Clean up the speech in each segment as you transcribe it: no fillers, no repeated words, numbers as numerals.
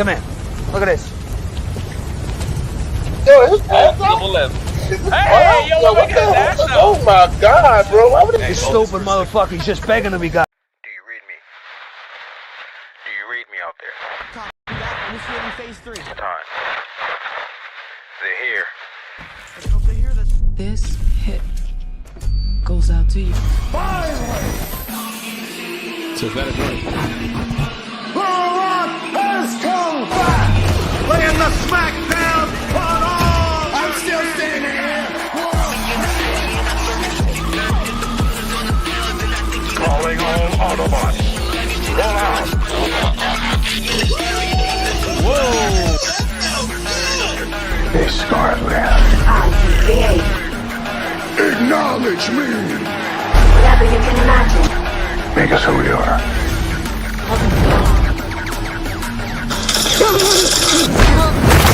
Come here. Look at this. Yo, his ass Double left. Hey, yo, what the hell? Oh my God, bro. Why would This stupid motherfucker, he's just begging to be got. Do you read me? Do you read me out there? Initiating phase 3. Time. They're here. I hope they hear this. This hit goes out to you. So is that a joint? Laying the smack down on all. I'm still standing here. Calling home Autobots. Roll out. Whoa. They scarred land. acknowledge me? Whatever you can imagine. Make us who we are.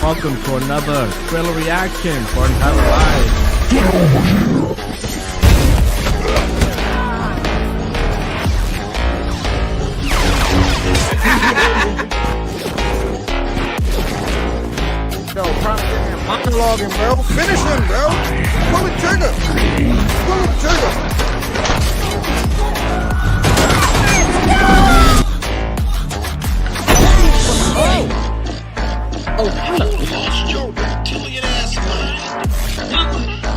Welcome to another thriller reaction for Untitled Live. Yo, trying to get him monologuing, bro. Finish him, bro. Pull the trigger. Pull the trigger.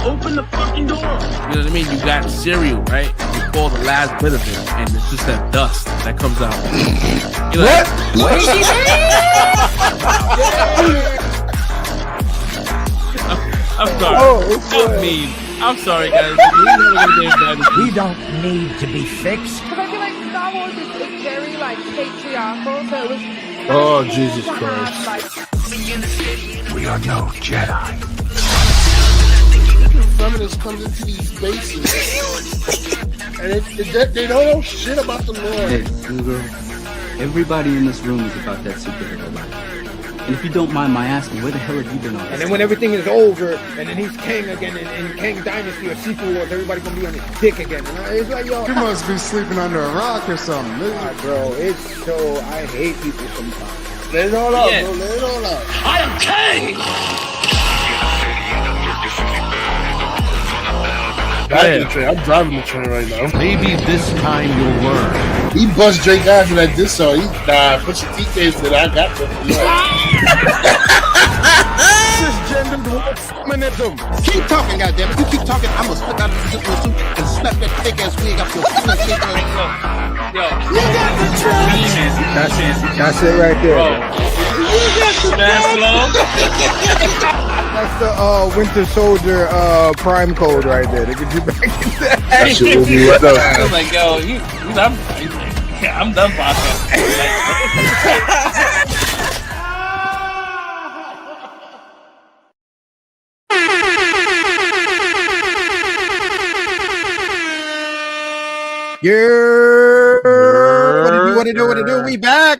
Open the fucking door. You know what I mean? You got cereal, right? You pour the last bit of it, and it's just that dust that comes out. You're like, I'm sorry. That's mean. I'm sorry, guys. We don't need to be fixed. Because I feel like Star Wars is very like patriarchal, so it was. Oh, Jesus Christ. We are no Jedi. Feminists come into these bases and they don't know shit about the Lord. Hey, Google, everybody in this room is about that superhero life. And if you don't mind my asking, where the hell have you been all this And then when everything is over, and then he's king again, in King Dynasty or Sequel Wars, everybody gonna be on his dick again. And it's like, yo, You must be sleeping under a rock or something. bro, it's so, I hate people sometimes. Let it all out, bro. Let it all out. I am king. I'm driving the train right now. Maybe this time you'll learn. He bust Drake after that diss song. He put your TKs that I got to. Cisgendered feminism. Keep talking, goddammit. You keep talking, I'm gonna slip out of the suit and slap that thick ass wig up your face. Yo, You got the trust. That's it right there. That's the Winter Soldier prime code right there. They get you back in that. That shit will be right up. I was like, yo, I'm done podcasting. Yeah. What to do? We back.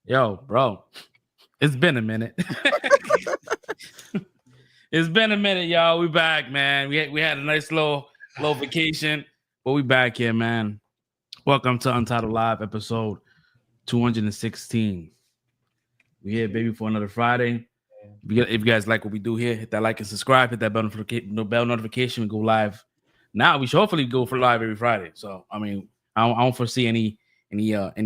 Yo, bro, it's been a minute. It's been a minute, y'all. We back, man. We had a nice little vacation, but we back here, man. Welcome to Untitled Live, episode 216. We here, baby, for another Friday. If you guys like what we do here, hit that like and subscribe. Hit that bell notification. We go live. Now we should hopefully go for live every Friday. So I mean, I don't foresee any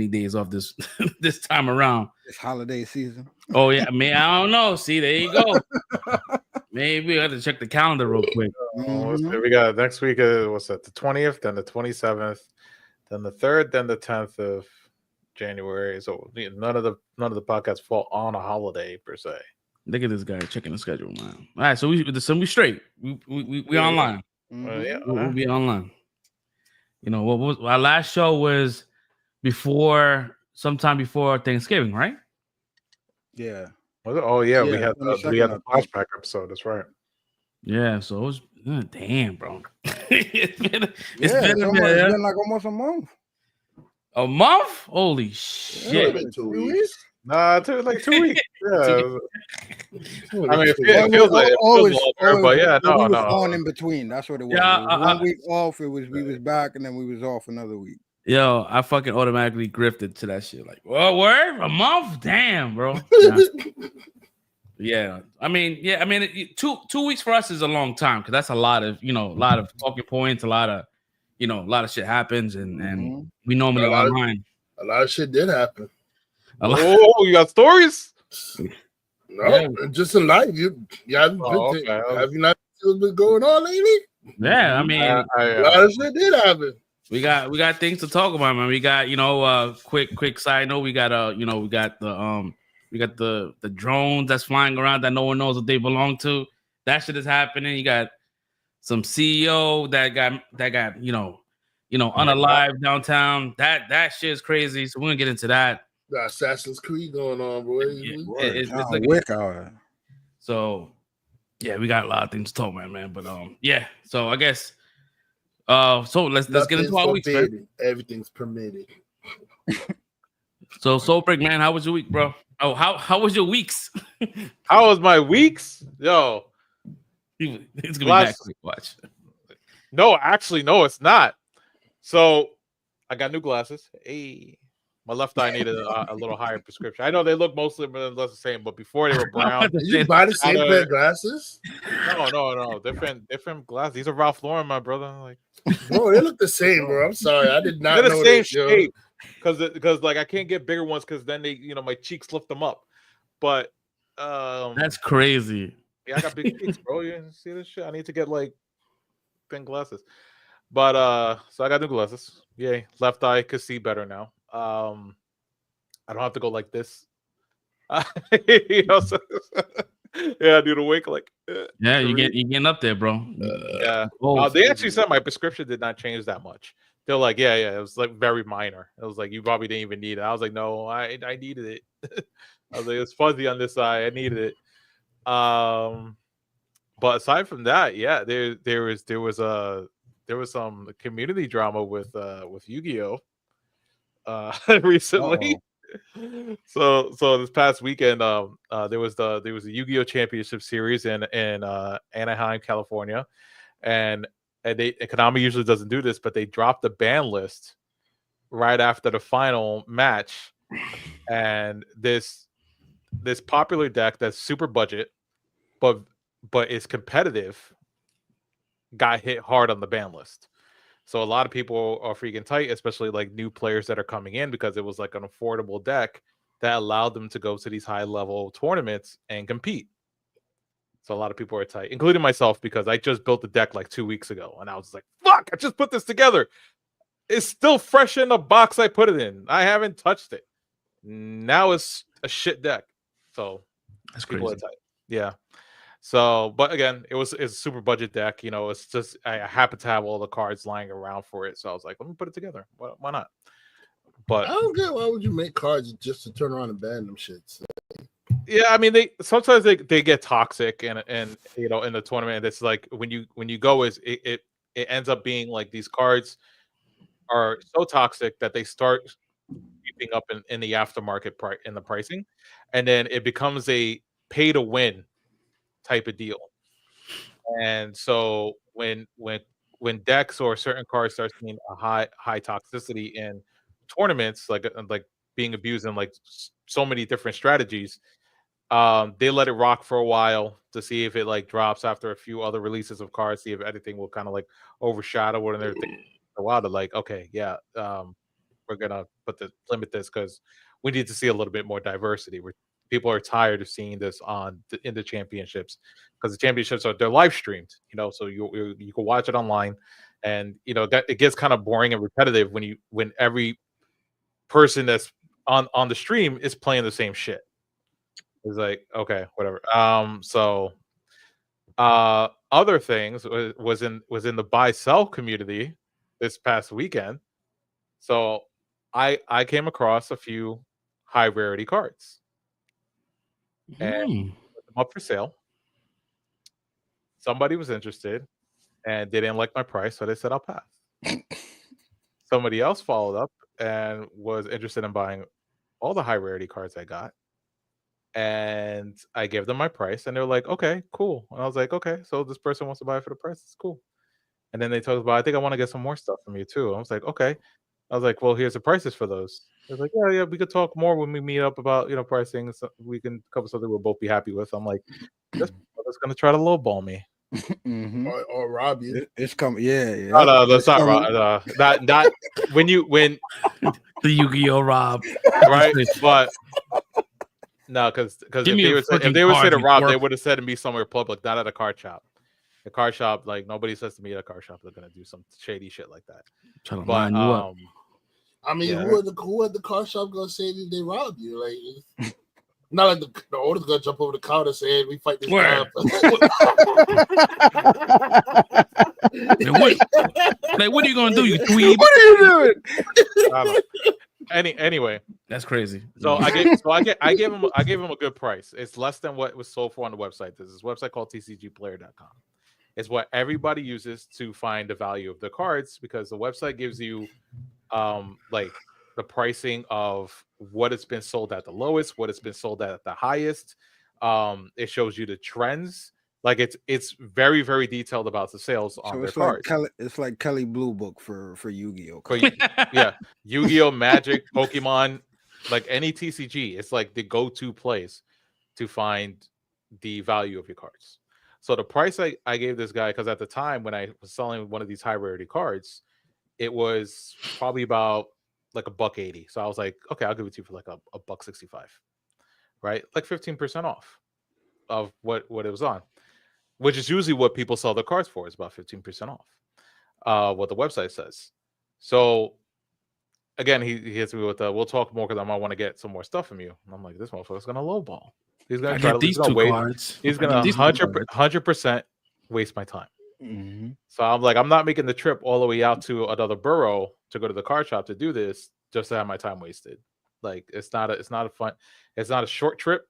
days off this this time around. It's holiday season. Oh yeah, man. I don't know. See, there you go. Maybe we have to check the calendar real quick. We got next week. What's that? The 20th, then the 27th, then the 3rd, then the 10th of January. So none of the podcasts fall on a holiday per se. Look at this guy checking the schedule, man. All right, so we straight. We online. Yeah, We'll be online. You know, what was our last show was sometime before Thanksgiving, right? Yeah. Was it? Oh yeah, Yeah, we had the flashback episode. That's right. Yeah, so it was damn, bro. it's been It's been like almost a month. A month? Holy shit! Been 2 weeks. Nah, it was like 2 weeks. Yeah. I mean, it It feels like longer, but yeah, we was no. on in between. That's what it was. Yeah, It was 1 week off. We was back, and then we was off another week. Yo, I fucking automatically grifted to that shit. Like, well, word a month, damn, bro. Yeah, I mean, two weeks for us is a long time because that's a lot of talking points, a lot of shit happens, and we normally online. A lot of shit did happen. Oh, you got stories? No, just in life. You haven't have you not seen what's been going on lately? Yeah, I mean, a lot of shit did happen. We got things to talk about, man. We got quick side note. We got the drones that's flying around that no one knows what they belong to. That shit is happening. You got some CEO that got unalive downtown. That shit is crazy. So we're gonna get into that. Got Assassin's Creed going on, boy. It's looking, so yeah, we got a lot of things to talk about, man. But yeah. So I guess so let's get into our weeks, man. Everything's permitted. So Soulbrick, man, how was your week, bro? Oh, how was your weeks? How was my weeks? Yo, it's gonna be next week. Watch. No, actually, no, it's not. So I got new glasses. Hey, my left eye needed a little higher prescription. I know they look mostly more or less the same, but before they were brown. Did you buy the same pair of glasses? No, different glasses. These are Ralph Lauren, my brother. Like, bro, they look the same, bro. I'm sorry, I did not. They're know the same this, shape because like I can't get bigger ones because then they my cheeks lift them up. But that's crazy. Yeah, I got big cheeks, bro. You see this shit? I need to get like thin glasses. But so I got new glasses. Yay, left eye could see better now. I don't have to go like this. So, yeah, dude, awake like. Yeah, you're getting up there, bro. Yeah. They actually said my prescription did not change that much. They're like, yeah, it was like very minor. It was like you probably didn't even need it. I was like, no, I needed it. I was like, it's fuzzy on this side. I needed it. But aside from that, yeah, there was some community drama with Yu-Gi-Oh. Recently. So this past weekend, there was a Yu-Gi-Oh Championship Series in Anaheim, California, and Konami usually doesn't do this, but they dropped the ban list right after the final match, and this popular deck that's super budget, but is competitive, got hit hard on the ban list. So a lot of people are freaking tight, especially like new players that are coming in because it was like an affordable deck that allowed them to go to these high level tournaments and compete. So a lot of people are tight, including myself, because I just built the deck like 2 weeks ago and I was like, fuck, I just put this together. It's still fresh in the box I put it in. I haven't touched it. Now it's a shit deck. So that's people crazy. are tight. Yeah. So, but again, it's a super budget deck. It's just I happen to have all the cards lying around for it, so I was like, let me put it together. Why not? But I don't get why would you make cards just to turn around and ban them shits. Yeah, I mean they sometimes they get toxic and in the tournament. It's like when you go it ends up being like these cards are so toxic that they start creeping up in the aftermarket in the pricing, and then it becomes a pay to win type of deal. And so when decks or certain cards start seeing a high toxicity in tournaments, like being abused in like so many different strategies, they let it rock for a while to see if it like drops after a few other releases of cards, see if anything will kind of like overshadow it and everything. A while to like, okay, yeah, we're gonna limit this because we need to see a little bit more diversity. People are tired of seeing this in the championships because the championships they're live streamed, so you can watch it online, and it gets kind of boring and repetitive when every person that's on the stream is playing the same shit. It's like, okay, whatever. So other things was in the buy sell community this past weekend. So I came across a few high rarity cards and put them up for sale. Somebody was interested and they didn't like my price, so they said I'll pass. Somebody else followed up and was interested in buying all the high rarity cards I got. And I gave them my price and they're like, okay, cool. And I was like, okay, so this person wants to buy it for the price. It's cool. And then they told me, I think I want to get some more stuff from you too. I was like, okay. I was like, well, here's the prices for those. I was like, yeah, we could talk more when we meet up about pricing. So we can cover something we'll both be happy with. I'm like, this brother's gonna try to lowball me. Or rob you. It's coming. Yeah. No, that's not right. Not when the Yu-Gi-Oh Rob, right? But no, because if they were saying to Rob, they would have said to me somewhere public, not at a card shop. The card shop, like nobody says to me at a card shop they're gonna do some shady shit like that. But I mean, who at the car shop gonna say that they robbed you? Like, not like the owner's gonna jump over the counter saying we fight this guy. What are you gonna do, you dweeb? What are you doing? Anyway, that's crazy. So I gave him a good price. It's less than what was sold for on the website. There's this website called tcgplayer.com. It's what everybody uses to find the value of the cards because the website gives you like the pricing of what it's been sold at the lowest, what it's been sold at the highest. It shows you the trends. Like it's very, very detailed about the sales on their cards. It's like Kelly Blue Book for Yu-Gi-Oh. Yeah, Yu-Gi-Oh, Magic, Pokemon, like any TCG. It's like the go-to place to find the value of your cards. So the price I gave this guy, because at the time when I was selling one of these high rarity cards, it was probably about like $1.80. So I was like, okay, I'll give it to you for like a $1.65, right? Like 15% off of what it was on, which is usually what people sell their cards for. Is about 15% off. What the website says. So again, he hits me with we'll talk more because I might want to get some more stuff from you. And I'm like, this motherfucker's gonna lowball. He's gonna try to these two cards. He's gonna 100% waste my time. Mm-hmm. So I'm like, I'm not making the trip all the way out to another borough to go to the card shop to do this just to have my time wasted. Like it's not a short trip.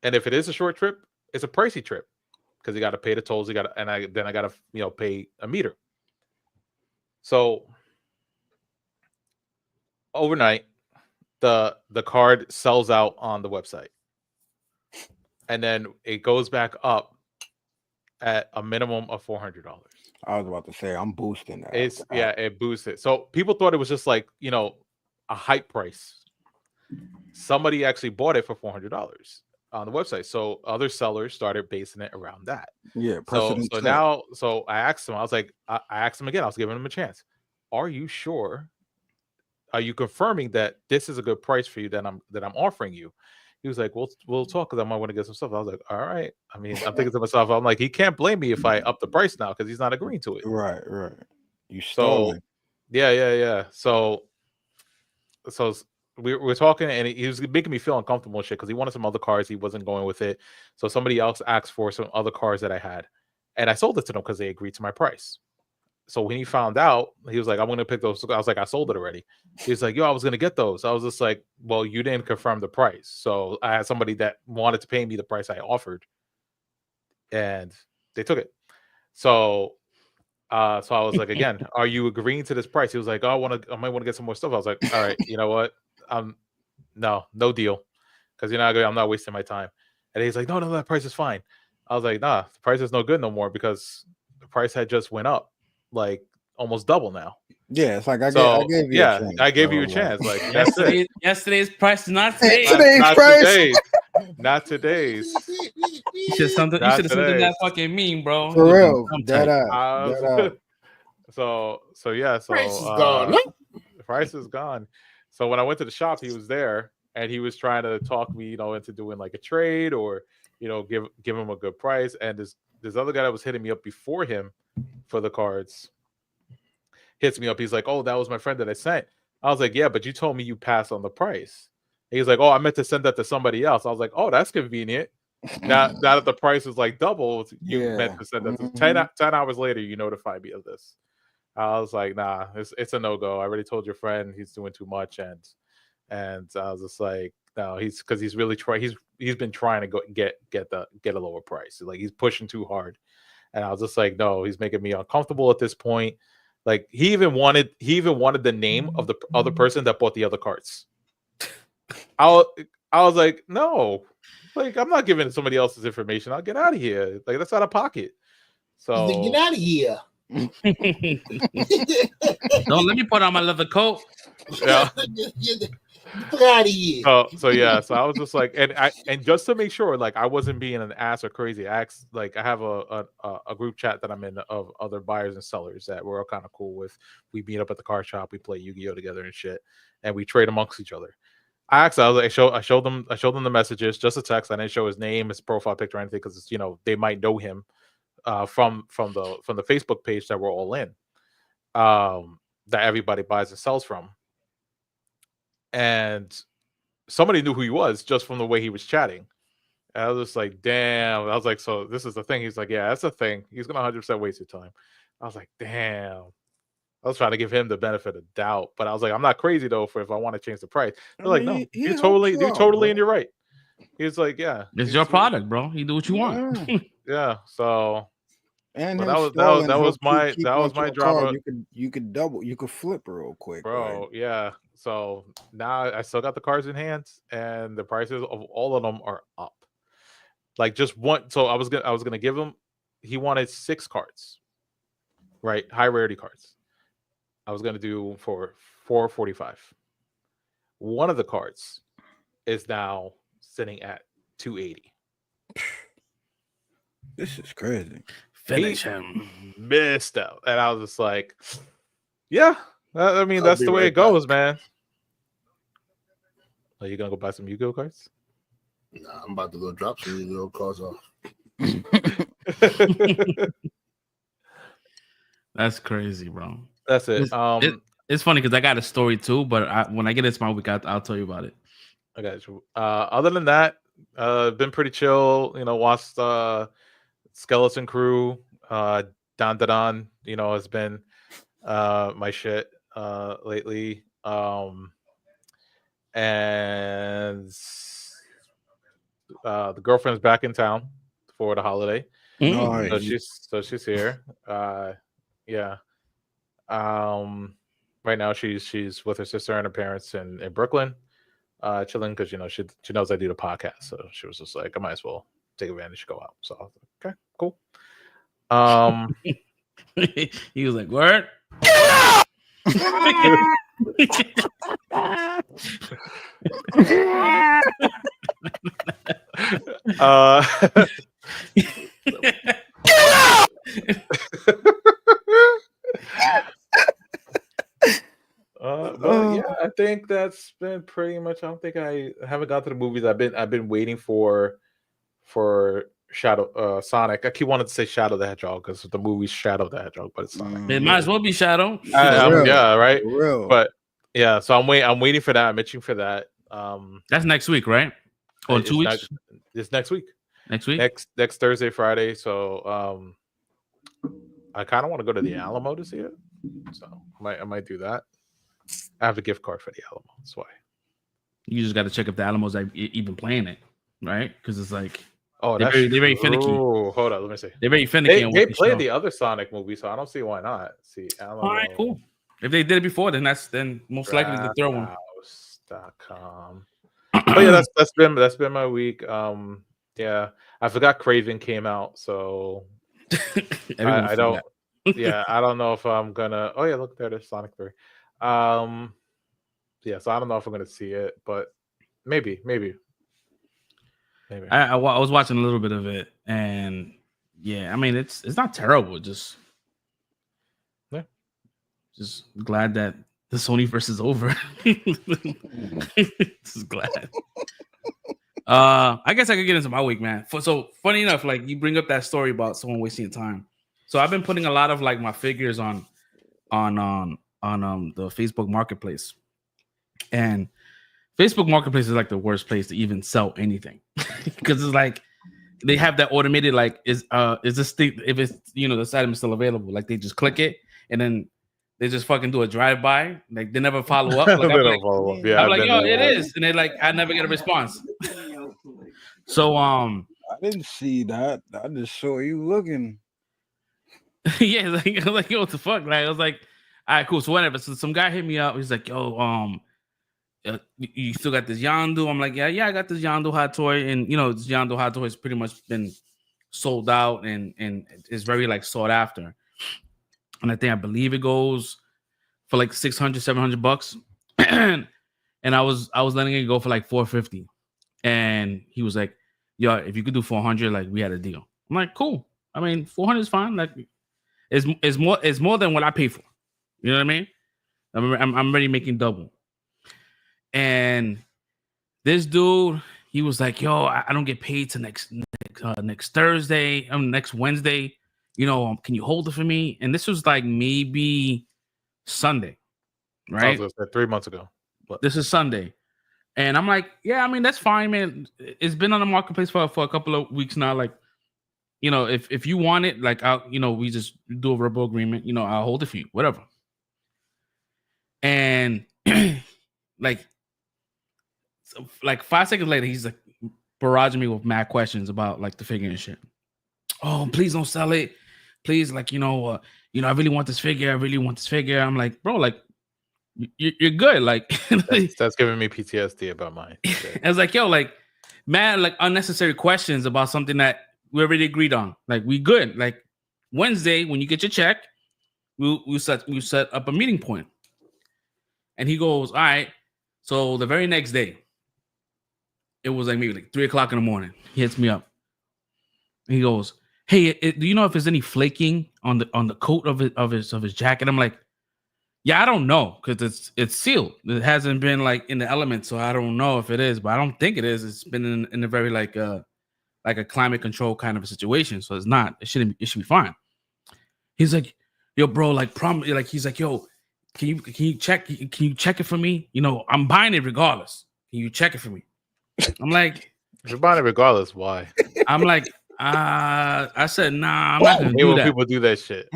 And if it is a short trip, it's a pricey trip because you got to pay the tolls. I got to pay a meter. So overnight, the card sells out on the website, and then it goes back up at a minimum of $400. I was about to say I'm boosting that. It boosts it. So people thought it was just like a hype price. Somebody actually bought it for $400 on the website. So other sellers started basing it around that. Yeah. So I asked him. I was like, I asked him again. I was giving him a chance. Are you sure? Are you confirming that this is a good price for you that I'm offering you? He was like, we'll talk because I might want to get some stuff. I was like, all right. I mean, I'm thinking to myself, I'm like, he can't blame me if I up the price now because he's not agreeing to it. Right. You stole it. Yeah. So we were talking, and he was making me feel uncomfortable and shit because he wanted some other cards. He wasn't going with it. So somebody else asked for some other cards that I had, and I sold it to them because they agreed to my price. So when he found out, he was like, I'm going to pick those. I was like, I sold it already. He was like, yo, I was going to get those. I was just like, well, you didn't confirm the price. So I had somebody that wanted to pay me the price I offered, and they took it. So I was like, again, are you agreeing to this price? He was like, oh, I might want to get some more stuff. I was like, all right, you know what? No deal. Because I'm not wasting my time. And he's like, no, that price is fine. I was like, nah, the price is no good no more because the price had just went up like almost double now. Yeah, it's like I gave you a chance. I gave you a chance. Like yesterday's price is not today's. Today's price. Not today's. You should have something that fucking mean, bro. For real. That So price is gone. The price is gone. So when I went to the shop, he was there and he was trying to talk me, into doing like a trade or give him a good price. And this other guy that was hitting me up before him for the cards hits me up. He's like, oh, that was my friend that I sent. I was like, yeah, but you told me you passed on the price. And he's like, oh, I meant to send that to somebody else. I was like, oh, that's convenient. Now that the price is like doubled, you meant to send that to 10 hours later, you notified me of this. I was like, nah, it's a no-go. I already told your friend he's doing too much. And I was just like, no, he's really he's been trying to get a lower price. Like he's pushing too hard. And I was just like, no, he's making me uncomfortable at this point. Like he even wanted the name of the other person that bought the other cards. I was like, no, like I'm not giving somebody else's information. I'll get out of here. Like that's out of pocket. So get out of here. Don't let me put on my leather coat. Yeah. Get out of here. So yeah, so I was just like, and just to make sure, like I wasn't being an ass or crazy. I asked, like I have a group chat that I'm in of other buyers and sellers that we're all kind of cool with. We meet up at the car shop, we play Yu-Gi-Oh together and shit, and we trade amongst each other. I was like, I showed them the messages, just a text. I didn't show his name, his profile picture, or anything because they might know him from the Facebook page that we're all in, that everybody buys and sells from. And somebody knew who he was just from the way he was chatting. And I was just like, damn. I was like, so this is the thing. He's like, yeah, that's the thing. He's gonna 100% waste your time. I was like, damn. I was trying to give him the benefit of doubt, but I was like, I'm not crazy though for if I want to change the price. They're like, no, you're totally and you're right. He's like, yeah, it's your product, bro. You do what you want. Yeah. So, and that was my drama. You could flip real quick, bro. Right? Yeah. So now I still got the cards in hand, and the prices of all of them are up. Like just one. So I was gonna give him. He wanted 6 cards, right? High rarity cards. I was gonna do for $445. One of the cards is now sitting at $280. This is crazy. Finish him. Missed out, and I was just like, yeah. I mean, that's the way it goes, man. Are you gonna go buy some Yu-Gi-Oh cards? Nah, I'm about to go drop some Yu-Gi-Oh cards off. That's crazy, bro. That's it. It's funny because I got a story too, but when I get into my week, I'll tell you about it. I got you. Other than that, been pretty chill. Watched Skeleton Crew. Don. Has been my shit lately. And the girlfriend's back in town for the holiday. So she's here. Yeah. Right now she's with her sister and her parents in Brooklyn, chilling because she knows I do the podcast. So she was just like, I might as well take advantage to go out. So I was like, okay, cool. He was like, word. But yeah, I think that's been pretty much. I don't think I haven't got to the movies. I've been waiting for Shadow Sonic. I keep wanting to say Shadow the Hedgehog because the movie's Shadow the Hedgehog, but it's Sonic. It might as well be Shadow. Yeah, right. But yeah, so I'm waiting for that. I'm itching for that. That's next week, right? Or 2 weeks? It's next week. Next week? Next Thursday, Friday. So I kind of want to go to the Alamo to see it. So I might do that. I have a gift card for the Alamo. That's why. You just got to check if the Alamo's even playing it, right? Because it's like, oh, they're very finicky. Oh, hold on, let me see. They're very finicky. They played the other Sonic movie, so I don't see why not. See, Alamo. All right, cool. If they did it before, then most likely the third one. House.com. But yeah, that's been my week. Yeah, I forgot Craven came out, so I don't. Yeah, I don't know if I'm gonna. Oh yeah, look there, there's Sonic 3. Yeah, so I don't know if I'm gonna see it, but maybe. I was watching a little bit of it, and yeah, I mean it's not terrible. Just glad that the Sonyverse is over. Just glad. I guess I could get into my week, man. So funny enough, like you bring up that story about someone wasting time. So I've been putting a lot of like my figures on the Facebook Marketplace, and Facebook Marketplace is like the worst place to even sell anything because it's like they have that automated like is this thing, if it's this item is still available, like they just click it and then they just fucking do a drive-by, like they never follow up. Like, I'm like, yo, it is, and they're like, I never get a response. So I didn't see that. I just saw you looking. Yeah, like yo, what the fuck? Like I was like, all right, cool. So whatever. So some guy hit me up. He's like, yo, you still got this Yondu? I'm like, yeah, I got this Yondu hot toy, and this Yondu hot toy has pretty much been sold out and is very like sought after. and I believe it goes for like $600-$700. And I was letting it go for like $450. And he was like, yo, if you could do 400, like we had a deal. I'm like, cool. I mean, 400 is fine. Like it's more than what I pay for. You know what I mean? I'm already making double. And this dude, he was like, yo, I don't get paid till next Thursday, next Wednesday. You know, can you hold it for me? And this was like maybe Sunday, right? I was gonna say 3 months ago. But this is Sunday. And I'm like, yeah, I mean, that's fine, man. It's been on the marketplace for a couple of weeks now. Like, you know, if you want it, like, we just do a verbal agreement. You know, I'll hold it for you, whatever. And like 5 seconds later, he's like barraging me with mad questions about like the figure and shit. Oh, please don't sell it. Please, like, I really want this figure. I'm like, bro, like, you're good. Like, that's giving me PTSD about mine. I was like, yo, like, man, like unnecessary questions about something that we already agreed on. Like, we good. Like, Wednesday when you get your check, we set up a meeting point. And he goes, all right. So the very next day, it was like maybe like 3:00 in the morning. He hits me up. And he goes, hey, do you know if there's any flaking on the coat of his jacket? I'm like, yeah, I don't know, because it's sealed. It hasn't been like in the element, so I don't know if it is, but I don't think it is. It's been in a very like a climate control kind of a situation, so it's not. It should be fine. He's like, yo, bro, like like he's like, yo, can you check it for me? You know, I'm buying it regardless. Can you check it for me? I'm like, if you're buying it regardless, why? I'm like, I said, nah, I'm not gonna do that. People do that shit.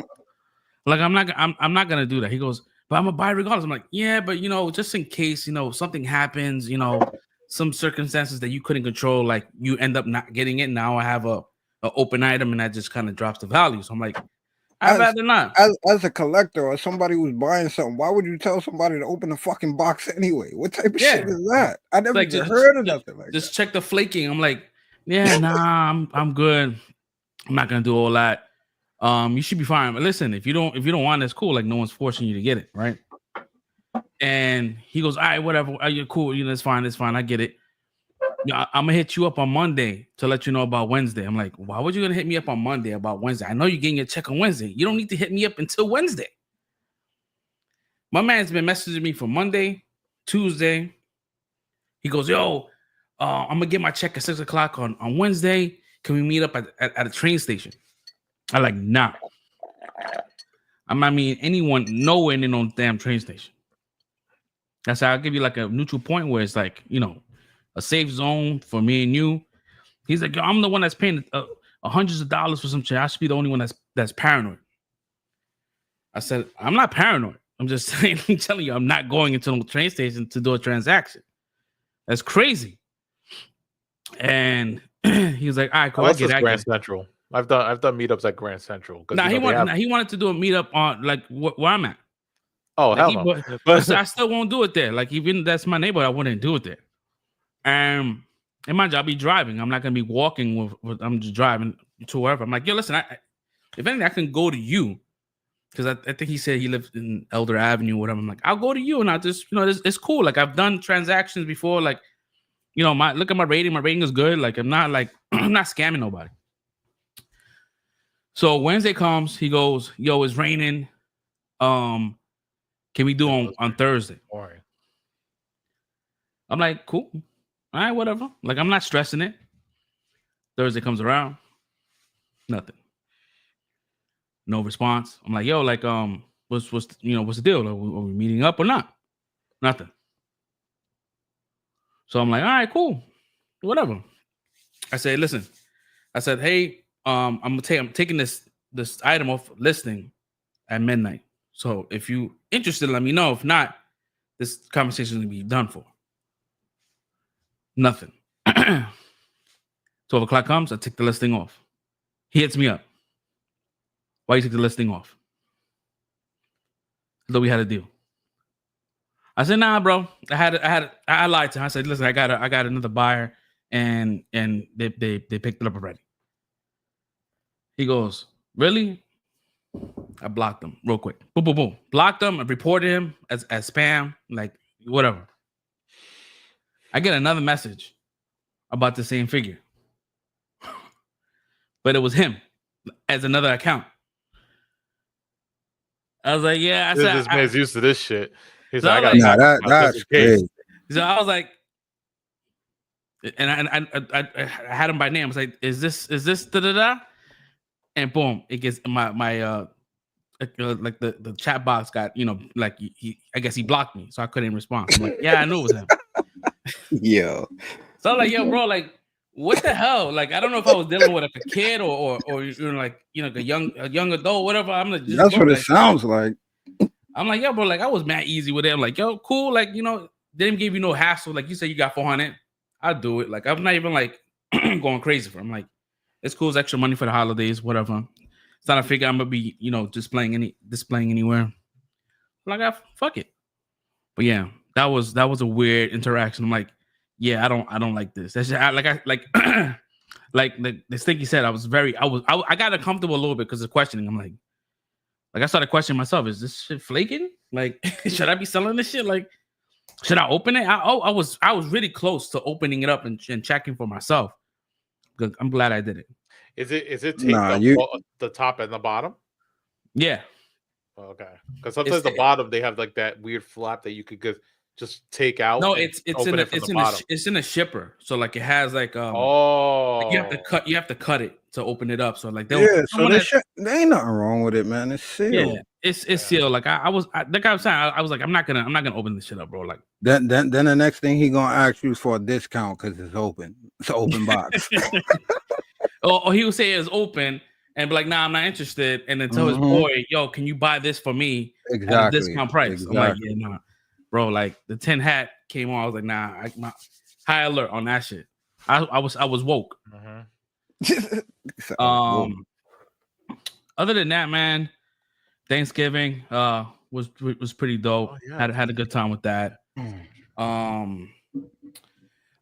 Like, I'm not gonna do that. He goes, but I'm gonna buy it regardless. I'm like, yeah, but just in case, something happens, some circumstances that you couldn't control, like you end up not getting it. Now I have a open item and that just kind of drops the value. So I'm like, I'd rather not. As a collector or somebody who's buying something, why would you tell somebody to open the fucking box anyway? What type of shit is that? I never like, heard of nothing like that. Just check the flaking. I'm like, yeah, nah, I'm good. I'm not gonna do all that. You should be fine. But listen, if you don't want it, it's cool. Like, no one's forcing you to get it, right? And he goes, all right, whatever. You're cool. It's fine. I get it. I'm gonna hit you up on Monday to let you know about Wednesday. I'm like, why would you gonna hit me up on Monday about Wednesday? I know you're getting your check on Wednesday. You don't need to hit me up until Wednesday. My man's been messaging me for Monday, Tuesday. He goes, yo, I'm gonna get my check at 6:00 on Wednesday. Can we meet up at a train station? I'm like, nah. I'm not meeting anyone nowhere in no damn train station. That's how I'll give you like a neutral point where it's like, a safe zone for me and you. He's like, yo, I'm the one that's paying hundreds of dollars for some shit. I should be the only one that's paranoid. I said, I'm not paranoid. I'm just telling you, I'm not going into the train station to do a transaction. That's crazy. And he was like, all right, cool. That's Grand Central. I've done meetups at Grand Central. Nah, he wanted to do a meetup on like where I'm at. Oh, like, hell no. But I still won't do it there. Like, even that's my neighborhood, I wouldn't do it there. And mind you, I'll be driving. I'm not gonna be walking with I'm just driving to wherever. I'm like, yo, listen, if anything, I can go to you. Because I think he said he lived in Elder Avenue, whatever. I'm like, I'll go to you and I'll just, it's cool. Like, I've done transactions before. Like, look at my rating. My rating is good. Like, I'm not scamming nobody. So Wednesday comes, he goes, yo, it's raining. Can we do on Thursday? Boring. I'm like, cool. All right, whatever. Like, I'm not stressing it. Thursday comes around. Nothing. No response. I'm like, yo, like, what's the deal? Like, are we meeting up or not? Nothing. So I'm like, all right, cool. Whatever. I said, listen. I said, hey, I'm taking this item off listing at midnight. So if you interested, let me know. If not, this conversation is gonna be done for. Nothing. 12:00 comes, I take the listing off. He hits me up. Why you take the listing off? Though we had a deal. I said, nah, bro. I lied to him. I said, listen, I got another buyer, and they picked it up already. He goes, really? I blocked him real quick. Boom, boom, boom. Blocked him. I reported him as spam. Like whatever. I get another message about the same figure, but it was him as another account. I was like, yeah. I said, this man's used to this shit. He's so like, I I gotta like, that's crazy. So I was like, and I had him by name. I was like, is this da da da? And boom, it gets my like the chat box got, you know, like I guess he blocked me, so I couldn't respond. I'm like, yeah, I knew it was him. Yo. So I'm like, yo, bro, like, what the hell? Like, I don't know if I was dealing with like a kid or you know, like, you know, a young adult, whatever. I'm like, That's bro, what it like, sounds like. I'm like, yo, bro, like I was mad easy with it. I'm like, yo, cool, like, you know, didn't give you no hassle. Like you said, you got 400. I'll do it. Like I'm not even like going crazy for. I'm like, it's cool, it's extra money for the holidays, whatever. It's not a figure I'm gonna be, you know, displaying anywhere. Like, fuck it. But yeah, that was a weird interaction. I'm like, yeah, I don't like this. That's just, like the Stinky said. I got uncomfortable a little bit because of questioning. I'm like I started questioning myself. Is this shit flaking? Like, should I be selling this shit? Like, should I open it? I was really close to opening it up and checking for myself. I'm glad I did it. Is it taped the top and the bottom? Yeah. Okay. Because sometimes the bottom they have like that weird flap that you could just take out. No, it's in a shipper. So like it has like like you have to cut it to open it up. So like there ain't nothing wrong with it, man. It's sealed. Yeah, it's sealed. Like I was like I was saying, I was like, I'm not gonna open this shit up, bro. Like then the next thing he gonna ask you for a discount because it's open. It's an open box. or he would say it's open and be like, nah, I'm not interested. And then tell his boy, yo, can you buy this for me at a discount price? Exactly. I'm like, yeah, nah. Bro, like the 10 hat came on. I was like, nah, my high alert on that shit. I was woke. Other than that, man, Thanksgiving was pretty dope. Oh, yeah. Had a good time with that.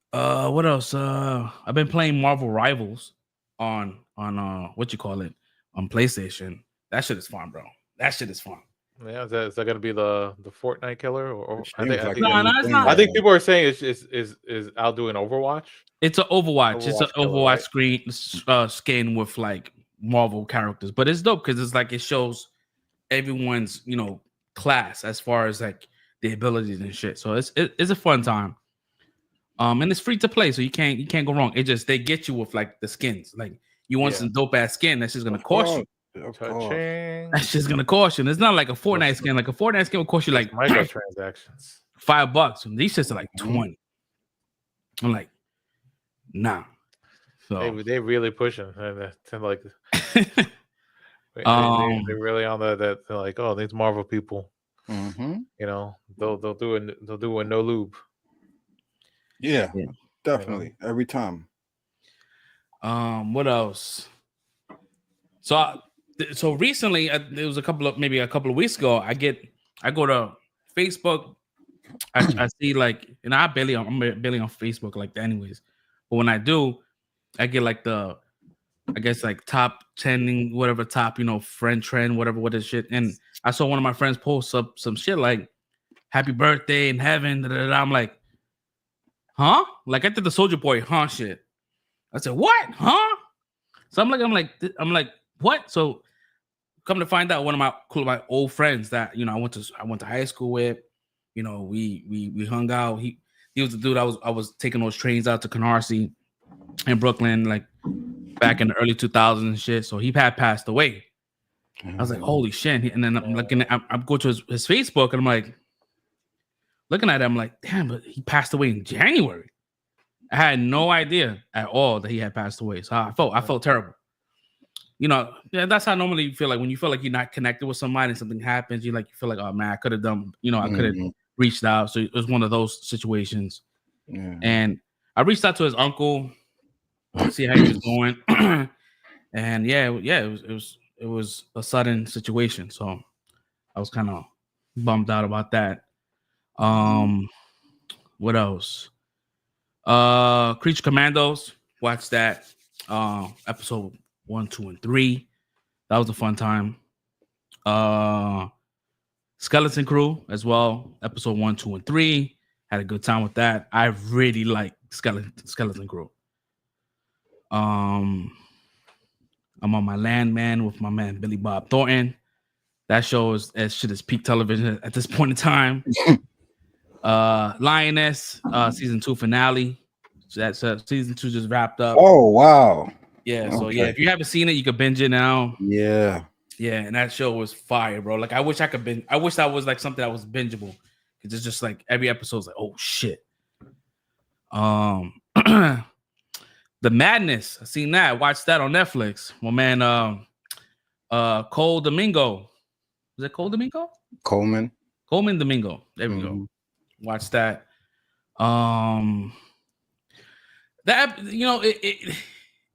What else? I've been playing Marvel Rivals on what you call it on PlayStation. That shit is fun, bro. That shit is fun. Yeah, is that gonna be the Fortnite killer? Or I think people are saying is outdoing Overwatch. It's an Overwatch. It's an Overwatch screen skin with like Marvel characters, but it's dope because it's like it shows everyone's, you know, class as far as like the abilities and shit. So it's a fun time. And it's free to play, so you can't go wrong. It just they get you with like the skins. Like you want some dope ass skin, that's just gonna cost you. That's just gonna cost you. It's not like a Fortnite skin. Like a Fortnite skin will cost you like microtransactions, $5. And these shits are like 20. I'm like, nah. So they really pushing to like they're really on that. They're like, oh, these Marvel people, you know, they'll do a no lube. Yeah, definitely every time. What else? So recently, it was a couple of weeks ago. I go to Facebook. I see like, and I'm barely on Facebook like that anyways. But when I do, I get like I guess like top 10, whatever top, you know, friend trend, what is shit. And I saw one of my friends post up some shit like happy birthday in heaven. Da, da, da. I'm like, huh? Like I did the Soldier Boy, huh? Shit. I said, what? Huh? So I'm like, what? So come to find out, one of my old friends that, you know, I went to high school with, you know, we hung out. He was the dude I was taking those trains out to Canarsie in Brooklyn, like back in the early 2000s and shit. So he had passed away. I was like, holy shit. And then I'm looking I'm going to his Facebook and I'm like, looking at it, I'm like, damn, but he passed away in January. I had no idea at all that he had passed away. So I felt terrible. You know, yeah, that's how normally you feel like when you feel like you're not connected with somebody and something happens, you feel like, oh man, I could have done, you know, I could have reached out. So it was one of those situations. Yeah. And I reached out to his uncle to see how he was doing. And it was a sudden situation. So I was kind of bummed out about that. What else? Creature Commandos. Watched that. Episode 1, 2, and 3. That was a fun time. Skeleton Crew as well. Episode 1, 2, and 3. Had a good time with that. I really like Skeleton Crew. I'm on my Landman with my man Billy Bob Thornton. That show is peak television at this point in time. Lioness season 2 finale. So that's season 2 just wrapped up. Oh wow. Yeah, so yeah, if you haven't seen it, you can binge it now. Yeah. Yeah, and that show was fire, bro. Like I wish that was like something that was bingeable. It's just like every episode's like, oh shit. The Madness. I seen that. Watched that on Netflix. My man Cole Domingo. Was it Cole Domingo? Coleman Domingo. There we go. Watch that. That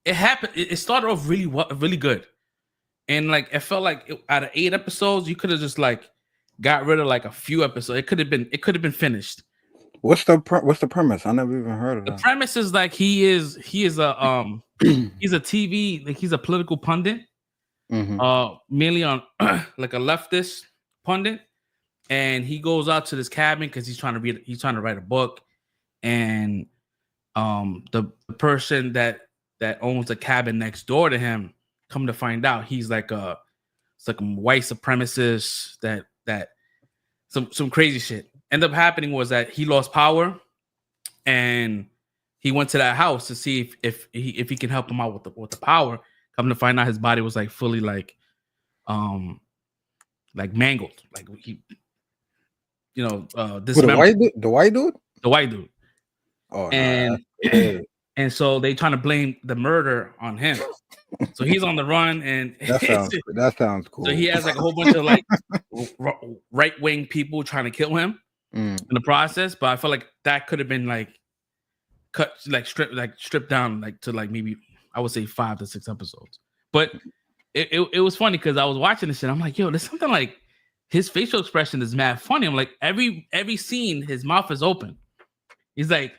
it happened. It started off really good, and like it felt like out of 8 episodes, you could have just like got rid of like a few episodes. It could have been finished. What's the premise? I never even heard of that. The premise is like he is a he's a TV, like he's a political pundit, mainly on like a leftist pundit, and he goes out to this cabin because he's trying to write a book, and the person that owns the cabin next door to him, come to find out he's like a white supremacist that some crazy shit. Ended up happening was that he lost power, and he went to that house to see if he can help him out with the power. Come to find out his body was like fully like mangled, like he, this the white dude. Oh, and and so they trying to blame the murder on him. So he's on the run, and that sounds cool. So he has like a whole bunch of like right-wing people trying to kill him in the process. But I feel like that could have been like cut, like stripped down, like to like maybe I would say 5 to 6 episodes. But it was funny because I was watching this shit. I'm like, yo, there's something like his facial expression is mad funny. I'm like, every scene, his mouth is open. He's like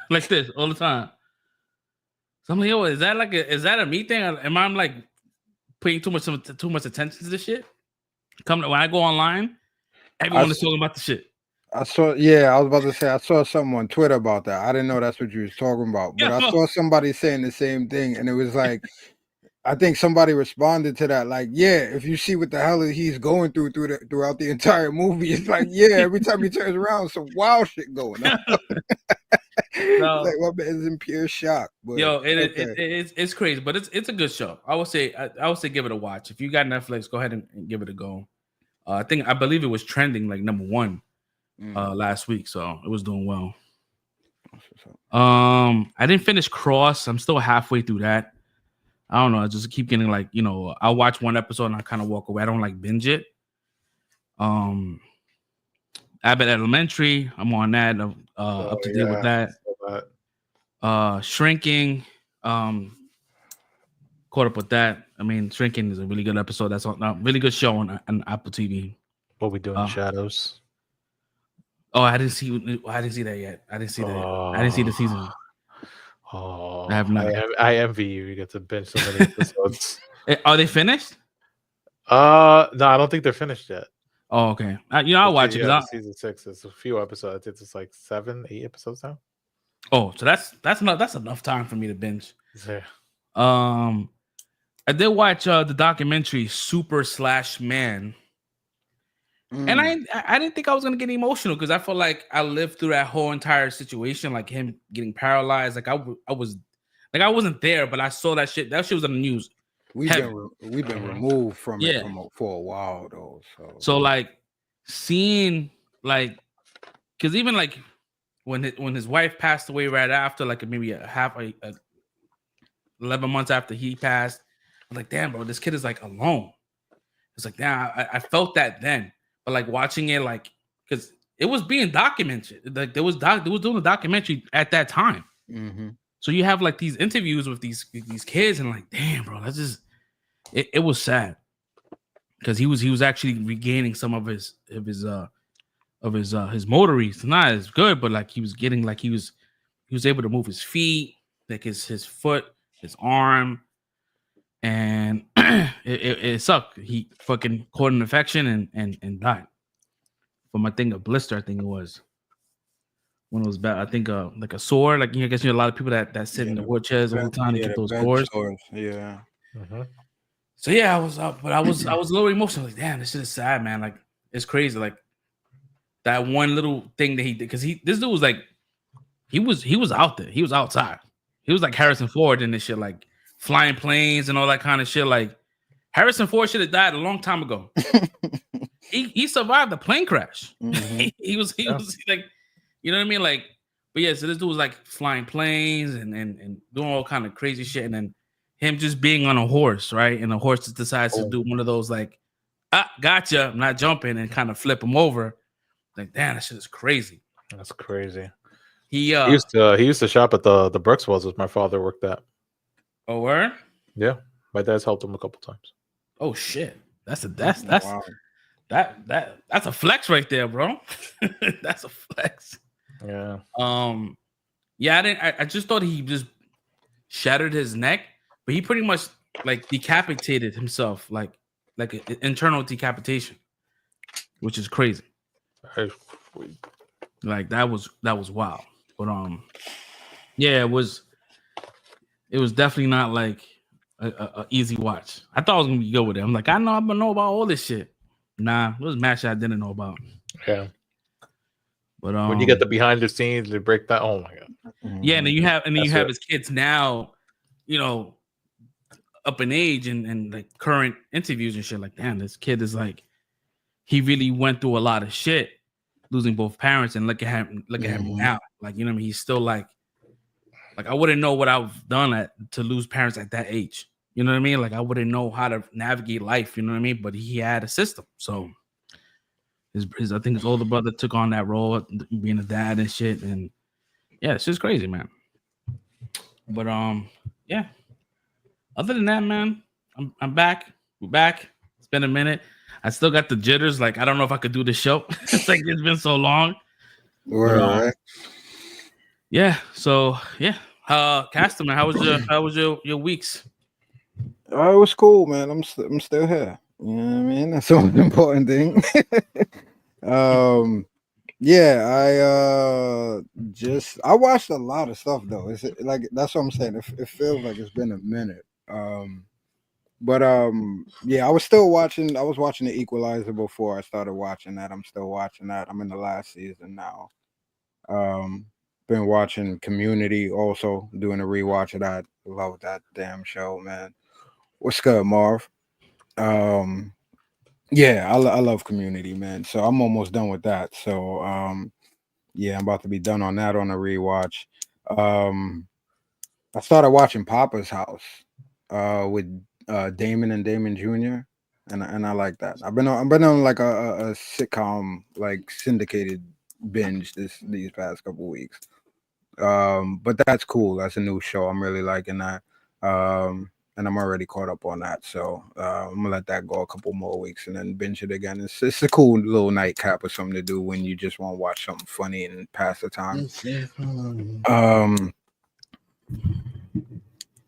like this all the time. So I'm like, yo, is that a me thing? Am I like paying too much attention to this shit? When I go online, everyone is talking about the shit. I was about to say I saw something on Twitter about that. I didn't know that's what you was talking about, but I saw somebody saying the same thing, and it was like, I think somebody responded to that, like, yeah, if you see what the hell he's going throughout the entire movie, it's like, yeah, every time he turns around, some wild shit going on. No. Like, my man's in pure shock. But, yo, it's crazy, but it's a good show. I would say give it a watch. If you got Netflix, go ahead and give it a go. I believe it was trending like number 1 last week, so it was doing well. I didn't finish Cross. I'm still halfway through that. I don't know. I just keep getting like, I'll watch one episode and I kind of walk away. I don't like binge it. Abbott Elementary, I'm on that. Up to date with that. Shrinking, caught up with that. I mean, Shrinking is a really good episode. That's a really good show on Apple TV. What we doing in Shadows? Oh, I didn't see that yet. I didn't see that. I didn't see the season. Oh, I have not. I envy you. You get to binge so many episodes. Are they finished? No, I don't think they're finished yet. Oh, okay. I'll watch it. Season 6 is a few episodes. It's like 7, 8 episodes now. Oh, so that's enough time for me to binge. Yeah. I did watch the documentary Super/Man. And I didn't think I was gonna get emotional because I felt like I lived through that whole entire situation, like him getting paralyzed. Like I was, like I wasn't there, but I saw that shit. That shit was on the news. We've been removed from it for a while though. So like seeing like, because even like when his wife passed away right after, like maybe 11 months after he passed, I'm like, damn, bro, this kid is like alone. It's like, damn, I felt that then. But like watching it, like, because it was being documented, like they was doing a documentary at that time. Mm-hmm. So you have like these interviews with these kids, and like, damn, bro, that's just it was sad because he was actually regaining some of his motory. It's not as good, but like he was getting like he was able to move his feet, like his foot, his arm, and it sucked. He fucking caught an infection and died from, I think, a blister. I think it was when it was bad. I think like a sore. Like, I guess a lot of people that sit in the wheelchairs all the time to get those sores. Yeah. So yeah, I was up, but I was a little emotional. Like, damn, this shit is sad, man. Like, it's crazy. Like that one little thing that he did, because this dude was like, he was out there. He was outside. He was like Harrison Ford in this shit, like flying planes and all that kind of shit. Like Harrison Ford should have died a long time ago. he survived the plane crash. Mm-hmm. he was like, you know what I mean? Like, but yeah, so this dude was like flying planes and doing all kind of crazy shit, and then him just being on a horse, right? And the horse just decides to do one of those like, gotcha, I'm not jumping, and kind of flip him over. Like, damn, that shit is crazy. That's crazy. He used to shop at the Brookswells as my father worked at. Oh, where? Yeah, my dad's helped him a couple times. Oh shit, that's Wow. that's a flex right there, bro. That's a flex. Yeah. Yeah, I just thought he just shattered his neck, but he pretty much like decapitated himself, like an internal decapitation, which is crazy. Like that was wild. But yeah, it was definitely not like a easy watch. I thought I was gonna be good with it. I'm like, I'm gonna know about all this shit. Nah, it was a match I didn't know about. Yeah. But when you get the behind the scenes, they break that. Oh my god. Yeah, and then you have his kids now, up in age and like current interviews and shit. Like, damn, this kid is like, he really went through a lot of shit, losing both parents, and look at him now. Like, you know what I mean? He's still like I wouldn't know what I've done to lose parents at that age. You know what I mean? Like, I wouldn't know how to navigate life. You know what I mean? But he had a system. So his I think his older brother took on that role, being a dad and shit. And yeah, it's just crazy, man. But yeah. Other than that, man, I'm back. We're back. It's been a minute. I still got the jitters. Like, I don't know if I could do the show. It's like it's been so long. Right. Yeah. So yeah. Caster, man, how was your weeks? It was cool, man. I'm still here. You know what I mean? That's the most important thing. Yeah, I watched a lot of stuff though. It's like, that's what I'm saying. It feels like it's been a minute. But yeah, I was watching The Equalizer before I started watching that. I'm still watching that. I'm in the last season now. Been watching Community, also doing a rewatch of that. Love that damn show, man. What's good, Marv? Yeah, I love Community, man. So I'm almost done with that. So yeah, I'm about to be done on that on a rewatch. I started watching Papa's House with Damon and Damon Jr. and I like that. I've been on like a sitcom like syndicated binge these past couple weeks. But that's cool. That's a new show. I'm really liking that. And I'm already caught up on that. So I'm gonna let that go a couple more weeks and then binge it again. It's a cool little nightcap or something to do when you just want to watch something funny and pass the time.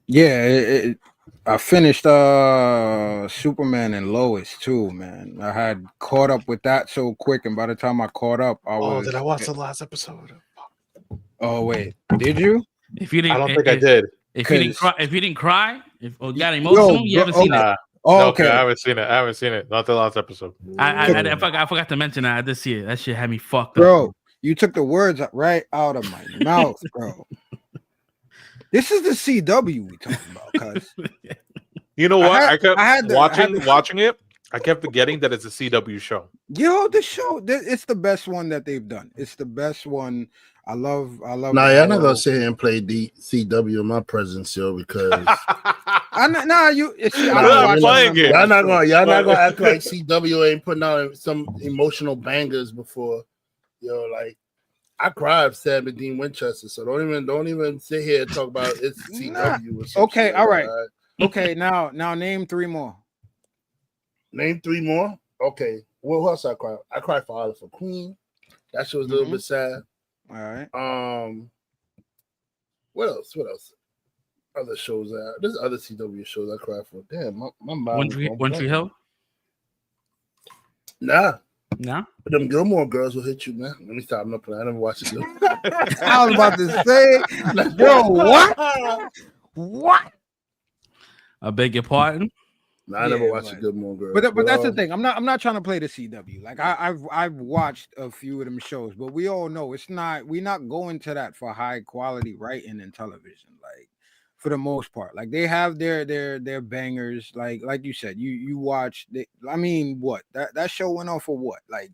Yeah, I finished Superman and Lois too, man. I had caught up with that so quick, and by the time I caught up, did I watch the last episode? Oh wait, did you? If you didn't, I don't think I did. If you didn't cry, if got emotional, you haven't seen it. Oh, okay. I haven't seen it. Not the last episode. I forgot to mention that. I did see it. That shit had me fucked up. Bro, you took the words right out of my mouth, bro. This is the CW we talking about, cuz. You know what? I kept watching it. I kept forgetting that it's a CW show. Yo, the show, it's the best one that they've done. It's the best one. I love. Nah, y'all not gonna sit here and play the CW in my presence, yo, because I'm not playing it. Y'all not gonna act like CW ain't putting out some emotional bangers before. Yo, like, I cried Sam and Dean Winchester, so don't even sit here and talk about it's CW. Okay, all right. Okay, now name three more. Name three more. Okay, what else I cried? I cried for Oliver Queen. That shit was a little bit sad. All right. What else? other shows out. There's other CW shows I cry for. Damn, my mind. One Tree Hill. Nah. Nah. But them Gilmore Girls will hit you, man. Let me stop. I'm not playing. I never watched it. I was about to say, yo, what? What? I beg your pardon. Nah, I never watched Gilmore Girls. But that's the thing. I'm not trying to play the CW. Like I've watched a few of them shows, but we all know we're not going to that for high quality writing and television. Like for the most part, like they have their bangers. Like you said, you watch. I mean, what that show went on for what? Like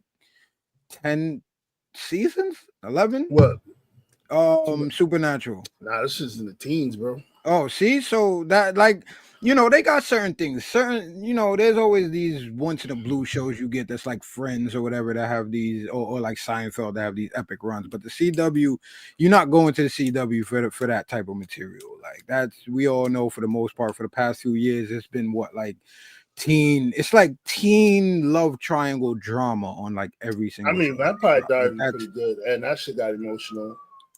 10 seasons, 11. What? Supernatural. Nah, this is in the teens, bro. Oh, see, so that like. They got certain things. There's always these once in a blue shows you get that's like Friends or whatever that have these, or like Seinfeld that have these epic runs. But the CW, you're not going to the CW for that type of material. Like we all know for the most part for the past few years, it's been teen love triangle drama on like every single. I mean, Vampire Diaries was pretty good, and that shit got emotional.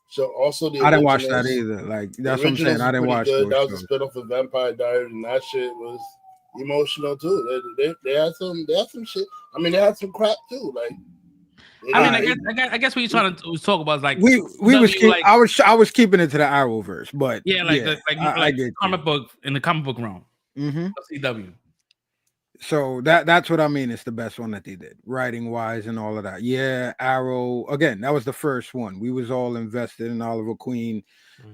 So also I didn't watch that either. Like that's what I'm saying. I didn't watch those. That was a spinoff of Vampire Diaries, and that shit was emotional too. They had some shit. I mean, they had some crap too. Like, I guess what you're trying to talk about is like I was keeping it to the Arrowverse, but like comic book in the comic book realm. Mm-hmm. CW. So that's what I mean. It's the best one that they did, writing wise and all of that. Yeah, Arrow again. That was the first one. We was all invested in Oliver Queen.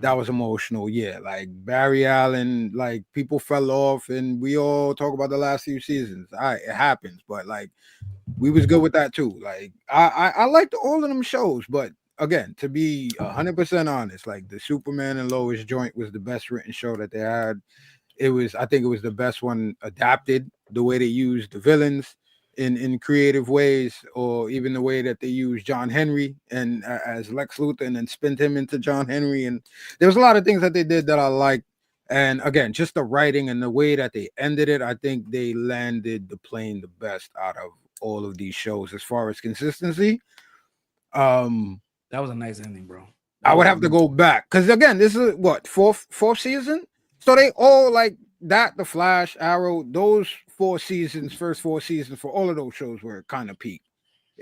That was emotional. Yeah, like Barry Allen. Like people fell off, and we all talk about the last few seasons. It happens, but like we was good with that too. Like I liked all of them shows, but again, to be 100% honest, like the Superman and Lois joint was the best written show that they had. I think it was the best one adapted, the way they used the villains in creative ways, or even the way that they used John Henry and as Lex Luthor and then spin him into John Henry. And there was a lot of things that they did that I liked. And again, just the writing and the way that they ended it, I think they landed the plane the best out of all of these shows as far as consistency. That was a nice ending, bro. I would have to go back because again, this is what fourth season. So they all like that, The Flash, Arrow, those first 4 seasons for all of those shows were kind of peak.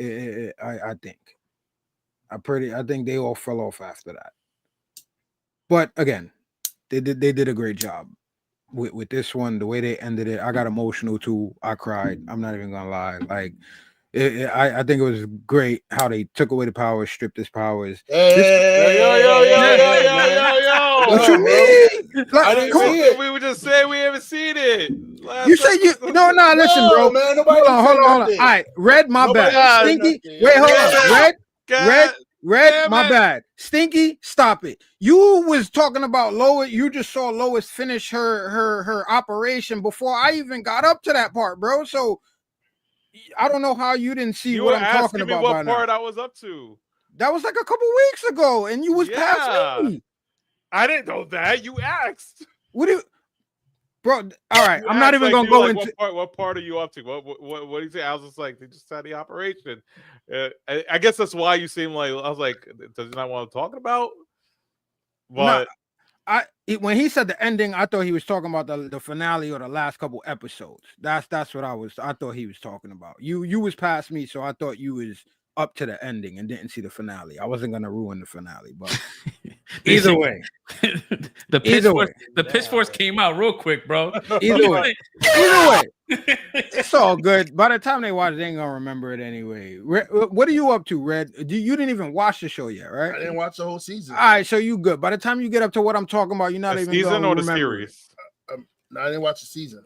I think. I think they all fell off after that. But again, they did a great job with this one. The way they ended it, I got emotional too. I cried. I'm not even gonna lie. Like I think it was great how they took away the powers, stripped his powers. Yo. What you mean? Like, I didn't see it. We were just saying we haven't seen it. You said you no, listen, bro. Man, hold on. All right, Red, my bad. Stinky, wait, hold on. Red, my bad. Stinky, stop it. You was talking about Lois. You just saw Lois finish her operation before I even got up to that part, bro. So I don't know how you didn't see what I'm talking about. What part I was up to? That was like a couple weeks ago, and you was past me. I didn't know that. You asked. What do you, bro? All right, I'm not even gonna go into what part are you up to? What do you say? I was just like, they just had the operation. I guess that's why you seem like I was like, does he not want to talk about? But when he said the ending, I thought he was talking about the finale or the last couple episodes. That's what I thought he was talking about. You was past me, so I thought you was up to the ending and didn't see the finale. I wasn't gonna ruin the finale, but either way, the pitchforks came out real quick, bro. Either way, it's all good. By the time they watch it, they ain't gonna remember it anyway. What are you up to, Red? You didn't even watch the show yet, right? I didn't watch the whole season. All right, so you good. By the time you get up to what I'm talking about, you're not the even season gonna or the remember series. No, I didn't watch the season.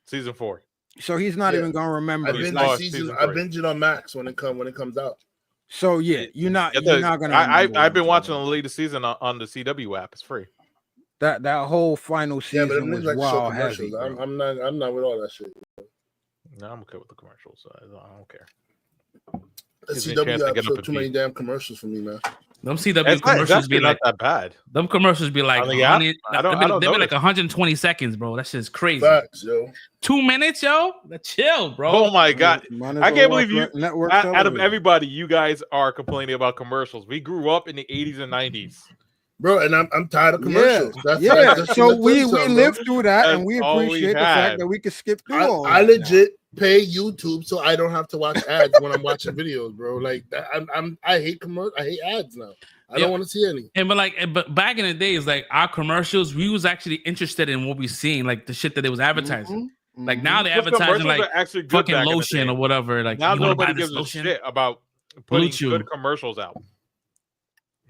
Season 4. So he's not even gonna remember. I binge it on Max when it comes out. So yeah, you're not gonna. I've been watching the latest season on the CW app. It's free. That whole final season was like wild heavy. I'm not with all that shit. No, I'm okay with the commercials. So I don't care. The CW app showed too many damn commercials for me, man. Them CW commercials be like not that bad. Them commercials be like I don't they be like 120 seconds, bro. That shit's crazy. Facts, yo. 2 minutes, yo. Chill, bro. Oh my god, I can't believe you. Out of everybody, everybody, you guys are complaining about commercials. We grew up in the 80s and 90s. bro. And I'm tired of Yeah, commercials. yeah. That's So we something, lived bro. through that, and That's we all we appreciate the had. fact that we could skip through all I that now. legit pay YouTube so I don't have to watch ads when I'm watching videos, bro. Like that, I hate I hate ads now. I don't want to see any. And but back in the days, like our commercials, we was actually interested in what we seeing, like the shit that it was advertising. Like now they're Those advertising commercials like are actually good fucking back in the lotion day. or whatever. Like Now you want to buy nobody this gives a lotion? shit about putting Chew. good commercials out.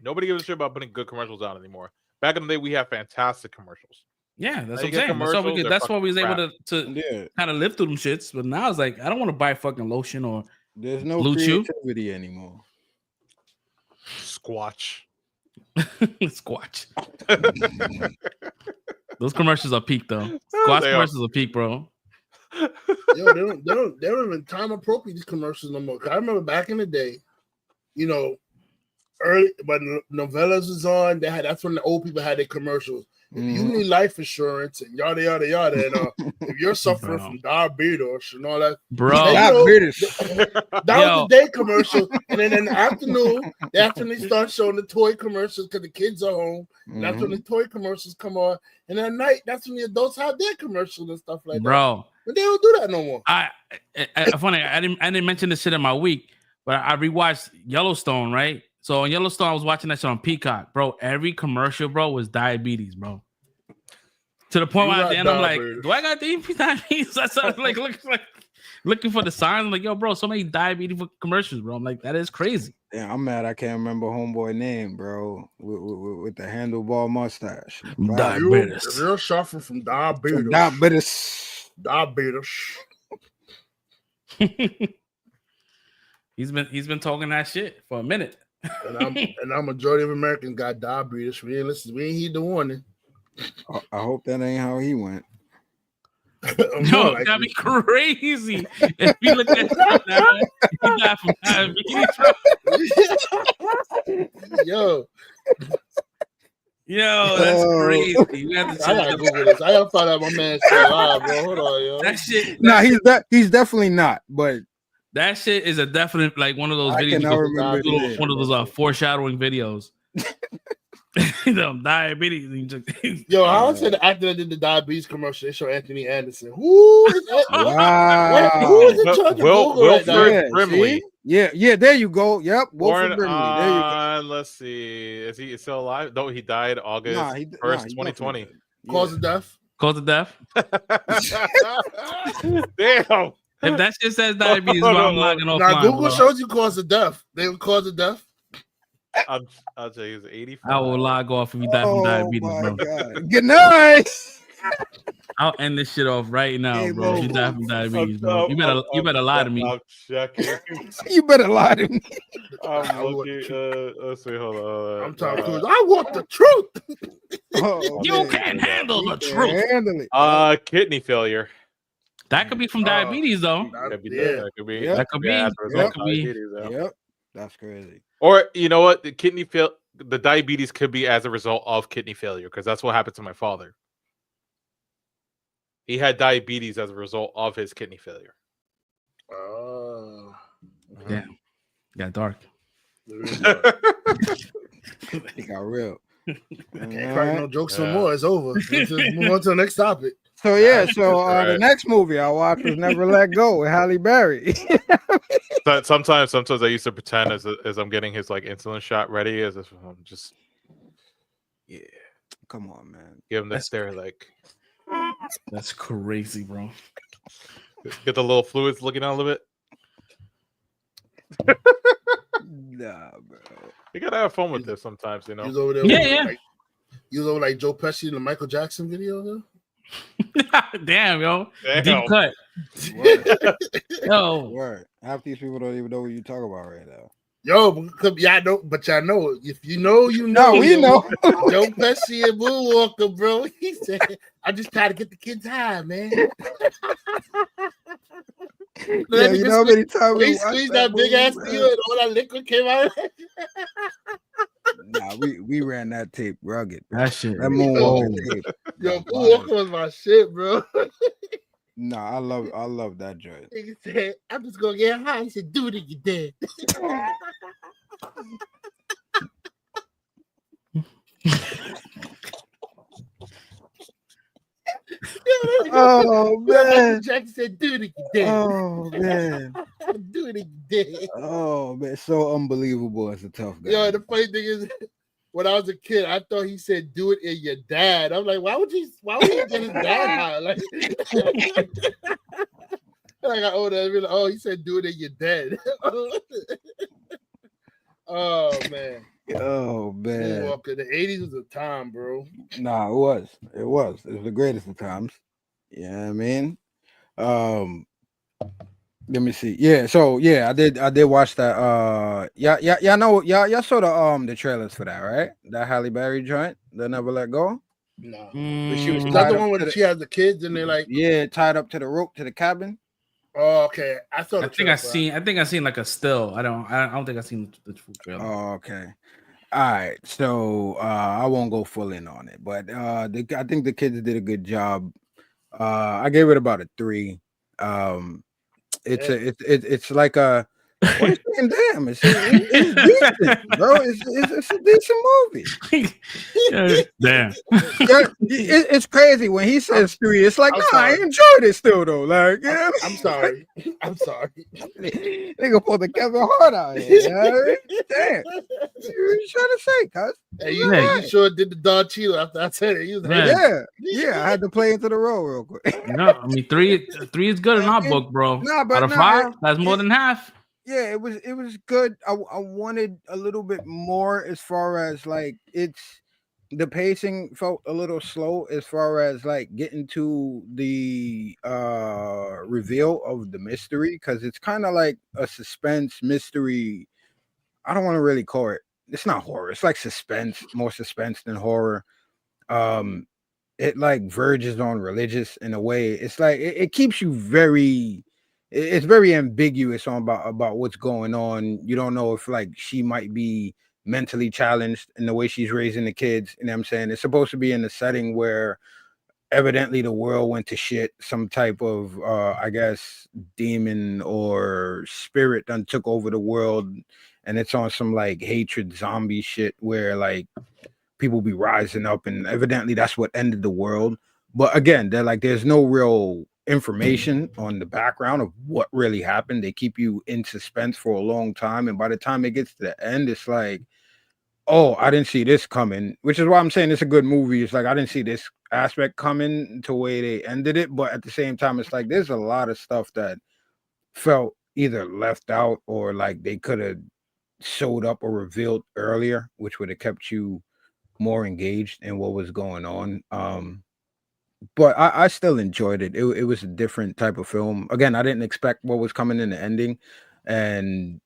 Nobody gives a shit about putting good commercials out anymore. Back in the day, we had fantastic commercials. Yeah, that's Now what you I'm get saying. That's why we was able crap. to kind of live through them shits. But now it's like I don't want to buy fucking lotion or There's no Blue Chew. creativity anymore. Squatch. Squatch. Those commercials are peak though. Squatch commercials are peak, bro. Yo, they don't even time appropriate these commercials no more. 'Cause I remember back in the day, you know, early when novellas was on, that's when the old people had their commercials. If you need life insurance and yada yada yada, and if you're suffering from diabetes and all that, that was the day commercial. And then in the afternoon, that's when they start showing the toy commercials because the kids are home. And that's when the toy commercials come on. And at night, that's when the adults have their commercials and stuff like that. But they don't do that no more. Funny, I didn't mention this shit in my week, but I rewatched Yellowstone, right? So on Yellowstone, I was watching that shit on Peacock, bro. Every commercial, bro, was diabetes, bro. To the point where at the end, I'm like, do I got diabetes? I started like looking for the signs. I'm like, yo, bro, so many diabetes commercials, bro. I'm like, that is crazy. Yeah, I'm mad. I can't remember homeboy name, bro, with the handlebar mustache. Diabetes. If you're suffering from diabetes. He's been talking that shit for a minute. And I'm majority of Americans got diabetes. We ain't heed the warning. I hope that ain't how he went. No, that'd be crazy. If you look at that now, he died from diabetes. Yo, that's crazy. We have to I gotta Google this. I gotta find out my man's still alive, bro. Hold on, yo. That shit. Nah, he's definitely not. But that shit is a definite like one of those videos. One of those foreshadowing videos. Diabetes. Yo, how I said the actor that did the diabetes commercial? They show Anthony Anderson. Who is in charge of Google right now? Brimley. Yeah, there you go. Yep, Born Brimley. There you go. Let's see. Is he still alive? No, he died August 1st, 2020. Cause of death. Cause of death. Damn. If that shit says diabetes, I'm logging off. Now Google shows you cause of death. They would cause of death. I'll tell you, it's 85. I will log off if you die from diabetes, bro. Good night. I'll end this shit off right now, bro. If you die from diabetes, bro. You better lie to me. I'm checking. You better lie to me. I'm looking. Let's see. Hold on. I'm Tom Cruise. I want the truth. You can't handle the truth. Handle it. Kidney failure. That could be from diabetes, though. That could be. That could be. Yep. That's crazy. Or you know what? The diabetes could be as a result of kidney failure, because that's what happened to my father. He had diabetes as a result of his kidney failure. Oh. Yeah. Got dark. It got real. Can't crack no jokes no more. It's over. Let's just move on to the next topic. So the next movie I watched was Never Let Go with Halle Berry. Sometimes I used to pretend as I'm getting his like insulin shot ready, as if I'm just Come on, man. Give him that stare like. That's crazy, bro. Get the little fluids looking out a little bit. Nah, bro. You gotta have fun with this sometimes, you know. You was over there. You was over like Joe Pesci in the Michael Jackson video, though. Damn, yo. Damn. Deep cut. Word. Yo. Word. Half these people don't even know what you're talking about right now. Yo, y'all know, but y'all know. If you know, you know. No, we know. Joe Pesci and Moonwalker, bro. He said, "I just try to get the kids high, man." Yeah, you know how many times we squeezed that big ass deal and all that liquid came out. Nah, we ran that tape rugged. That shit. That Moonwalker tape. Yo, Moonwalker was my shit, bro. Nah, I love that joint. Nigga said, "I'm just gonna get high." He said, "Do it if you dead." Oh Michael man. Jackson said, "Do it again." Oh man. Do it again. Oh man, so unbelievable as a tough guy. Yo, the funny thing is, when I was a kid, I thought he said, "Do it in your dad." I'm like, why would he get his dad high? Like, I got older, I realized, oh, he said, "Do it in your dad." Oh man. Oh man. Moonwalker. The 80s was a time, bro. Nah, it was. It was the greatest of times. Yeah, you know what I mean. Let me see. Yeah, so yeah, I did watch that. Y'all know y'all saw the trailers for that, right? That Halle Berry joint, the Never Let Go. No. She was Is tied that the up one to where she has the kids and they're like, yeah, tied up to the rope to the cabin. Oh, okay. I saw the I think I seen like a still. I don't think I seen the full trailer. Oh, okay. All right. So I won't go full in on it, but I think the kids did a good job. I gave it about a 3. It's like a what is saying, damn, it's decent, bro. It's a decent movie. Damn. Yeah, it's crazy when he says 3. It's like, I enjoyed it still though. Like, you know I'm sorry. I'm sorry. Nigga pulled the Kevin Hart out here. You know what I mean? Damn. What you trying to say, cuz? Hey, you sure did the Don Cheadle after I said it. You was Yeah, I had to play into the role real quick. No, I mean 3 is good in our book, bro. Nah, but out of 5, that's more than half. Yeah, it was good. I wanted a little bit more as far as like the pacing felt a little slow as far as like getting to the reveal of the mystery, because it's kind of like a suspense mystery. I don't want to really call it. It's not horror. It's like suspense, more suspense than horror. It like verges on religious in a way. It's like it keeps you very. It's very ambiguous on about what's going on. You don't know if like she might be mentally challenged in the way she's raising the kids. You know what I'm saying? It's supposed to be in a setting where evidently the world went to shit. Some type of I guess demon or spirit done took over the world, and it's on some like hatred zombie shit where like people be rising up, and evidently that's what ended the world. But again, they're like, there's no real information on the background of what really happened. They keep you in suspense for a long time, and by the time it gets to the end, it's like, oh, I didn't see this coming, which is why I'm saying it's a good movie. It's like I didn't see this aspect coming to the way they ended it, but at the same time, it's like there's a lot of stuff that felt either left out or like they could have showed up or revealed earlier, which would have kept you more engaged in what was going on. But I still enjoyed it. It was a different type of film. Again, I didn't expect what was coming in the ending, and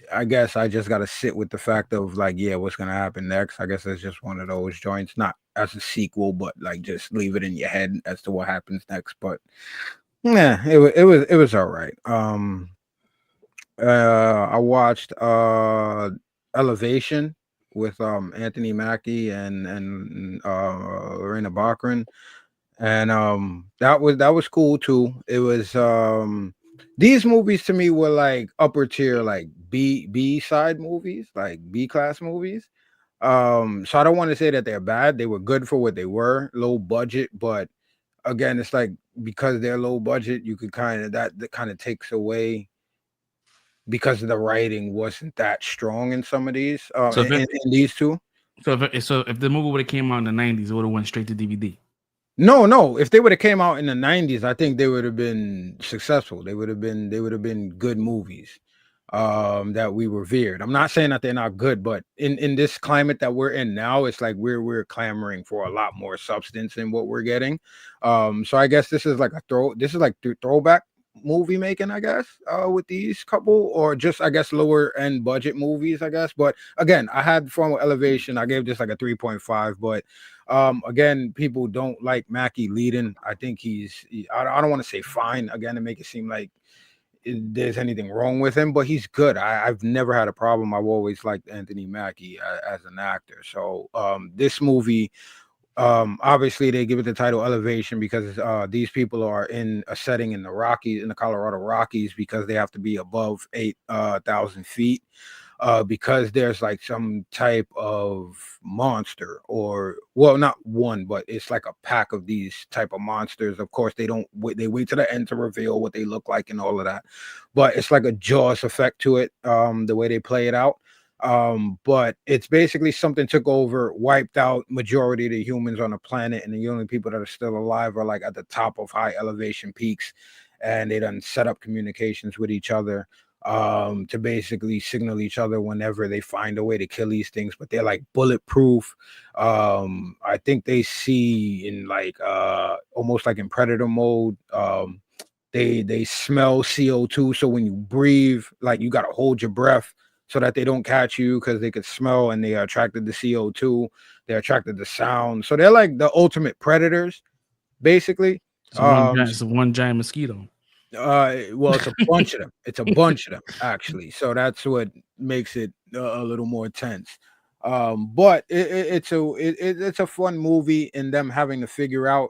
I guess I just got to sit with the fact of like, yeah, what's gonna happen next. I guess it's just one of those joints, not as a sequel, but like just leave it in your head as to what happens next. But yeah, it was all right. I watched Elevation with Anthony Mackie and Lorena Baccarin. And that was cool too. It was these movies to me were like upper tier, like B side movies, like B class movies. So I don't want to say that they're bad. They were good for what they were, low budget, but again, it's like because they're low budget, you could kind of that kind of takes away because the writing wasn't that strong in some of these in these two. So if the movie would have came out in the 90s, it would have went straight to DVD. No. If they would have came out in the 90s, I think they would have been successful. They would have been good movies that we revered. I'm not saying that they're not good, but in this climate that we're in now, it's like we're clamoring for a lot more substance in what we're getting. So I guess this is like throwback movie making, I guess, with these couple, or just I guess lower end budget movies, I guess. But again, I had fun with Elevation. I gave this like a 3.5, but again, people don't like Mackie leading. I think I don't want to say fine again to make it seem like there's anything wrong with him, but he's good. I've never had a problem. I've always liked Anthony Mackie as an actor. So this movie, obviously they give it the title Elevation because these people are in a setting in the Rockies, in the Colorado Rockies, because they have to be above 8,000 feet. because there's like some type of monster, or well, not one, but it's like a pack of these type of monsters. Of course, they wait to the end to reveal what they look like and all of that, but it's like a Jaws effect to it, the way they play it out. But it's basically something took over, wiped out majority of the humans on the planet, and the only people that are still alive are like at the top of high elevation peaks, and they done set up communications with each other to basically signal each other whenever they find a way to kill these things, but they're like bulletproof. I think they see in like almost like in predator mode. They smell CO2, so when you breathe, like you got to hold your breath so that they don't catch you, because they could smell and they are attracted to CO2. They're attracted to sound, so they're like the ultimate predators, basically. It's one giant mosquito. Well, it's a bunch of them. It's a bunch of them, actually. So that's what makes it a little more tense. But it's a fun movie, in them having to figure out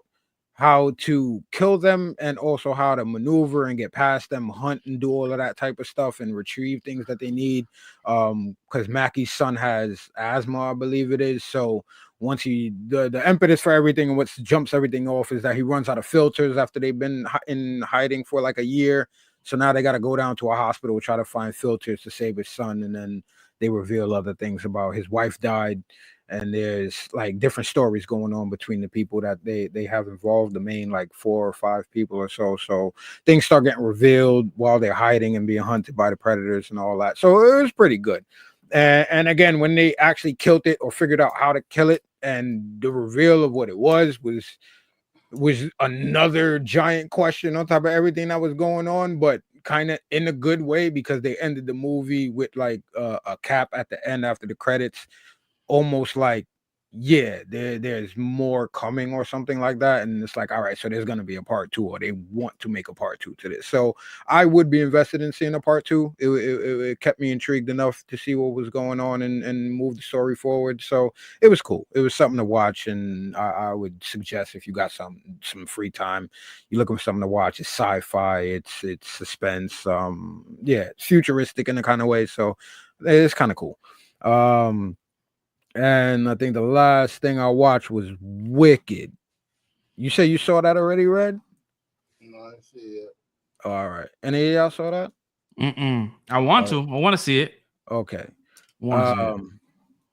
how to kill them and also how to maneuver and get past them, hunt and do all of that type of stuff and retrieve things that they need. Because Mackie's son has asthma, I believe it is. So once the impetus for everything and what jumps everything off is that he runs out of filters after they've been in hiding for like a year. So now they got to go down to a hospital, try to find filters to save his son. And then they reveal other things about his wife died. And there's like different stories going on between the people that they have involved, the main like 4 or 5 people or so. So things start getting revealed while they're hiding and being hunted by the predators and all that. So it was pretty good. And again, when they actually killed it or figured out how to kill it, and the reveal of what it was another giant question on top of everything that was going on, but kind of in a good way, because they ended the movie with like a cap at the end after the credits, almost like, yeah, there's more coming or something like that. And it's like, all right, so there's going to be a part 2, or they want to make a part 2 to this. So I would be invested in seeing a part 2. It kept me intrigued enough to see what was going on and move the story forward. So it was cool. It was something to watch. And I would suggest, if you got some free time, you're looking for something to watch, it's sci-fi, it's suspense. Yeah, it's futuristic in a kind of way. So it's kind of cool. And I think the last thing I watched was Wicked. You say you saw that already, Red? No, I see it. All right. Any of y'all saw that? I want to. I want to see it. Okay. All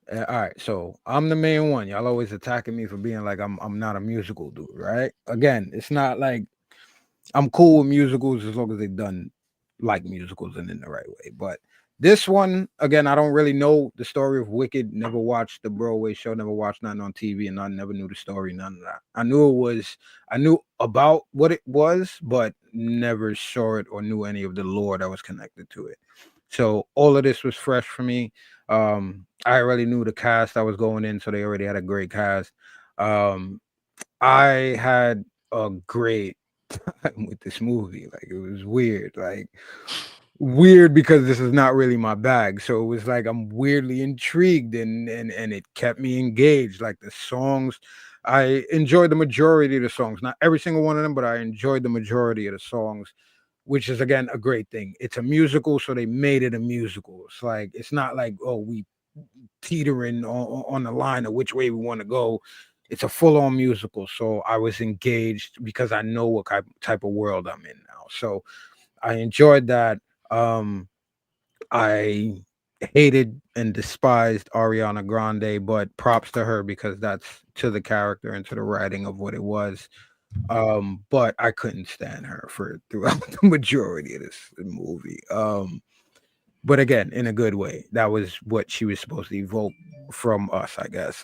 right. So I'm the main one. Y'all always attacking me for being like I'm not a musical dude, right? Again, it's not like I'm cool with musicals as long as they're done like musicals and in the right way. But this one, again, I don't really know the story of Wicked. Never watched the Broadway show. Never watched nothing on TV, and I never knew the story. None of that. I knew about what it was, but never saw it or knew any of the lore that was connected to it. So all of this was fresh for me. I already knew the cast I was going in, so they already had a great cast. I had a great time with this movie. Like, it was weird. Like, weird because this is not really my bag. So it was like I'm weirdly intrigued, and it kept me engaged. Like, the songs, I enjoyed the majority of the songs. Not every single one of them, but I enjoyed the majority of the songs, which is again a great thing. It's a musical, so they made it a musical. It's like, it's not like, oh, we teetering on the line of which way we want to go. It's a full-on musical. So I was engaged because I know what type of world I'm in now. So I enjoyed that. I hated and despised Ariana Grande, but props to her because that's to the character and to the writing of what it was. But I couldn't stand her throughout the majority of this movie. But again, in a good way. That was what she was supposed to evoke from us, I guess.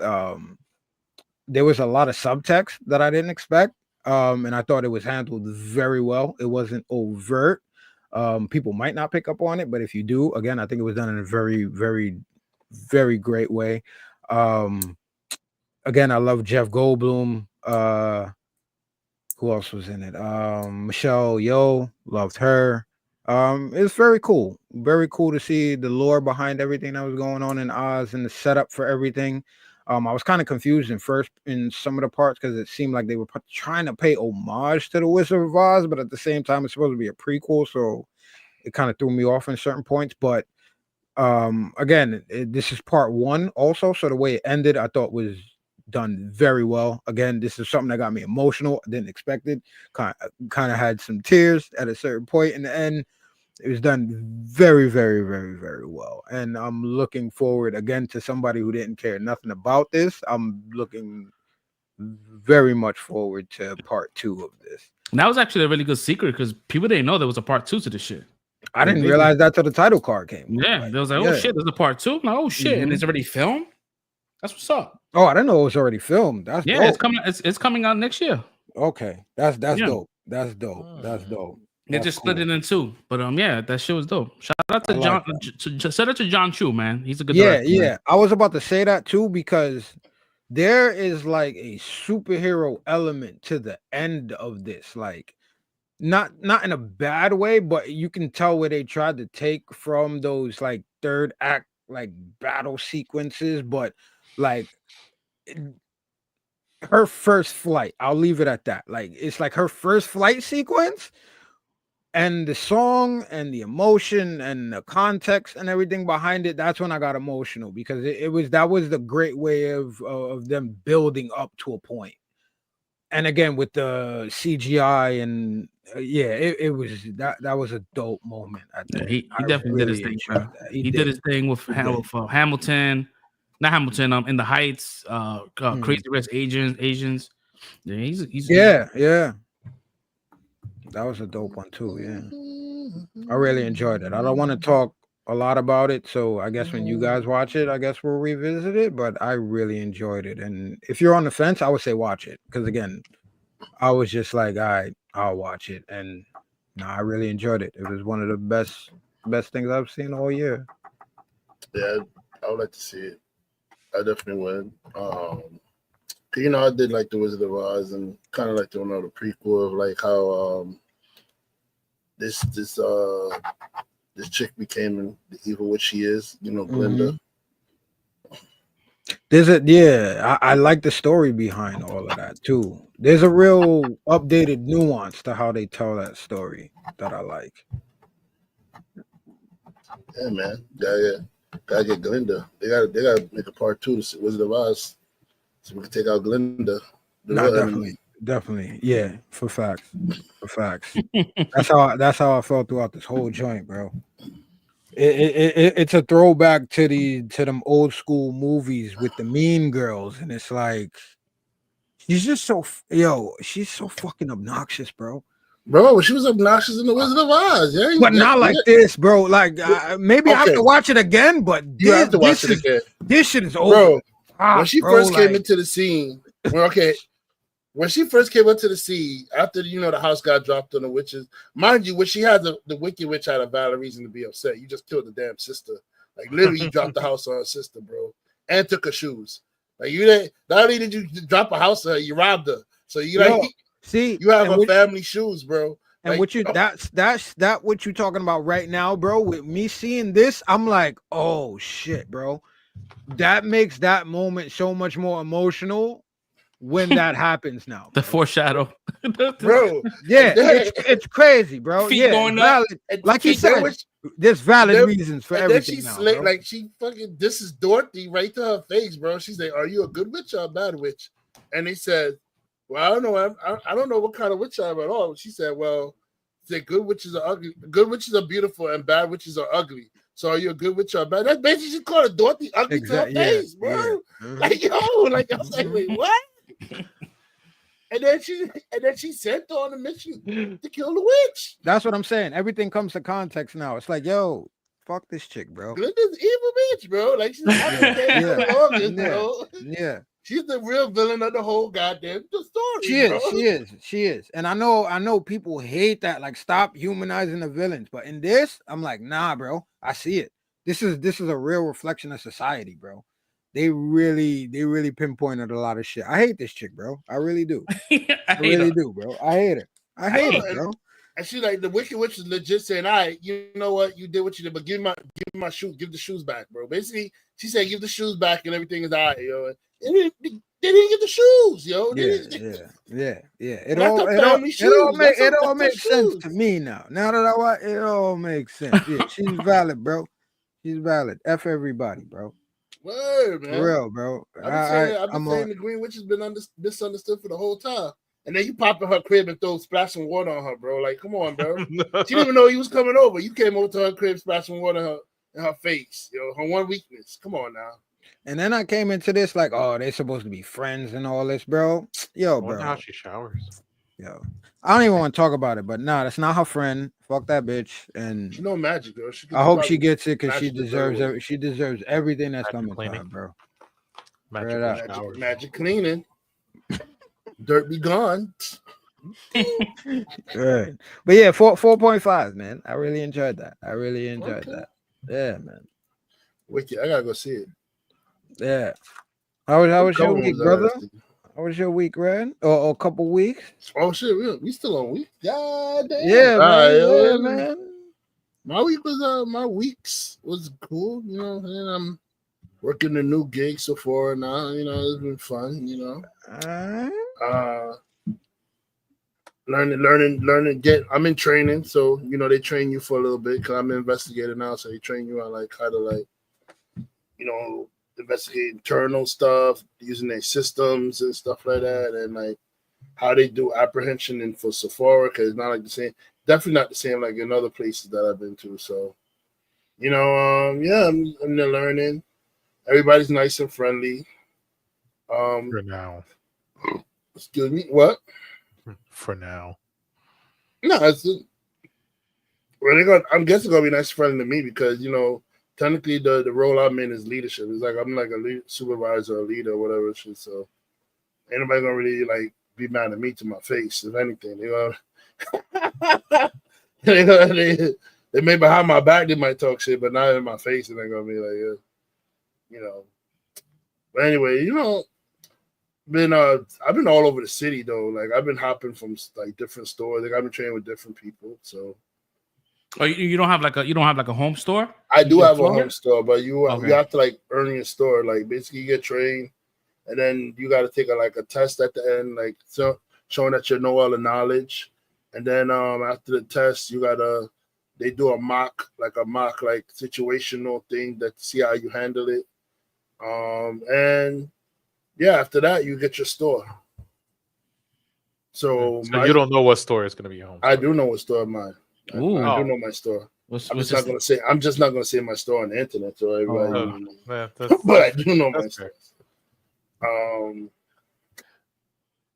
There was a lot of subtext that I didn't expect. And I thought it was handled very well. It wasn't overt. People might not pick up on it, but if you do, again, I think it was done in a very, very, very great way. Again, I love Jeff Goldblum. Who else was in it? Michelle Yeoh, loved her. It's very cool to see the lore behind everything that was going on in Oz and the setup for everything. I was kind of confused in some of the parts because it seemed like they were trying to pay homage to the Wizard of Oz, but at the same time, it's supposed to be a prequel, so it kind of threw me off in certain points. But Again, this is part 1 also, so the way it ended I thought was done very well. Again, this is something that got me emotional. I didn't expect it. Kind of had some tears at a certain point in the end. It was done very, very, very, very well. And I'm looking forward again to somebody who didn't care nothing about this. I'm looking very much forward to part 2 of this. And that was actually a really good secret because people didn't know there was a part 2 to this shit. I didn't realize that till the title card came. Yeah, they was like, oh shit, there's a part 2. Like, oh shit, and it's already filmed. That's what's up. Oh, I didn't know it was already filmed. That's yeah, dope. It's coming out next year. Okay, that's dope. That's dope. That's dope. They just split it in 2, but yeah, that shit was dope. Shout out to John. Shout out to John Chu, man. He's a good director. Yeah. Man. I was about to say that too because there is like a superhero element to the end of this, like not in a bad way, but you can tell where they tried to take from those like third act like battle sequences, but like her first flight. I'll leave it at that. Like it's like her first flight sequence. And the song and the emotion and the context and everything behind it, that's when I got emotional because that was the great way of them building up to a point. And again, with the CGI and it was that was a dope moment. He definitely did his thing, bro. He did his thing with Hamilton, not Hamilton. In the Heights, Crazy Rich Asians. Yeah, he's yeah. That was a dope one too. Yeah, I really enjoyed it. I don't want to talk a lot about it, so I guess when you guys watch it, I guess we'll revisit it. But I really enjoyed it, and if you're on the fence, I would say watch it because again, I was just like, all right, I'll watch it, and I really enjoyed it. It was one of the best things I've seen all year. Yeah, I would like to see it. I definitely would. I did like the Wizard of Oz and kind of like the prequel of like how this chick became the evil witch she is, Glinda. I like the story behind all of that too. There's a real updated nuance to how they tell that story that I like. Yeah, man. Gotta get Glinda. They gotta make a part 2 to Wizard of Oz. So we can take out Glinda. Definitely. Yeah, for facts. That's how I felt throughout this whole joint, bro. It's a throwback to them old school movies with the Mean Girls, and it's like she's just she's so fucking obnoxious, bro. Bro, she was obnoxious in the Wizard of Oz, yeah. But not like this, bro. Like maybe I have to watch it again, but you have to watch it again. This shit is over. Bro. When she first came into the scene, when she first came into the scene, after the house got dropped on the witches, mind you, when she had the wicked witch had a valid reason to be upset. You just killed the damn sister. Like literally, you dropped the house on her sister, bro, and took her shoes. Like not only did you drop a house on her, you robbed her. So you you have her family shoes, bro. And like, what you that's what you talking about right now, bro. With me seeing this, I'm like, oh shit, bro. That makes that moment so much more emotional when that happens now. The foreshadow. Bro. Yeah, it's crazy, bro. Feet going valid. Like he said, there's valid reasons for everything now, bro. Like she fucking, this is Dorothy right to her face, bro. She's like, are you a good witch or a bad witch? And he said, well, I don't know. I don't know what kind of witch I am at all. She said, well, good witches are ugly. Good witches are beautiful and bad witches are ugly. So are you a good witch or bad? That's basically she called it Dorothy ugly to her face, bro. Yeah. Like I was like, wait, what? and then she sent her on a mission to kill the witch. That's what I'm saying. Everything comes to context now. It's like, yo, fuck this chick, bro. Glinda's evil bitch, bro. Like she's bro. Yeah. She's the real villain of the whole goddamn story. She is. And I know people hate that. Like, stop humanizing the villains. But in this, I'm like, nah, bro. I see it. This is a real reflection of society, bro. They really pinpointed a lot of shit. I hate this chick, bro. I really do. I really do, bro. I hate her. I hate it, bro. And she like the Wicked Witch is legit saying, all right, you know what, you did what you did, but give my shoes, give the shoes back, bro. Basically, she said give the shoes back and everything is all right, yo. They didn't get the shoes, yo. Yeah. It all makes sense to me now. Now that it all makes sense. Yeah, she's valid, bro. She's valid. F everybody, bro. Word, man. For real, bro. I've been saying the Green Witch has been misunderstood for the whole time. And then you pop in her crib and throw splashing water on her, bro. Like, come on, bro. She didn't even know you was coming over. You came over to her crib splashing water in her face. Her one weakness. Come on now. And then I came into this like, oh, they're supposed to be friends and all this, bro. Yo, I wonder bro. how she showers. Yo, I don't even want to talk about it, but nah, that's not her friend. Fuck that bitch. And she no magic, girl. I hope she gets it because she deserves she deserves everything that's coming to her, bro. Magic cleaning. Dirt be gone. Right. But yeah, 4.5, man. I really enjoyed that. That. Yeah, man. Wicked. I gotta go see it. Yeah. How was your week, brother? How was your week, Red? Or a couple weeks? Oh shit, we still on week. God damn. Yeah, man. Man. My weeks was cool, you know, and I'm working a new gig so far now, you know, it's been fun, you know. Learning, I'm in training, so you know they train you for a little bit because I'm an investigator now, so they train you on like how to like, you know, investigate internal stuff using their systems and stuff like that, and like how they do apprehension and for Sephora because it's not like the same, definitely not the same like in other places that I've been to. So, you know, yeah, I'm learning. Everybody's nice and friendly. For now. Excuse me, what? For now. No, I'm guessing gonna be nice and friendly to me because you know technically the role I'm in is leadership. It's like I'm like a lead, supervisor or leader or whatever shit. So ain't nobody gonna really like be mad at me to my face. If anything, they may behind my back they might talk shit, but not in my face. And they're gonna be like, you know. But anyway, you know. I've been all over the city though. Like I've been hopping from like different stores. Like I've been training with different people. So, you don't have like a home store? I do have a home store, but you have to like earn your store. Like basically, you get trained, and then you got to take a test at the end, like so showing that you know all the knowledge. And then after the test, they do a mock situational thing that see how you handle it. And yeah, after that, you get your store. So you don't know what store is going to be home. I do know what store mine. I do know my store. I'm just not gonna say my store on the internet so everybody. But I do know my store.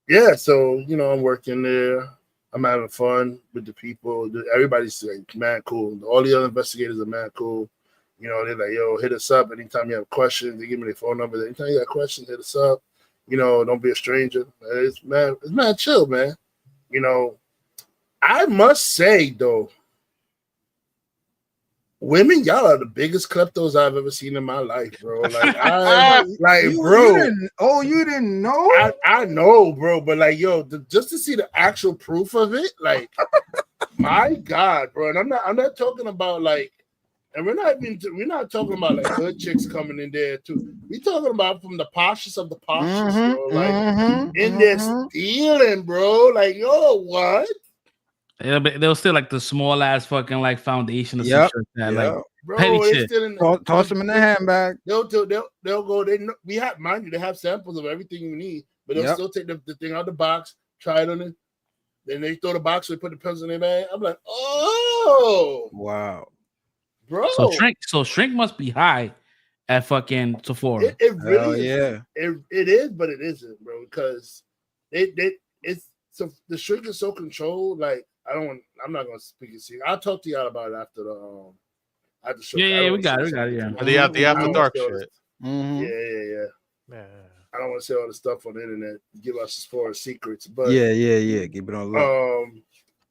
Yeah, so you know, I'm working there. I'm having fun with the people. Everybody's like mad cool. All the other investigators are mad cool. You know, they're like, yo, hit us up anytime you have questions. They give me their phone number. Anytime you got questions, hit us up. You know, don't be a stranger. It's mad chill, man. You know, I must say, though, women, y'all are the biggest kleptos I've ever seen in my life, bro. Like, you didn't know? I know, bro, but like, yo, just to see the actual proof of it, like, my God, bro. And I'm not talking about like, and we're not talking about like hood chicks coming in there too. We talking about from the poshest of the poshest, bro. Like in there stealing, bro. Like, yo, what? They'll still like the small ass fucking like foundation or some shit like that. Like, bro, petty shit. Toss them in the handbag. They'll go. We have, mind you, they have samples of everything you need, but they'll still take the thing out of the box, try it on it, then they throw the box, they put the pencil in their bag. I'm like, oh, wow. Bro. So shrink must be high at fucking Sephora. It really is. Yeah. It is, but it isn't, bro, because it's so the shrink is so controlled. Like I'm not gonna speak it. I'll talk to y'all about it after the show. Yeah, we got it. Yeah. The after dark shit. Yeah. I don't want to say all the stuff on the internet, give us Sephora secrets, but yeah, keep it on low.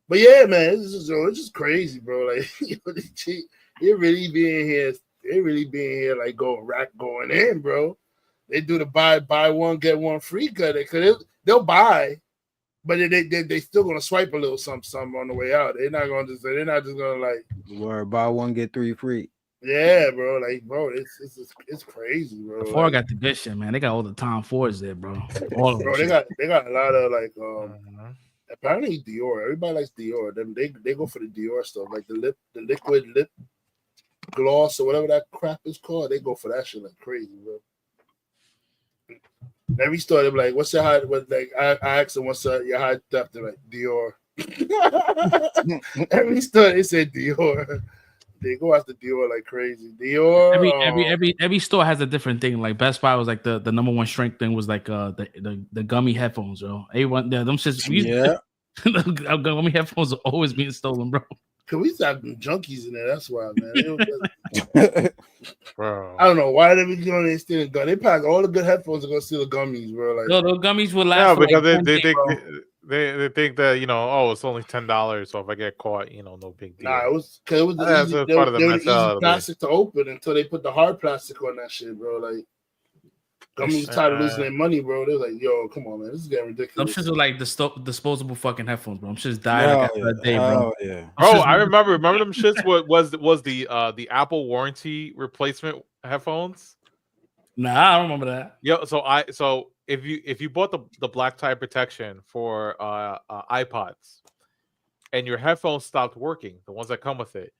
But yeah, man, it's just crazy, bro. Like it really being here, like going in, bro. They do the buy one get one free cut because they'll buy, but they still gonna swipe a little something on the way out. They're not just gonna like buy one get three free. Yeah, bro. Like, bro, it's crazy, bro. Sephora got the good shit, man. They got all the Tom Fords there, bro. All of bro, they got a lot of like apparently Dior. Everybody likes Dior. They go for the Dior stuff, like the liquid lip gloss or whatever that crap is called. They go for that shit like crazy, bro. Every store they be like, "What's your high?" Like I asked them, "What's your high theft?" They're like, "Dior." Every store they say Dior. They go after Dior like crazy. Dior. Every store has a different thing. Like Best Buy was like the number one strength thing was like the gummy headphones, bro. Everyone, them shits. The gummy headphones are always being stolen, bro. Cause we used to have them junkies in there. That's why, man. Bro. I don't know why they be doing this stealing gun. They pack all the good headphones are gonna steal the gummies, bro. Like, no, those gummies will last. Yeah, because they think that it's only $10. So if I get caught, no big deal. Nah, it was the easy plastic to open until they put the hard plastic on that shit, bro. Like. Gummies tired of losing their money, bro. They're like, "Yo, come on, man, this is getting ridiculous." Them shits are like disposable fucking headphones, bro. I'm just dying after that day, bro. Yeah. Bro, I remember them shits. Was the Apple warranty replacement headphones? Nah, I don't remember that. Yo, so if you bought the black tie protection for iPods, and your headphones stopped working, the ones that come with it,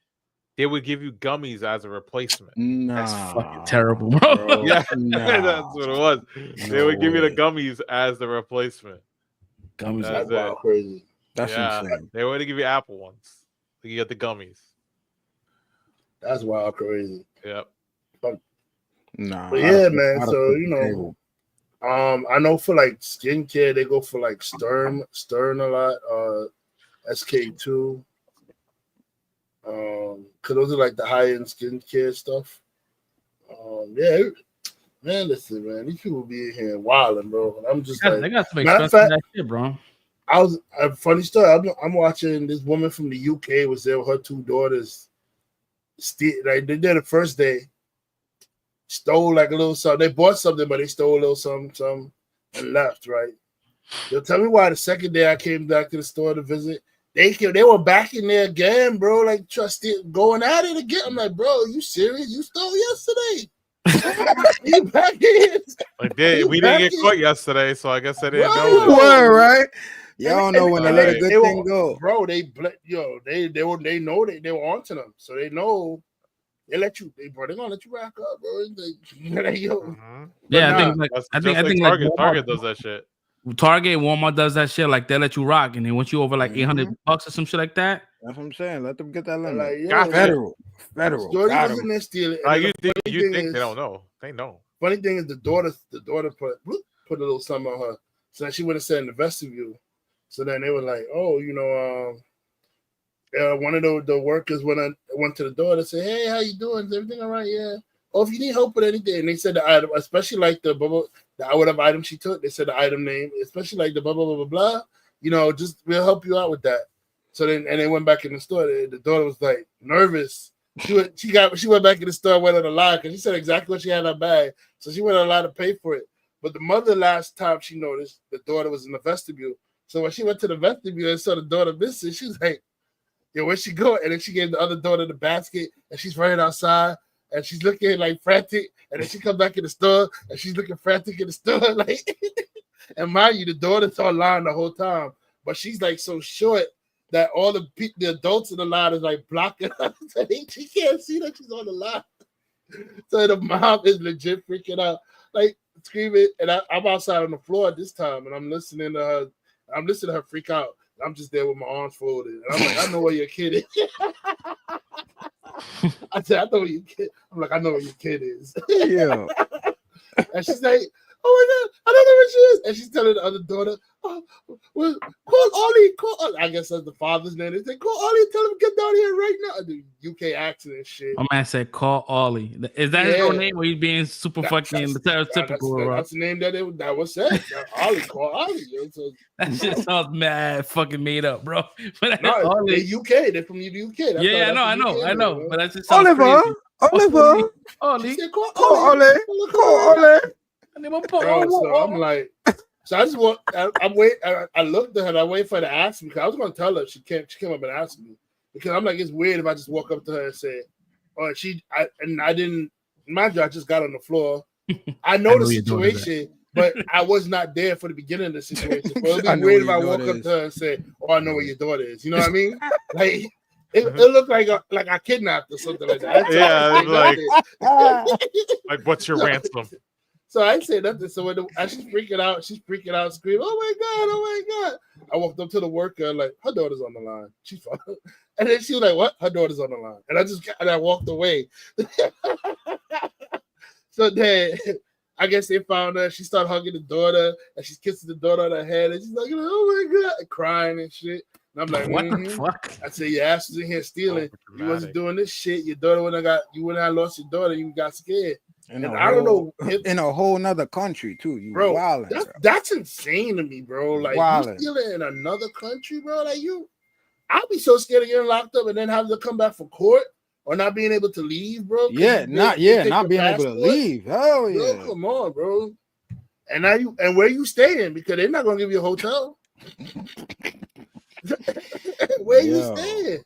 they would give you gummies as a replacement. That's fucking terrible, bro. Yeah, that's what it was. They would give you the gummies as the replacement. Gummies, that's crazy. That's insane. They would give you Apple ones. You get the gummies. That's wild crazy. Yep. But yeah, man. So I know for like skincare, they go for like Stern a lot. SK2. Cause those are like the high-end skincare stuff. Yeah, man. Listen, man, these people be in here wilding, bro. And I'm just like, they got some expensive that shit, bro. I was a funny story. I'm watching this woman from the UK was there with her two daughters. Like they did the first day, stole like a little something. They bought something, but they stole a little something, and left. Right? You'll tell me why the second day I came back to the store to visit. They were back in there again, bro. Like going at it again. I'm like, bro, you serious? You stole yesterday. You back in? Like we didn't get caught yesterday, so I guess I didn't know. Word, right? Y'all know when to let a good thing go, bro. They know they were onto them, so they know they let you. They're gonna let you rack up, bro. Yeah, I think Target does that shit. Target, Walmart does that shit. Like they let you rock, and then once you over like $800 or some shit like that. That's what I'm saying. Let them get that limit. Like, federal. Jordy was in there stealing. You think they don't know? They know. Funny thing is, the daughter put a little something on her, so then she would have said in the vestibule. So then they were like, "Oh, one of the workers went to the door to say, 'Hey, how you doing? Is everything all right?' Yeah. Oh, if you need help with anything," and they said the item, especially like the whatever item she took, they said the item name, especially like the blah blah blah blah blah. Just we'll help you out with that. So then, and they went back in the store. The daughter was like nervous. She went back in the store, went on a lie because she said exactly what she had in her bag. So she went on a lie to pay for it. But the mother, last time she noticed, the daughter was in the vestibule. So when she went to the vestibule and saw the daughter missing, she was like, "Yo, where'd she go?" And then she gave the other daughter the basket, and she's running outside. And she's looking like frantic, and then she comes back in the store, and she's looking frantic in the store, like. And mind you, the daughter's online the whole time, but she's like so short that all the adults in the line is like blocking her, so she can't see that she's on the line. So the mom is legit freaking out, like screaming, and I'm outside on the floor at this time, and I'm listening to her freak out. I'm just there with my arms folded, and I'm like, I know where your kid is. I said, I know where your kid. I'm like, I know where your kid is. Yeah. And she's like, "Oh my God, I don't know where she is." And she's telling the other daughter, "Oh, well, call Ollie. Call Ollie." I guess that's the father's name. They say, "Call Ollie and tell him to get down here right now." The UK accent and shit. My man said, "Call Ollie." Is that his real name, or he's being super fucking stereotypical? That's the name that was said. Ollie, call Ollie. So, that shit sounds mad fucking made up, bro. But no, Ollie, they're UK. They're from the UK. I know. But that's just Oliver. Ollie. She said, "Call Ollie. Call Ollie." So I'm like, so I just want. I looked at her. And I waited for her to ask me because I was going to tell her. She came up and asked me because I'm like, it's weird if I just walk up to her and say, "Oh," I didn't. Mind you, I just got on the floor. I know the situation, but I was not there for the beginning of the situation. So it'd be weird if I walk up to her and say, "Oh, I know where your daughter is." You know what I mean? Like, It looked like I kidnapped or something like that. Yeah, like what's your ransom? So I say nothing. So when she's freaking out, screaming, "Oh my god!" I walked up to the worker, like, her daughter's on the line. She's fine. And then she was like, "What? Her daughter's on the line." And I walked away. So then I guess they found her. She started hugging the daughter, and she's kissing the daughter on her head, and she's like, "Oh my god," crying and shit. And I'm like, what the fuck? I said, "Your ass was in here stealing. You wasn't doing this shit. Your daughter wouldn't have lost your daughter. You got scared." And I don't know in a whole nother country too. You bro, wildin', that's insane to me, bro. Like you stealing in another country, bro. Like I'll be so scared of getting locked up and then having to come back for court or not being able to leave, bro. Not being able to leave. Hell yeah, bro, come on, bro. And now where you staying? Because they're not gonna give you a hotel. Where you staying?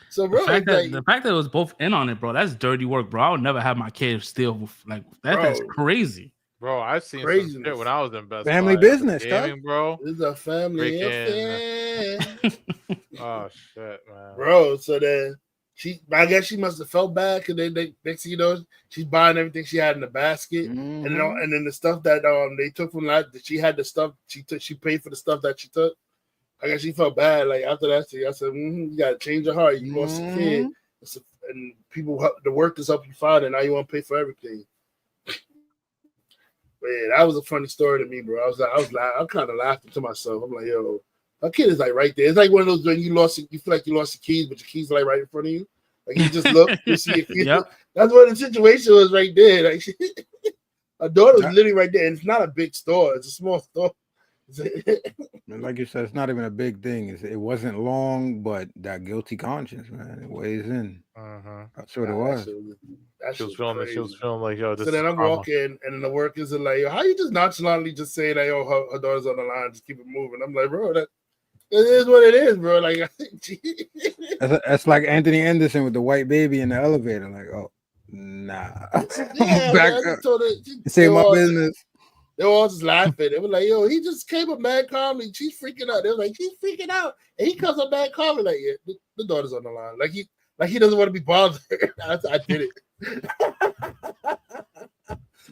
So, bro, the fact that it was both in on it, bro, that's dirty work, bro. I would never have my kids steal. Like that's crazy, bro. I've seen some shit when I was in Best family Buy. business, Gaming, bro. It's a family affair. Oh shit, man, bro. So then I guess she must have felt bad because they next thing you know, she's buying everything she had in the basket, and then the stuff that they took from that she had the stuff she took. She paid for the stuff that she took. I guess she felt bad. Like after that, I said, "You gotta change your heart. You lost a kid, and the workers help you find it. Now you want to pay for everything." But yeah, that was a funny story to me, bro. I kind of laughing to myself. I'm like, "Yo, my kid is like right there." It's like one of those when you feel like you lost your keys, but your keys are like right in front of you. Like you just look, you see your keys. Yep. That's what the situation was right there. Like her daughter was literally right there, and it's not a big store; it's a small store. Like you said, it's not even a big thing. It wasn't long, but that guilty conscience, man, it weighs in. That's what it was. She was feeling like, yo. This so then I'm walking, and then the workers are like, "Yo, how you just nonchalantly just say that? Yo, her daughter's on the line. Just keep it moving." I'm like, bro, it is what it is, bro. Like, that's like Anthony Anderson with the white baby in the elevator. Like, oh, nah, yeah, back man, up. Say my business. They were all just laughing. They were like, "Yo, he just came up mad calmly. She's freaking out." They were like, "She's freaking out," and he comes up mad calmly, like, "Yeah, the daughter's on the line." Like he doesn't want to be bothered. I did it.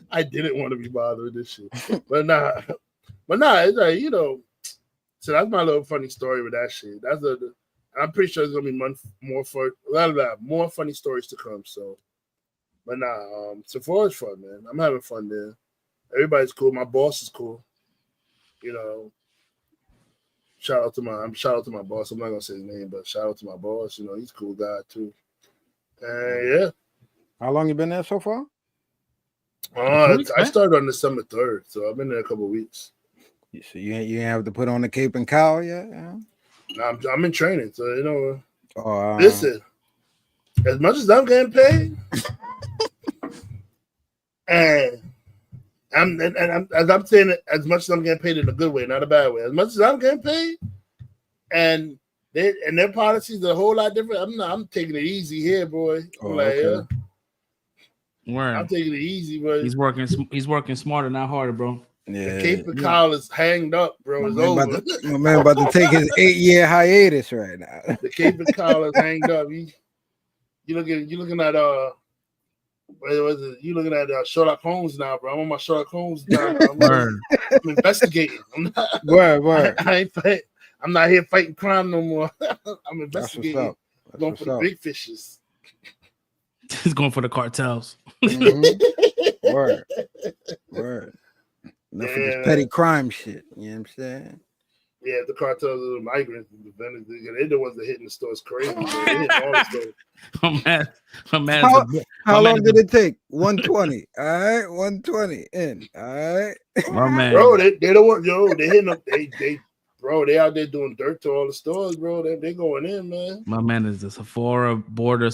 I didn't want to be bothered with this shit, but nah. It's like So that's my little funny story with that shit. I'm pretty sure there's gonna be more funny stories to come. So, but nah, Sephora is fun, man. I'm having fun there. Everybody's cool. My boss is cool. Shout out to my boss. I'm not gonna say his name, but shout out to my boss. He's a cool guy too. Yeah. How long you been there so far? I started on December 3rd, so I've been there a couple of weeks. So you ain't have to put on the cape and cowl yet? Yeah. I'm in training, so listen. As much as I'm getting paid, and I'm saying it, as much as I'm getting paid in a good way, not a bad way. As much as I'm getting paid, and their policies are a whole lot different. I'm taking it easy here, boy. I'm taking it easy, bro. He's working smarter, not harder, bro. Yeah, the cape and collar is hanged up, bro. It's over. My man about to take his 8-year hiatus right now. The cape and collar is hanged up. You looking at you looking at Sherlock Holmes now, bro. I'm on my Sherlock Holmes now. I'm investigating. I'm not, word. I'm not here fighting crime no more. I'm investigating. Going for the big fishes. He's going for the cartels. Mm-hmm. Word. Enough of this petty crime shit. You know what I'm saying? Yeah, the cartels are the migrants. They're the ones that hitting the stores crazy. They hit all the stores. How long did it take? 120. All right, 120 in. All right, my man. Bro, they don't want they hitting up. They out there doing dirt to all the stores, bro. They going in, man. My man is the Sephora border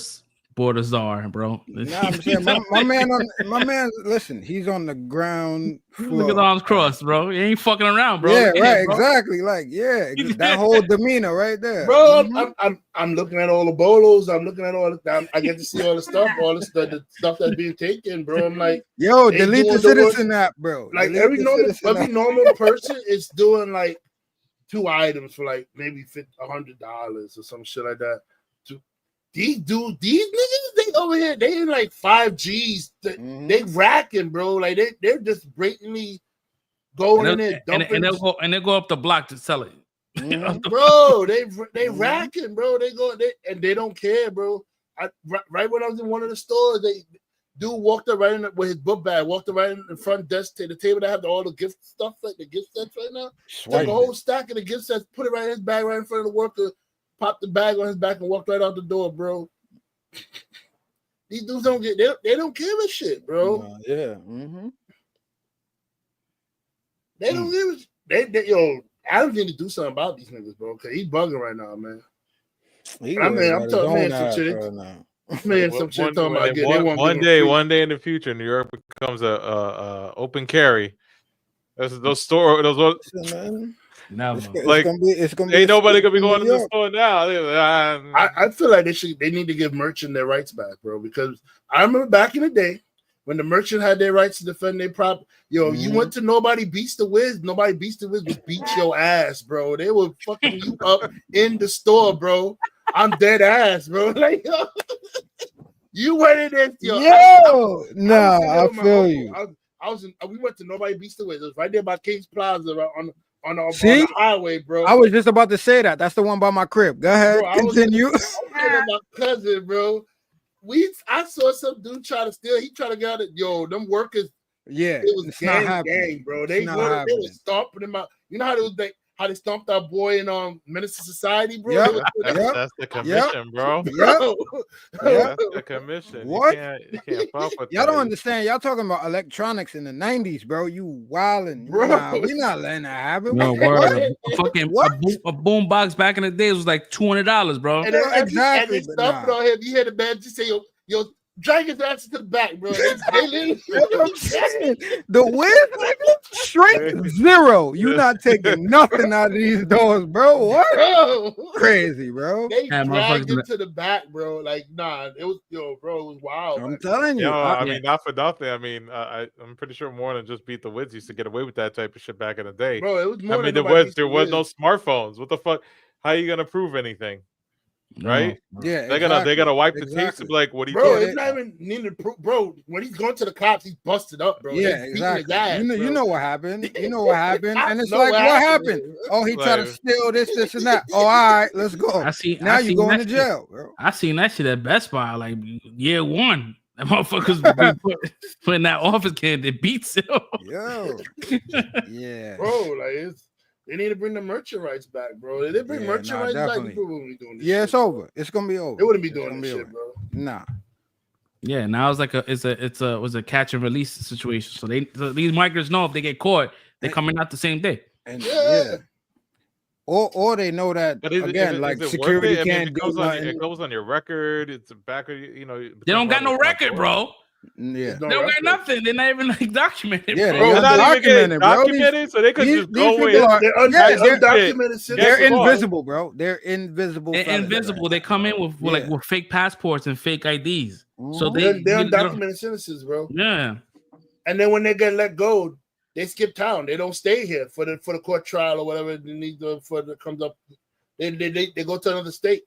czar, bro. Nah, I'm saying my man. Listen, he's on the ground floor. Look at his arms crossed, bro. He ain't fucking around, bro. Yeah, right, bro. Exactly. Like, that whole demeanor right there, bro. Mm-hmm. I'm looking at all the bolos. I'm looking at all the. I get to see all the stuff, the stuff that's being taken, bro. I'm like, yo, delete the Citizen app, bro. Like every normal person is doing like 2 items for like maybe $100 or some shit like that. these niggas, they over here, they in like 5Gs. They racking, bro. Like they're just blatantly going in there dumping. And they'll go up the block to sell it. Bro, they racking, bro. They don't care, bro. Right when I was in one of the stores, dude walked up right in with his book bag, walked up right in the front desk to the table that have all the gift stuff, like the gift sets right now. Took a whole stack of the gift sets, put it right in his bag, right in front of the worker, popped the bag on his back, and walked right out the door, bro. These dudes don't get they don't give a shit, bro. Yeah. They don't give a shit. Yo, Adam need to do something about these niggas, bro, because he's bugging right now, man. I'm talking some shit. Some shit talking about one day in the future, New York becomes a open carry. Those store No, it's gonna be ain't nobody gonna be going to the store now. I feel like they need to give merchant their rights back, bro. Because I remember back in the day when the merchant had their rights to defend their prop. Yo, you went to Nobody Beats the Wiz. Nobody Beats the Wiz would beat your ass, bro. They were fucking you up in the store, bro. I'm dead ass, bro. Like, yo, you went in there, yo. I feel you. We went to Nobody Beats the Wiz. It was right there by King's Plaza on the highway, bro. I was just about to say that. That's the one by my crib. Go ahead, bro, continue. I was my cousin, bro. I saw some dude try to steal. He tried to get out of them workers. Yeah, it was gang, bro. They were stomping him out. You know how they stomped our boy in Minister Society, bro. Yep. That's the commission, bro. That's the commission. What? You can't fuck with y'all don't understand. Y'all talking about electronics in the 90s, bro. You wildin', bro. We're not letting that happen. No word. A boom box back in the days was like $200, bro. And exactly. And they stomped on him. You hear the man just say, yo, drag his ass to the back, bro. They the Wiz straight 0. You not taking nothing out of these doors, bro. What? Bro. Crazy, bro. They dragged him to the back, bro. Like, nah, it was bro. It was wild. I'm telling you. I mean, not for nothing. I mean, I'm pretty sure more than just Beat the Wiz used to get away with that type of shit back in the day. Bro, it was more. I mean, there was no smartphones. What the fuck? How are you gonna prove anything? Right? Yeah, they're gonna wipe the tapes and be like, what are you doing? Bro, it's not even needed to prove, bro. When he's going to the cops, he's busted up, bro. Yeah, exactly. Ass, you know what happened. You know what happened. And it's like, what happened? Oh, he tried to steal this and that. Oh, all right, let's go. Now you going to jail, bro. I seen that shit at Best Buy, like year one. That motherfuckers be putting that office kid that beats him. Yo. Yeah. Bro, like they need to bring the merchant rights back, bro. If they bring merchant rights back, people wouldn't be doing this shit. It's over. It's gonna be over. They wouldn't be doing this shit, bro. Nah. Yeah, now it's like a catch and release situation. So these migrants know if they get caught, they're coming out the same day. And or they know that security can't do nothing. It goes on your record. It's back. You know, they don't got no record, bro. Yeah, they don't got nothing. They're not even like documented. Yeah, bro. they're not even documented, so they could just go in. They're undocumented. They're invisible, bro. They're invisible. They're invisible. They come in with fake passports and fake IDs. So they're undocumented citizens, bro. Yeah. And then when they get let go, they skip town. They don't stay here for the court trial or whatever they need for that comes up. They go to another state.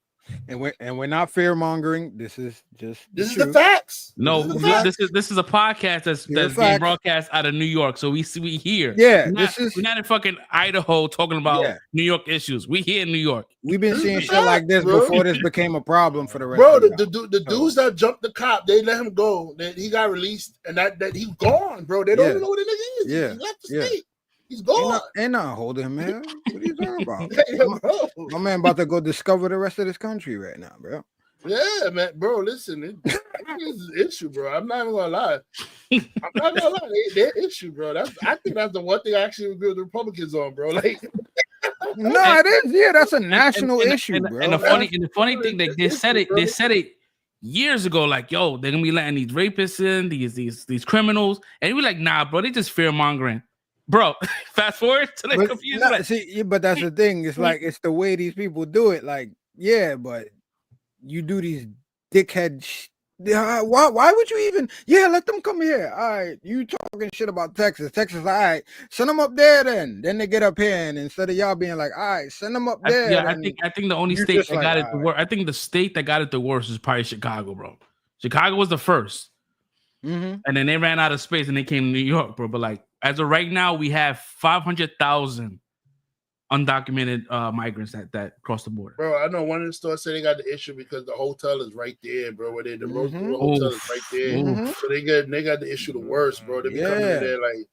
And we're not fear mongering. This is the facts. No, this is a podcast that's being broadcast out of New York. So we here. Yeah, we're not in fucking Idaho talking about New York issues. We here in New York. We've been seeing shit like this before this became a problem for the rest. Bro, the dudes that jumped the cop, they let him go. He got released, and that he's gone, bro. They don't even know what the nigga is. Yeah, he left the state. He's gone. Ain't not holding him, man. What are you talking about? My man about to go discover the rest of this country right now, bro. Yeah, man, bro. Listen, it's an issue, bro. I'm not even gonna lie. I'm not gonna lie. They're issue, bro. I think that's the one thing I actually agree with the Republicans on, bro. Like, no, it is. Yeah, that's a national issue, bro. And the funny thing, they said it years ago. Like, yo, they're gonna be letting these rapists in, these criminals, and we like, nah, bro. They just fear mongering. Bro, fast forward to like confused. But that's the thing. It's like it's the way these people do it. Like, yeah, but you do these dickhead Why would you even? Yeah, let them come here. All right, you talking shit about Texas. All right, send them up there then. Then they get up here, and instead of y'all being like, all right, send them up there. I think the only state that got it the worst. I think the state that got it the worst is probably Chicago, bro. Chicago was the first, and then they ran out of space and they came to New York, bro. But like as of right now, we have 500,000 undocumented migrants that cross the border. Bro, I know one of the stores said they got the issue because the hotel is right there, bro. Where the hotel is right there, so they got the issue the worst, bro. They be coming in there like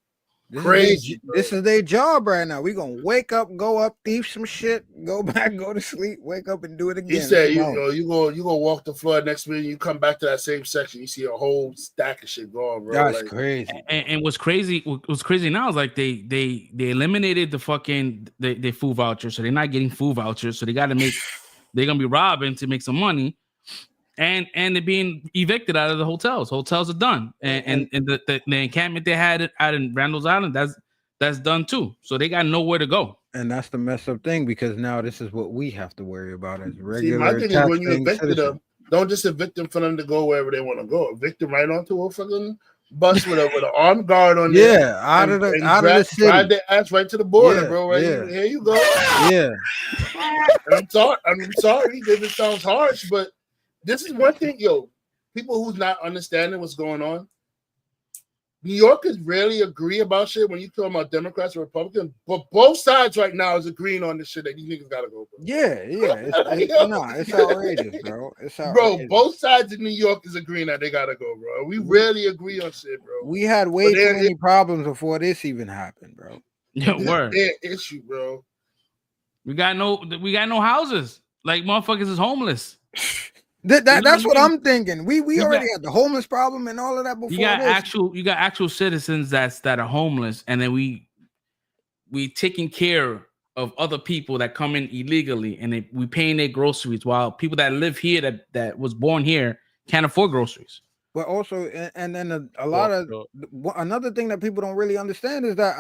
crazy. This is their job right now. We gonna wake up, go up, thief some shit, go back, go to sleep, wake up, and do it again. He said, you go walk the floor next minute, you come back to that same section, you see a whole stack of shit going, bro. That's like, crazy. And what's crazy now is like they eliminated the fucking the food vouchers, so they're not getting food vouchers, so they're gonna be robbing to make some money. And they're being evicted out of the hotels. Hotels are done, and the encampment they had out in Randall's Island, that's done too. So they got nowhere to go. And that's the messed up thing, because now this is what we have to worry about as regular. See, my thing is when you evicted them, don't just evict them for them to go wherever they want to go. Evict them right onto a fucking bus with an armed guard on there. Yeah, out of the city. Drive their ass right to the border, bro. Right here you go. Yeah. I'm sorry, it sounds harsh, but this is one thing, people who's not understanding what's going on. New Yorkers rarely agree about shit when you talk about Democrats or Republicans, but both sides right now is agreeing on this shit that these niggas gotta go, bro. Yeah. It's outrageous, bro. It's outrageous. Bro, both sides of New York is agreeing that they gotta go, bro. We rarely agree on shit, bro. We had way too many problems before this even happened, bro. Yeah, word. Their issue, bro. We got no houses. Like motherfuckers is homeless. That's what I'm thinking. We already had the homeless problem and all of that before. You got actual citizens that are homeless, and then we taking care of other people that come in illegally, and we paying their groceries, while people that live here that was born here can't afford groceries. But also, and then another thing that people don't really understand is that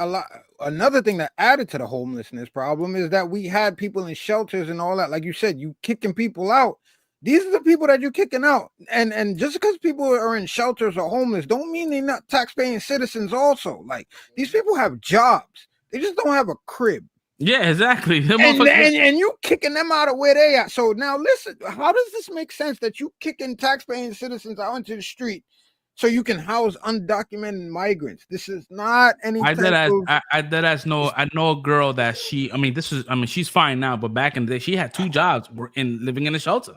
another thing that added to the homelessness problem is that we had people in shelters and all that. Like you said, you kicking people out. These are the people that you're kicking out. And just because people are in shelters or homeless don't mean they're not tax-paying citizens also. Like, these people have jobs. They just don't have a crib. Yeah, exactly. And you kicking them out of where they at. So now listen, how does this make sense that you kicking tax-paying citizens out into the street so you can house undocumented migrants? This is not any I know a girl that she's fine now, but back in the day she had 2 jobs living in a shelter.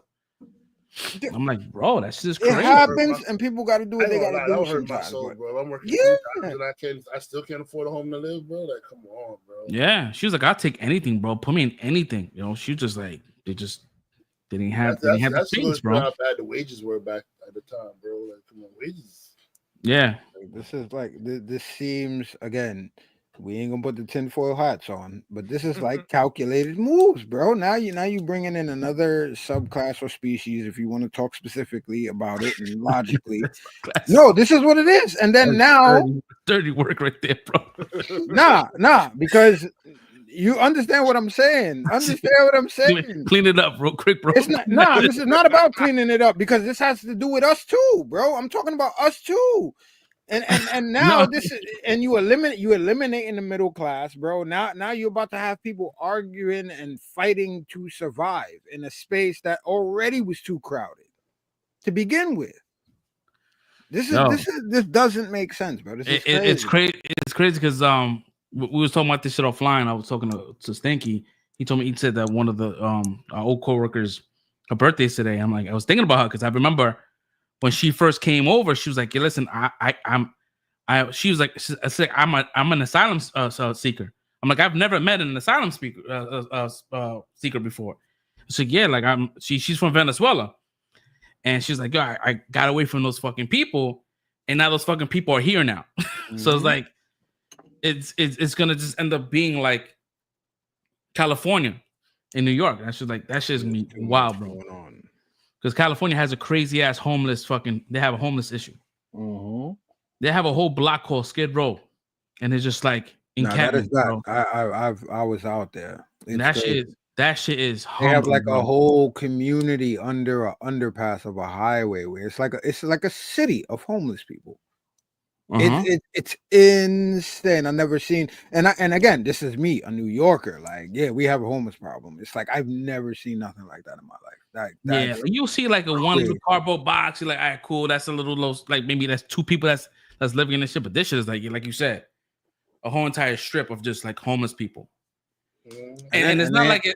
I'm like, bro, that's just crazy. It happens, and people got to do what they got to do. Hurt my soul, bro. I'm working 3 times and I still can't afford a home to live, bro. Like, come on, bro. Yeah, she was like, I'll take anything, bro. Put me in anything. She was just like, they didn't have the things, bro. How bad the wages were back at the time, bro. Like, come on, wages. Yeah, this is like this seems, again, we ain't gonna put the tinfoil hats on, but this is like calculated moves, bro. Now you bringing in another subclass or species, if you want to talk specifically about it and logically. No, this is what it is. And then now dirty work right there, bro. Nah, because you understand what I'm saying. Clean it up real quick, bro. It's not, this is not about cleaning it up, because this has to do with us too, bro. I'm talking about us too. And now this is, and you eliminating the middle class, bro. Now you're about to have people arguing and fighting to survive in a space that already was too crowded to begin with. This doesn't make sense, bro. It's crazy. It's crazy because we was talking about this shit offline. I was talking to Stinky. He said that one of the our old coworkers, her birthday's today. I'm like, I was thinking about her because I remember when she first came over, she was like, "Yeah, listen, she was like, I'm an asylum seeker." I'm like, I've never met an asylum seeker before. So yeah, like she's from Venezuela, and she's like, "Yo, I got away from those fucking people, and now those fucking people are here now." So it's like, it's gonna just end up being like California in New York. That's just like, that shit's gonna be wild, bro. Because California has a crazy ass homeless they have a homeless issue. They have a whole block called Skid Row, and it's just like encampment, bro. I was out there. That That shit is They have humbling, like bro. a whole community under a underpass of a highway where it's like a city of homeless people. It's insane. I've never seen, and again, this is me, a New Yorker. Like, yeah, we have a homeless problem. It's like I've never seen nothing like that in my life. Yeah, like, you'll see like a one little cardboard box. You're like, all right, cool. That's a little low. Like maybe that's two people that's living in this shit. But this shit is like you said, a whole entire strip of just like homeless people. And it's not like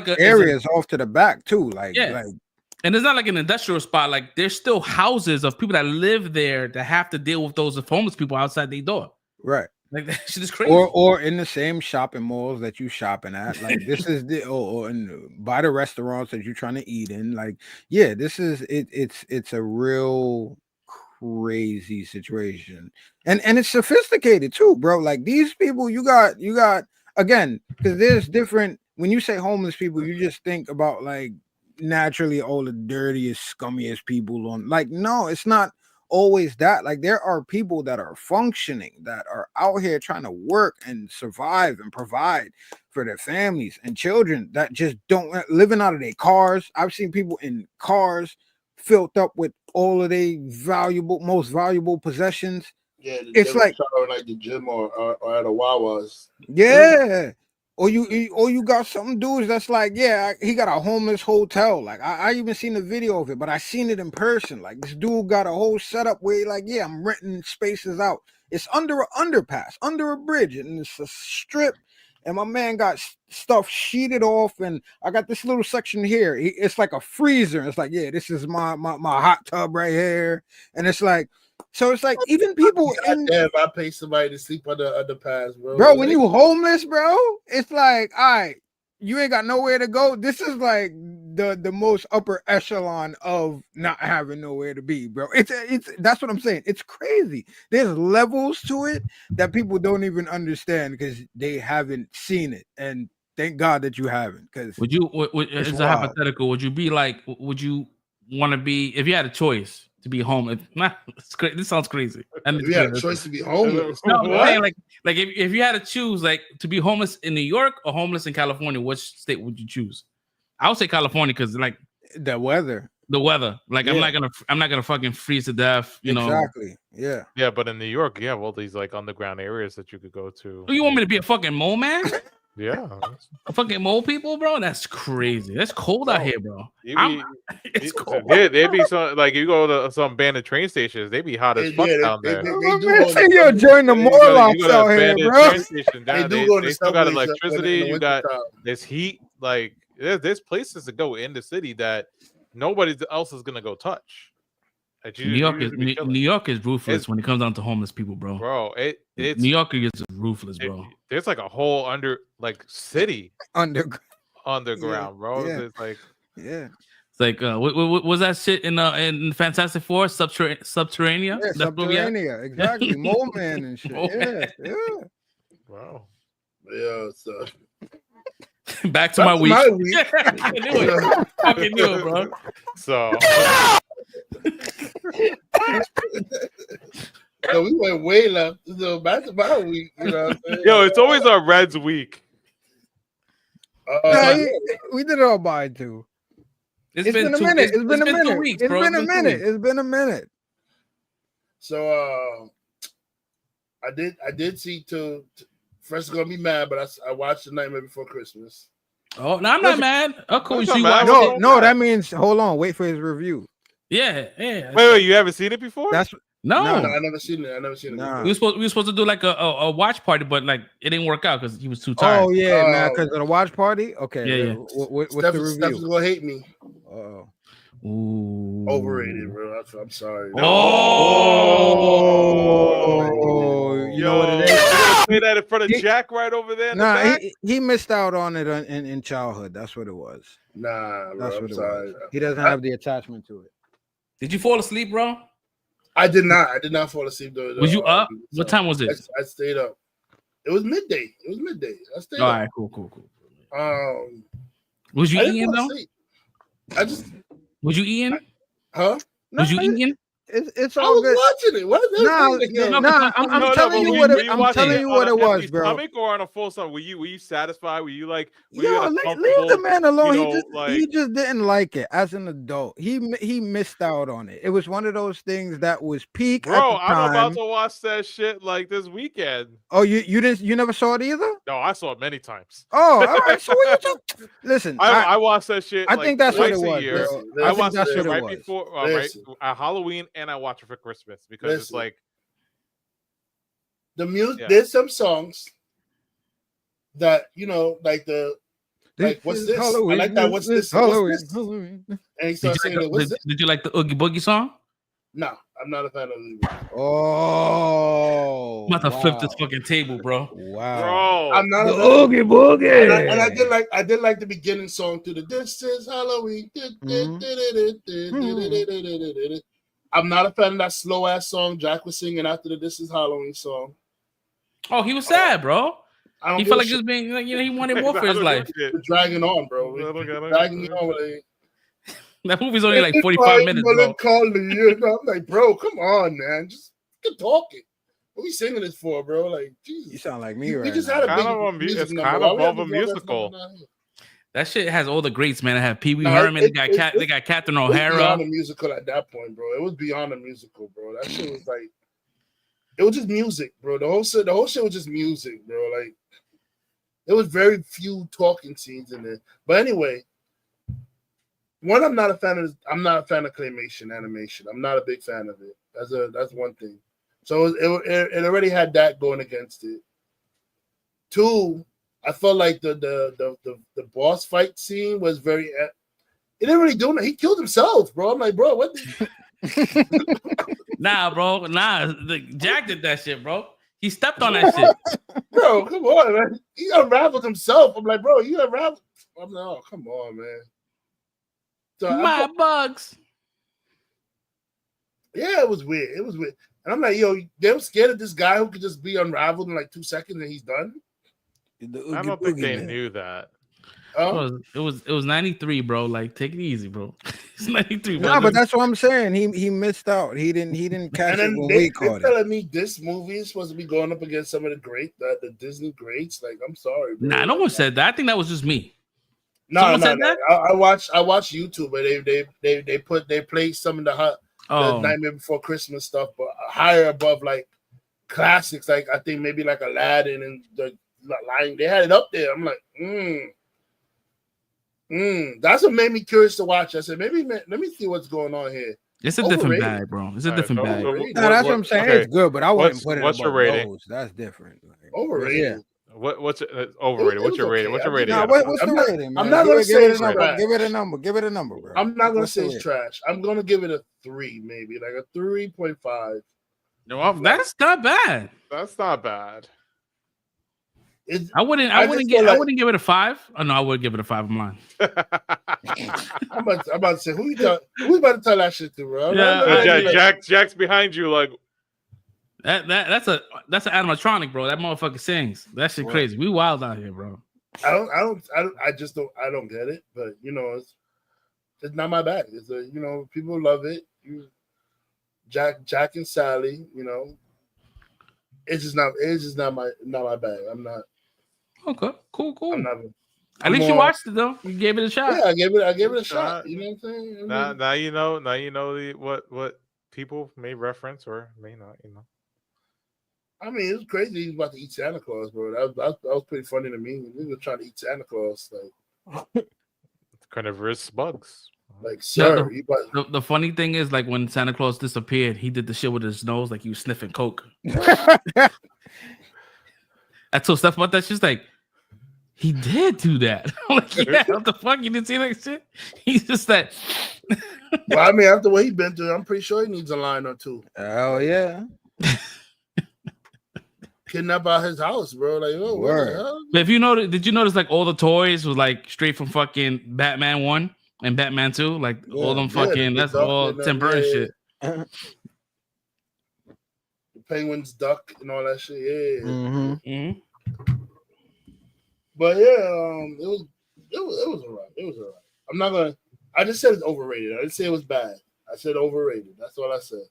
a areas off to the back too. Like, and it's not like an industrial spot. Like there's still houses of people that live there that have to deal with those homeless people outside their door. Right. Like that shit is crazy. Or in the same shopping malls that you shopping at. Like this is the or by the restaurants that you're trying to eat in. Like, yeah, this is it. It's a real crazy situation, and it's sophisticated too, bro. Like these people, you got again, because there's different. When you say homeless people, you just think about like naturally all the dirtiest, scummiest people on. Like, no, it's not always that. Like there are people that are functioning, that are out here trying to work and survive and provide for their families and children that just don't living out of their cars. I've seen people in cars filled up with all of their most valuable possessions. Yeah, it's like the gym or at a Wawa's. Yeah. Or you got some dudes that's like, yeah, he got a homeless hotel. Like I even seen a video of it, but I seen it in person. Like this dude got a whole setup where he like, yeah, I'm renting spaces out. It's under an underpass, under a bridge, and it's a strip. And my man got stuff sheeted off, and I got this little section here. It's like a freezer. It's like, yeah, this is my hot tub right here, and it's like. So it's like even people if I pay somebody to sleep on the underpass, bro. Bro, when you homeless, bro, it's like, all right, you ain't got nowhere to go. This is like the most upper echelon of not having nowhere to be, bro. It's that's what I'm saying. It's crazy. There's levels to it that people don't even understand because they haven't seen it. And thank God that you haven't. Because it's a hypothetical. Would you be like? Would you want to be if you had a choice? To be homeless, this sounds crazy. If you had a choice to be homeless, no, I'm saying like if you had to choose, like to be homeless in New York or homeless in California, which state would you choose? I would say California because like the weather. Like I'm not gonna fucking freeze to death. You know exactly. Yeah. Yeah, but in New York, you have all these like underground areas that you could go to. You want me to be a fucking mole man? Yeah, a fucking mole people, bro. That's crazy. That's cold out here, bro. It's cold. They be some like you go to some abandoned train stations. They be hot as fuck down there. Yo, join the Morlocks out here, bro. Train station down. They still got electricity. You got this heat. Like there's places to go in the city that nobody else is gonna go touch. New York is ruthless when it comes down to homeless people, bro. Bro, it's New York is ruthless, bro. There's like a whole city underground, bro. Yeah. It's like it's like what was that shit in Fantastic Four? Subterranea? Yeah, Subterranea, exactly. Mole Man and shit. Yeah. Wow. Yeah, so back to my week. I knew it. Fucking knew it, bro. So so we went way left. So back to my week, you know what I'm saying? Yo, it's always our Reds week. We did it all by too. It's been a minute. It's been a minute. It's been a minute. So I did see two. First gonna be mad, but I watched The Nightmare Before Christmas. Oh, no, I'm not mad. Of course, you no, that means hold on, wait for his review. Yeah. Wait, you haven't seen it before? No, I never seen it. We were supposed to do like a watch party, but like it didn't work out because he was too tired. Oh yeah, because of the watch party. Okay, yeah. What's the review? Steph's gonna hate me. Ooh. Overrated, bro. I'm sorry. You know what it is? Say that in front of Jack right over there. Nah, he missed out on it in childhood. That's what it was. Nah, bro, that's I'm what it sorry. was. He doesn't have the attachment to it. Did you fall asleep, bro? I did not. I did not fall asleep. Was you up? What time was it? I stayed up. It was midday. I stayed up. All right, cool. Was you I eating though? I just. Was you eating? Huh? Was you eating? It's I all was good. watching it. What is that? I'm telling you what it. I'm telling you what it was, bro. Stomach or on a full stomach? Were you satisfied? Were you like? Were Yo, you at a leave comfortable, the man alone. you know, He just didn't like it as an adult. He missed out on it. It was one of those things that was peak at Bro, the I'm time. about to watch that shit like this weekend. Oh, you never saw it either? No, I saw it many times. Oh, all right. So what you just listen? I watched that shit. I Like think that's what it twice a was, year. bro. I think watched that's it what it right was. before, right at Halloween, and I watch it for Christmas because it's like the music. Yeah. There's some songs that like what's this? Halloween, I like that. What's this? Halloween, What's this? Halloween. And he starts saying, "What's this?" Did you like the Oogie Boogie song? No, I'm not a fan of Oogie. Oh, I'm about to flip this fucking table, bro. Wow, bro. I'm not the a fan of Oogie Boogie. and I did like the beginning song to the "This Is Halloween." I'm not a fan of that slow ass song Jack was singing after the "This Is Halloween" song. Oh, he was sad, bro. I don't He give felt a like shit. just being like, he wanted more for his life. We're dragging on, bro. We're dragging me on with it. That movie's only like 45 minutes, bro. I'm like, bro, come on, man. Just get talking. What are we singing this for, bro? Like, Jesus. You sound like me We right just now. had a Kind big of music it's number. kind Why of we have above a to do all that stuff musical. now here? That shit has all the greats, man. They have Pee Wee No, Herman. They got Catherine It was O'Hara. beyond a musical at that point, bro. It was beyond a musical, bro. That shit was like, it was just music, bro. The whole shit was just music, bro. Like, there was very few talking scenes in there. But anyway, I'm not a fan of claymation animation. I'm not a big fan of it. That's one thing. So it already had that going against it. Two, I felt like the boss fight scene was very. It didn't really do nothing. He killed himself, bro. I'm like, bro, what? Nah, bro. Nah, Jack did that shit, bro. He stepped on that shit. Bro, come on, man. He unraveled himself. I'm like, bro, you unraveled. I'm like, oh, come on, man. So My bugs. Yeah, it was weird. It was weird. And I'm like, yo, they were scared of this guy who could just be unraveled in like 2 seconds and he's done. I don't think they knew that. It was 93, bro. Like, take it easy, bro. It's 93, bro. No, but that's what I'm saying. He missed out. He didn't catch it when we caught it. Telling me this movie is supposed to be going up against some of the Disney greats. Like, I'm sorry, bro. Nah, no one said that. I think that was just me. No. I watched YouTube, but they played some of the Nightmare Before Christmas stuff, but higher above like classics. Like I think maybe like Aladdin and the Lion. They had it up there. I'm like, that's what made me curious to watch. I said, let me see what's going on here. It's a different bag, bro. It's a different bag. No, that's what I'm saying. Okay. It's good, but I wouldn't put it. What's your rating? Those. That's different. Like, overrated. Yeah. What's overrated? What's your rating? What's your rating? Nah, what's the rating, man? I'm not gonna say it's trash. Give it a number. Give it a number, bro. I'm not gonna say it's trash. I'm gonna give it a 3, maybe like a 3.5. No, that's not bad. That's not bad. I wouldn't give it a 5. Oh no, I would give it a 5. I'm lying. I'm about to say who about to tell that shit to, bro? Jack's behind you, like that's an animatronic, bro. That motherfucker sings. That shit crazy. We wild out here, bro. I don't get it, but it's not my bag. It's people love it. Jack and Sally, it's just not my bag. I'm not. Okay, cool. I'm not. At least you watched it though. You gave it a shot. Yeah, I gave it a shot. You know what I'm saying? Now you know what people may reference or may not. I mean, it was crazy. He was about to eat Santa Claus, bro. That was pretty funny to me. He was trying to eat Santa Claus, like carnivorous bugs. Like, sir. The funny thing is, like, when Santa Claus disappeared, he did the shit with his nose, like he was sniffing coke. I told Steph about that. She's like, he did do that. I'm like, yeah, what the fuck? You didn't see that shit? He's just that. Well, I mean, after what he's been through, I'm pretty sure he needs a line or two. Oh yeah. Kidnap out his house, bro. Like, oh, what the hell? But did you notice like all the toys was like straight from fucking Batman 1 and Batman 2? Like all them fucking that's all Tim Burton shit. The Penguin's duck and all that shit. Yeah. Mm-hmm. But yeah, it was alright. It was alright. I'm not gonna. I just said it's overrated. I didn't say it was bad. I said overrated. That's all I said.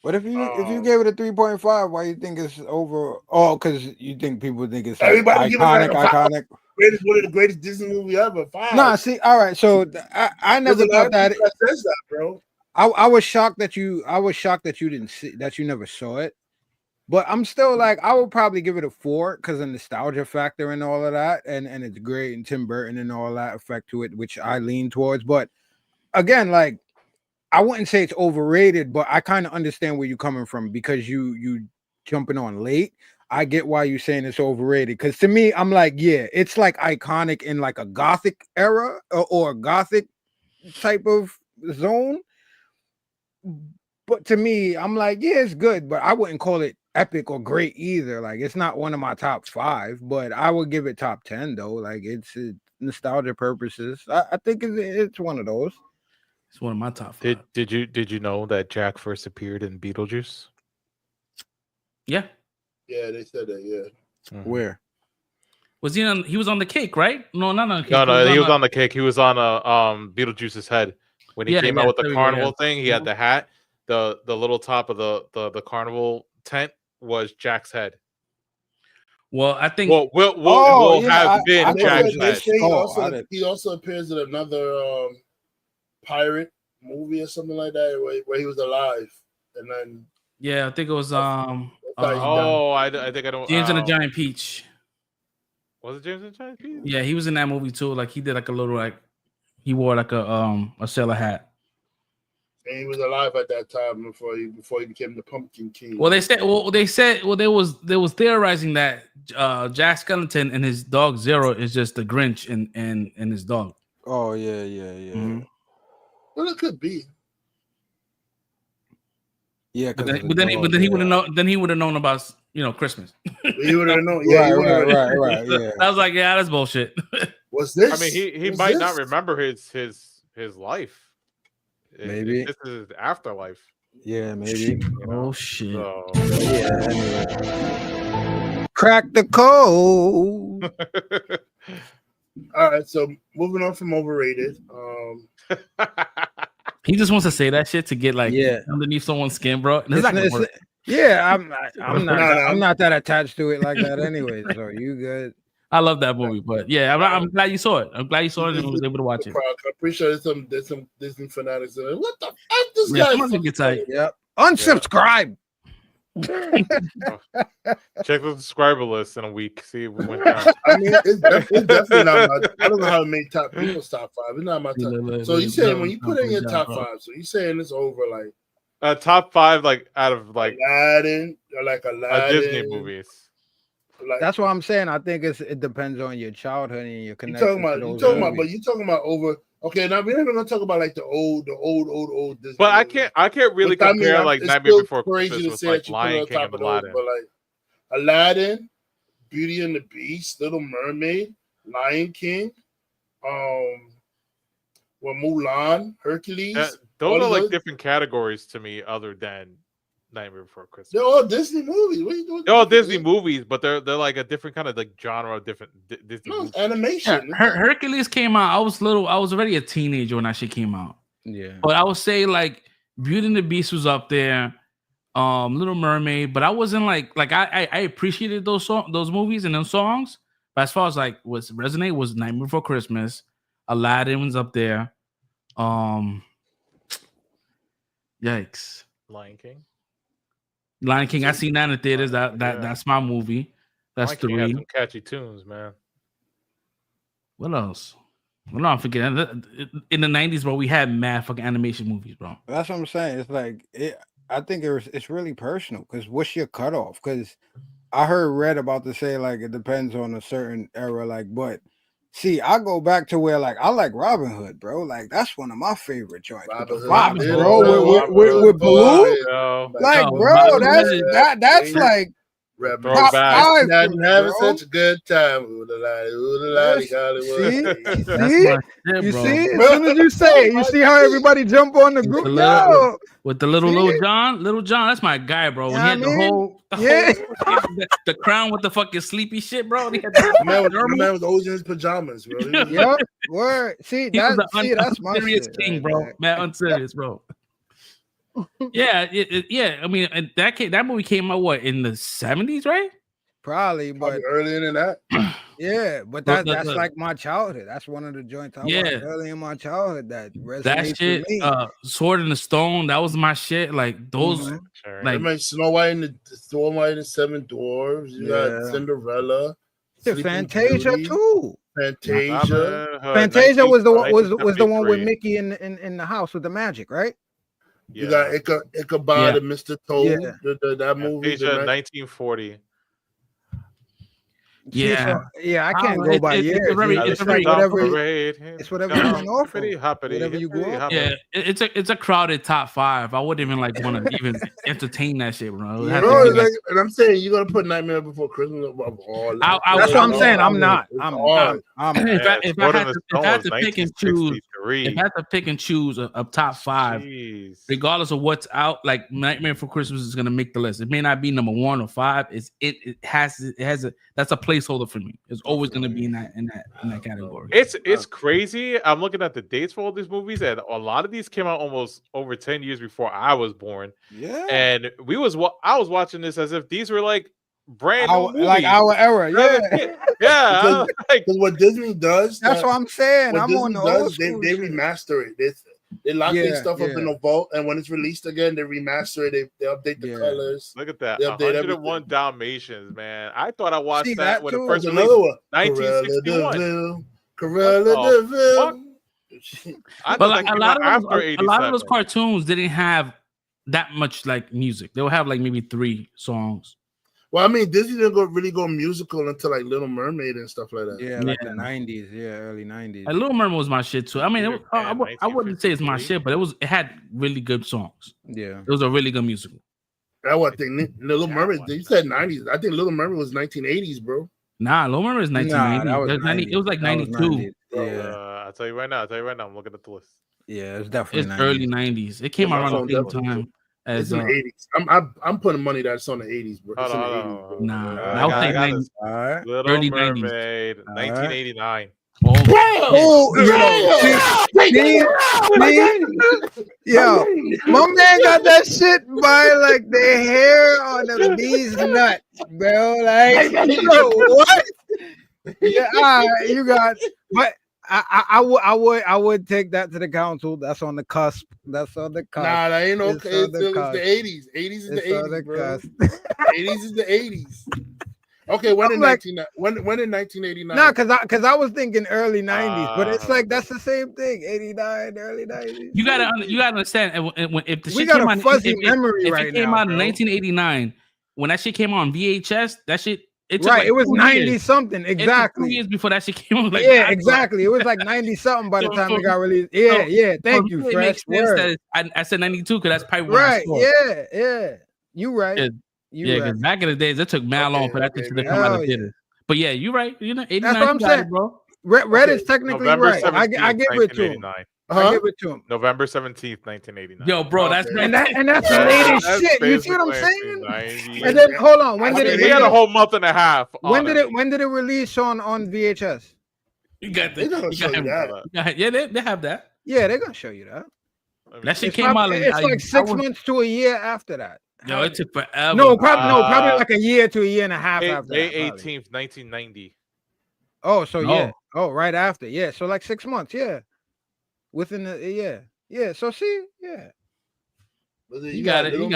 But if you gave it a 3.5, why you think it's over? Oh, because you think people think it's like Everybody give it like a 5. iconic. One of the greatest Disney movie ever. 5. Nah, see, all right. So I never thought that. Says that, bro. I was shocked that you didn't see that you never saw it. But I'm still like, I would probably give it a 4 because of nostalgia factor and all of that, and it's great, and Tim Burton and all that effect to it, which I lean towards. But again, like, I wouldn't say it's overrated, but I kind of understand where you're coming from because you jumping on late. I get why you're saying it's overrated because to me, I'm like, yeah, it's like iconic in like a gothic era or a gothic type of zone. But to me, I'm like, yeah, it's good, but I wouldn't call it epic or great either. Like, it's not one of my top 5, but I would give it top 10 though. Like, it's nostalgia purposes. I think it's one of those. It's one of my top 5. Did you know that Jack first appeared in Beetlejuice? Yeah. Yeah, they said that. Yeah. Mm-hmm. Where was he on? He was on the cake, right? No, not on the cake. No, he was on the cake. He was on Beetlejuice's head when he came out with the carnival thing. He had the hat. The little top of the carnival tent was Jack's head. Well, I think. Will have been Jack's head. He also appears in another pirate movie or something like that where he was alive, and then. Yeah, I think it was I think I don't. James and the Giant Peach. Was it James and the Giant Peach? Yeah, he was in that movie too. Like he did like a little like he wore like a sailor hat. And he was alive at that time before he became the Pumpkin King. Well, they was theorizing that Jack Skellington and his dog Zero is just the Grinch and his dog. Oh yeah. Mm-hmm. Well, it could be. Yeah, but then he would have known. Then he would have known about Christmas. He would have known. Yeah, right. Yeah. I was like, yeah, that's bullshit. What's this? I mean, he might not remember his life. Maybe this is his afterlife. Yeah, maybe. Oh shit. So. Yeah. Anyway. Crack the code. All right, so moving on from overrated. He just wants to say that shit to get like underneath someone's skin, bro. Yeah, I'm not that attached to it like that anyway. So you good? I love that movie, but yeah, I'm glad you saw it. I'm glad you saw it and was able to watch it. I'm pretty sure there's some Disney fanatics. What the fuck? This guy gets tight. Yep. Unsubscribe. Check the subscriber list in a week. See if we went down. I mean, it's definitely not my. I don't know how to make people's top 5. It's not my top. So you saying when you put in your top 5, so you saying it's over like top 5 like out of like Aladdin, a Disney movies. Like, that's what I'm saying. I think it depends on your childhood and your connection. You're talking about over. Okay, now we're not even gonna talk about like the old Disney. But movies. I can't really compare like Nightmare Before Christmas with like Lion King and Aladdin. But like Aladdin, Beauty and the Beast, Little Mermaid, Lion King, Mulan, Hercules. Those are like different categories to me, other than Nightmare Before Christmas. They're all Disney movies. What are you doing? They're all Disney movies, but they're like a different kind of like genre, different Disney movies. Animation. Yeah, Hercules came out. I was already a teenager when that shit came out. Yeah, but I would say like Beauty and the Beast was up there, Little Mermaid. But I wasn't like I appreciated those movies and those songs. But as far as like what resonate was Nightmare Before Christmas, Aladdin was up there. Yikes! Lion King. I seen that in the theaters. That's my movie. That's Lion King 3. had some catchy tunes, man. What else? Well, no, I'm forgetting. In the 90s, bro, we had mad fucking animation movies, bro. That's what I'm saying. It's like I think it's really personal because what's your cutoff? Because I read about to say like it depends on a certain era, like, but see, I go back to where like I like Robin Hood, bro. Like that's one of my favorite joints. Robin Hood, bro, with Blue. Like, bro, that's like Reminiscing. Throwback. Having such a good time. Ooh la Hollywood. You see? As soon as you say it, you see how everybody jump on the group. With the little John, that's my guy, bro. When he had the whole the crown with the fucking sleepy shit, bro. He had the man was always in his pajamas, bro. Yep. Word. See, that's my shit, king, bro. Man, unserious, bro. Yeah. I mean, that movie came out in the 70s, right? Probably, but earlier than that. Yeah, but that's like my childhood. That's one of the joints I watched early in my childhood that resonates that shit. with me. Sword in the Stone, that was my shit. Like those, like Snow White and the Seven Dwarfs. You got Cinderella. Fantasia Beauty. too. Fantasia was the one with Mickey in the house with the magic, right? You got Ichabod and Mr. Toad. That movie. Fantasia 1940. I can't go by years. It's whatever you want off of. Whatever you go off. Yeah, it's a crowded top 5. I wouldn't even want to even entertain that shit, bro. And I'm saying you're gonna put Nightmare Before Christmas above all. That's what I'm saying. I'm not. If I had to pick and choose, if I had to pick and choose a top 5, regardless of what's out, like Nightmare Before Christmas is gonna make the list. It may not be number 1 or 5. It has that's a placeholder for me. It's always going to be in that category. It's crazy. I'm looking at the dates for all these movies, and a lot of these came out almost over 10 years before I was born. Yeah, and I was watching this as if these were like brand new movies. Like our era. Yeah. Because what Disney does, that's what I'm saying. I'm on the old they remaster it. They lock their stuff up in a vault, and when it's released again, they remaster it. They update the colors. Look at that. 101 Dalmatians, man. I thought I watched that when it first released. 1961. Cruella DeVille. But a lot of those cartoons didn't have that much like music. They would have like maybe 3 songs. Well, I mean, Disney didn't really go musical until like Little Mermaid and stuff like that. Yeah, like the 90s. Yeah, early 90s. Little Mermaid was my shit too. I mean, I wouldn't say it's my shit, but it had really good songs. Yeah, it was a really good musical. I would think Little Mermaid. You said 90s. I think Little Mermaid was 1980s, bro. Nah, Little Mermaid was 1990. It was like 92. Yeah, I'll tell you right now. I'm looking at the list. Yeah, it's definitely early 90s. It came around the same time. It's in the 80s. I'm putting money that it's on the 80s, bro. It's in the 80s, bro. Nah, I would say 90s. Right. Little early Mermaid, 1989. Yo, my man got that shit by like the hair on the bee's nut, bro. Like, what? Yeah, you got, but I would take that to the council. That's on the cusp. That's on the cusp. Nah, that ain't okay. It's the 80s. 80s is the 80s, bro. 80s is the 80s. Okay, when in 1989? No, because I was thinking early 90s, but it's like that's the same thing. 89, early 90s. You gotta understand if the shit got came a out, fuzzy memory if right it came now, out in bro. 1989, when that shit came on VHS, that shit it took right. like It was 90 years. Exactly. It took 2 years before that shit came on. Like, yeah, exactly. It was like 90 something by the time it got released. Yeah. Thank you, it makes Fresh. sense that I said 92 because that's probably when I Right. saw it. Yeah. You right. Because back in the days, it took mad long for that shit to come out of the theater. But yeah, you're right. 89. That's what I'm saying, bro. Red is technically right. I give it to him. I give it to him. November 17th, 1989. Yo, bro, that's and that's the latest shit. You see what I'm saying? And then hold on. When did it? We had a whole month and a half. When did it release on VHS? You got They're gonna show you that. Yeah, they have that. Yeah, they're gonna show you that. That shit came out. It's like 6 months to a year after that. Yo, it took forever. No, probably like a year to a year and a half after May that. 18th, 1990. Oh, so yeah. Oh, right after. Yeah, so like 6 months. Yeah, within the yeah. So see, yeah. You got it. You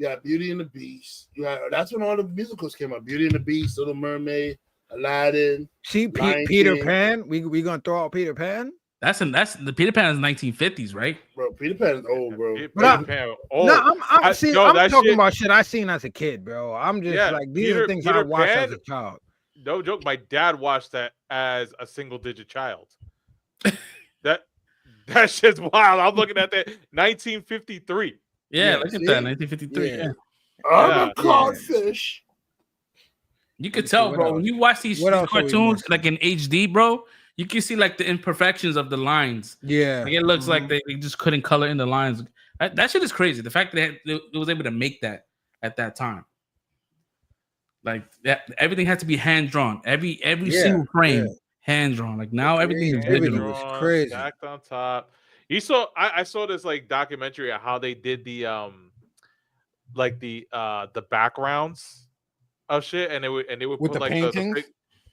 got Beauty and the Beast. That's when all the musicals came out. Beauty and the Beast, Little Mermaid, Aladdin. See, Peter Pan. We gonna throw out Peter Pan. That's the Peter Pan is 1950s, right? Bro, Peter Pan is old, bro. Peter Pan old. No, I'm talking about shit I seen as a kid, bro. I'm just like these are things I watched as a child. No joke. My dad watched that as a single-digit child. that shit's wild. I'm looking at that 1953. Yeah, look at that 1953. Yeah. I'm a codfish. You could tell, bro. When you watch these cartoons like in HD, bro, you can see like the imperfections of the lines. Yeah, like it looks like they just couldn't color in the lines. That shit is crazy. The fact that they was able to make that at that time, like that, everything had to be hand drawn. Every single frame hand drawn. Like now everything is digital. It's crazy. Stacked on top. You saw I saw this like documentary of how they did the backgrounds of shit, and they would With put the like paintings?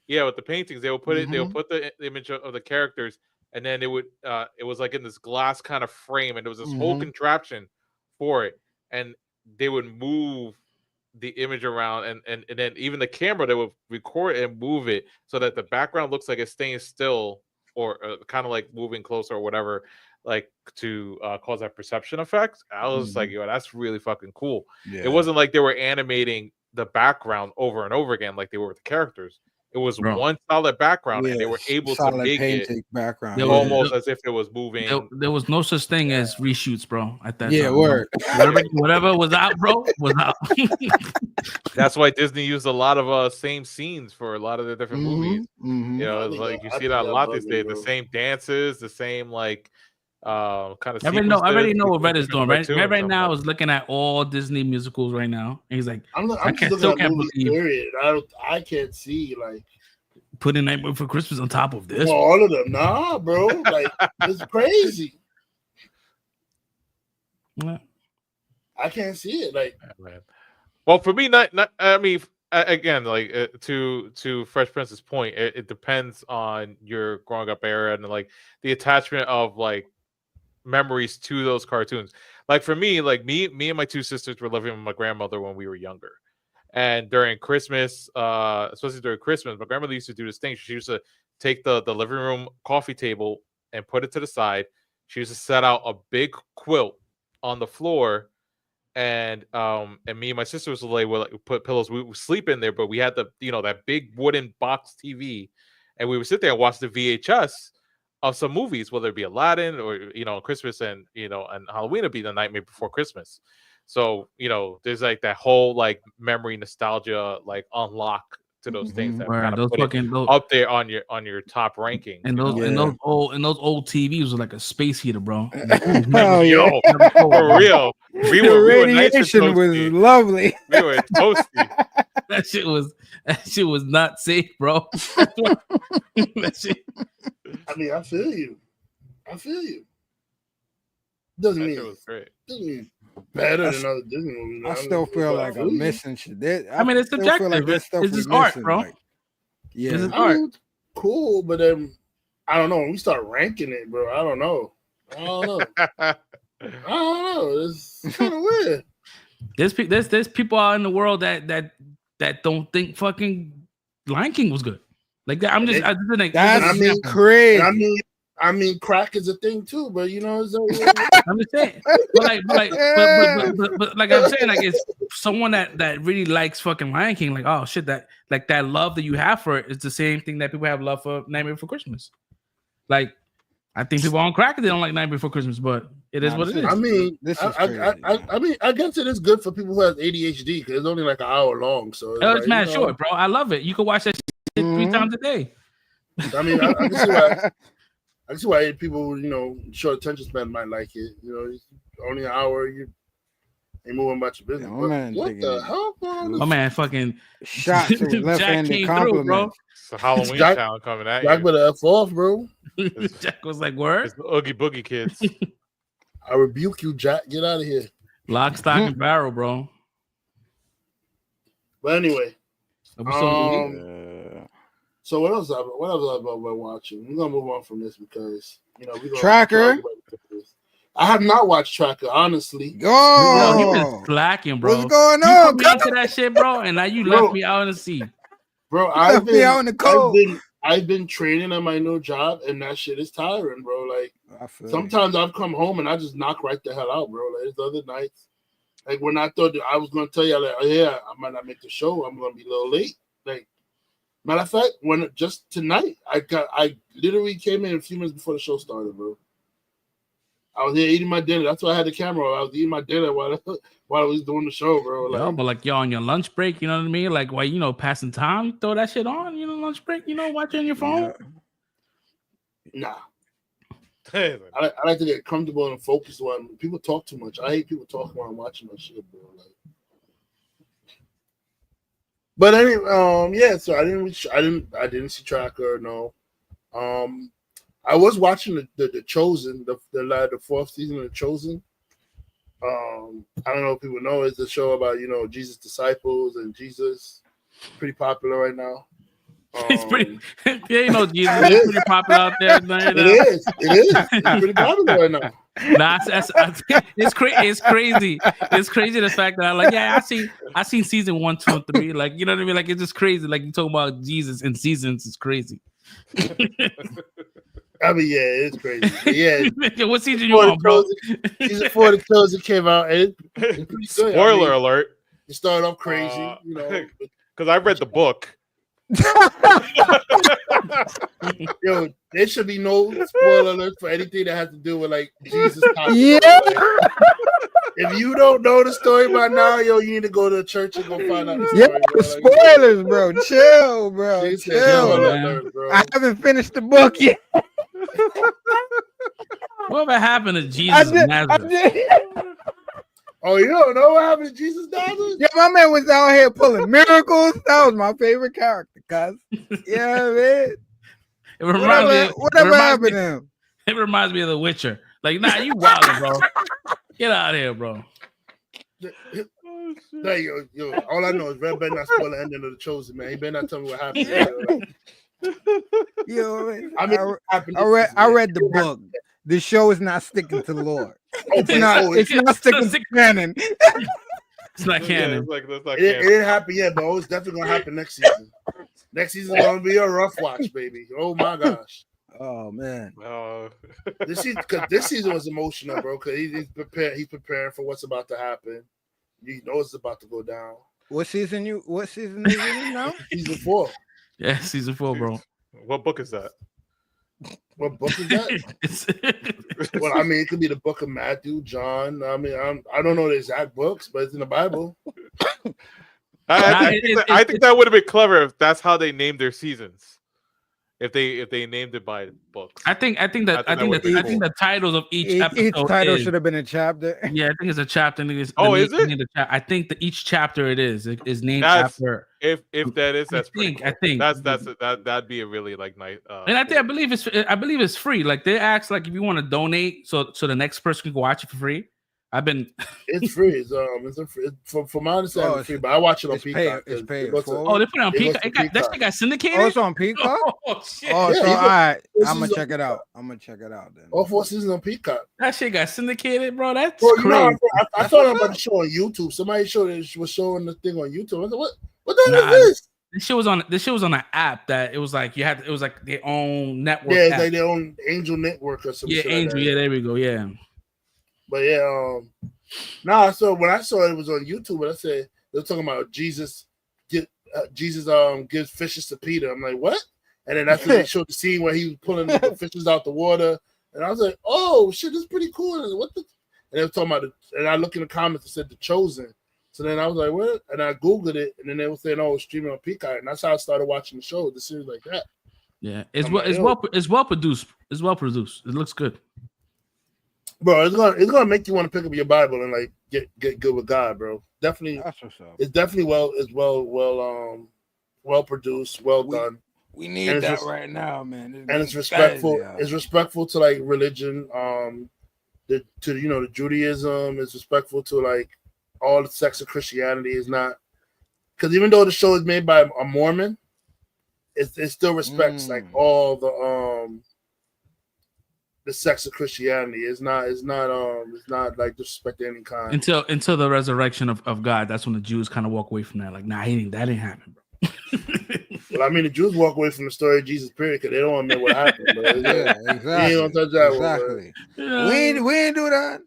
with the paintings. They would put it. They would put the image of the characters, and then it was like in this glass kind of frame, and there was this whole contraption for it, and they would move the image around, and then even the camera, they would record and move it so that the background looks like it's staying still or kind of like moving closer or whatever, like to cause that perception effect. I was like, yo, that's really fucking cool. It wasn't like they were animating the background over and over again like they were with the characters. It was one solid background, and they were able to make it background almost as if it was moving. There was no such thing as reshoots, bro. At that Yeah, time, word. Whatever was out, bro, was out. That's why Disney used a lot of same scenes for a lot of the different movies. You know, it's like you see that a lot these days. The same dances, the same like kind of. I already know what Red is doing. Right now is looking at all Disney musicals right now, and he's like, I'm can't just looking at movies, believe period. I can't see like putting Nightmare Before Christmas on top of this. all of them. Nah, bro, like it's crazy. Yeah. I can't see it. Like, well, for me, not. I mean, again, like to Fresh Prince's point, it depends on your growing up era and like the attachment of like memories to those cartoons. Like for me, like me and my two sisters were living with my grandmother when we were younger, and during Christmas, especially during Christmas, my grandmother used to do this thing. She used to take the living room coffee table and put it to the side. She used to set out a big quilt on the floor, and me and my sister was like, put pillows. We would sleep in there, but we had that big wooden box TV, and we would sit there and watch the VHS of some movies, whether it be Aladdin or Christmas and and Halloween would be the Nightmare Before Christmas. So there's like that whole like memory nostalgia like unlock to those things that kind of put it up there on your top ranking. And those old TVs were like a space heater, bro. Yo, for real. The radiation was lovely. We were toasty. That shit was not safe, bro. That shit. I mean, I feel you. Doesn't mean it was great. Doesn't mean better than other Disney movies. I still feel like I'm missing shit. I mean, it's subjective. It's just art, bro. Like, yeah, it's art. Cool, but then I don't know. When we start ranking it, bro, I don't know. It's kind of weird. There's people out in the world that don't think fucking Lion King was good. Like that. That's crazy. I mean, crack is a thing too, but I'm just saying. But like I'm saying, like it's someone that really likes fucking Lion King. Like, oh shit, that love that you have for it is the same thing that people have love for Nightmare Before Christmas. Like, I think people on crack they don't like Nightmare Before Christmas, but it is what it is. I mean, I mean, I guess it is good for people who have ADHD because it's only like an hour long. So it's mad short, bro. I love it. You can watch that shit 3 times a day. I mean, I can see why. I see why people, short attention span might like it. It's only an hour. You ain't moving about your business. What the hell? My man fucking shots with left-handed compliments. It's a Halloween town coming at you. Jack better F off, bro. Jack was like, word? It's the Oogie Boogie kids. I rebuke you, Jack. Get out of here. Lock, stock, and barrel, bro. But anyway. So what else? What else have I been watching? We're gonna move on from this because we're gonna Tracker. I have not watched Tracker, honestly. Yo, he been slacking, bro. What's going on? You put me onto that shit, bro, and now you left me out in the sea. Bro, I've been training at my new job, and that shit is tiring, bro. Like sometimes I've come home and I just knock right the hell out, bro. Like there's other nights, like when I thought that I was gonna tell you, like, oh, yeah, I might not make the show. I'm gonna be a little late. Like matter of fact, when just tonight, I literally came in a few minutes before the show started, bro. I was here eating my dinner. That's why I had the camera. I was eating my dinner while I was doing the show, bro. Like, yo, but like yo on your lunch break, you know what I mean? Like, while passing time, you throw that shit on. Lunch break. Watching your phone. Nah. I like to get comfortable and focused when people talk too much. I hate people talking while I'm watching my shit, bro. Like, but anyway, yeah. So I didn't see Tracker. No. I was watching the Chosen, the fourth season of The Chosen. I don't know if people know, it's a show about Jesus' disciples and Jesus. Pretty popular right now. It's pretty. Yeah, Jesus is pretty popular out there. It is. It's pretty popular right now. Nah, it's crazy. It's crazy the fact that I seen season 1, 2, and 3. Like, you know what I mean? Like, it's just crazy. Like, you talking about Jesus in seasons is crazy. I mean, yeah, it's crazy. But yeah. What season you on, bro? Season 4 of The Chosen came out. And it's pretty good. Spoiler alert. It started off crazy, Because I read the book. Yo, there should be no spoiler alert for anything that has to do with like Jesus. Yeah. Like, if you don't know the story by now, yo, you need to go to the church and go find out the story. Yeah, bro. spoilers, bro. Chill, bro. Chill. Alert, bro. I haven't finished the book yet. Whatever happened to Jesus of Nazareth? Oh, you don't know what happened to Jesus Nazareth? Yeah, my man was out here pulling miracles. That was my favorite character, cuz. Yeah, man. It reminds me. Whatever happened to him? It reminds me of The Witcher. Like, nah, you wildin', bro. Get out of here, bro. Hey, yo, all I know is Red better not spoil the ending of The Chosen, man. He better not tell me what happened. Yo, I read the book. The show is not sticking to the Lord. It's not sticking to canon. It's not canon. It didn't happen yet, but it's definitely gonna happen next season. Next season is gonna be a rough watch, baby. Oh my gosh. Oh man. This season was emotional, bro. Because he's preparing for what's about to happen. You know it's about to go down. What season is it now? Season 4. Yeah, season 4, bro. What book is that? What book is that? Well, I mean, it could be the book of Matthew, John. I mean, I don't know the exact books, but it's in the Bible. I think that would have been clever if that's how they named their seasons. If they named it by books. I think the titles of each episode title should have been a chapter. Yeah, I think it's a chapter. Is it? I think that each chapter is named after. If that is, that's I think that'd be a really like nice. And I believe it's free. Like they ask, like if you want to donate, so the next person can go watch it for free. It's free. It's free. For my understanding, it's free. But I watch it on Peacock. It's paid. They put it on Peacock. That shit got syndicated. Oh, it's on Peacock. Oh shit. Oh, so all right. I'm gonna check it out. Then. All 4 seasons on Peacock. That shit got syndicated, bro. That's bro, crazy. I thought about the show on YouTube. Somebody was showing the thing on YouTube. I was like, what the hell is this? This shit was on an app that it was like their own network. Yeah, it's app. like their own Angel Network or something. Yeah, Angel. Yeah, there we go. Yeah. But yeah, so when I saw it was on YouTube, and I said they're talking about Jesus gives fishes to Peter. I'm like, what? And then after they showed the scene where he was pulling the fishes out the water, and I was like, oh shit, this is pretty cool. And what the? And they were talking about and I looked in the comments and said The Chosen. So then I was like, what? And I Googled it, and then they were saying, oh, it's streaming on Peacock, and that's how I started watching the show, the series like that. Yeah, it's well produced. It's well produced. It looks good. Bro, it's gonna make you want to pick up your Bible and like get good with God, bro. Definitely, that's what's up. It's definitely well produced, well done. We need that right now, man. And it's respectful. It's respectful to like religion, the Judaism. It's respectful to like all the sects of Christianity. Is not because even though the show is made by a Mormon, it still respects like all the sects of Christianity. It's not like disrespect to any kind. Until the resurrection of God, that's when the Jews kind of walk away from that. Like, nah, that didn't happen, bro. Well, I mean, the Jews walk away from the story of Jesus, period, because they don't want to know what happened. Bro. Yeah, exactly. You ain't gonna touch that exactly. one, we ain't do that.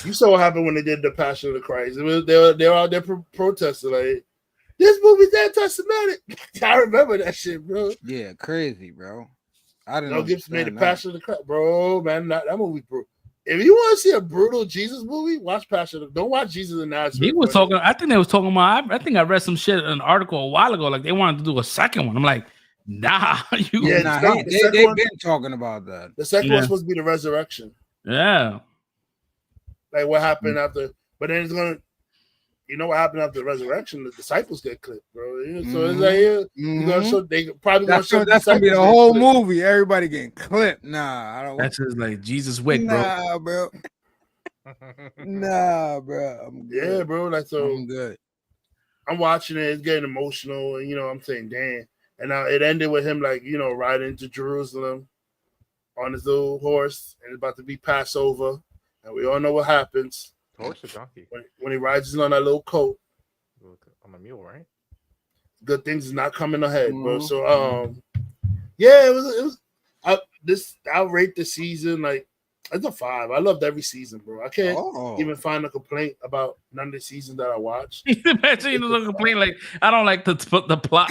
You saw what happened when they did the Passion of the Christ. They were out there protesting like, this movie's anti-Semitic. I remember that shit, bro. Yeah, crazy, bro. I didn't Mel Gibson made the understand that. Passion of the Christ, bro. Man, that movie, bro. If you want to see a brutal Jesus movie, watch Passion. Don't watch Jesus of Nazareth. He was talking. I think they was talking about. I think I read some shit in an article a while ago. Like they wanted to do a second one. I'm like, nah. Yeah, nah, they've been talking about that. The second one's supposed to be the resurrection. Yeah. Like what happened after? But then it's gonna. You know what happened after the resurrection? The disciples get clipped, bro. So it's like you're gonna show. They probably that's gonna gonna be the whole movie. Everybody getting clipped. Nah, I don't. That's just like Jesus Wick, bro. Nah, bro. Nah, bro. I'm good. Yeah, bro. Like so. I'm good. I'm watching it. It's getting emotional, and I'm saying, damn. And now it ended with him like riding to Jerusalem on his little horse, and it's about to be Passover, and we all know what happens. Horse or donkey? When he rides on that little coat. On a mule, right? Good things is not coming ahead, bro. So yeah, it was. I'll rate the season like it's a 5. I loved every season, bro. I can't even find a complaint about none of the seasons that I watched. Imagine you don't complain like I don't like the plot.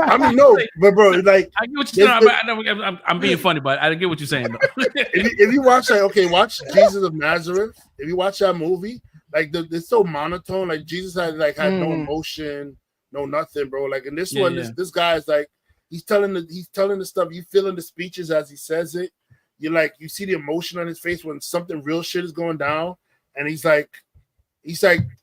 I mean, no, but bro, like I get what you're saying. I'm being funny, but I get what you're saying. if you watch watch Jesus of Nazareth. If you watch that movie, like it's so monotone. Like Jesus had no emotion, no nothing, bro. Like in this one, this guy is like he's telling the stuff. You feeling the speeches as he says it. You see the emotion on his face when something real shit is going down, and he's like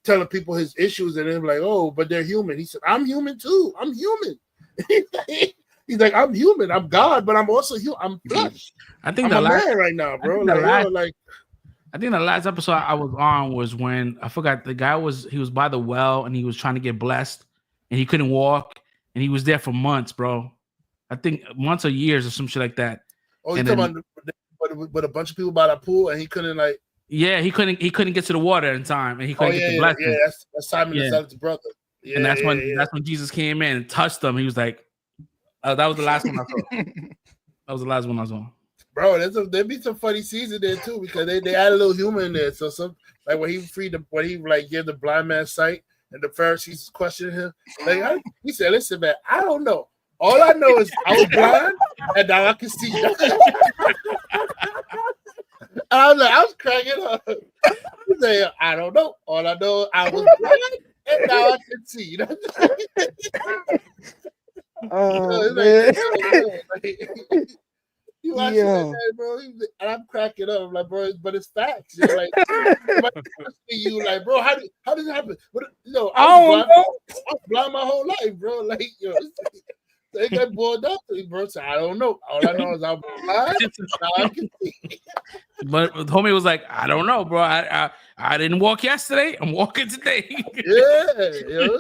telling people his issues, and they're like, oh, but they're human. He said, I'm human too. I'm human. He's like, I'm human. I'm God, but I'm also human. I'm flesh. I think I'm a man right now, bro. I think the last episode I was on was when I forgot the guy was by the well and he was trying to get blessed and he couldn't walk and he was there for months, bro. I think months or years or some shit like that. Oh, you talking about but a bunch of people by the pool and he couldn't he couldn't get to the water in time and he couldn't get the blessing. Yeah, that's Simon the Zealot's brother. Yeah, and that's when Jesus came in and touched him. He was like, that was the last one I saw. That was the last one I saw. Bro, there'd be some funny season there too because they add a little humor in there. So some like when he gave the blind man sight and the Pharisees questioning him, he said, "Listen, man, I don't know. All I know is I was blind and now I can see." I was cracking up. He said, "I don't know. All I know is I was blind and now I can see." You watch that, bro, and I'm cracking up. I'm like, bro, but it's facts. Like, you like, bro, how did it happen? But I was blind my whole life, bro. Like, they got boiled up to me, bro. So I don't know. All I know is I'm blind. Now I can see. But the homie was like, I don't know, bro. I didn't walk yesterday. I'm walking today. Yeah.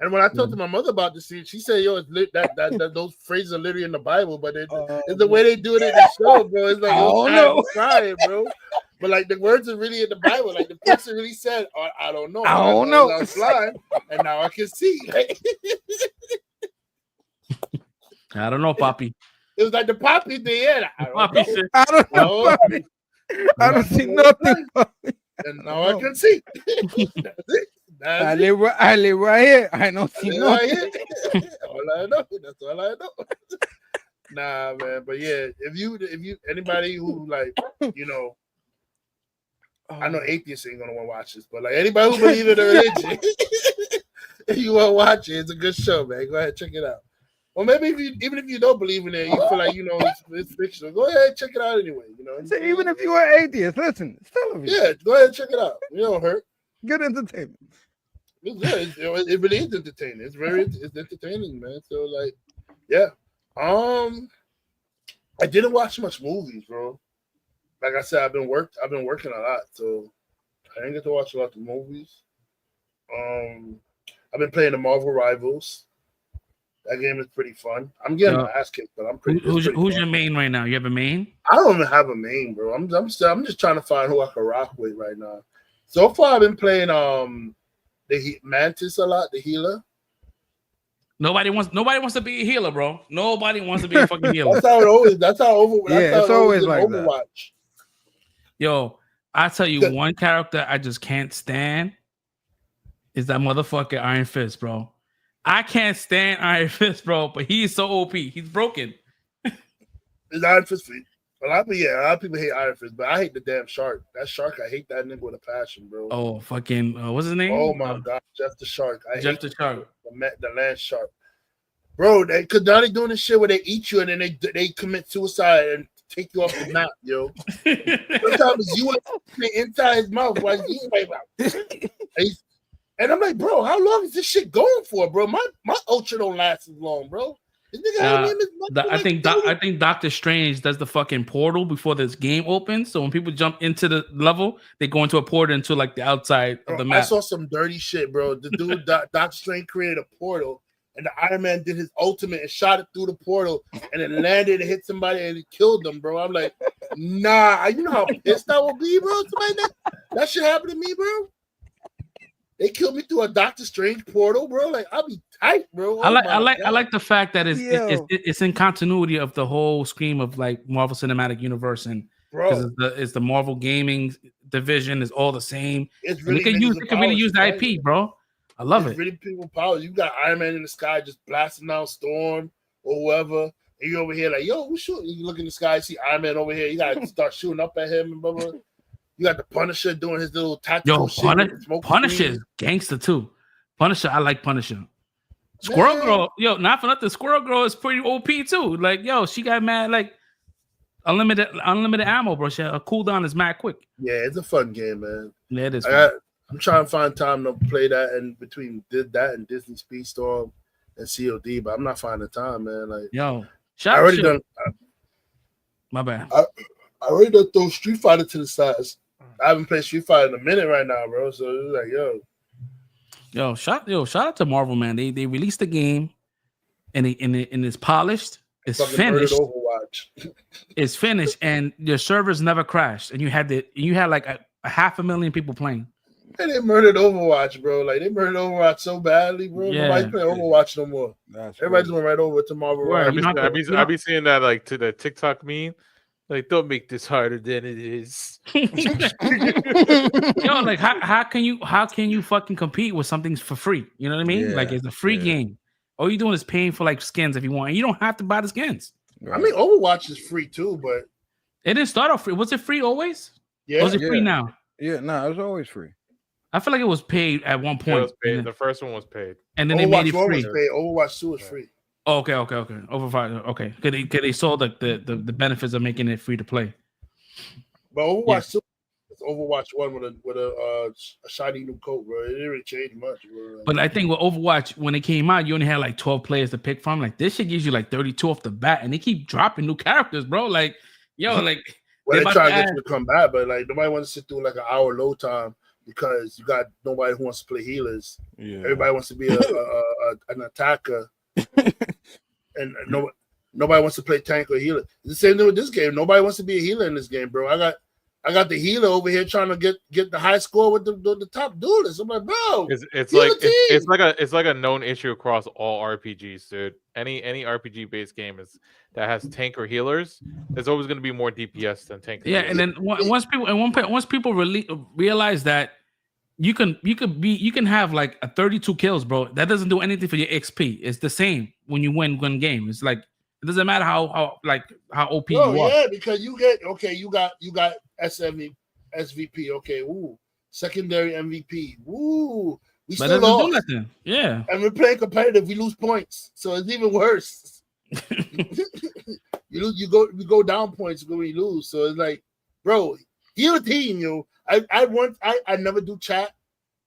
And when I talked to my mother about this scene, she said, "Yo, it's that those phrases are literally in the Bible, but it's the way they do it in the show, bro. It's like, I'm crying, bro. But like the words are really in the Bible. Like the person really said, I don't know. I don't know. I was blind, and now I can see." I don't know, Poppy. It was like the Poppy thing. Yeah, I don't know. I don't know, Poppy. I don't see nothing, Poppy. And now I can see. That's it. I live right here. I don't see nothing. All I know. That's all I know. Nah, man. But yeah, if you anybody who like, I know atheists ain't gonna want to watch this, but like anybody who believes in a religion, if you want to watch it, it's a good show, man. Go ahead, check it out. Or maybe even if you don't believe in it, you feel like it's fictional. Go ahead, check it out anyway. So even if you are atheist, listen, it's television. Yeah, go ahead and check it out. You don't hurt. Good entertainment. It really is entertaining. It's entertaining, man. So like, yeah. I didn't watch much movies, bro. Like I said, I've been working a lot, so I didn't get to watch a lot of movies. I've been playing the Marvel Rivals. That game is pretty fun. I'm getting my ass kicked, but I'm pretty. Who's your main right now? You have a main? I don't even have a main, bro. I'm just trying to find who I can rock with right now. So far, I've been playing the Mantis a lot, the healer. Nobody wants to be a healer, bro. Nobody wants to be a fucking healer. That's how it always. That's how it's always like Overwatch. That. Yo, I tell you, one character I just can't stand is that motherfucker Iron Fist, bro. I can't stand Iron Fist, bro, but he is so OP. He's broken. It's Iron Fist for a lot of people hate Iron Fist, but I hate the damn shark. That shark, I hate that nigga with a passion, bro. Oh, fucking, what's his name? Oh my god, Jeff the Shark. I Jeff hate the Shark. The land shark. Bro, cause now they doing this shit where they eat you and then they commit suicide and take you off the map, yo. Sometimes you inside his mouth while he's eating right now. And I'm like, bro, how long is this shit going for, bro? My ultra don't last as long, bro. This nigga I think Doctor Strange does the fucking portal before this game opens. So when people jump into the level, they go into a portal into like the outside of the map. I saw some dirty shit, bro. The dude Doctor Strange created a portal. And the Iron Man did his ultimate and shot it through the portal and it landed and hit somebody and it killed them, bro. I'm like, nah, you know how pissed I would be, bro? Somebody that shit happened to me, bro. They killed me through a Doctor Strange portal, bro. Like, I'll be tight, bro. I like the fact that it's in continuity of the whole scheme of like Marvel Cinematic Universe, and bro, it's the Marvel gaming division is all the same. It's really they can really use the IP, bro. I love it. Really people powers. You got Iron Man in the sky just blasting out Storm or whoever, and you over here like, yo, who's shooting? You look in the sky, see Iron Man over here. You gotta start shooting up at him and blah blah. You got the Punisher doing his little tactical shit. Punisher is gangster too. Punisher, I like Punisher. Squirrel Girl, yo, not for nothing. Squirrel Girl is pretty OP too. Like, yo, she got mad like unlimited ammo, bro. Her cooldown is mad quick. Yeah, it's a fun game, man. Yeah, it is. I'm trying to find time to play that, and between that and Disney Speedstorm and COD, but I'm not finding time, man. Like, yo, my bad. I already done throw Street Fighter to the side. I haven't played Street Fighter in a minute right now, bro. So it's like, shout out to Marvel, man. They released the game, and it's polished. It's finished. Overwatch. It's finished, and your servers never crashed, and you had like a 500,000 people playing. And they murdered Overwatch, bro. Like, they murdered Overwatch so badly, bro. Yeah. Nobody's playing Overwatch no more. Everybody's going right over to Marvel. I be seeing that like to the TikTok meme. Like, don't make this harder than it is. Yo, like how can you fucking compete with something for free? You know what I mean? Like, it's a free game. All you're doing is paying for like skins if you want, and you don't have to buy the skins. I mean, Overwatch is free too, but it didn't start off free. Was it free always? Yeah. Or was it free now? Yeah, no, it was always free. I feel like it was paid at one point. It was paid. The first one was paid, and then they made it free. Was paid. Overwatch 2 is free. Oh, okay. Overwatch, okay. Cause they saw the benefits of making it free to play. But Overwatch 2 is Overwatch 1 with a shiny new coat, bro. It didn't really change much, bro. But I think with Overwatch, when it came out, you only had like 12 players to pick from. Like, this shit gives you like 32 off the bat, and they keep dropping new characters, bro. Like, yo, like, well, they try to get you to come back, but like nobody wants to sit through like an hour load time because you got nobody who wants to play healers. Yeah. Everybody wants to be an attacker. And nobody wants to play tank or healer. It's the same thing with this game. Nobody wants to be a healer in this game, bro. I got the healer over here trying to get the high score with the top duelist. I'm like, bro, it's like a known issue across all RPGs, dude. Any RPG based game that has tank or healers, there's always going to be more DPS than tank. Yeah, and then once people realize that you can have like a 32 kills, bro. That doesn't do anything for your XP. It's the same when you win one game. It's like it doesn't matter how OP you are. Yeah, because you got SVP. Okay, ooh, secondary MVP. Ooh, we still lost. Yeah, and we're playing competitive. We lose points, so it's even worse. You go down points when we lose. So it's like, bro, heal a team, yo. I never do chat,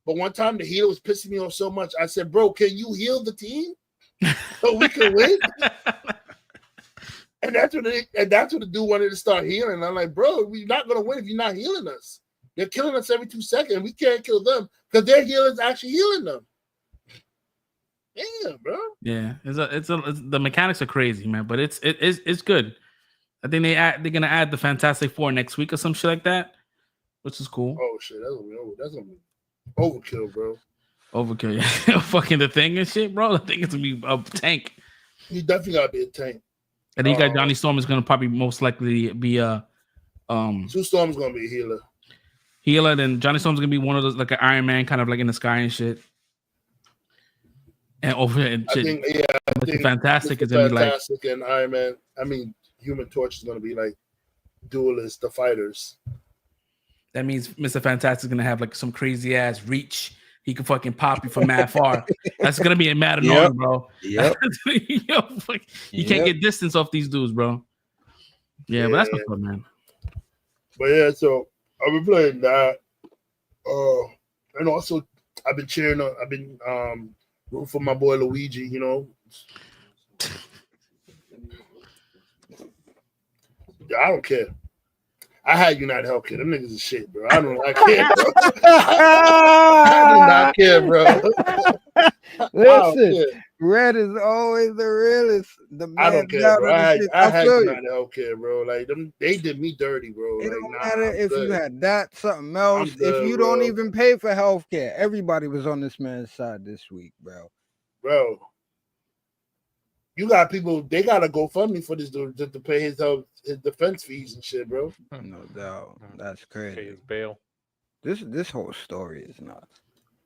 but one time the healer was pissing me off so much. I said, bro, can you heal the team so we can win? And that's what the dude wanted to start healing. I'm like, bro, we're not gonna win if you're not healing us. They're killing us every 2 seconds. We can't kill them because their healer's actually healing them. Yeah, bro. Yeah, the mechanics are crazy, man, but it's good. I think they're gonna add the Fantastic Four next week or some shit like that, which is cool. Oh shit, that's gonna be overkill, bro. Overkill, yeah. Fucking the thing and shit, bro. I think it's gonna be a tank. You definitely gotta be a tank. And then you got Johnny Storm is gonna probably most likely be a Sue Storm's gonna be a healer. Healer, then Johnny Storm's gonna be one of those like an Iron Man, kind of like in the sky and shit. and over and I shit. think Mr. Fantastic Mr. is gonna be like, Fantastic and Iron Man. I mean, Human Torch is gonna be like duelists, the fighters. that means Mr. Fantastic is gonna have like some crazy ass reach. He can fucking pop you from mad far. That's gonna be a mad annoying, bro. Yep. Yo, fuck, you can't get distance off these dudes, bro. Yeah, but that's what's up, man. But yeah, so I've been playing that. And also I've been cheering on. I've been rooting for my boy Luigi. You know. Yeah, I don't care. I had United Healthcare. Them niggas is shit, bro. I care, bro. I do not care, bro. Listen, Red is always the realest. The man I don't care, bro. I had feel United Healthcare, bro. Like them, they did me dirty, bro. It Like, don't matter if you had that, something else. Good, if you don't even pay for healthcare, everybody was on this man's side this week, bro. Bro, you got people. They gotta go fund me for this dude just to pay his defense fees and shit, bro. No doubt, that's crazy. Pay his bail. This whole story is nuts,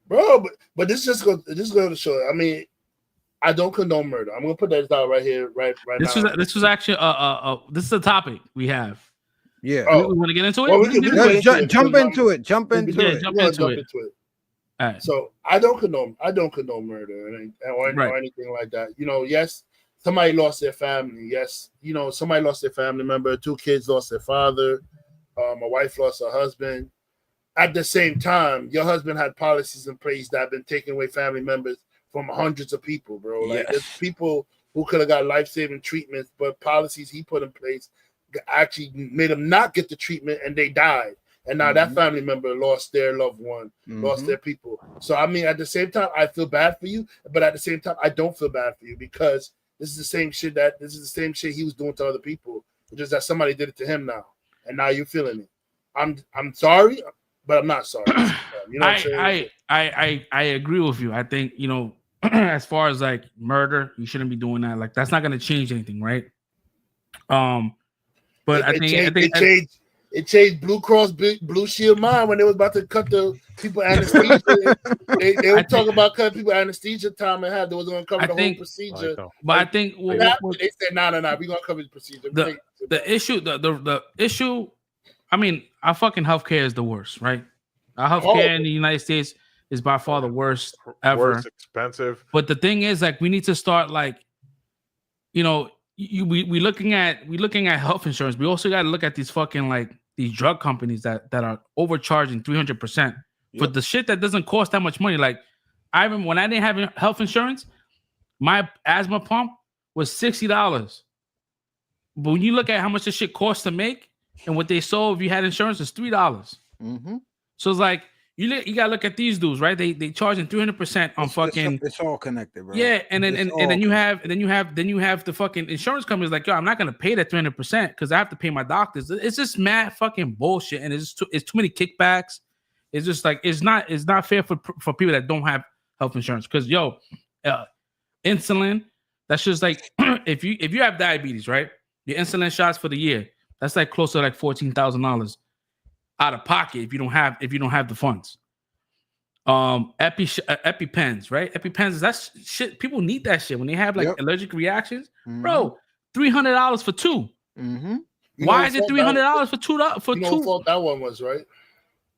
bro. But this goes to show. I mean, I don't condone murder. I'm gonna put that out right here, right now. This was actually this is a topic we have. Yeah. We want to get into it. Well, jump into it. Jump into it. Jump into it. All right. So I don't condone murder or anything like that. You know, yes, somebody lost their family. Yes, you know, somebody lost their family member. 2 kids lost their father. A wife lost her husband. At the same time, your husband had policies in place that have been taking away family members from hundreds of people, bro. Like there's people who could have got life-saving treatments, but policies he put in place actually made them not get the treatment and they died. And now that family member lost their loved one, lost their people. So I mean, at the same time, I feel bad for you, but at the same time, I don't feel bad for you because this is the same shit he was doing to other people. It's just that somebody did it to him now, and now you're feeling it. I'm sorry, but I'm not sorry. You know what I'm saying? I agree with you. I think, you know, as far as like murder, you shouldn't be doing that. Like that's not gonna change anything, right? But it changed Blue Cross Blue Shield mind when they was about to cut the people anesthesia. they were talking about cutting people anesthesia time and half. They was going to cover the whole procedure. But I think they said no, we're going to cover the procedure. The issue. I mean, our fucking healthcare is the worst, right? Our healthcare in the United States is by far the worst ever. Worst, expensive. But the thing is, like, we need to start, like, you know, we looking at health insurance. We also got to look at these fucking like these drug companies that are overcharging 300% for the shit that doesn't cost that much money. Like, I remember when I didn't have health insurance, my asthma pump was $60. But when you look at how much this shit costs to make and what they sold if you had insurance is $3. So it's like you gotta look at these dudes, right? They charging 300% on fucking. It's all connected, bro. Yeah, and then you have the fucking insurance companies like, yo, I'm not gonna pay that 300% because I have to pay my doctors. It's just mad fucking bullshit, and it's too many kickbacks. It's just like it's not fair for people that don't have health insurance because insulin. That's just like if you have diabetes, right? Your insulin shots for the year, that's like close to like $14,000 out of pocket if you don't have the funds. EpiPens, right? EpiPens, that's shit. People need that shit when they have like allergic reactions, bro. $300 for 2. Why is it $300 for 2? For 2, what that one was, right?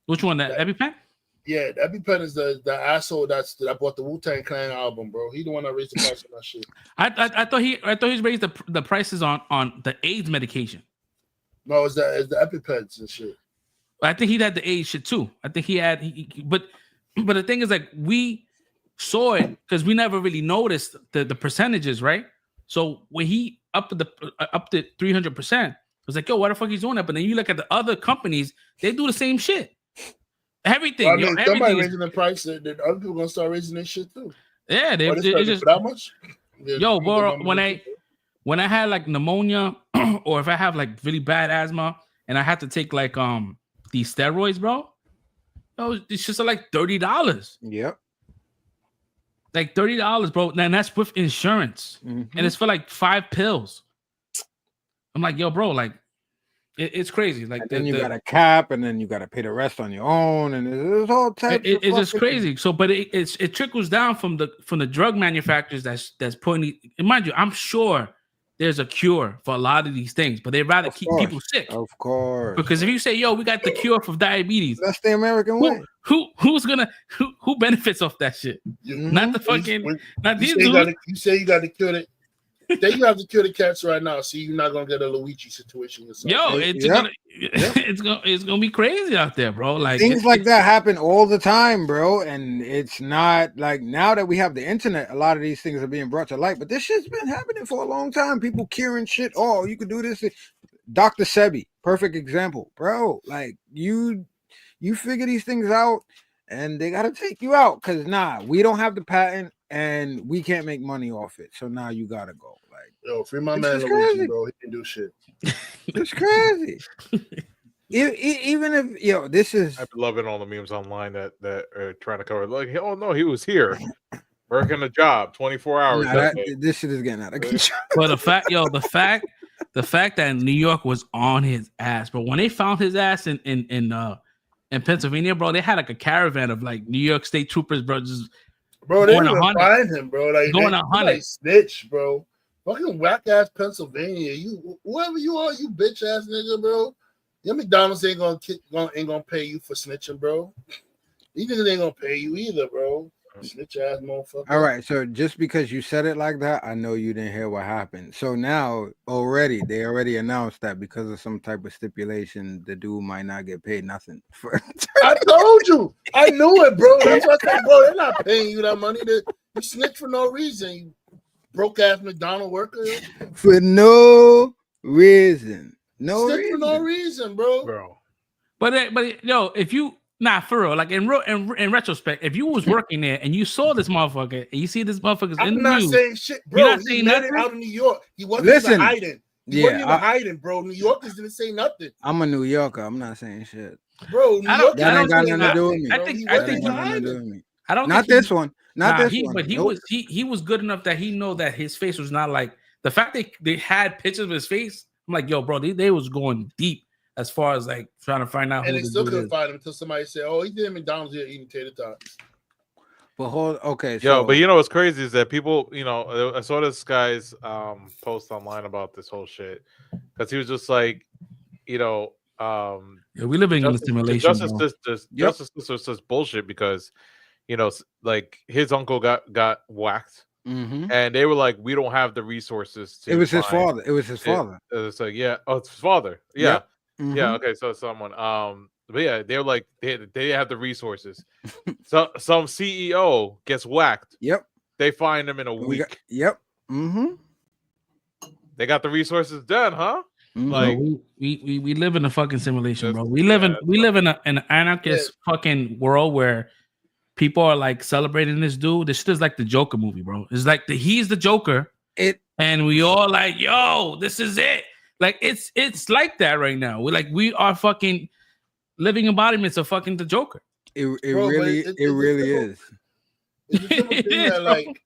Which one? That EpiPen? Yeah, the EpiPen is the asshole that bought the Wu-Tang Clan album, bro. He the one that raised the price on that shit. I thought he raised the prices on the AIDS medication. No, it's the EpiPens and shit. I think he had the AIDS shit too. I think he had, but the thing is, like, we saw it because we never really noticed the percentages, right? So when he up to 300%, it was like, yo, why the fuck he's doing that? But then you look at the other companies, they do the same shit. Everything. Well, I mean, somebody raising the price, then other people gonna start raising their shit too. Yeah, they just that much. Yo, bro, when I had like pneumonia or if I have like really bad asthma and I had to take like these steroids, bro. Oh, it's just like $30. Yep. Like $30, bro. And that's with insurance. And it's for like 5 pills. I'm like, yo, bro, like It's crazy. Like and then you got a cap, and then you got to pay the rest on your own, and there's all types. It's just crazy. So, but it trickles down from the drug manufacturers that's putting. And mind you, I'm sure there's a cure for a lot of these things, but they'd rather keep people sick. Of course. Because if you say, "Yo, we got the cure for diabetes," that's the American way. Who benefits off that shit? Not the fucking. Not these dudes. You say you got to cure it. Then you have to cure the cats right now. See, you're not gonna get a Luigi situation yourself. Yo, it's gonna be crazy out there, bro. Like things like that happen all the time, bro. And it's not like now that we have the internet, a lot of these things are being brought to light. But this shit's been happening for a long time. People curing shit. Oh, you could do this. Dr. Sebi, perfect example, bro. Like you figure these things out, and they gotta take you out because we don't have the patent. And we can't make money off it, so now you gotta go. Like, yo, free my man Luigi, bro. He can do shit. It's crazy. Even if this is. I've been loving all the memes online that are trying to cover. Like, oh no, he was here working a job, 24 hours. This shit is getting out of control. But the fact that New York was on his ass, but when they found his ass in Pennsylvania, bro, they had like a caravan of like New York State troopers, bro. Bro, they didn't find him, bro. Like going 100, like snitch, bro. Fucking whack ass Pennsylvania. You whoever you are, you bitch ass nigga, bro. Your McDonald's ain't gonna pay you for snitching, bro. These niggas ain't gonna pay you either, bro. Snitch ass motherfucker. All right, so just because you said it like that, I know you didn't hear what happened. So now they already announced that because of some type of stipulation, the dude might not get paid nothing for. I told you, I knew it, bro. That's what I said, bro. They're not paying you that money. You snitch for no reason, you broke ass McDonald worker. For no reason, for no reason, bro. But if you. Nah, for real. Like in retrospect, if you was working there and you saw this motherfucker and you see this motherfucker's in the news, I'm not saying shit, bro. You're not saying nothing out of New York. He wasn't even hiding. He wasn't even hiding, bro. New Yorkers didn't say nothing. I'm a New Yorker. I'm not saying shit, bro. That ain't got nothing to do with me. I think I don't. Not this one. Not this one. But he was good enough that he know that his face was not like the fact that they had pictures of his face. I'm like, yo, bro, they was going deep. As far as like trying to find out, and they still couldn't find him until somebody said, "Oh, he did McDonald's here eating tater tots." But okay, so but you know what's crazy is that people, I saw this guy's post online about this whole shit because he was just like, we living in a simulation. Justice system says bullshit because, like his uncle got whacked. Mm-hmm. And they were like, we don't have the resources to. It was his father. It was his father. It's like, yeah, it's his father. Yeah. Yep. Mm-hmm. Yeah, okay, so someone but yeah, they're like they have the resources. So some CEO gets whacked. Yep. They find him in a week. Yep. Mm-hmm. They got the resources done, huh? Mm-hmm. Like we live in a fucking simulation, bro. We live in an anarchist fucking world where people are like celebrating this dude. This shit is like the Joker movie, bro. It's like he's the Joker. And we all like, yo, this is it. Like it's like that right now. We are fucking living embodiments of fucking the Joker. It really is. It's a simple thing that like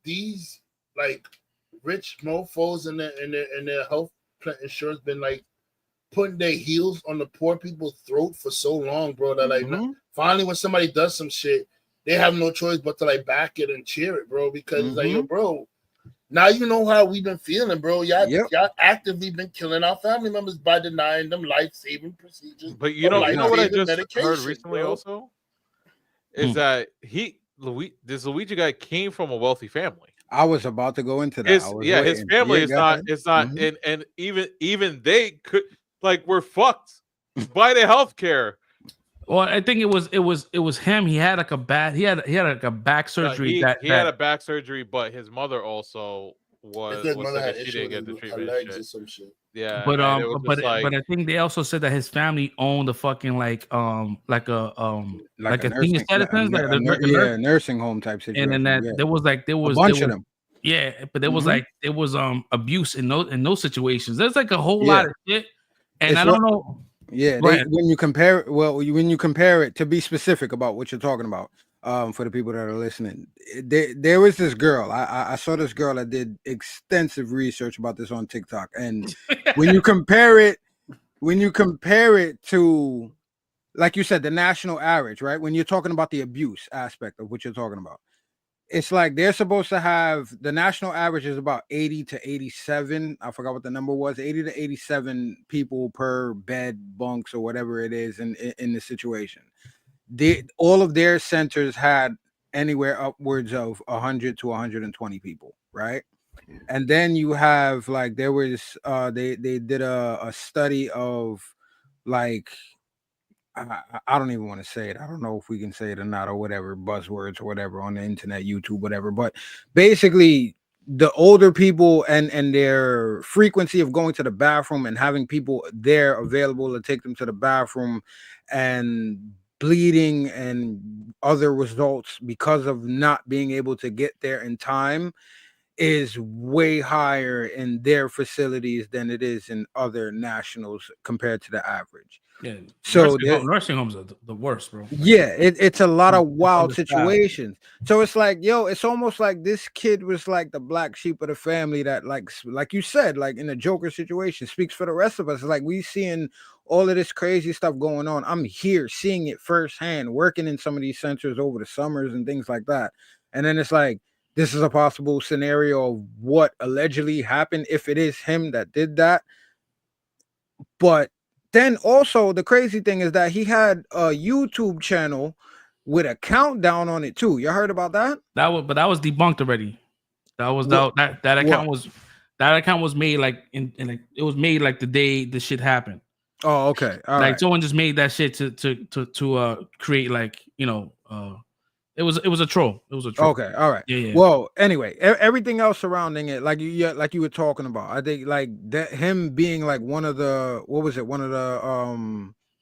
these like rich mofos and their health insurance been like putting their heels on the poor people's throat for so long, bro. That like finally when somebody does some shit, they have no choice but to like back it and cheer it, bro. Because it's like, yo, bro. Now you know how we've been feeling, bro. Y'all actively been killing our family members by denying them life-saving procedures. But you know what I just heard recently, bro? Also, is that this Luigi guy came from a wealthy family. I was about to go into that. His family is not. It's not, and even they could were fucked by the health care. Well, I think it was him. He had like a back surgery. He had a back surgery, but his mother also she didn't get the treatment. Legs or some shit. Yeah, but I think they also said that his family owned a fucking like a nursing home type situation. And then there was a bunch of them. Yeah, but there was abuse in those situations. There's like a whole lot of shit, and I don't know. Yeah, when you compare it, to be specific about what you're talking about, For the people that are listening, there was this girl. I saw this girl that did extensive research about this on TikTok, and when you compare it to, like you said, the national average, right? When you're talking about the abuse aspect of what you're talking about, it's like they're supposed to have the national average is about 80 to 87. I forgot what the number was, 80 to 87 people per bed, bunks, or whatever it is in the situation. All of their centers had anywhere upwards of 100 to 120 people, right? And then you have like there was they did a study of like I don't even want to say it. I don't know if we can say it or not, or whatever, buzzwords or whatever on the internet, YouTube, whatever. But basically, the older people and their frequency of going to the bathroom and having people there available to take them to the bathroom and bleeding and other results because of not being able to get there in time is way higher in their facilities than it is in other nationals compared to the average. Yeah, so nursing homes are the worst, bro. Yeah, it's a lot of wild situations. So it's like, yo, it's almost like this kid was like the black sheep of the family that, like you said, like in a Joker situation, speaks for the rest of us. It's like we seeing all of this crazy stuff going on. I'm here seeing it firsthand, working in some of these centers over the summers and things like that. And then it's like, this is a possible scenario of what allegedly happened if it is him that did that. But then also the crazy thing is that he had a YouTube channel with a countdown on it too. You heard about that? But that was debunked already. That was that account was made like in it was made like the day the shit happened. Oh, okay. All like right. Someone just made that shit to create like, you know, it was a troll. It was a troll. Okay, all right. Yeah. Well, anyway, everything else surrounding it, like you were talking about, I think like that him being like one of the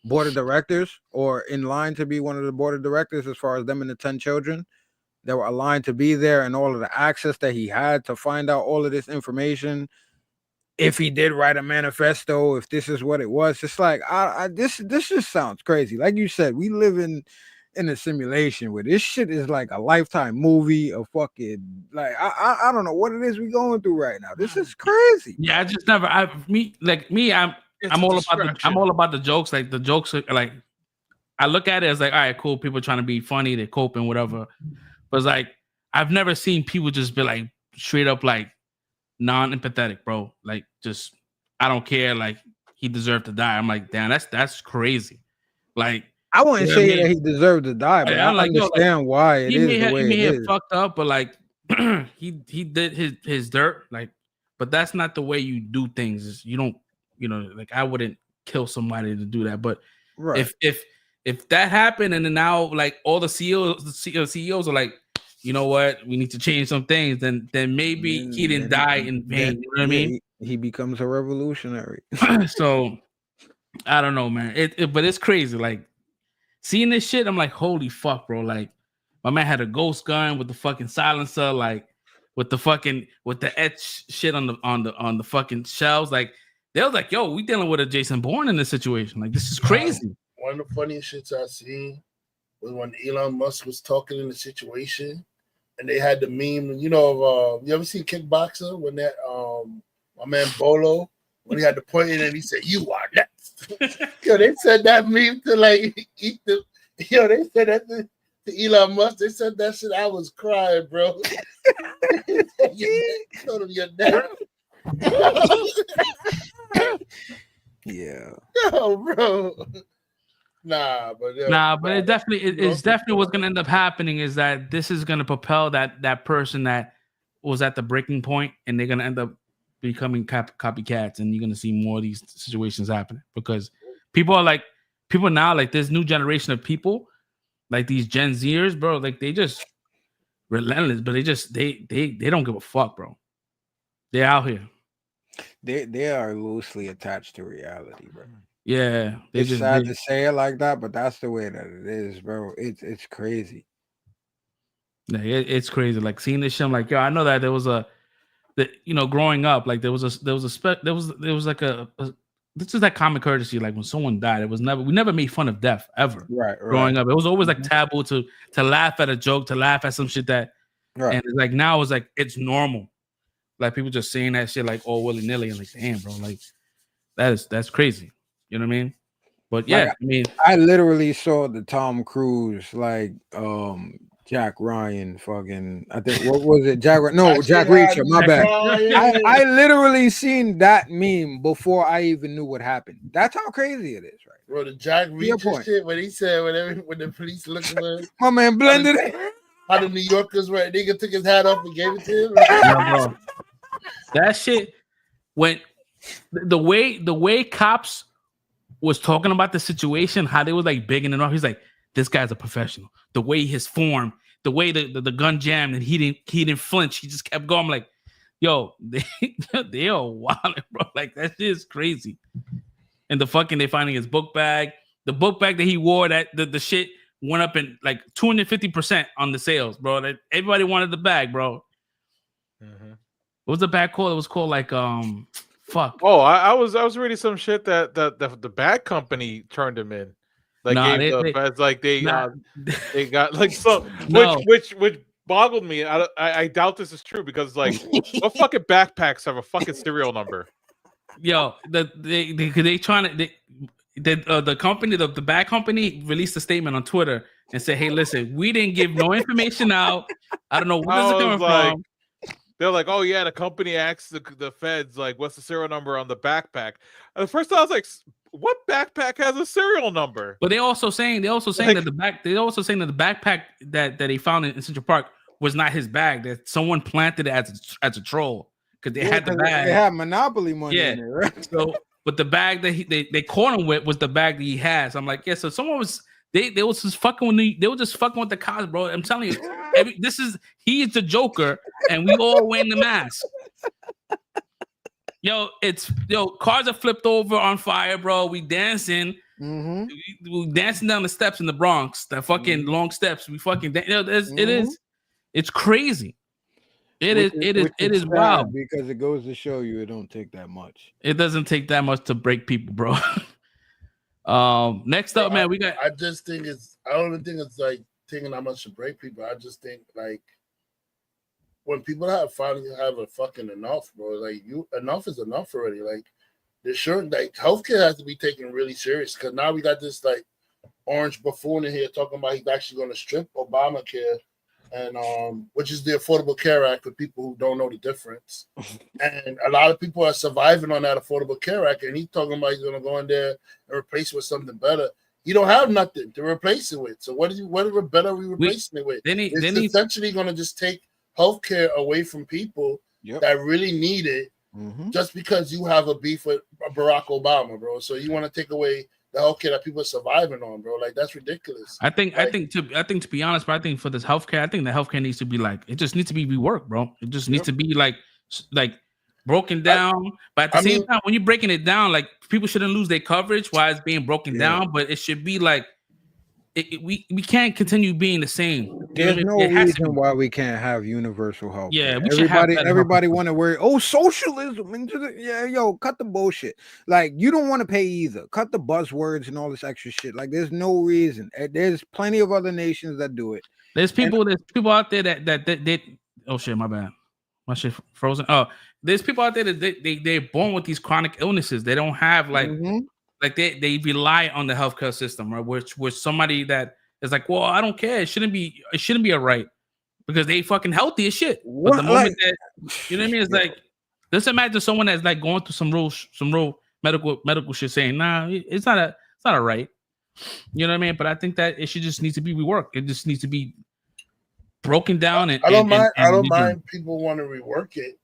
board of directors, or in line to be one of the board of directors, as far as them and the 10 children that were aligned to be there, and all of the access that he had to find out all of this information. If he did write a manifesto, if this is what it was, it's like this just sounds crazy. Like you said, we live in a simulation where this shit is like a Lifetime movie, a fucking like I don't know what it is we going through right now. This is crazy. Yeah, I just never I'm all about the jokes. Like the jokes are like, I look at it as like, all right, cool, people trying to be funny, they're coping, whatever. But it's like I've never seen people just be like straight up like non-empathetic, bro. Like just I don't care, like he deserved to die. I'm like, damn, that's crazy. Like I wouldn't say that he deserved to die, but I understand why it is the way it is. Fucked up, but like he did his dirt, like, but that's not the way you do things. You don't, you know, like I wouldn't kill somebody to do that. But right. if that happened and then now like all the CEOs are like, you know what, we need to change some things, then maybe he didn't die in vain. You know what I mean? He becomes a revolutionary. So I don't know, man. But it's crazy. Like seeing this shit, I'm like, holy fuck, bro. Like my man had a ghost gun with the fucking silencer, like with the etch shit on the fucking shelves. Like they was like, yo, we dealing with a Jason Bourne in this situation. Like this is crazy. One of the funniest shits I seen was when Elon Musk was talking in the situation, and they had the meme. You know, you ever seen Kickboxer when that my man Bolo, when he had to point in and he said, "You are next." Yo, they said that meme to like eat the. Yo, they said that to Elon Musk. They said that shit. I was crying, bro. Told him you're next. Yeah. Yo, bro. Nah, but it's definitely what's gonna end up happening is that this is gonna propel that person that was at the breaking point, and they're gonna end up becoming copycats, and you're gonna see more of these situations happening because people now, like this new generation of people, like these Gen Zers, bro, like they just relentless, but they don't give a fuck, bro. They're out here. They are loosely attached to reality, bro. Yeah, it's sad to say it like that, but that's the way that it is, bro. It's crazy. Yeah, it's crazy. Like seeing this shit, I'm like, yo, I know that growing up, like there was like a this is that common courtesy. Like when someone died, we never made fun of death ever. Right. Growing up, it was always like taboo to laugh at a joke, to laugh at some shit that, and it's like now it's like it's normal. Like people just saying that shit like all willy nilly and like, damn, bro, like that's crazy. You know what I mean? But yeah, like, I mean, I literally saw the Tom Cruise like Jack Ryan fucking, I think, what was it? Jack Reacher, my bad. I literally seen that meme before I even knew what happened. That's how crazy it is, right? Bro, the Jack Reacher shit, when he said when the police looked at him, my man blended it. How the New Yorkers were, nigga took his hat off and gave it to him. Yeah, bro. That shit, when the way cops was talking about the situation, how they was like bigging it off. He's like, this guy's a professional. The way his form, the way the gun jammed and he didn't flinch. He just kept going. I'm like, yo, they are wild, bro. Like that shit is crazy. And they finding his book bag. The book bag that he wore, that the shit went up in like 250% on the sales, bro. That everybody wanted the bag, bro. Mm-hmm. What was the bag called? It was called like fuck. Oh, I was reading some shit that the bag company turned him in. Like they got like so which boggled me. I doubt this is true because like what fucking backpacks have a fucking serial number? Yo, the company, the bag company released a statement on Twitter and said, "Hey, listen, we didn't give no information out. I don't know where this is coming from." They're like, "Oh yeah," the company asked the feds like, "What's the serial number on the backpack?" And the first time I was like, "What backpack has a serial number?" But they're also saying that the backpack that they found in Central Park was not his bag. That someone planted it as a troll because they had the bag. They had monopoly money in there, right? So, but the bag that they caught him with was the bag that he has. I'm like, yeah. So someone was they was just fucking with the cops, bro. I'm telling you, he is the Joker, and we all wearing the mask. Yo, cars are flipped over on fire, bro. We dancing. Mm-hmm. We dancing down the steps in the Bronx, the fucking long steps. We fucking it's crazy. It is wild because it goes to show you it don't take that much. It doesn't take that much to break people, bro. Next up, man, we got. I just think I don't even think it's like taking that much to break people. I just think like when people finally have a fucking enough, bro. Like enough is enough already. Like healthcare has to be taken really serious because now we got this like orange buffoon in here talking about he's actually going to strip Obamacare. And which is the Affordable Care Act for people who don't know the difference. And a lot of people are surviving on that Affordable Care Act, and he's talking about he's going to go in there and replace it with something better. You don't have nothing to replace it with. So what better are we replacing it with? It's essentially going to just take healthcare away from people that really need it just because you have a beef with Barack Obama, bro. So you want to take away the healthcare that people are surviving on, bro. Like that's ridiculous. I think to be honest, but I think for this healthcare, I think the healthcare needs to be like it just needs to be reworked, bro. It just needs to be like broken down. But at the same time, when you're breaking it down, like people shouldn't lose their coverage while it's being broken down. But it should be like we can't continue being the same. There's no reason why we can't have universal health. Yeah, everybody want to worry. Oh, socialism. Cut the bullshit. Like you don't want to pay either. Cut the buzzwords and all this extra shit. Like there's no reason. There's plenty of other nations that do it. There's people out there that oh shit, my bad. My shit frozen. Oh, there's people out there that they're born with these chronic illnesses. They don't have like they rely on the healthcare system, right? Which somebody that is like, well, I don't care. It shouldn't be a right because they fucking healthy as shit. But the moment that you know what I mean, it's like let's imagine someone that's like going through some real medical shit saying, nah, it's not a right. You know what I mean? But I think that it should just need to be reworked. It just needs to be broken down. And I don't mind people want to rework it,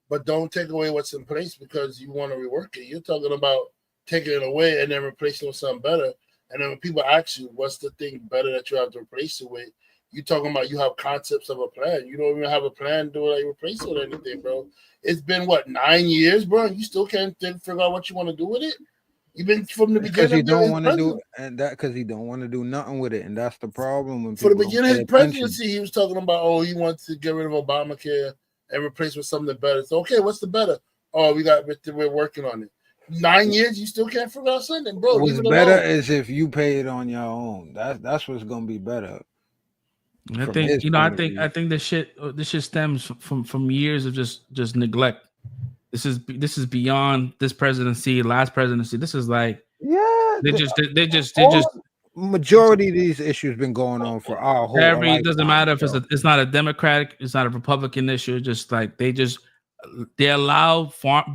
but don't take away what's in place because you want to rework it. You're talking about taking it away and then replacing it with something better. And then when people ask you, what's the thing better that you have to replace it with? You talking about you have concepts of a plan. You don't even have a plan to like replace it with anything, bro. It's been 9 years, bro. You still can't figure out what you want to do with it. You've been from the beginning. Because he don't want to do and that because he don't want to do nothing with it, and that's the problem. When for the beginning of his presidency, he was talking about he wants to get rid of Obamacare and replace with something better. So okay, what's the better? Oh, we're working on it. 9 years, you still can't figure out something, bro. What's Leave it better alone. is if you pay it on your own. That's what's gonna be better. I think I think this shit stems from years of just neglect. This is beyond this presidency, last presidency. This is like they just majority of these issues been going on for our whole every it doesn't lifetime, matter if bro. it's not a Democratic, it's not a Republican issue. Just like they allow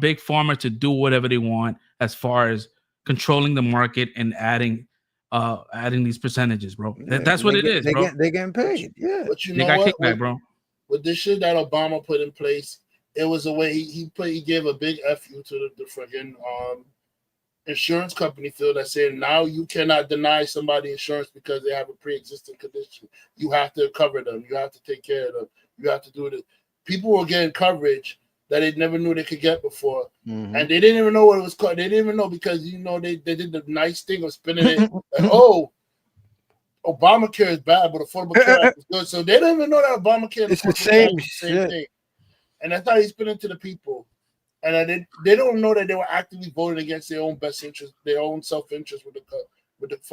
big pharma to do whatever they want as far as controlling the market and adding these percentages, bro. That's what it is, bro. They getting paid. Yeah, but you they know got what, kickback, bro. With this shit that Obama put in place, it was a way he gave a big FU to the freaking insurance company field that said now you cannot deny somebody insurance because they have a pre-existing condition. You have to cover them. You have to take care of them. You have to do it. People were getting coverage that they never knew they could get before. And they didn't even know what it was called. They didn't even know because, you know, they did the nice thing of spinning it. Like, oh, Obamacare is bad, but Affordable Care Act is good. So they don't even know that Obamacare and it's the Affordable Care Act same is the same shit. thing. And that's how he's spinning to the people. And they don't know that they were actively voting against their own best interest, their own self-interest for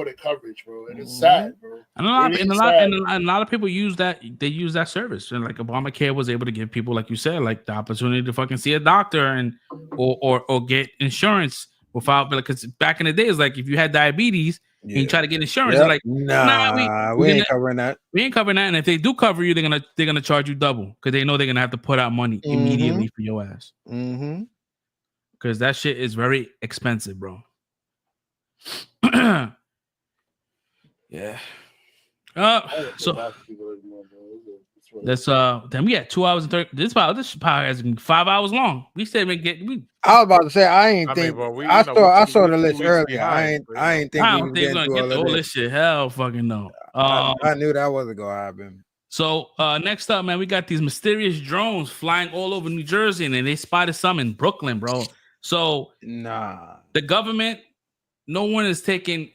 the coverage, bro. And it's sad, bro. And a lot of people use that. They use that service, and like Obamacare was able to give people, like you said, like the opportunity to fucking see a doctor and or get insurance without, because back in the days, like if you had diabetes and you try to get insurance, they're like, nah, we ain't covering that. We ain't covering that. And if they do cover you, they're gonna charge you double because they know they're gonna have to put out money immediately for your ass. Because that shit is very expensive, bro. Yeah. So that's then we had 2 hours and 30. This podcast has been 5 hours long. We said I was about to say I saw the list earlier. I ain't think I we don't was think we're getting gonna get to all this shit. Hell fucking no. I knew that wasn't gonna happen. So next up, man, we got these mysterious drones flying all over New Jersey, and then they spotted some in Brooklyn, bro. So the government, no one is taking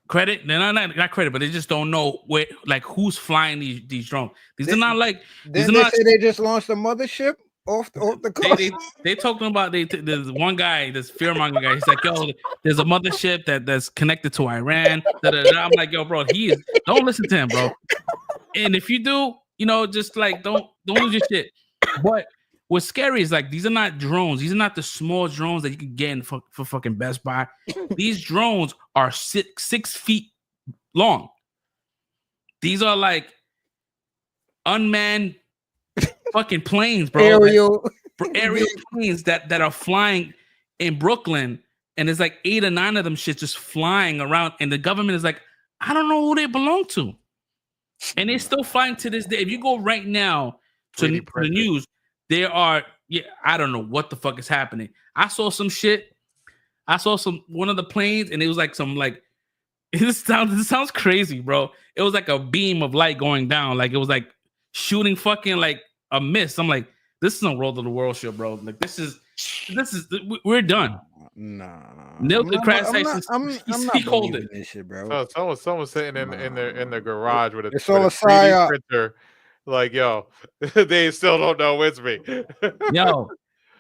credit. They're not credit, but they just don't know where, like, who's flying these drones. These are not like. Didn't they say they just launched a mothership off the coast? They talking about there's one guy, this fearmonger guy. He's like, yo, there's a mothership that's connected to Iran. I'm like, yo, bro, don't listen to him, bro. And if you do, you know, just like don't lose your shit. But what's scary is like these are not drones. These are not the small drones that you can get in for fucking Best Buy. These drones are 6 feet long. These are like unmanned fucking planes, bro. Aerial planes that are flying in Brooklyn, and there's like 8 or 9 of them shit just flying around, and the government is like, I don't know who they belong to, and they're still flying to this day. If you go right now to the news, there are I don't know what the fuck is happening. I saw some shit. I saw one of the planes, and it was like some like this sounds crazy, bro. It was like a beam of light going down, like it was like shooting fucking like a mist. I'm like, this is a World of the World show, bro. Like this is we're done. Neil deGrasse Tyson, he called it. This shit, bro. Someone's sitting in their garage with a 3D printer. Like, yo, they still don't know it's me. Yo,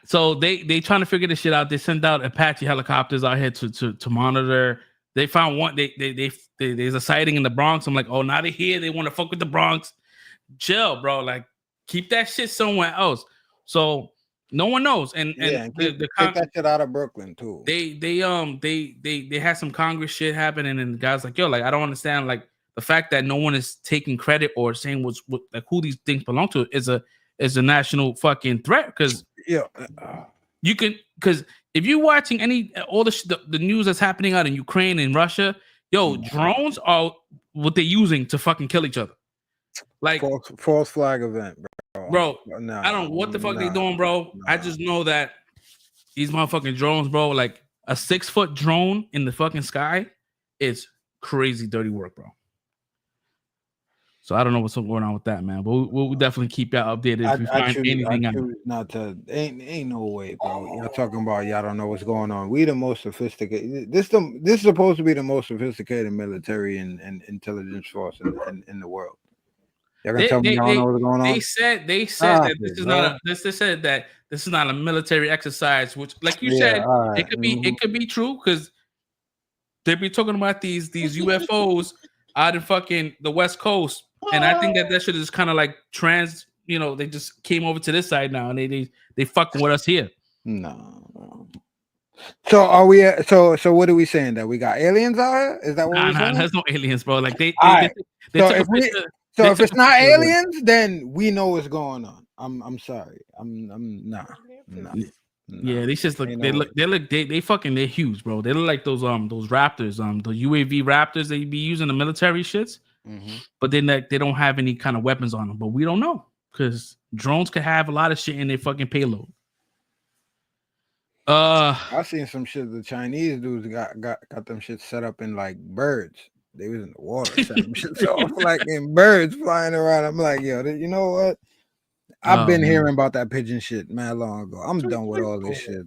so they trying to figure this shit out. They sent out Apache helicopters out here to monitor. They found one. There's a sighting in the Bronx. I'm like, oh, now they're here. They want to fuck with the Bronx. Chill, bro. Like, keep that shit somewhere else. So no one knows. And take that shit out of Brooklyn too. They had some Congress shit happening, and the guys like, yo, like I don't understand, like the fact that no one is taking credit or saying what like who these things belong to is a national fucking threat, because you can, because if you're watching all the news that's happening out in Ukraine and Russia, yo, drones are what they're using to fucking kill each other. Like false flag event, bro. I don't know what the fuck they doing, bro. I just know that these motherfucking drones, bro, like a 6-foot drone in the fucking sky is crazy dirty work, bro. So I don't know what's going on with that, man. But we'll definitely keep y'all updated if we find anything out. Not to ain't no way, bro. Y'all talking about y'all don't know what's going on. We the most sophisticated. This is supposed to be the most sophisticated military and intelligence force in the world. Y'all gonna tell me y'all know what's going on? They said that this said that this is not a military exercise, which, like you said, it could be true because they be talking about these UFOs out in fucking the West Coast, and I think that shit is kind of like they just came over to this side now, and they fucking with us here. No. So are we? So what are we saying? That we got aliens out here? Is that what we're saying? There's no aliens, bro. Like they so if it's not aliens, then we know what's going on. I'm sorry. I'm nah. Yeah, they just they're huge, bro. They look like those raptors, the UAV raptors they be using the military shits. Mm-hmm. But they don't have any kind of weapons on them. But we don't know because drones could have a lot of shit in their fucking payload. I seen some shit. The Chinese dudes got them shit set up in like birds. They was in the water, set them shit off like in birds flying around. I'm like, yo, you know what? I've been hearing about that pigeon shit man long ago. I'm done with all this shit.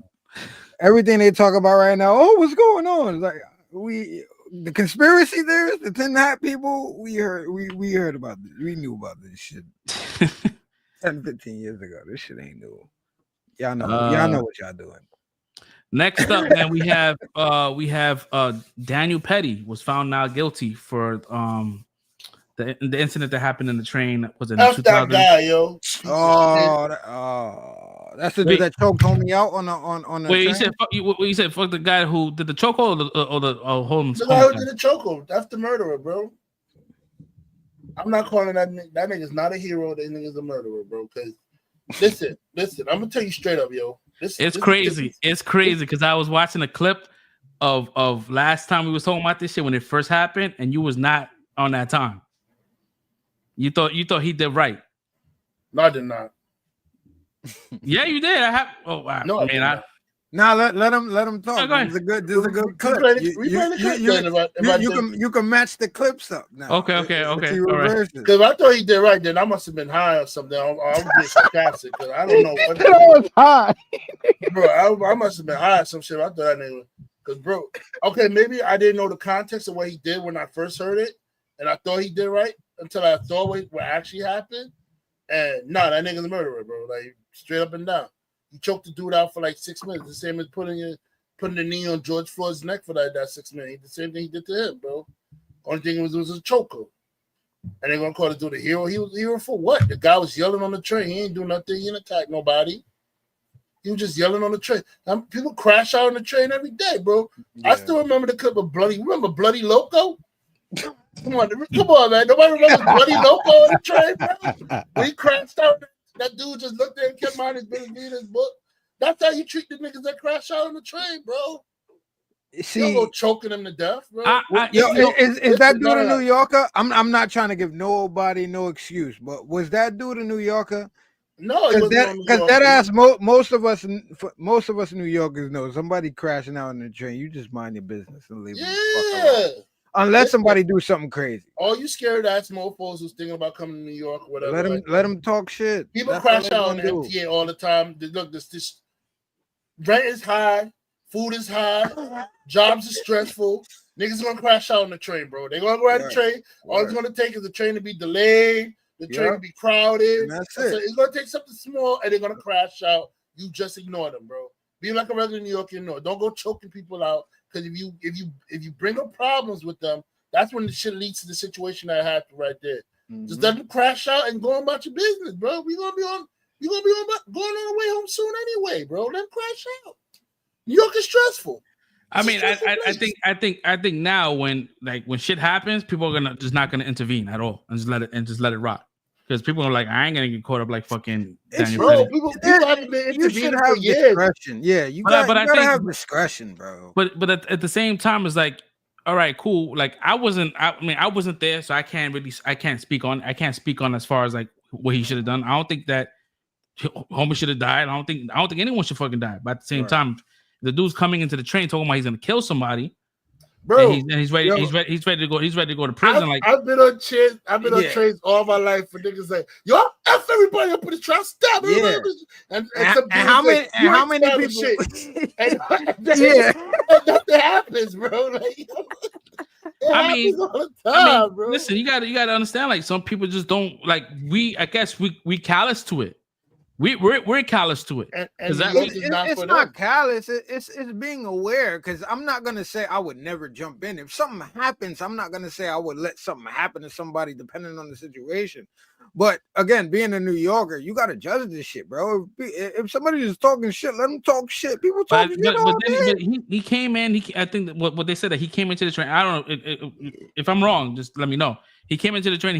Everything they talk about right now. Oh, what's going on? Like the conspiracy theorists, the 10 hat people. We heard about this. We knew about this shit 10, 15 years ago. This shit ain't new. Y'all know what y'all doing. Next up, man, we have Daniel Petty was found now guilty for the incident that happened in the train. Was it in 2000? That guy, yo. That's the dude that choked homie out on the Wait, train? you said fuck the guy who did the chokehold or the the guy who did the chokehold. That's the murderer, bro. I'm not calling that nigga's not a hero. That nigga's a murderer, bro. Because listen, I'm gonna tell you straight up, yo. It's crazy because I was watching a clip of last time we was talking about this shit when it first happened, and you was not on that time. You thought he did right. No, I did not. Yeah, you did. I have. Oh, wow. No, I mean, Now let him talk. No, this is a good clip. You can match the clips up now. Okay. Because if I thought he did right, then I must have been high or something. I was being sarcastic because I don't know what. I was high, bro. I must have been high or some shit. I thought that nigga. Because bro, okay, maybe I didn't know the context of what he did when I first heard it, and I thought he did right until I thought what actually happened. And no, that nigga's a murderer, bro. Like straight up and down. He choked the dude out for like 6 minutes. The same as putting the knee on George Floyd's neck for that 6 minutes. The same thing he did to him, bro. Only thing was a choker. And they're gonna call the dude a hero. He was a hero for what? The guy was yelling on the train. He ain't do nothing. He didn't attack nobody. He was just yelling on the train. People crash out on the train every day, bro. Yeah. I still remember the clip of Bloody. Remember Bloody Loco? Come on, man. Nobody remembers Bloody Loco on the train, bro? When he crashed out, that dude just looked there and kept minding his business, reading his book. That's how you treat the niggas that crash out on the train, bro. See, you go choking them to death, bro. Is that dude a New Yorker? I'm not trying to give nobody no excuse, but was that dude a New Yorker? No, because that ass most of us New Yorkers know somebody crashing out on the train. You just mind your business and leave. Yeah. Unless somebody do something crazy. All you scared ass mofos who's thinking about coming to New York or whatever. Let them talk shit. People crash out on the MTA all the time. Look, this rent is high, food is high, jobs are stressful. Niggas gonna crash out on the train, bro. They're gonna go on the train. All it's gonna take is the train to be delayed, the train to be crowded. That's it. It's gonna take something small and they're gonna crash out. You just ignore them, bro. Be like a regular New Yorker, don't go choking people out. Because if you bring up problems with them, that's when the shit leads to the situation that happened right there. Mm-hmm. Just let them crash out and go on about your business, bro. You're gonna be on going on the way home soon anyway, bro. Let them crash out. New York is stressful. I mean, I think now when shit happens, people are not gonna intervene at all and just let it rock. Because people are like, I ain't gonna get caught up like fucking Daniel Petty. People haven't been intervening for years. Discretion. Yeah, you gotta have discretion, bro. But at the same time, it's like, all right, cool. Like I wasn't there, so I can't speak on as far as like what he should have done. I don't think that homie should have died. I don't think anyone should fucking die. But at the same time, the dude's coming into the train talking about he's gonna kill somebody. Bro, and he's ready to go. He's ready to go to prison. I've been on trains all my life for niggas like, yo, F everybody up in the train, stab it. And how many people? And nothing happens, bro. Like, I mean, all the time, bro. listen, you gotta understand. Like some people just don't like. I guess we callous to it. We're callous to it. And it's not callous. It's being aware. Because I'm not gonna say I would never jump in. If something happens, I'm not gonna say I would let something happen to somebody depending on the situation. But again, being a New Yorker, you gotta judge this shit, bro. If somebody is talking shit, let them talk shit. People talk shit all day. But he came in. I think that what they said that he came into the train. I don't know if I'm wrong. Just let me know. He came into the train.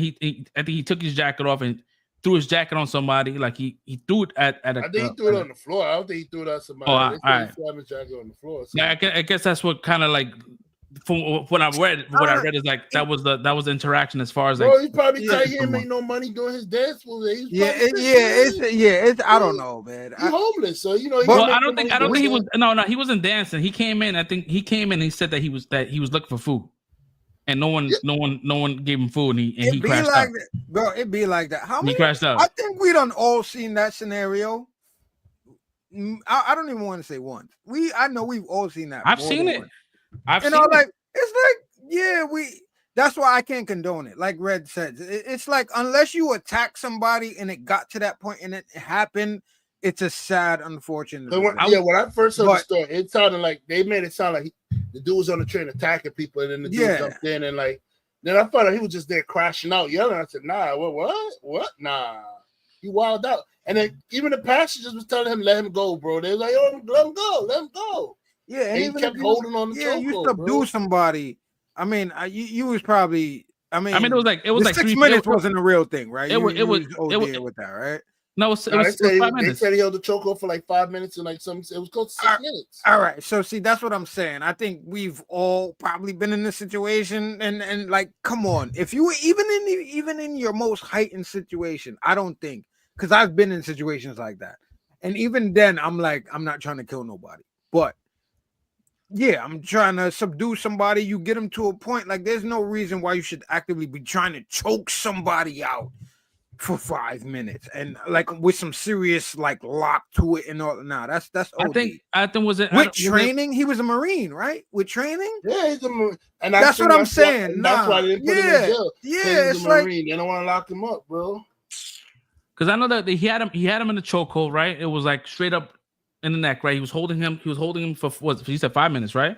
I think he took his jacket off and threw his jacket on somebody. Like he threw it at a. I think he threw it on the floor. I don't think he threw it at somebody. All right. He threw his jacket on the floor. So. Yeah, I guess that's what kind of like. From what I read, is like that was the interaction as far as like. Bro, he probably tell him ain't no money doing his dance moves. It's I don't know, man. He's homeless, so you know. I don't think he was. No, he wasn't dancing. He came in. I think he came in. And he said that he was looking for food, and no one gave him food, and he crashed out. Bro, it be like that. How many? He crashed out. I think we done all seen that scenario. I don't even want to say once. I know we've all seen that. I've seen it. That's why I can't condone it. Like Red said, it's like unless you attack somebody and it got to that point and it happened, it's a sad, unfortunate. When I first heard the story, it sounded like they made it sound like the dude was on the train attacking people, and then the dude jumped in and like. Then I thought like he was just there crashing out, yelling. I said, "Nah, what? Nah, he wilded out." And then even the passengers was telling him, "Let him go, bro." They was like, "Oh, let him go." Yeah, and he kept holding on the chokehold. You subdue somebody. I mean, you was probably. I mean, it was like 6 minutes wasn't a real thing, right? It was with that, right? No, it was 5 minutes. They said he held the chokehold for like 5 minutes and like it was close to 6 minutes. All right, so see, that's what I'm saying. I think we've all probably been in this situation, and like, come on, if you were even in your most heightened situation, I don't think, because I've been in situations like that, and even then, I'm like, I'm not trying to kill nobody, but. Yeah, I'm trying to subdue somebody. You get them to a point like there's no reason why you should actively be trying to choke somebody out for 5 minutes and like with some serious like lock to it and all. Nah, that's OD. I think was it with training. He was a Marine, right? With training. Yeah, he's a Marine, and that's what I'm saying. That's why they didn't put him in jail. Yeah, he's a Marine. They don't want to lock him up, bro. Because I know that he had him in the chokehold, right? It was like straight up. In the neck, right? He was holding him for what? He said 5 minutes, right?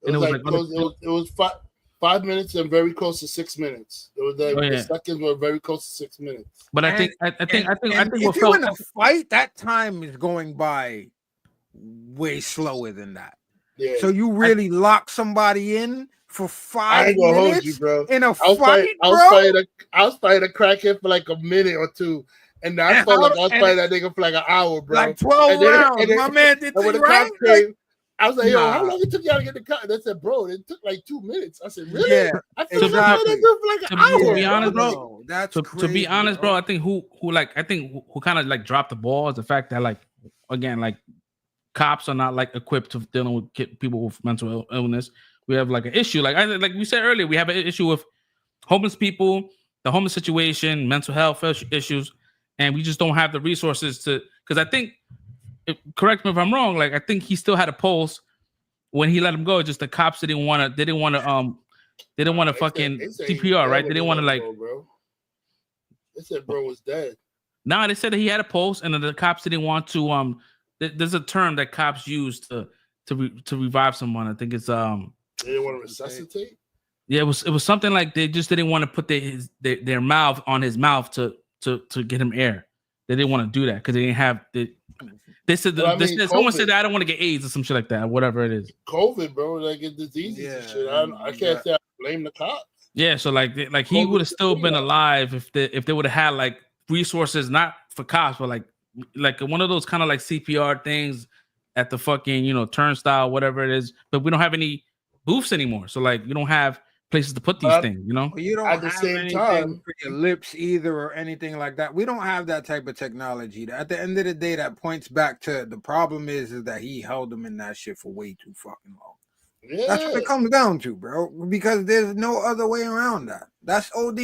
It was 5 minutes and very close to 6 minutes. It was like the seconds were very close to 6 minutes. But I think if you're in a fight, that time is going by way slower than that. Yeah. So you really lock somebody in for 5 minutes hold you, bro. In a fight, bro? I was fighting a crackhead for like a minute or two. And I felt like I was fighting that nigga for like an hour, bro. Like 12 rounds. My man did when the cops came, I was like, yo, how long it took y'all to get the car? They said, bro, it took like 2 minutes. I said, really? Yeah, I feel like I that for like an hour. To be honest, bro, that's to be honest, bro, I think who kind of like dropped the ball is the fact that like again, like cops are not like equipped to dealing with people with mental illness. We have like an issue, like we said earlier, we have an issue with homeless people, the homeless situation, mental health issues. And we just don't have the resources to, because I think, correct me if I'm wrong, like I think he still had a pulse when he let him go. Just the cops didn't want to fucking CPR, right? They didn't want to like. Bro. They said bro was dead. No, they said that he had a pulse, and the cops didn't want to. There's a term that cops use to revive someone. I think it's They didn't want to resuscitate. Yeah, it was something like they just didn't want to put their mouth on his mouth to get him air. They didn't want to do that because they didn't have the. They said someone said that I don't want to get AIDS or some shit like that, whatever it is. COVID, bro, like it's diseases and shit. I can't say I blame the cops. Yeah, so like he would have still been alive if they would have had like resources, not for cops, but like one of those kind of like CPR things at the fucking turnstile, whatever it is. But we don't have any booths anymore, so like you don't have places to put these things, You don't have anything for your lips either or anything like that. We don't have that type of technology. At the end of the day, that points back to the problem is that he held them in that shit for way too fucking long. Yeah. That's what it comes down to, bro, because there's no other way around that. That's OD.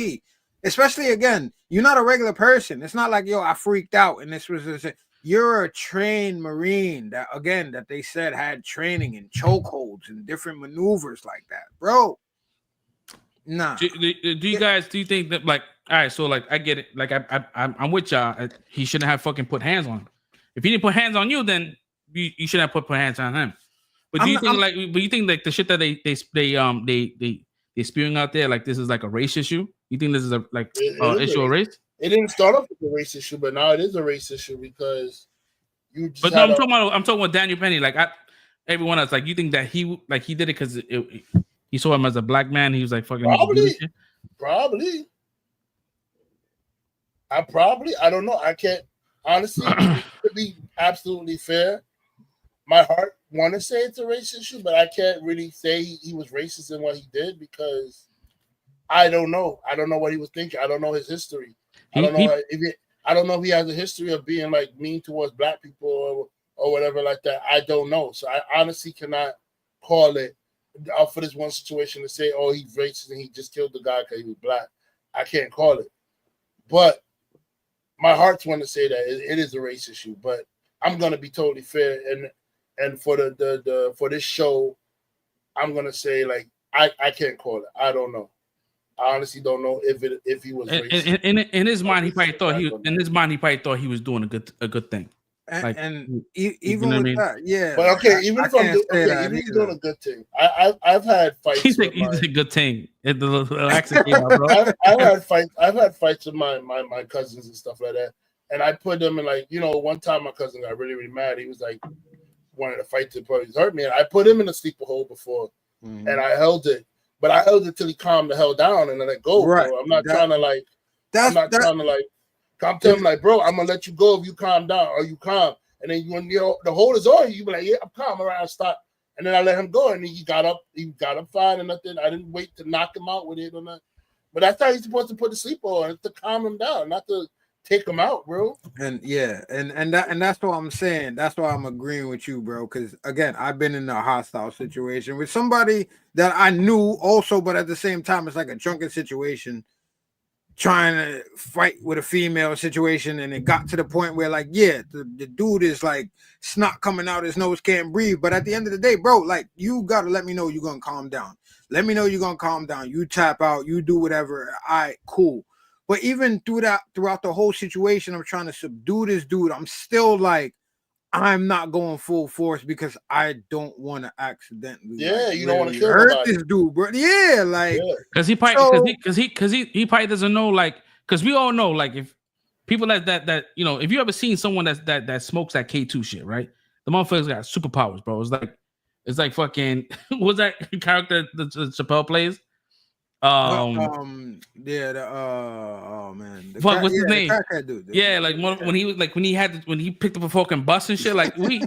Especially, again, you're not a regular person. It's not like, yo, I freaked out and this was just you're a trained Marine that they said had training in chokeholds and different maneuvers like that, bro. Nah. Do you think that like, all right, so like I get it, like I'm with y'all. He shouldn't have fucking put hands on him. If he didn't put hands on you, then you shouldn't have put hands on him. But do you think like the shit that they spewing out there, like this is like a race issue? You think this is a like issue of race? It didn't start off with a race issue, but now it is a race issue because you. Just But no, I'm talking about Daniel Penny. Like everyone else, like you think that he did it because he saw him as a black man. He was like fucking probably. I don't know. I can't honestly. To be absolutely fair, my heart want to say it's a race issue, but I can't really say he was racist in what he did because I don't know. I don't know what he was thinking. I don't know his history. I don't know if he has a history of being like mean towards black people or whatever like that. I don't know. So I honestly cannot call it out for this one situation to say, oh, he's racist and he just killed the guy because he was black. I can't call it. But my heart's want to say that it is a race issue. But I'm gonna be totally fair and for the for this show, I'm gonna say like I can't call it. I don't know. I honestly don't know if he was racist. In his mind, he probably thought he was doing a good thing. And even with that, yeah. But okay, even he's doing a good thing. I've had fights. He's a good thing. The accent came out, bro. I've had fights with my cousins and stuff like that, and I put them in like one time my cousin got really mad. He was like wanted to fight to probably hurt me, and I put him in a sleeper hole before, and I held it. But I held it till he calmed the hell down and then let go. Right. Bro. I'm not trying to like. I'm telling him like, bro, I'm gonna let you go if you calm down or you calm. And then when the hold is on you, be like, yeah, I'm calm. All right, I'll stop. And then I let him go, and then he got up fine and nothing. I didn't wait to knock him out with it or nothing. But that's how he's supposed to put the sleep on, to calm him down, not to take him out, bro. And yeah, and that's what I'm saying. That's why I'm agreeing with you, bro. Because again, I've been in a hostile situation with somebody that I knew also, but at the same time, it's like a drunken situation, trying to fight with a female situation, and it got to the point where like, yeah, the dude is like snot coming out his nose, can't breathe. But at the end of the day, bro, like you gotta let me know you're gonna calm down. Let me know you're gonna calm down. You tap out, you do whatever. All right, cool. But even throughout the whole situation, I'm trying to subdue this dude. I'm still like, I'm not going full force because I don't want to accidentally. Yeah, like, you don't want to kill hurt this dude, bro. Yeah, like because he probably he probably doesn't know, like, because we all know, like, if people that if you ever seen someone that smokes that K2 shit, right? The motherfuckers got superpowers, bro. It's like fucking what's that character that Chappelle plays? oh man, fuck, what's his name? Dude. Yeah, like when he picked up a fucking bus and shit. Like we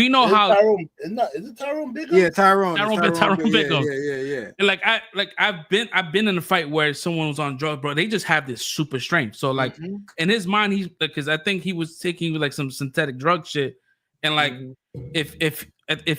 know how. Is it Tyrone Biggums? Yeah, Tyrone Biggums. Yeah. And I've been in a fight where someone was on drugs, bro. They just have this super strength. So like in his mind, he's because I think he was taking like some synthetic drug shit, and like if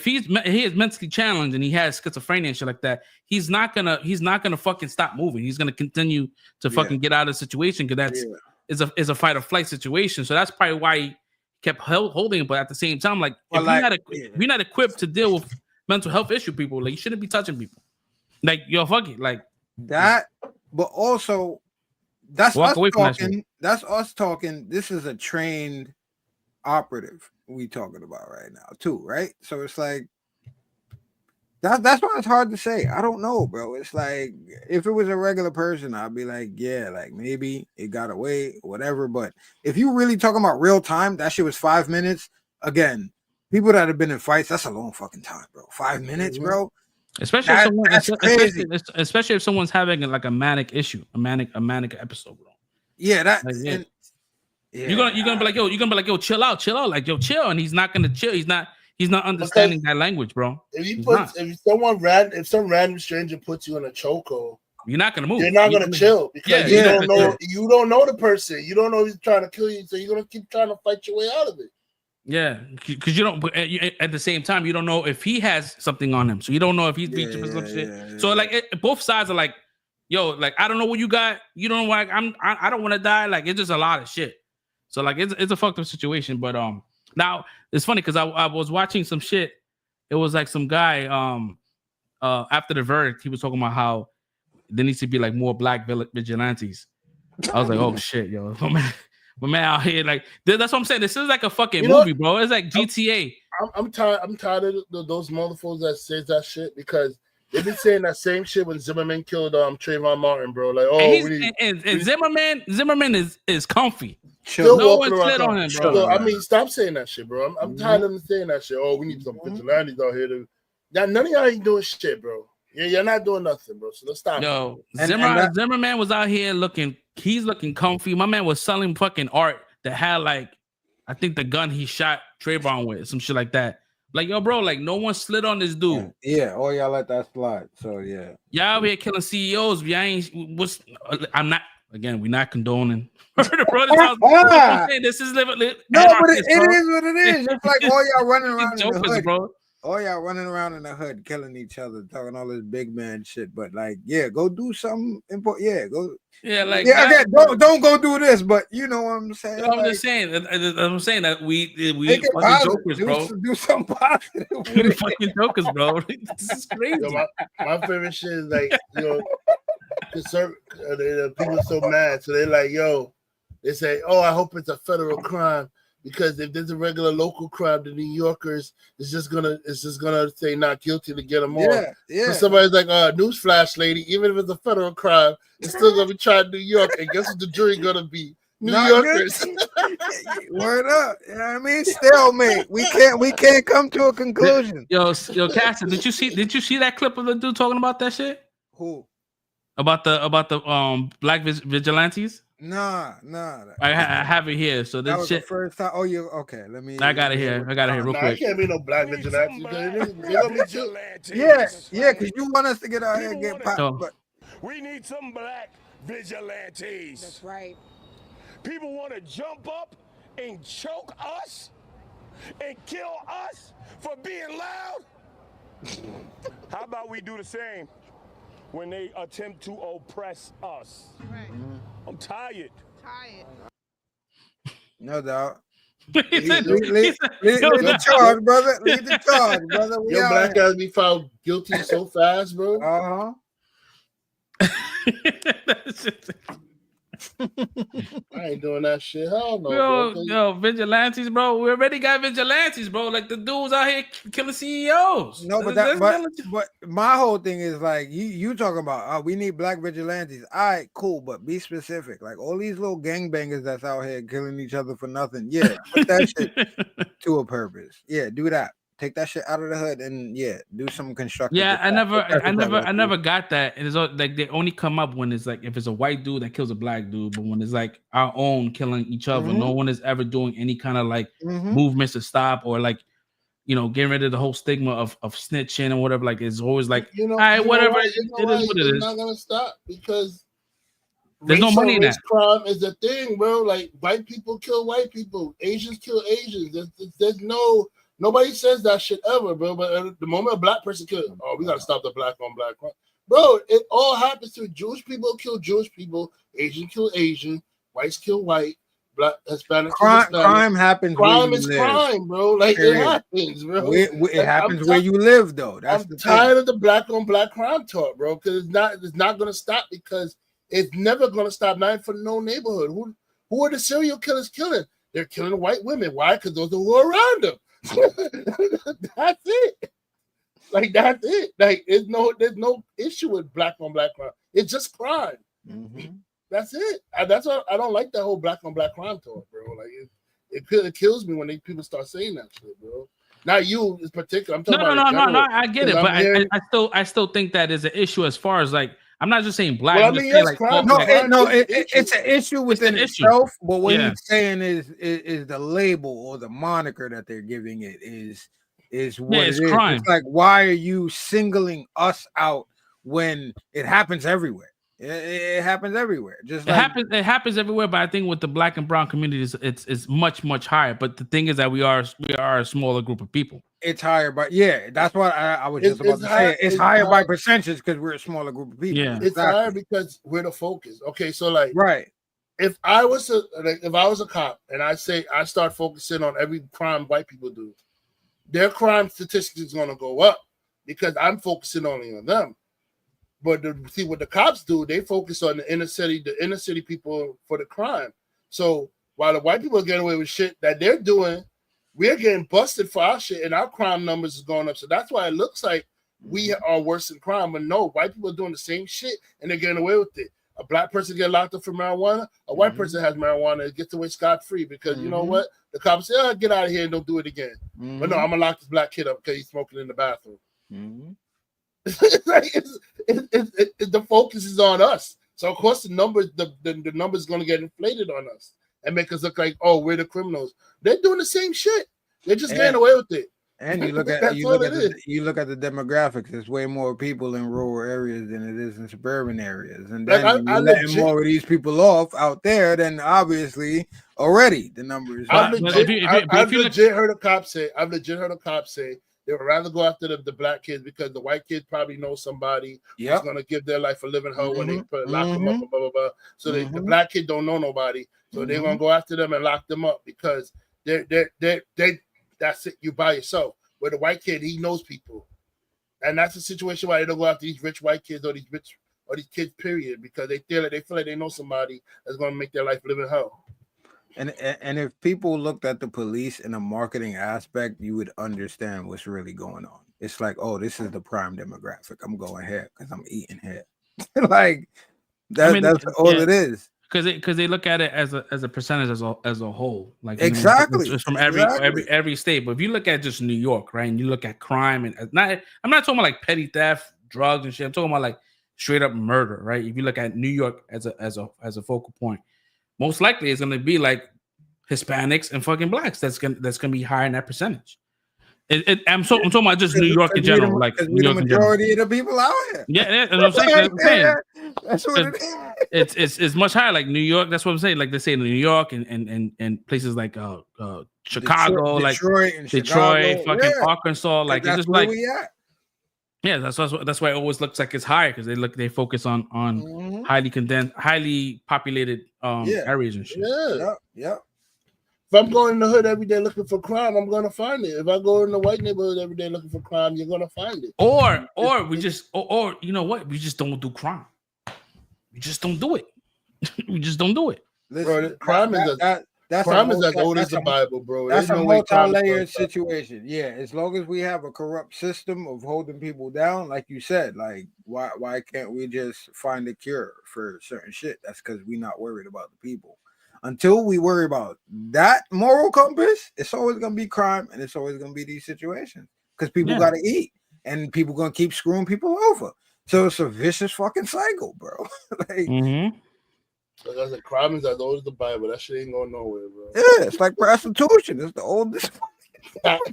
he is mentally challenged and he has schizophrenia and shit like that, he's not gonna fucking stop moving. He's gonna continue to fucking get out of the situation because that's is a fight or flight situation. So that's probably why he kept holding it. But at the same time, like if you're not equipped to deal with mental health issue people, like you shouldn't be touching people. Like yo, fuck it, like that. But also, that's walk away from talking. That's us talking. This is a trained operative we talking about right now too, right? So it's like that's why it's hard to say. I don't know, bro. It's like if it was a regular person, I'd be like, yeah, like maybe it got away, whatever. But if you really talking about real time, that shit was 5 minutes. Again, people that have been in fights, that's a long fucking time, bro. 5 minutes, bro. Especially if someone's having like a manic issue, a manic episode, bro. Yeah, that. Like, yeah. You're gonna be like, yo, chill out, like, yo, chill, and he's not gonna chill. He's not understanding that language, bro. If some random stranger puts you in a chokehold, you're not gonna move. You're not gonna chill because you don't know the person. You don't know if he's trying to kill you, so you're gonna keep trying to fight your way out of it. Yeah, because you don't. At the same time, you don't know if he has something on him, so you don't know if he's reaching for some shit. So like, both sides are like, yo, like I don't know what you got. You don't know why I don't want to die. Like it's just a lot of shit. So like it's a fucked up situation, but now it's funny because I was watching some shit. It was like some guy after the verdict, he was talking about how there needs to be like more black vigilantes. I was like, oh shit, yo, my man out here like that's what I'm saying. This is like a fucking movie, bro. It's like GTA. I'm tired. I'm tired of those motherfuckers that says that shit because they've been saying that same shit when Zimmerman killed Trayvon Martin, bro. Like, and Zimmerman is comfy. Still no walking one slid around on him, bro. I mean, stop saying that shit, bro. I'm tired of them saying that shit. Oh, we need some vigilantes out here. None of y'all ain't doing shit, bro. Yeah, you're not doing nothing, bro. So let's stop. Yo, Zimmerman was out here looking comfy. My man was selling fucking art that had like, I think the gun he shot Trayvon with, some shit like that. Like, yo, bro, like no one slid on this dude. Yeah, all y'all let that slide. So yeah. Y'all out here killing CEOs. I'm not, again, we're not condoning. This is living. No, but it is what it is. It's like all y'all running around in the hood, bro. All y'all running around in the hood, killing each other, talking all this big man shit. But like, yeah, go do something important. Yeah, go. Yeah, like again, don't go do this. But you know what I'm saying. I'm just saying. I'm saying that we fucking jokers, bro. Do something positive. We fucking jokers, bro. This is crazy. Yo, my favorite shit is like, people are so mad, so they're like, yo, they say, oh, I hope it's a federal crime. Because if there's a regular local crime, the New Yorkers is just gonna say not guilty to get them off. Yeah. So somebody's like, newsflash, lady, even if it's a federal crime, it's still gonna be tried in New York. And guess what the jury gonna be? New Yorkers. Word up. You know what I mean? Stalemate. We can't come to a conclusion. Yo, Cassie, did you see that clip of the dude talking about that shit? Who? About the black vigilantes? Nah. I have it here. So this shit. The first time. Oh, you okay? Let me. I got it here. Real quick. I can't be no black vigilante. Yeah, because you want us to get out here and get popped. But we need some black vigilantes. That's right. People want to jump up and choke us and kill us for being loud. How about we do the same when they attempt to oppress us? Right. I'm tired. No doubt. Lead the charge, brother. Lead the charge, brother. Your black guys be found guilty so fast, bro. I ain't doing that shit. Hell no, yo, vigilantes, bro. We already got vigilantes, bro. Like the dudes out here killing CEOs. No, but my whole thing is like you talking about we need black vigilantes. All right, cool, but be specific. Like all these little gangbangers that's out here killing each other for nothing. Yeah, put that shit to a purpose. Yeah, do that. Take that shit out of the hood and do some constructive. Yeah, I never got that. And it's like they only come up when it's like if it's a white dude that kills a black dude, but when it's like our own killing each other, no one is ever doing any kind of like movements to stop or like getting rid of the whole stigma of snitching and whatever. Like it's always like all right, whatever. It is what it is. It's not gonna stop because there's no money in that. Crime is a thing, bro. Like white people kill white people, Asians kill Asians. There's nobody says that shit ever, bro. But the moment a black person kills, we gotta stop the black on black crime, bro. It all happens to Jewish people kill Jewish people, Asian kill Asian, whites kill white, black Hispanic kill Hispanic. Crime happens. Crime is crime, bro. Like it happens, bro. It happens where you live, though. I'm tired of the black on black crime talk, bro. Because it's not gonna stop because it's never gonna stop. Not for no neighborhood. Who are the serial killers killing? They're killing white women. Why? Because those are who are around them. That's it. Like that's it. Like there's no issue with black on black crime. It's just crime. That's it. That's why I don't like that whole black on black crime talk, bro. Like it kills me when people start saying that shit, bro. Not you in particular. I'm talking about no. I get it, but I still think that is an issue as far as like. I'm not just saying black. It's an issue within itself. But what he's saying is the label or the moniker that they're giving it is what it is. Crime. It's like, why are you singling us out when it happens everywhere? It happens everywhere. Just it happens everywhere. But I think with the black and brown communities, it's much higher. But the thing is that we are a smaller group of people. It's higher, but that's what I was just about to say. It's higher by percentage because we're a smaller group of people. Yeah, it's higher because we're the focus. Okay, so like, right. If I was a cop and I start focusing on every crime white people do, their crime statistics is going to go up because I'm focusing only on them. But see what the cops do, they focus on the inner city people for the crime. So while the white people are getting away with shit that they're doing, we're getting busted for our shit, and our crime numbers is going up. So that's why it looks like we are worse in crime. But no, white people are doing the same shit, and they're getting away with it. A black person get locked up for marijuana. A white person has marijuana and gets away scot-free because you know what? The cops say, "Oh, get out of here and don't do it again." But no, I'm gonna lock this black kid up because he's smoking in the bathroom. The focus is on us, so of course the numbers going to get inflated on us and make us look like, oh, we're the criminals. They're doing the same shit. They're just getting away with it. And you look at you look at the demographics. There's way more people in rural areas than it is in suburban areas, and then you're letting more of these people off out there. Then obviously already the numbers. I've legit heard a cop say. They would rather go after the black kids because the white kids probably know somebody who's going to give their life a living hell when they lock them up and blah, blah, blah. So the black kid don't know nobody. So they're going to go after them and lock them up because they're that's it. You by yourself. Where the white kid, he knows people. And that's the situation why they don't go after these rich white kids or these kids, period, because they feel like they know somebody that's going to make their life live in hell. And if people looked at the police in a marketing aspect, you would understand what's really going on. It's like, oh, this is the prime demographic. I'm going here because I'm eating here. Like that's all it is. Because they look at it as a percentage as a whole. Like exactly, it's from every state. But if you look at just New York, right, and you look at crime and I'm not talking about like petty theft, drugs and shit. I'm talking about like straight up murder, right? If you look at New York as a focal point. Most likely it's gonna be like Hispanics and fucking blacks. That's gonna be higher in that percentage. I'm talking about just New York in general, like New York the majority of the people out here. Yeah, that's what I'm saying. That's what it is. It's much higher, like New York. That's what I'm saying. Like they say in New York and places like Chicago, Detroit, fucking Arkansas. Like it's just like yeah, that's why it always looks like it's higher because they focus on highly condensed, highly populated areas and shit. Yeah. If I'm going in the hood every day looking for crime, I'm gonna find it. If I go in the white neighborhood every day looking for crime, you're gonna find it. Or you know what? We just don't do crime. We just don't do it. We just don't do it. Listen, bro, crime is as old as the Bible, bro. That's a multi-layered situation. Yeah, as long as we have a corrupt system of holding people down, like you said, like why can't we just find a cure for certain shit? That's because we're not worried about the people. Until we worry about that moral compass, it's always gonna be crime and it's always gonna be these situations because people gotta eat and people gonna keep screwing people over. So it's a vicious fucking cycle, bro. Like. Like I said, crime is as old as the Bible. That shit ain't going nowhere, bro. Yeah, it's like prostitution. It's the oldest. Facts.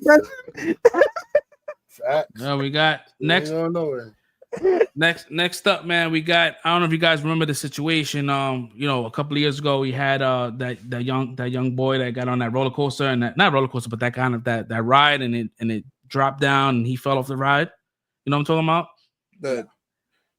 No, we got next up, man. We got. I don't know if you guys remember the situation. A couple of years ago, we had that young boy that got on that roller coaster and not roller coaster, but that kind of that ride, and it dropped down and he fell off the ride. You know what I'm talking about?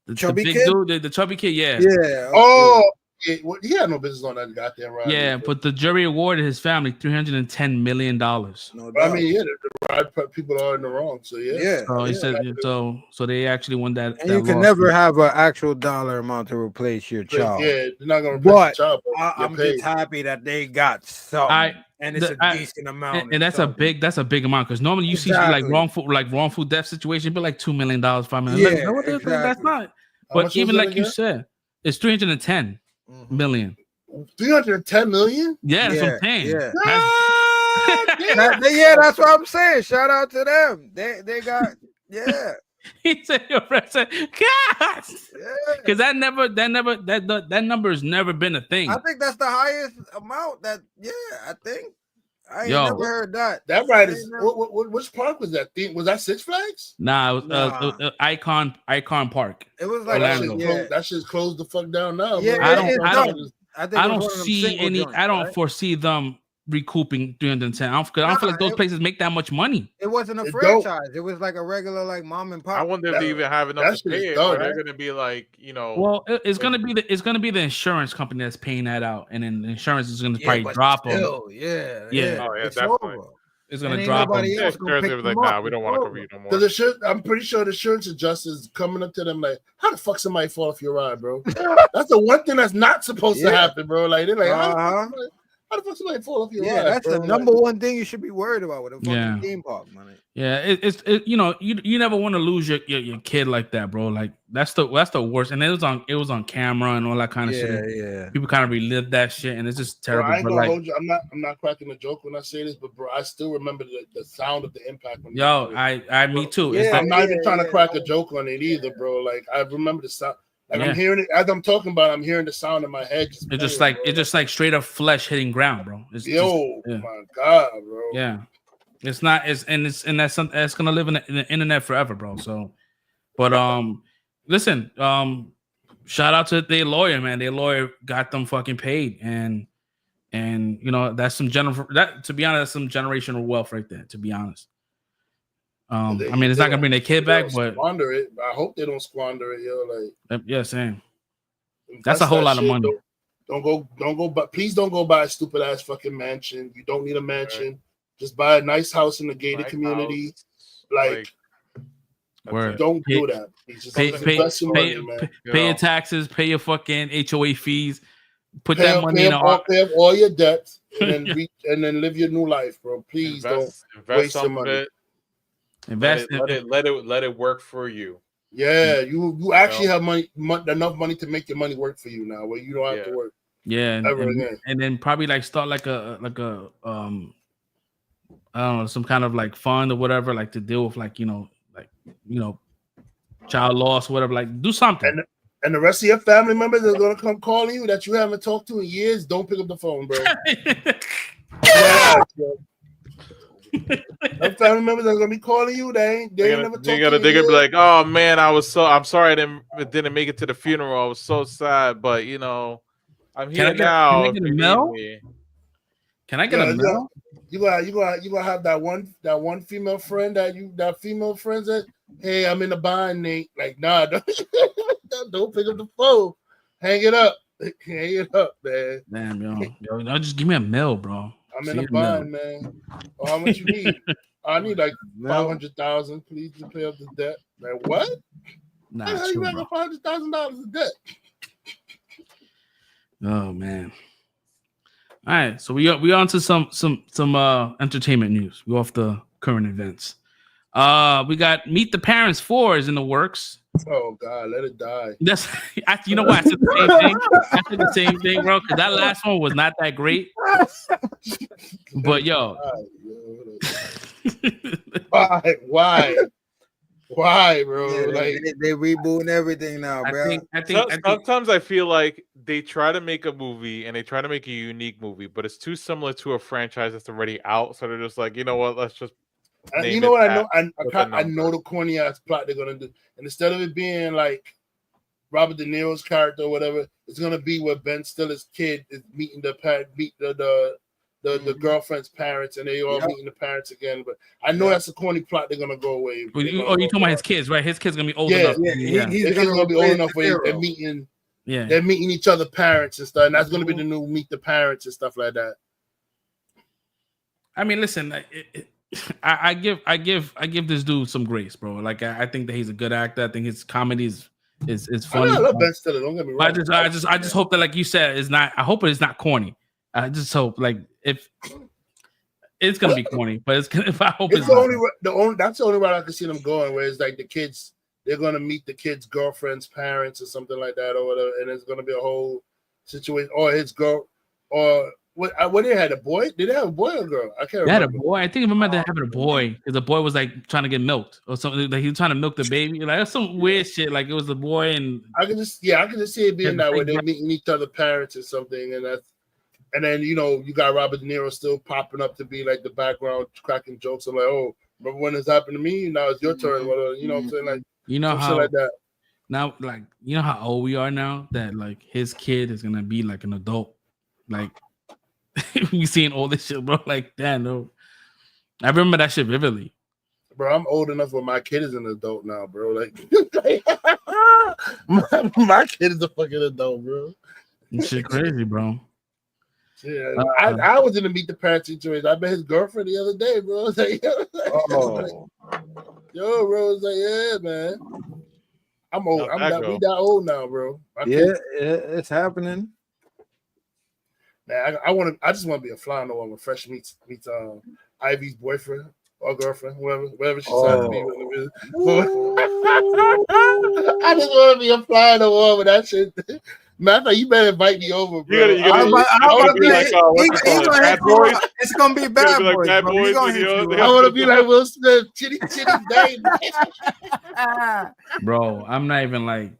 The chubby big kid, dude, the chubby kid. Yeah. Yeah. Oh. He had no business on that goddamn ride. Yeah, but the jury awarded his family $310 million. No, I mean, the ride people are in the wrong. So So he said so they actually won that. And you can never have an actual dollar amount to replace your child. Yeah, they're not gonna replace your child. I'm just happy that they got something. And it's a decent amount. And that's a big amount because normally you see like wrongful death situation, but like $2 million, $5 million. Yeah, exactly. That's not. But even like you said, it's 310 million. 310 million? Yeah, that's what I'm saying. Yeah, that's what I'm saying. Shout out to them. They got He said your friend said, God, because that number has never been a thing. I think that's the highest amount that. Yeah, I think. I ain't never heard that. That ride is which park was that? Was that Six Flags? Nah, it was Icon Park. It was like that shit's closed the fuck down now. Yeah, I don't foresee them recouping 310. I don't feel like those places make that much money. It wasn't a franchise. It was like a regular like mom and pop. I wonder if they even have enough to pay it. Or they're gonna be like, Well, it's gonna be the insurance company that's paying that out, and then the insurance is gonna probably drop them. Oh yeah, definitely. It's gonna And ain't drop them. nobody else gonna pick Like, them nah, up. we don't want to cover you no more. Because I'm pretty sure the insurance adjusters coming up to them like, how the fuck somebody fall off your ride, bro? That's the one thing that's not supposed to happen, bro. Like they're like, how the fuck somebody fall off your ride? That's bro? the number one thing you should be worried about with a fucking Yeah. theme park, man. Yeah, it's you know, you never want to lose your kid like that, bro. Like that's the worst. And it was on camera and all that kind of shit. Yeah. People kind of relive that shit, and it's just Bro, terrible. I ain't But gonna like, hold you. I'm not cracking a joke when I say this, but bro, I still remember the sound of the impact. When me too. Yeah, It's I'm not even trying to crack a joke on it either, bro. Like I remember the sound. Like I'm hearing it as I'm talking about it, I'm hearing the sound in my head. It's just like straight up flesh hitting ground, bro. It's my god, bro. Yeah. It's not that's something that's gonna live in the internet forever, bro. So, but listen, shout out to their lawyer, man. Their lawyer got them fucking paid, and you know that's some to be honest, that's some generational wealth right there. To be honest, I mean it's not gonna bring their kid back, but squander it. I hope they don't squander it, yo. Like yeah, same. That's a whole lot of money. Don't go, but please don't go buy a stupid ass fucking mansion. You don't need a mansion. Right. Just buy a nice house in a gated community. Like don't do that. Just pay your taxes, pay your fucking HOA fees, put pay that money in pay up all your debts, and then and then live your new life, bro. Please don't waste your money. Invest. Let it work for you. Yeah, you actually have enough money to make your money work for you now, where you don't have to work. Yeah, and then probably like start like a I don't know, some kind of like fund or whatever, like to deal with like child loss or whatever. Like do something. And the rest of your family members are gonna come calling you that you haven't talked to in years. Don't pick up the phone, bro. Those family members are gonna be calling you. They're gonna be like, oh man, I'm sorry I didn't make it to the funeral. I was so sad, but you know, I'm here now. Can I get a mail? Can I get a mail? You gonna have that one female friend that female friends that, hey, I'm in the bind, Nate. Like, nah, don't pick up the phone. Hang it up. Hang it up, man. Damn, yo, no, just give me a mail, bro. I'm in a bind, man. Oh, how much you need? I need like 500,000, please, to pay up the debt. Like what? Nah, how you got $500,000 in debt? Oh man. All right, so we on to some entertainment news. We off the current events. We got Meet the Parents 4 is in the works. Oh God, let it die. That's you know what? I said the same thing. I said the same thing, bro. Because that last one was not that great. But yo, why, bro? Yeah, like they rebooting everything now, bro. I think sometimes I feel like they try to make a movie and they try to make a unique movie, but it's too similar to a franchise that's already out. So they're just like, you know what? Let's just. You know what I know? I know the corny ass plot they're gonna do, and instead of it being like Robert De Niro's character or whatever, it's gonna be where Ben Stiller's kid is meeting the girlfriend's parents, and they all meeting the parents again. But I know that's a corny plot they're gonna go away. You talking about his kids, right? His kid's gonna be old enough. He's gonna be old enough where they're meeting. Yeah, they're meeting each other parents and stuff, and that's gonna be the new Meet the Parents and stuff like that. I mean, listen. I give this dude some grace, bro. Like I think that he's a good actor. I think his comedy is funny. I love Ben Stiller. Don't get me wrong. I just hope that, like you said, is not. I hope it's not corny. I just hope, like, if it's gonna be corny, but it's gonna. If I hope it's that's the only route I can see them going, where it's like the kids, they're gonna meet the kid's girlfriend's parents or something like that, or whatever, and it's gonna be a whole situation, or his girl, or. What they had a boy? Did they have a boy or a girl? I can't remember. They had a boy. I think I remember having a boy because the boy was like trying to get milked or something. Like he was trying to milk the baby. Like that's some weird shit. Like it was the boy and I can just see it being that way. They're meeting each other parents or something, and then you got Robert De Niro still popping up to be like the background cracking jokes. I'm like, oh, remember when this happened to me? Now it's your turn. You know what I'm saying? Like how like that. Now, like how old we are now that like his kid is gonna be like an adult, like. We seen all this shit, bro. Like, damn, no. I remember that shit vividly. Bro, I'm old enough where my kid is an adult now, bro. Like, my kid is a fucking adult, bro. This shit crazy, bro. Yeah, I was in the meet the parents situation. I met his girlfriend the other day, bro. I was like, yo, bro. I was like, yeah, man. I'm old. We that old now, bro. It's happening. Man, I just want to be a fly on the wall when Fresh meets Ivy's boyfriend or girlfriend, whoever she decides to be. I just want to be a fly on the wall with that shit. Man, I thought you better invite me over, bro. It's gonna be Bad Boys. Bad Boys. I want to be like Will Smith, chitty bang. Bro, I'm not even like.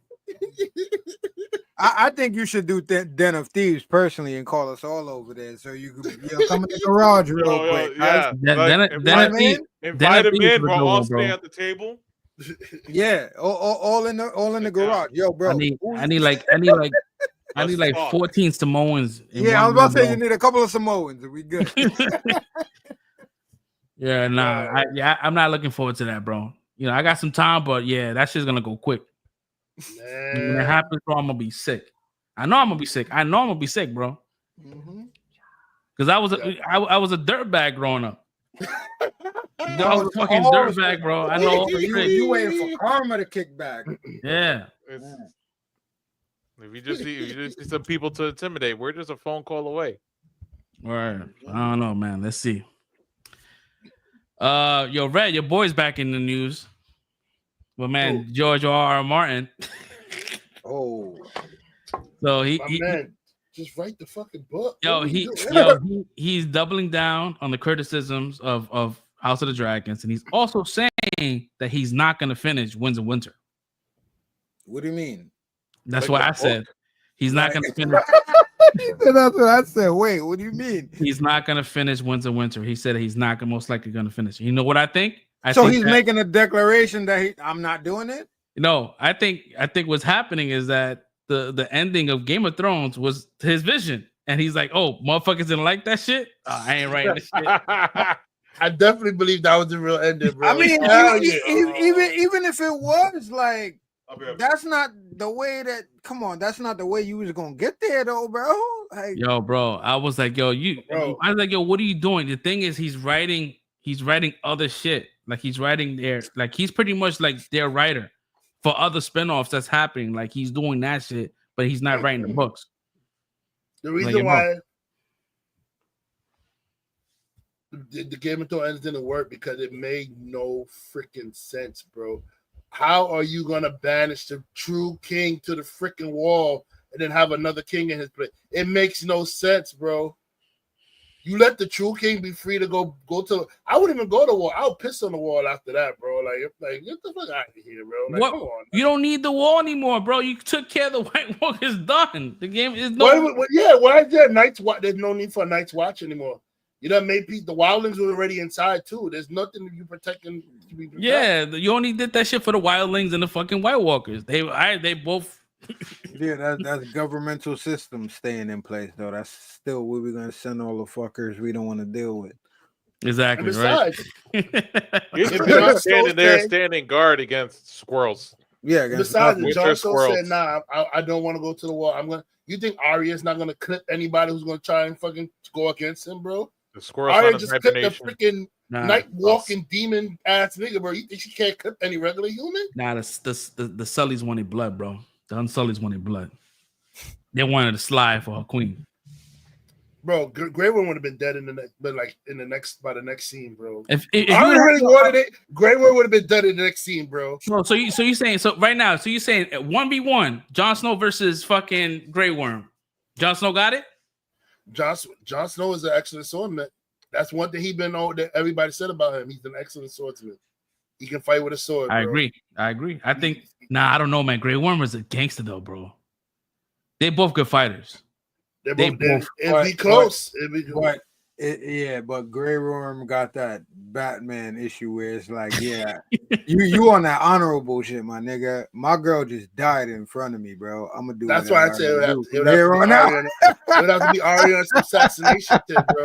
I think you should do Den of Thieves personally and call us all over there so you could come in the garage real quick. Yeah, invite him in, bro. I'll stay at the table. Yeah, all in the garage, yo, bro. I need like 14 Samoans. Yeah, I was about to say you need a couple of Samoans. We good. Yeah, nah, I'm not looking forward to that, bro. You know, I got some time, but yeah, that shit's gonna go quick. Man. When it happens, bro, I'm gonna be sick. I know I'm gonna be sick, bro. Because I was a dirtbag growing up. I was a fucking dirtbag, bro. I know. You waiting for karma to kick back? Yeah. If you just see some people to intimidate, we're just a phone call away. All right. I don't know, man. Let's see. Yo, Red, your boy's back in the news. But man, George R.R. Martin. So he just write the fucking book. He's doubling down on the criticisms of House of the Dragons, and he's also saying that he's not going to finish Winds of Winter. What do you mean? That's what I said. He's not going to finish. That's what I said. Wait, what do you mean? He's not going to finish Winds of Winter. He said he's not most likely going to finish it. You know what I think? So he's making a declaration that I'm not doing it? No, I think what's happening is that the ending of Game of Thrones was his vision. And he's like, oh, motherfuckers didn't like that shit? Oh, I ain't writing this shit. I definitely believe that was the real ending, bro. I mean, even if it was like, that's not the way that's not the way you was gonna get there though, bro. Like, yo, bro, I was like, yo, what are you doing? The thing is, he's writing other shit. Like he's writing like he's pretty much like their writer for other spinoffs that's happening. Like he's doing that shit, but he's not writing the books. The reason why the Game of Thrones didn't work because it made no freaking sense, bro. How are you gonna banish the true king to the freaking wall and then have another king in his place? It makes no sense, bro. You let the true king be free to go to. I wouldn't even go to war. I'll piss on the wall after that, bro. Like get the fuck out of here, bro. Like, what? Come on, you don't need the wall anymore, bro. You took care of the White Walkers. Done. The game is no. Why is there Night's Watch? There's no need for a Night's Watch anymore. You done made the wildlings were already inside too. There's nothing you protecting. Yeah, you only did that shit for the wildlings and the fucking White Walkers. They both. Yeah, that's governmental system staying in place though. That's still where we're gonna send all the fuckers we don't want to deal with. Exactly, right? He's standing guard against squirrels. Yeah. Besides, Jon Snow said, "Nah, I don't want to go to the war. I'm gonna." You think Arya's not gonna clip anybody who's gonna try and fucking go against him, bro? The squirrels. Arya just clipped the freaking night walking demon ass nigga, bro. You think she can't clip any regular human? Nah, the Sullys wanted blood, bro. The Unsullys wanted blood. They wanted to slide for her queen. Bro, Grey Worm would have been dead by the next scene, bro. If I really wanted it, Grey Worm would have been dead in the next scene, bro. So you saying right now? So you saying 1v1, Jon Snow versus fucking Grey Worm? Jon Snow got it. Jon Snow is an excellent swordsman. That's one thing that everybody said about him. He's an excellent swordsman. He can fight with a sword. I agree. I think. I don't know, man. Grey Worm is a gangster though, bro. They both good fighters. It'd be close. But Grey Worm got that Batman issue where it's like, yeah, you on that honorable shit, my nigga. My girl just died in front of me, bro. I'm gonna do. That's why I say it would have to be Arya's assassination tip, bro.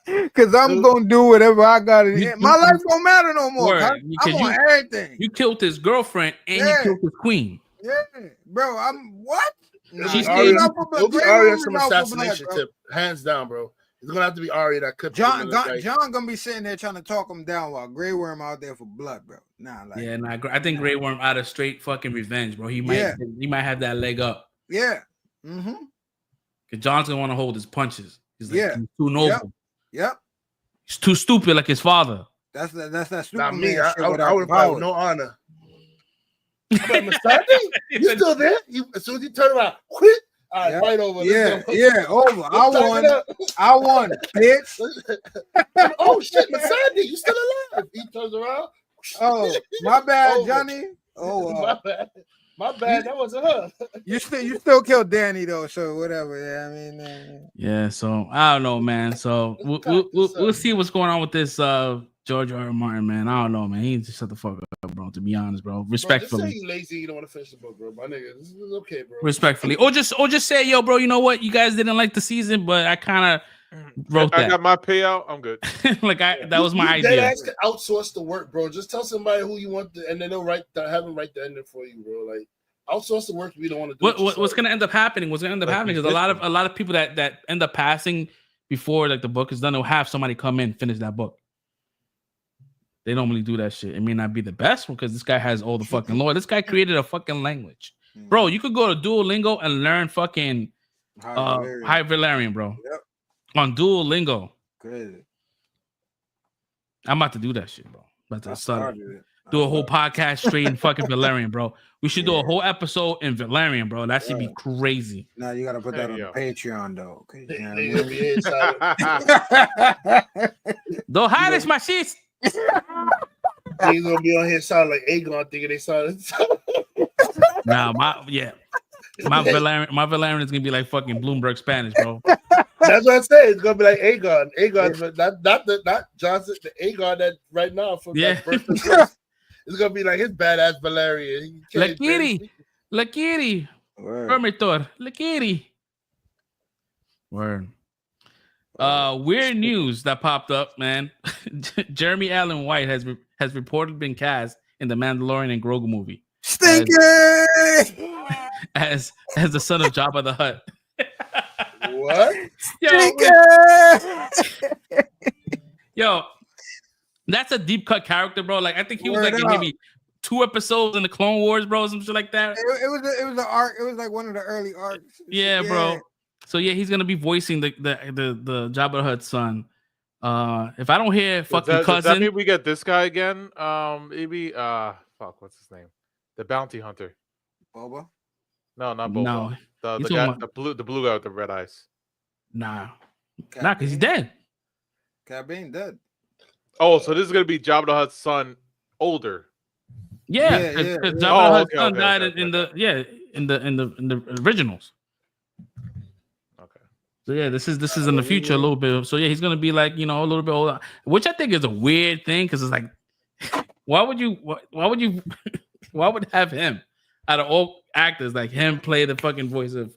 Because I'm gonna do whatever I gotta do. My life don't matter no more. I'm on everything. You killed his girlfriend and you killed his queen. Yeah, bro. What? She It'll be Ari on some assassination tip, hands down, bro. It's gonna have to be Ari that could. John gonna be sitting there trying to talk him down while Grey Worm out there for blood, bro. I think Grey Worm out of straight fucking revenge, bro. He might have that leg up. Yeah. Mm-hmm. Cause John's gonna want to hold his punches. He's like, he's too noble. Yep. He's too stupid like his father. That's that stupid. Not me. I would have no honor. But Masadi, you still there? As soon as you turn around, quit. All right, fight over. Over. I won, bitch. Oh shit, Masadi, you still alive? He turns around. Oh, my bad, Johnny. Oh, my bad. That wasn't her. You still killed Danny though, so whatever. Yeah, I mean. Yeah, so I don't know, man. So we'll see what's going on with this George R. R. Martin, man. I don't know, man. He just shut the fuck up, bro. To be honest, bro. Respectfully. Bro, just say you lazy. You don't want to finish the book, bro. My nigga, this is okay, bro. Respectfully, or just say, yo, bro. You know what? You guys didn't like the season, but I kind of wrote that. I got my payout. I'm good. That was my idea. Dead ass can outsource the work, bro. Just tell somebody who you want, and then they'll have them write the ending for you, bro. Like outsource the work. We don't want to do. What's gonna end up happening? What's gonna end up happening is a lot of people that end up passing before like the book is done. They'll have somebody come in finish that book. They normally do that shit. It may not be the best one because this guy has all the fucking lore. This guy created a fucking language, bro. You could go to Duolingo and learn fucking High Valerian, bro. Yep. On Duolingo. Crazy. I'm about to do that shit, bro. Do a whole podcast straight in fucking Valerian, bro. We should do a whole episode in Valerian, bro. That should be crazy. Now you gotta put that on Patreon, though. Don't hide this, my shit. He's gonna be on here sound like Aegon thinking they sound. Nah, my Valerian is gonna be like fucking Bloomberg Spanish, bro. That's what I say. It's gonna be like Aegon. Not Johnson. The Aegon that right now from that first. It's gonna be like his badass Valerian. La Kitty, Hermitor, La Kitty. Word. Weird news that popped up, man. Jeremy Allen White has reportedly been cast in the Mandalorian and Grogu movie. Stinky! As the son of Jabba the Hutt. What? Yo, that's a deep cut character, bro. Like I think he was like in maybe 2 episodes in the Clone Wars, bro, some shit like that. It was an arc. It was like one of the early arcs. Yeah, bro. So yeah, he's gonna be voicing the Jabba the Hutt's son. If I don't hear fucking cousin, does that mean we get this guy again? Maybe what's his name? The bounty hunter. Boba? No, not Boba. No, the guy, the blue guy with the red eyes. Nah, because he's dead. Cad Bane dead. Oh, so this is gonna be Jabba the Hutt's son, older. Yeah, because Jabba the Hutt's son died in the originals. So yeah, this is in the future a little bit. So yeah, he's gonna be like, a little bit older, which I think is a weird thing because it's like, why would have him out of all actors like him play the fucking voice of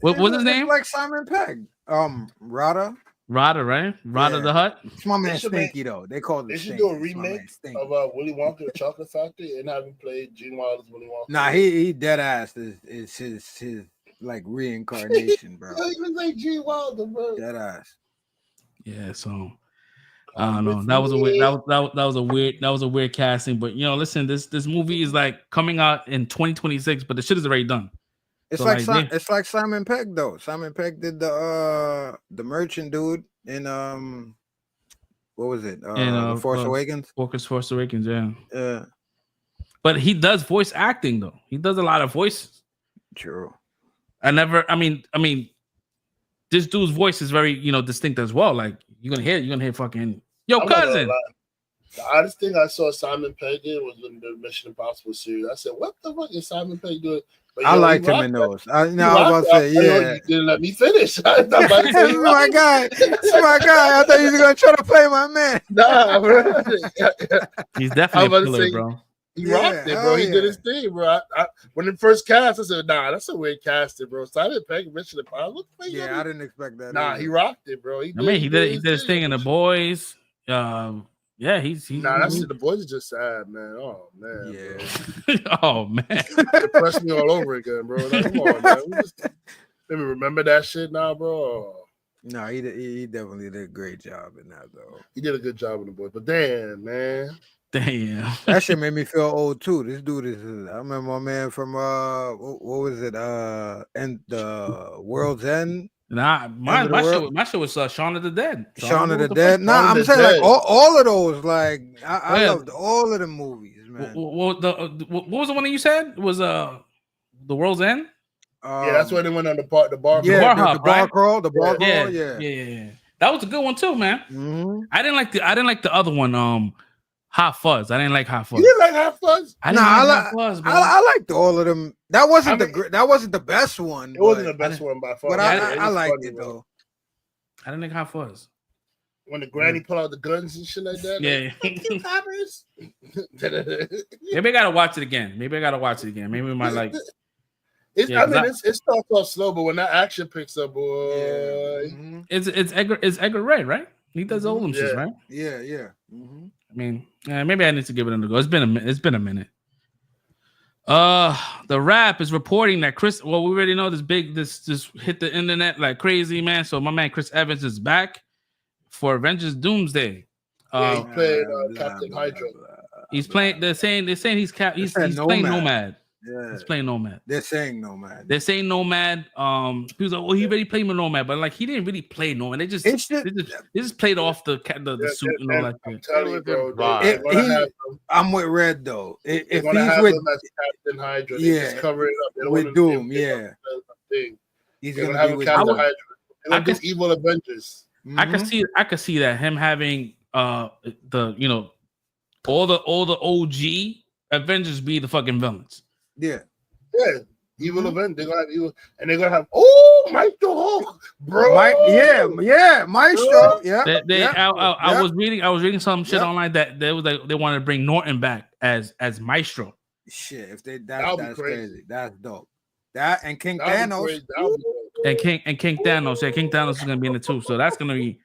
what's his name? Like Simon Pegg, Rada, right? Rada the Hutt. It's my man Stinky though. They call it. They should do a remake of Willy Wonka the Chocolate Factory and have him play Gene Wilder's Willy Wonka. Nah, he dead ass is his like reincarnation, bro. He was like Gene Wilder, bro. Dead ass. Yeah, so I don't know. That was a weird casting. But listen, this movie is like coming out in 2026, but the shit is already done. It's so it's like Simon Pegg though. Simon Pegg did the merchant dude in what was it? Force Awakens. Force Awakens, yeah. Yeah. But he does voice acting though. He does a lot of voices. True. I mean, this dude's voice is very, distinct as well. Like you're gonna hear fucking cousin. The oddest thing I saw Simon Pegg in was in the Mission Impossible series. I said, "What the fuck is Simon Pegg doing?" But, I liked him in those. I was about to say, yeah. You didn't let me finish. I about to say, my guy. I thought you were gonna try to play my man. Nah, bro. He's definitely a killer, bro. He rocked it, bro. He did his thing, bro. When it first cast, I said, "Nah, that's a weird casting, bro." Simon Pegg, Mission Impossible. Yeah, I didn't expect that. Nah, he rocked it, bro. He did his thing in The Boys. Yeah, he's Nah, that's the boys are just sad, man. Oh man, Yeah. Oh man, depressed me all over again, bro. Like, come on, man. We just let me remember that shit now, bro. No, he definitely did a great job in that though. He did a good job in the boys, but damn, man. damn. That shit made me feel old too. This dude is. I remember my man from what was it? And the World's End. Nah, my shit was Shaun of the Dead. Shaun of the Dead. Nah, I'm saying like all of those. Like I loved all of the movies, man. What was the one that you said? It was The World's End? Yeah, that's where they went on the bar. Yeah, the bar crawl. The bar crawl. Yeah. That was a good one too, man. Mm-hmm. I didn't like the other one. Hot Fuzz. I didn't like Hot Fuzz. You didn't like Hot Fuzz? I didn't like Hot Fuzz, bro. I liked all of them. That wasn't the best one. It wasn't the best one by far. But I liked it though. I didn't like Hot Fuzz. When the granny pull out the guns and shit like that. Yeah. Like, coppers. Maybe I gotta watch it again. Maybe we might like. It starts off slow, but when that action picks up, boy, it's Edgar Wright, right? He does all them shit, right? Yeah. Mm-hmm. I mean, maybe I need to give it another go. It's been a minute. The Rap is reporting that Chris. Well, we already know this hit the internet like crazy, man. So my man Chris Evans is back for Avengers Doomsday. He played Captain Hydra. He's playing. They're saying he's playing Nomad. Yeah, he's playing Nomad. They're saying Nomad. He was like, well, he already played with Nomad, but like he didn't really play Nomad. They just played off the suit and all that shit. I'm with Red though. If he's with Captain Hydra, just cover it up. With Doom, he's gonna have Captain Hydra. They're gonna do Evil Avengers. I could see that him having all the OG Avengers be the fucking villains. Yeah. Evil event. They're gonna have evil, and they're gonna have Maestro Hulk, bro. Maestro. Yeah. I was reading some shit online that they wanted to bring Norton back as Maestro. Shit, if that's crazy. That's dope. That and King Thanos. And King Thanos. Yeah, King Thanos is gonna be in it too. So that's gonna be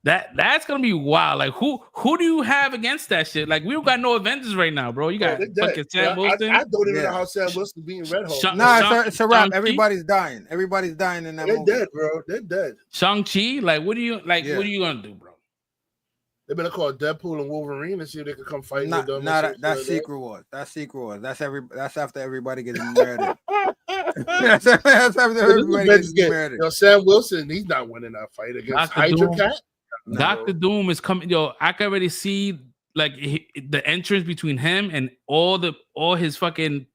that's gonna be wild. Like who do you have against that shit? Like we don't got no Avengers right now, bro. You got fucking Sam Wilson. I don't even know how Sam Wilson being Red Hulk. It's a wrap. Everybody's dying. Everybody's dying in that movie. They're dead, bro. They're dead. Shang-Chi, like what are you gonna do, bro? They better call Deadpool and Wolverine and see if they can come fight with them. That's Secret Wars. That's Secret Wars. That's after everybody gets murdered. that's after everybody gets murdered. Yo, Sam Wilson, he's not winning that fight against Hydra Cat. Doctor Doom is coming. Yo, I can already see like the entrance between him and all his fucking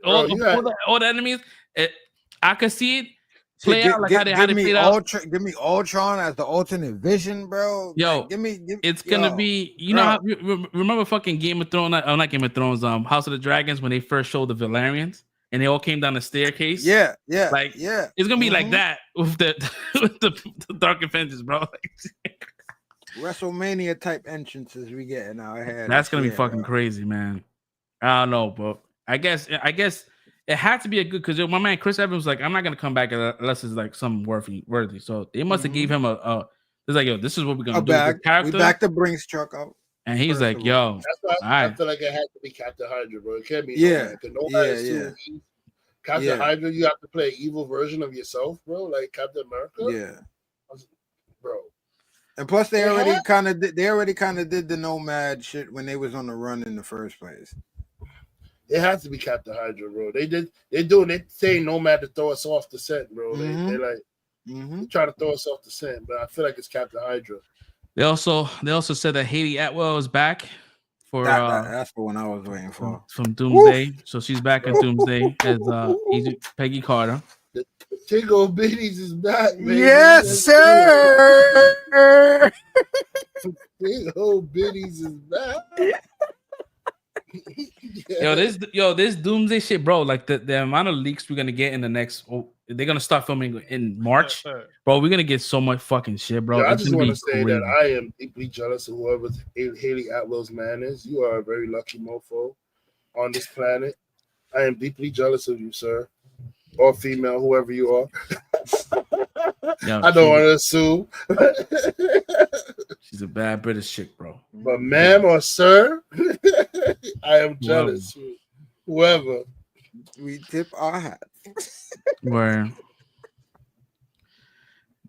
all the enemies. I can see it play out like how they played out. Give me Ultron as the alternate vision, bro. Yo, like, give me. It's gonna be. You know how remember fucking Game of Thrones? Not Game of Thrones. House of the Dragons when they first showed the Valerians. And they all came down the staircase. Yeah. It's gonna be like that with the Dark Avengers, bro. WrestleMania type entrances we get in our head. That's gonna be fucking crazy, man. I don't know, but I guess it had to be a good because my man Chris Evans was like, I'm not gonna come back unless it's like something worthy. So they must have gave him a. It's like, yo, this is what we're gonna do. Bag. We back the Brinks truck out. And he's like, yo. That's why I feel like it had to be Captain Hydra, bro. It can't be Captain Hydra, you have to play an evil version of yourself, bro. Like Captain America. Yeah. Bro. And plus they already kind of did the Nomad shit when they was on the run in the first place. It has to be Captain Hydra, bro. They say Nomad to throw us off the scent, bro. They try to throw us off the scent, but I feel like it's Captain Hydra. They also said that Hayley Atwell is back for that's the one I was waiting for from Doomsday. So she's back in Doomsday as Peggy Carter. The Tingle Bitties is back, man. Yes, sir. Tingle Bitties is back. This Doomsday shit, bro. Like the amount of leaks we're gonna get in the next. They're gonna start filming in March, bro. We're gonna get so much fucking shit, bro. Yo, I just want to say that I am deeply jealous of whoever Hayley Atwell's man is. You are a very lucky mofo on this planet. I am deeply jealous of you, sir, or female, whoever you are. I don't want to assume. She's a bad British chick, bro. But ma'am or sir, I am jealous. Whoever. We tip our hats. Where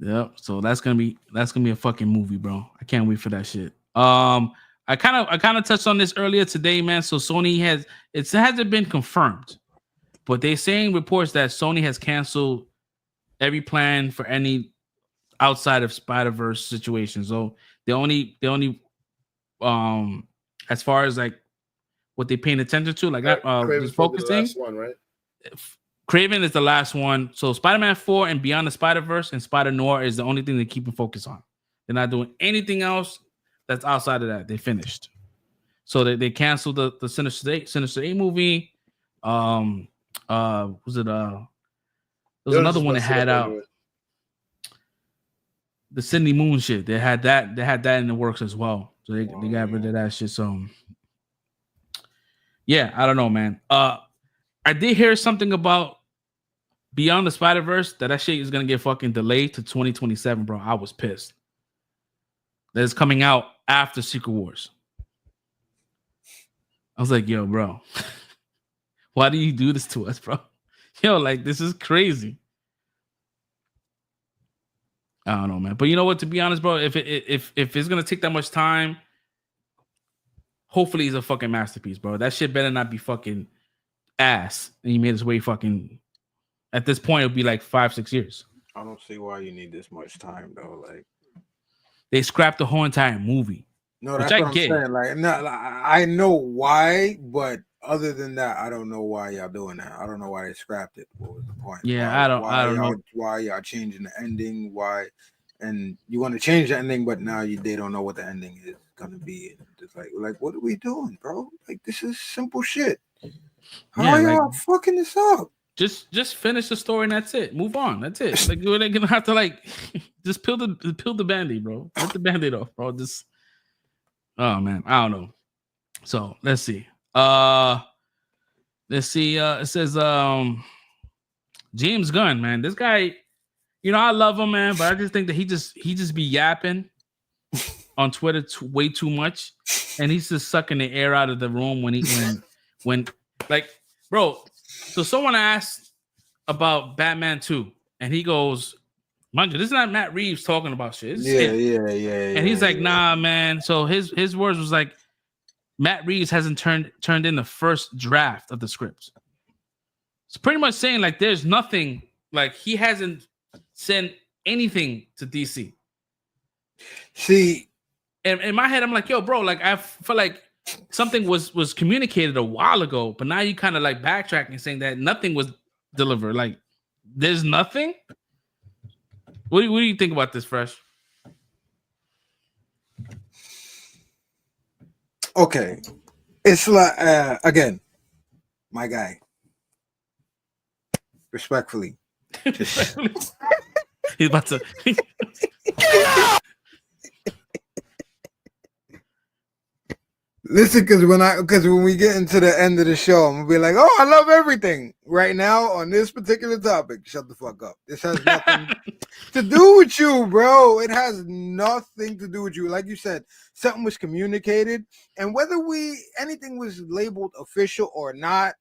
yep, so that's gonna be a fucking movie, bro. I can't wait for that shit. I kind of touched on this earlier today, man. So Sony hasn't been confirmed, but they're saying reports that Sony has canceled every plan for any outside of Spider-Verse situation. So the only as far as like what they paying attention to, like just focusing. Last one, right? Craven is the last one. So Spider-Man 4 and Beyond the Spider-Verse and Spider-Noir is the only thing they keep focus on. They're not doing anything else that's outside of that. They finished. So they canceled the Sinister 8 movie. Was it there was another one that had out the Sydney Moon shit. They had that in the works as well. So they got rid of that shit. So yeah, I don't know, man. I did hear something about Beyond the Spider-Verse that shit is gonna get fucking delayed to 2027, bro. I was pissed. That is coming out after Secret Wars. I was like, yo, bro, why do you do this to us, bro? Yo, like, this is crazy. I don't know, man. But you know what? To be honest, bro, if it's gonna take that much time, hopefully it's a fucking masterpiece, bro. That shit better not be fucking ass. And he made his way fucking. At this point, it'll be like 5-6 years. I don't see why you need this much time though. Like they scrapped the whole entire movie. No, that's what I'm saying. Like, no, I know why, but other than that, I don't know why y'all doing that. I don't know why they scrapped it. What was the point? Yeah, I don't know why y'all changing the ending. Why? And you want to change the ending, but now they don't know what the ending is gonna be. And it's like, what are we doing, bro? Like, this is simple shit. How are y'all fucking this up? Just finish the story and that's it. Move on. That's it. Like, we're gonna have to like just peel the band-aid, bro. Let the band-aid off, bro. Just oh man, I don't know. So let's see. It says James Gunn, man. This guy, you know, I love him, man, but I just think that he just be yapping on Twitter way too much, and he's just sucking the air out of the room when like, bro. So someone asked about Batman 2, and he goes, "Mind you, this is not Matt Reeves talking about shit. Yeah. And he's like, nah, man. So his words was like, Matt Reeves hasn't turned in the first draft of the script. It's pretty much saying like there's nothing, like he hasn't sent anything to DC. See, and in my head, I'm like, yo, bro, like I feel like something was communicated a while ago, but now you kind of like backtracking, saying that nothing was delivered. Like, there's nothing. What do you think about this, Fresh? Okay, it's like again, my guy. Respectfully, he's about to. Listen, because when we get into the end of the show, I'm gonna be like, oh, I love everything. Right now on this particular topic, shut the fuck up. This has nothing to do with you, bro. It has nothing to do with you. Like you said, something was communicated, and whether anything was labeled official or not,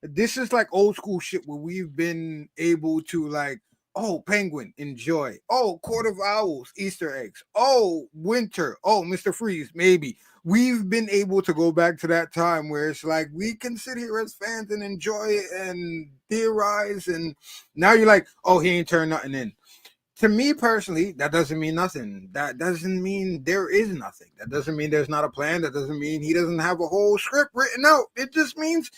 this is like old school shit where we've been able to like, oh, Penguin, enjoy. Oh, Court of Owls, Easter eggs. Oh, Winter. Oh, Mr. Freeze, maybe. We've been able to go back to that time where it's like we can sit here as fans and enjoy it and theorize, and now you're like, oh, he ain't turned nothing in. To me personally, that doesn't mean nothing. That doesn't mean there is nothing. That doesn't mean there's not a plan. That doesn't mean he doesn't have a whole script written out. It just means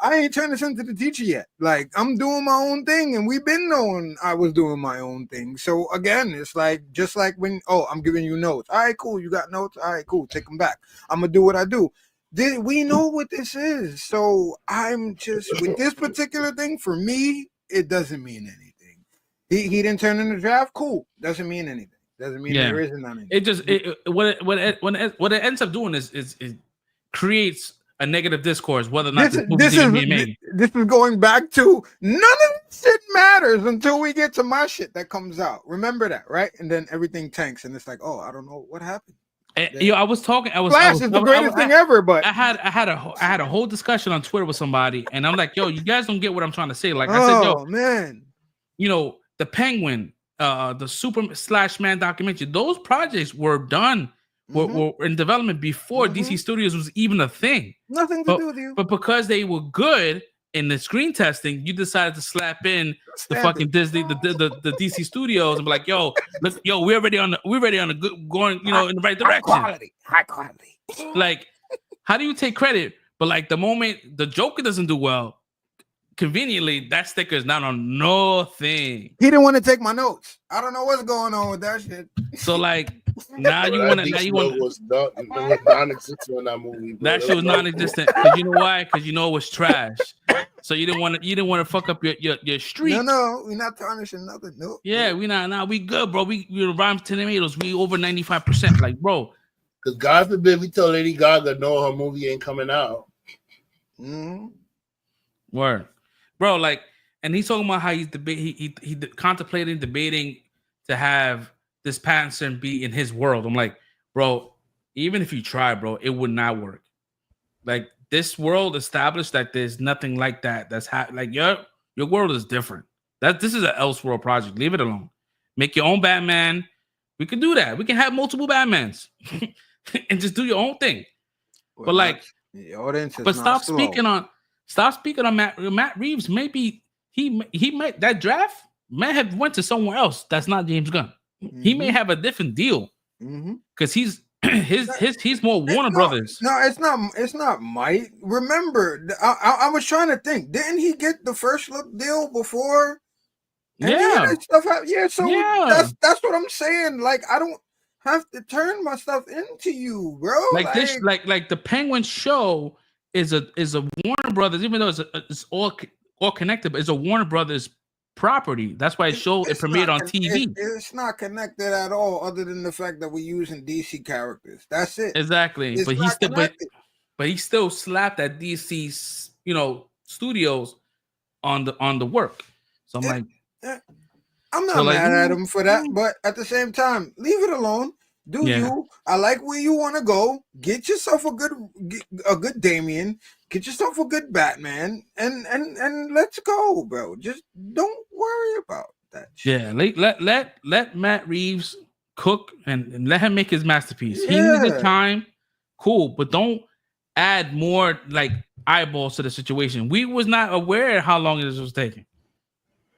I ain't turned this into the teacher yet. Like, I'm doing my own thing, and we've been knowing I was doing my own thing. So again, it's like just like when, oh, I'm giving you notes. All right, cool. You got notes? All right, cool. Take them back. I'm gonna do what I do. We know what this is. So I'm just with this particular thing. For me, it doesn't mean anything. He didn't turn in the draft. Cool. Doesn't mean anything. Doesn't mean there isn't anything. It just what it ends up doing is it creates a negative discourse whether or not this movie is being made. This is going back to none of this shit matters until we get to my shit that comes out. Remember that, right? And then everything tanks, and it's like, oh, I don't know what happened. Yo, I was talking. Flash is the greatest thing ever, but I had a whole discussion on Twitter with somebody, and I'm like, yo, you guys don't get what I'm trying to say. Like I said, yo, man, you know, the Penguin, the Super/Man documentary, those projects were done, were in development before DC Studios was even a thing. Nothing to do with you. But because they were good in the screen testing, you decided to slap in the fucking Disney, the DC Studios, and be like, yo, look, yo, we're already on the good going, you know, in the right direction. High quality. Like, how do you take credit? But like the moment the Joker doesn't do well, conveniently that sticker is not on nothing. He didn't want to take my notes. I don't know what's going on with that shit. So like now you want to was non-existent in that movie. Bro. That shit was non-existent because you know why? Because you know it was trash. So you didn't want to fuck up your streak. No, we're not tarnishing nothing. No. Yeah, we not. Nah, we good, bro. We Rotten Tomatoes. We over 95%. Like, bro. Because God forbid we tell Lady Gaga no, her movie ain't coming out. Word, bro. Like, and he's talking about how he's contemplating debating to have this Pattinson be in his world. I'm like, bro, even if you try, bro, it would not work. Like this world established that there's nothing like that. That's like your world is different. This is an Elseworld project. Leave it alone. Make your own Batman. We can do that. We can have multiple Batmans and just do your own thing. Well, but like, stop speaking on Matt Reeves. Maybe he might that draft might have went to somewhere else. That's not James Gunn. He may have a different deal because he's more Warner Brothers. No, it's not Mike. Remember, I was trying to think. Didn't he get the first look deal before? Yeah. That's what I'm saying. Like, I don't have to turn my stuff into you, bro. Like this, like the Penguin show is a Warner Brothers, even though it's all connected, but it's a Warner Brothers property. That's why it premiered on TV. It's not connected at all, other than the fact that we're using DC characters. That's it. Exactly. But he still slapped at DC, studios on the work. So I'm like, I'm not mad at him for that, but at the same time, leave it alone. You? I like where you want to go. Get yourself a good Damian. Get yourself a good Batman, and let's go, bro. Just don't worry about that shit. Yeah, let Matt Reeves cook and let him make his masterpiece. He needs the time, cool, but don't add more like eyeballs to the situation. We was not aware how long this was taking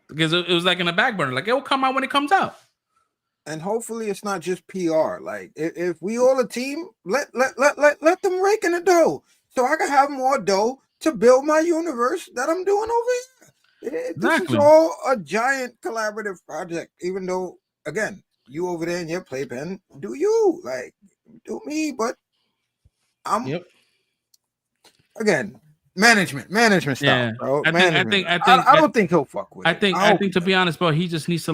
because it was like in the back burner. Like it will come out when it comes out. And hopefully it's not just PR. Like if we all a team, let them rake in the dough, so I can have more dough to build my universe that I'm doing over here. This is all a giant collaborative project. Even though, again, you over there in your playpen, do you do me? But I'm again management stuff, bro. I don't think he'll fuck with it. I think to be honest, bro, he just needs to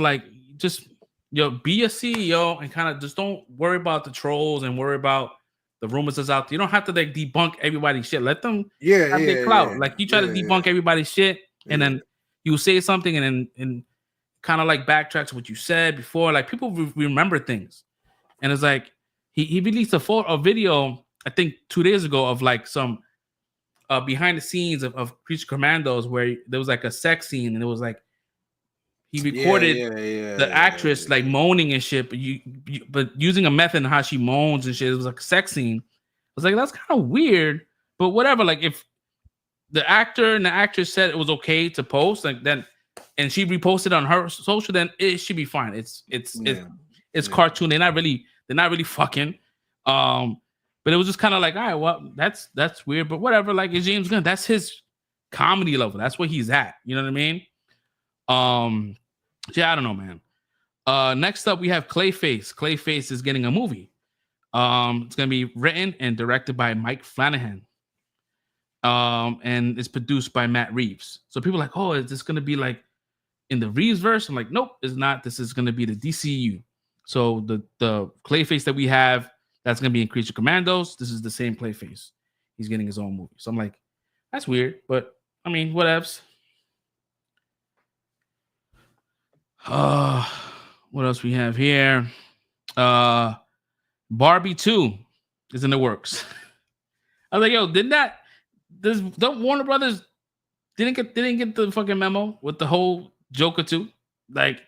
be a CEO and kind of just don't worry about the trolls and worry about the rumors that's out there. You don't have to debunk everybody's shit. Let them have their clout. Like you try to debunk everybody's shit, and then you say something and kind of backtrack to what you said before. Like people remember things, and it's like he released a video I think 2 days ago of some behind the scenes of Creature Commandos where there was a sex scene and it was he recorded the actress moaning and shit, but using a method in how she moans and shit. It was a sex scene. I was like, that's kind of weird, but whatever. Like if the actor and the actress said it was okay to post, then and she reposted on her social, then it should be fine. It's cartoon. They're not really fucking. But it was just kind of all right, well, that's weird, but whatever. Like it's James Gunn. That's his comedy level. That's where he's at. You know what I mean? I don't know, man. Next up we have Clayface. Clayface is getting a movie. It's gonna be written and directed by Mike Flanagan. And it's produced by Matt Reeves. So people are like, oh, is this gonna be in the Reeves verse? I'm like, nope, it's not. This is gonna be the DCU. So the Clayface that we have, that's gonna be in Creature Commandos. This is the same Clayface. He's getting his own movie. So I'm like, that's weird, but I mean, whatevs. What else we have here? Barbie 2 is in the works. I was like, yo, don't Warner Brothers didn't get the fucking memo with the whole Joker 2? Like,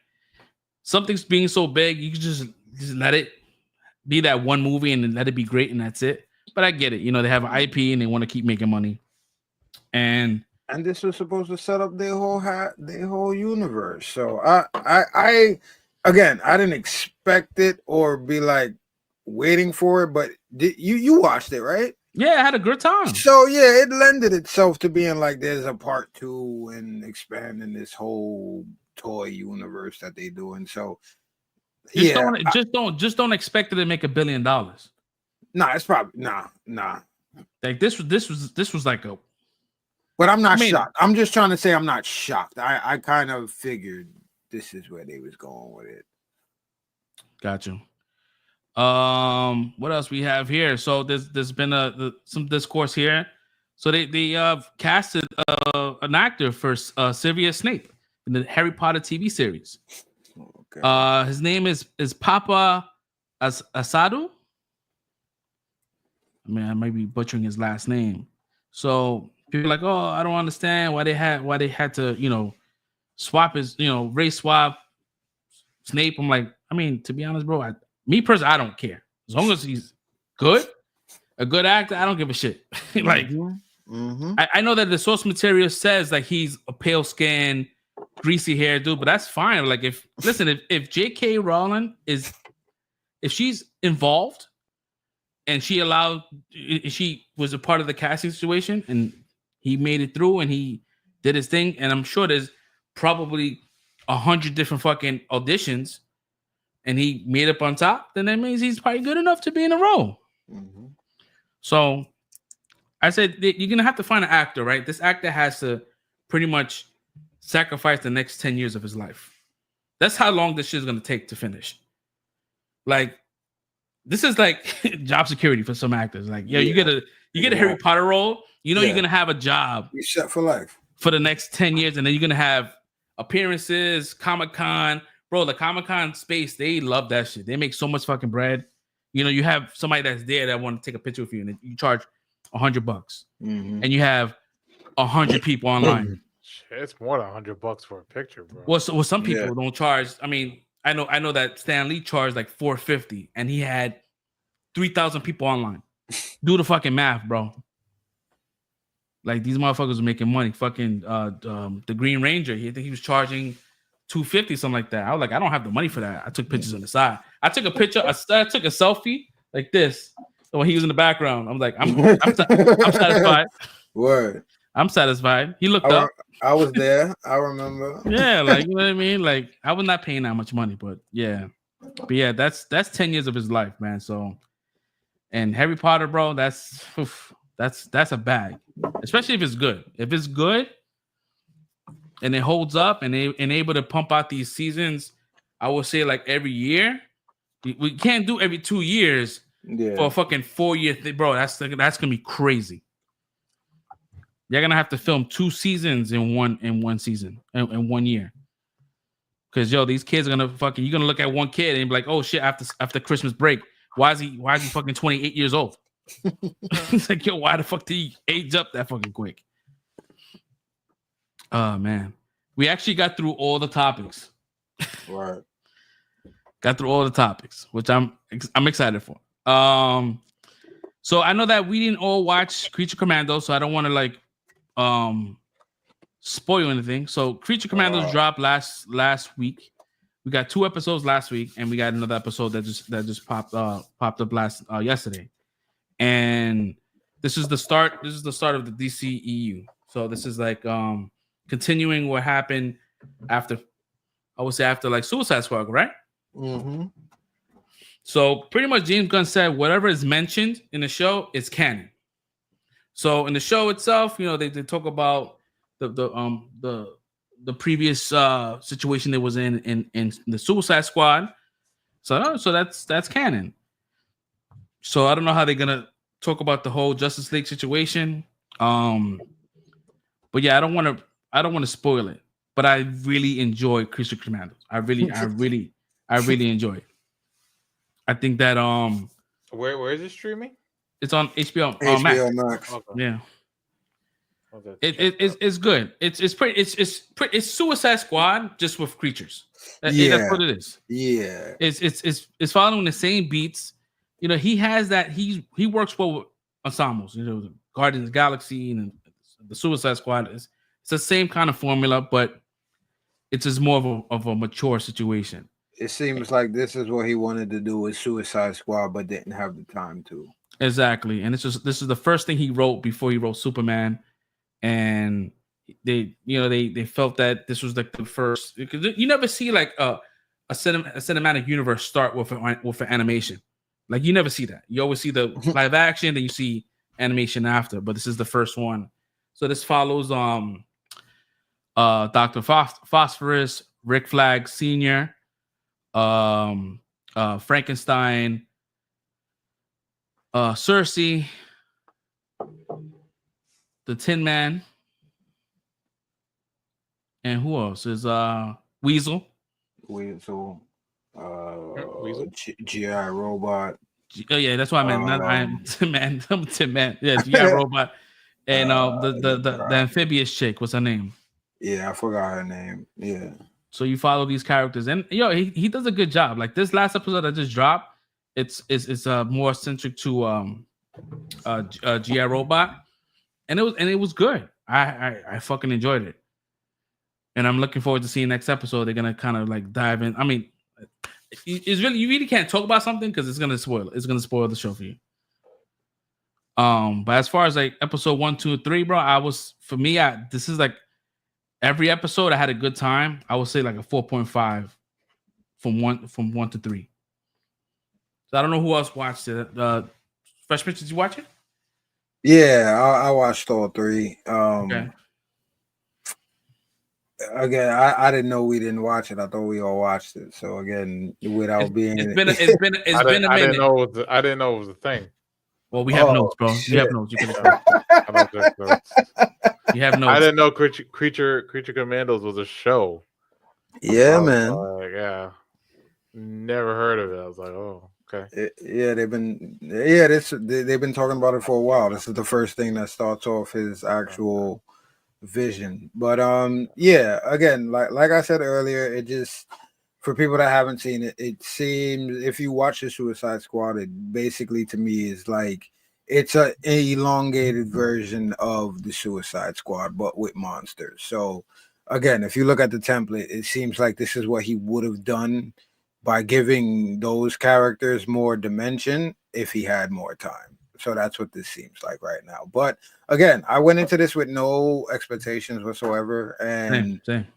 something's being so big, you can just let it be that one movie and then let it be great and that's it. But I get it. You know, they have an IP and they want to keep making money. And this was supposed to set up their whole universe. So I again, I didn't expect it or be like waiting for it, but you watched it, right? Yeah, I had a good time. So yeah, it lended itself to being like there's a part 2 and expanding this whole toy universe that they doing. So just don't expect it to make $1 billion. Nah, it's probably nah. Like this was like a. But I'm not shocked. I'm just trying to say I'm not shocked. I kind of figured this is where they was going with it. Got you. What else we have here? So there's been some discourse here. So they casted an actor for Sirius Snape in the Harry Potter TV series. Okay. His name is Papa Asadu. I mean, I might be butchering his last name. So people are like, oh, I don't understand why they had to, you know, swap his, you know, race swap Snape. I'm like, I mean, to be honest, bro, me personally, I don't care. As long as he's good, a good actor, I don't give a shit. Like, I know that the source material says like he's a pale skin, greasy hair dude, but that's fine. Like, if J.K. Rowling if she's involved and she was a part of the casting situation and he made it through and he did his thing, and I'm sure there's probably 100 different fucking auditions and he made up on top, then that means he's probably good enough to be in a role. So I said, you're going to have to find an actor, right? This actor has to pretty much sacrifice the next 10 years of his life. That's how long this shit is going to take to finish. Like, this is like job security for some actors. Like, yo, you get a Harry Potter role, you know, you're going to have a job. You're set for life. For the next 10 years, and then you're going to have appearances, Comic-Con. Bro, the Comic-Con space, they love that shit. They make so much fucking bread. You know, you have somebody that's there that want to take a picture with you, and you charge $100, and you have 100 people online. It's more than $100 for a picture, bro. Well, some people don't charge. I mean, I know that Stan Lee charged like $450, and he had 3,000 people online. Do the fucking math, bro. Like, these motherfuckers are making money. Fucking the Green Ranger, I think he was charging $250, something like that. I was like, I don't have the money for that. I took pictures on the side. I took a picture. I took a selfie like this. So when he was in the background, I'm like, I'm satisfied. Word. I'm satisfied. He looked up. I was there. I remember. Yeah, like, you know what I mean? Like, I was not paying that much money, but yeah. But yeah, that's 10 years of his life, man. So, and Harry Potter, bro, that's a bag. Especially if it's good. If it's good and it holds up and they're able to pump out these seasons, I would say like every year. We can't do every 2 years for a fucking 4-year thing, bro. That's gonna be crazy. You're gonna have to film 2 seasons in one season in 1 year. Cause yo, these kids are gonna you're gonna look at one kid and be like, oh shit, after Christmas break, why is he fucking 28 years old? It's like, yo, why the fuck did he age up that fucking quick? Oh man, we actually got through all the topics. Right. Got through all the topics, which I'm excited for. So I know that we didn't all watch Creature Commando, so I don't want to like spoil anything. So Creature Commandos dropped last week. We got 2 episodes last week, and we got another episode that just popped up yesterday. And this is the start. This is the start of the DCEU. So this is like continuing what happened after, I would say after like Suicide Squad, right? Mm-hmm. So pretty much James Gunn said whatever is mentioned in the show is canon. So in the show itself, you know, they talk about the previous situation they was in the Suicide Squad. So that's canon. So I don't know how they're gonna talk about the whole Justice League situation. But yeah, I don't want to spoil it. But I really enjoy Creature Commandos. I really enjoy it. I think that Where is it streaming? It's on HBO, HBO Max. Max. Okay. Yeah. Okay. It's good. It's Suicide Squad just with creatures. That's Yeah. what it is. Yeah. It's following the same beats. You know, he has that. He works well with ensembles. You know, the Guardians of the Galaxy and the Suicide Squad. It's the same kind of formula, but it's just more of a mature situation. It seems like this is what he wanted to do with Suicide Squad, but didn't have the time to. Exactly, and this is the first thing he wrote before he wrote Superman, and they felt that this was like the first, because you never see like a cinematic universe start with an animation. Like you never see that. You always see the live action, then you see animation after. But this is the first one. So this follows Dr. Phosphorus, Rick Flag Sr., Frankenstein, Cersei, the Tin Man, and who else is Weasel? Weasel, GI Weasel? Robot. Oh yeah, that's what I meant. Not I am Tin Man. I'm Tin Man. Yeah, GI Robot, and the amphibious chick. What's her name? Yeah, I forgot her name. Yeah. So you follow these characters, and he does a good job. Like this last episode that just dropped, it's more centric to GI Robot, and it was good. I fucking enjoyed it, and I'm looking forward to seeing next episode. They're gonna kind of like dive in. I mean, it's really, you really can't talk about something because it's gonna spoil the show for you. But as far as like episode 1, 2, 3, bro, this is like every episode I had a good time. I would say like a 4.5 from 1 to 3. So I don't know who else watched it. Fresh Prince, did you watch it? Yeah, I watched all 3. Okay. Again, I didn't know we didn't watch it. I thought we all watched it. So again, without being, it's been a minute. I didn't know it was a thing. Well, we have notes, bro. Shit. You have notes. You can. You have notes. I didn't know Creature Commandos was a show. Yeah, man. Yeah, never heard of it. I was like, oh, okay. They've been talking about it for a while. This is the first thing that starts off his actual vision. But again, like I said earlier, it just, for people that haven't seen it, it seems, if you watch the Suicide Squad, it basically to me is like it's an elongated version of the Suicide Squad, but with monsters. So again, if you look at the template, it seems like this is what he would have done by giving those characters more dimension if he had more time. So that's what this seems like right now. But again, I went into this with no expectations whatsoever, and Same.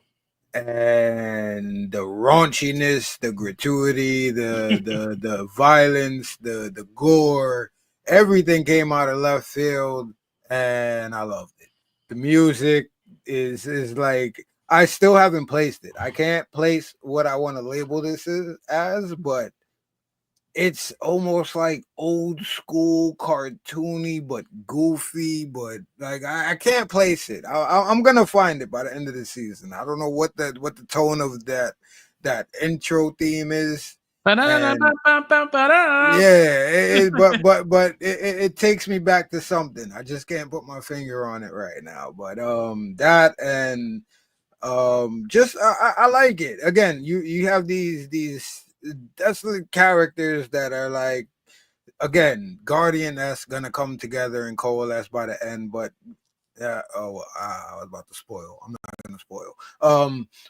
And the raunchiness, the gratuity, the violence, the gore, everything came out of left field, and I loved it. The music is like, I still haven't placed it. I can't place what I want to label this as, but it's almost like old school cartoony, but goofy, but like I can't place it. I'm gonna find it by the end of the season. I don't know what the tone of that intro theme is. But it takes me back to something. I just can't put my finger on it right now. But that and just I like it. Again, you have these desolate characters that are like, again, Guardian-esque, gonna come together and coalesce by the end. But I was about to spoil. I'm not gonna spoil.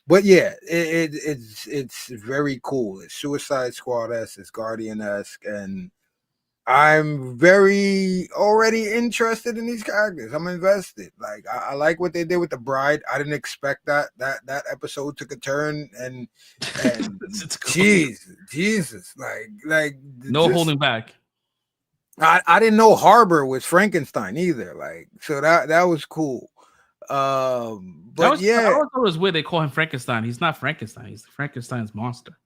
But yeah, it's very cool. It's Suicide Squad-esque, it's Guardian-esque, and I'm very already interested in these characters. I'm invested. Like I like what they did with the Bride. I didn't expect that episode took a turn, and Jesus, like no holding back. I didn't know Harbor was Frankenstein either. Like, so that was cool. But I thought it was weird they call him Frankenstein. He's not Frankenstein. He's Frankenstein's monster.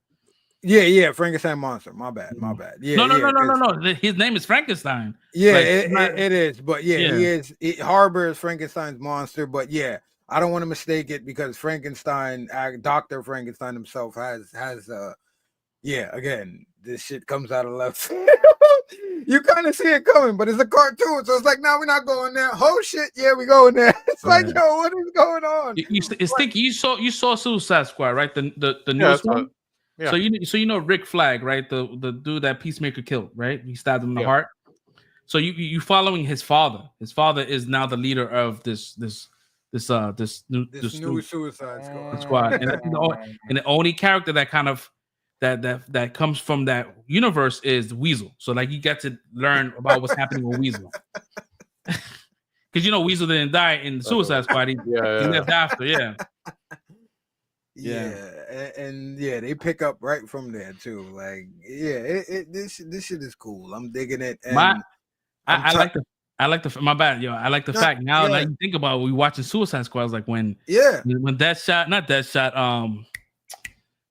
Yeah, Frankenstein monster. My bad. Yeah, no. His name is Frankenstein. Yeah, like, it is. But yeah, Harbor is Frankenstein's monster. But yeah, I don't want to mistake it, because Frankenstein, Dr. Frankenstein himself has again, this shit comes out of left field. You kind of see it coming, but it's a cartoon, so it's like, now we're not going there. Oh shit, yeah, we going there. It's like, yo, what is going on? You saw Suicide Squad, right? The newest one. Yeah. So you know Rick Flag, right? The dude that Peacemaker killed, right? He stabbed him in the heart. So you following his father. His father is now the leader of this new Suicide Squad. And the only character that kind of that comes from that universe is Weasel. So like you get to learn about what's happening with Weasel. Because you know Weasel didn't die in Suicide Squad. He lived after, and they pick up right from there too. Like, this shit is cool. I'm digging it. And I like the my bad, yo. I like the fact now you think about it, we watching Suicide Squad. I was like when Deadshot,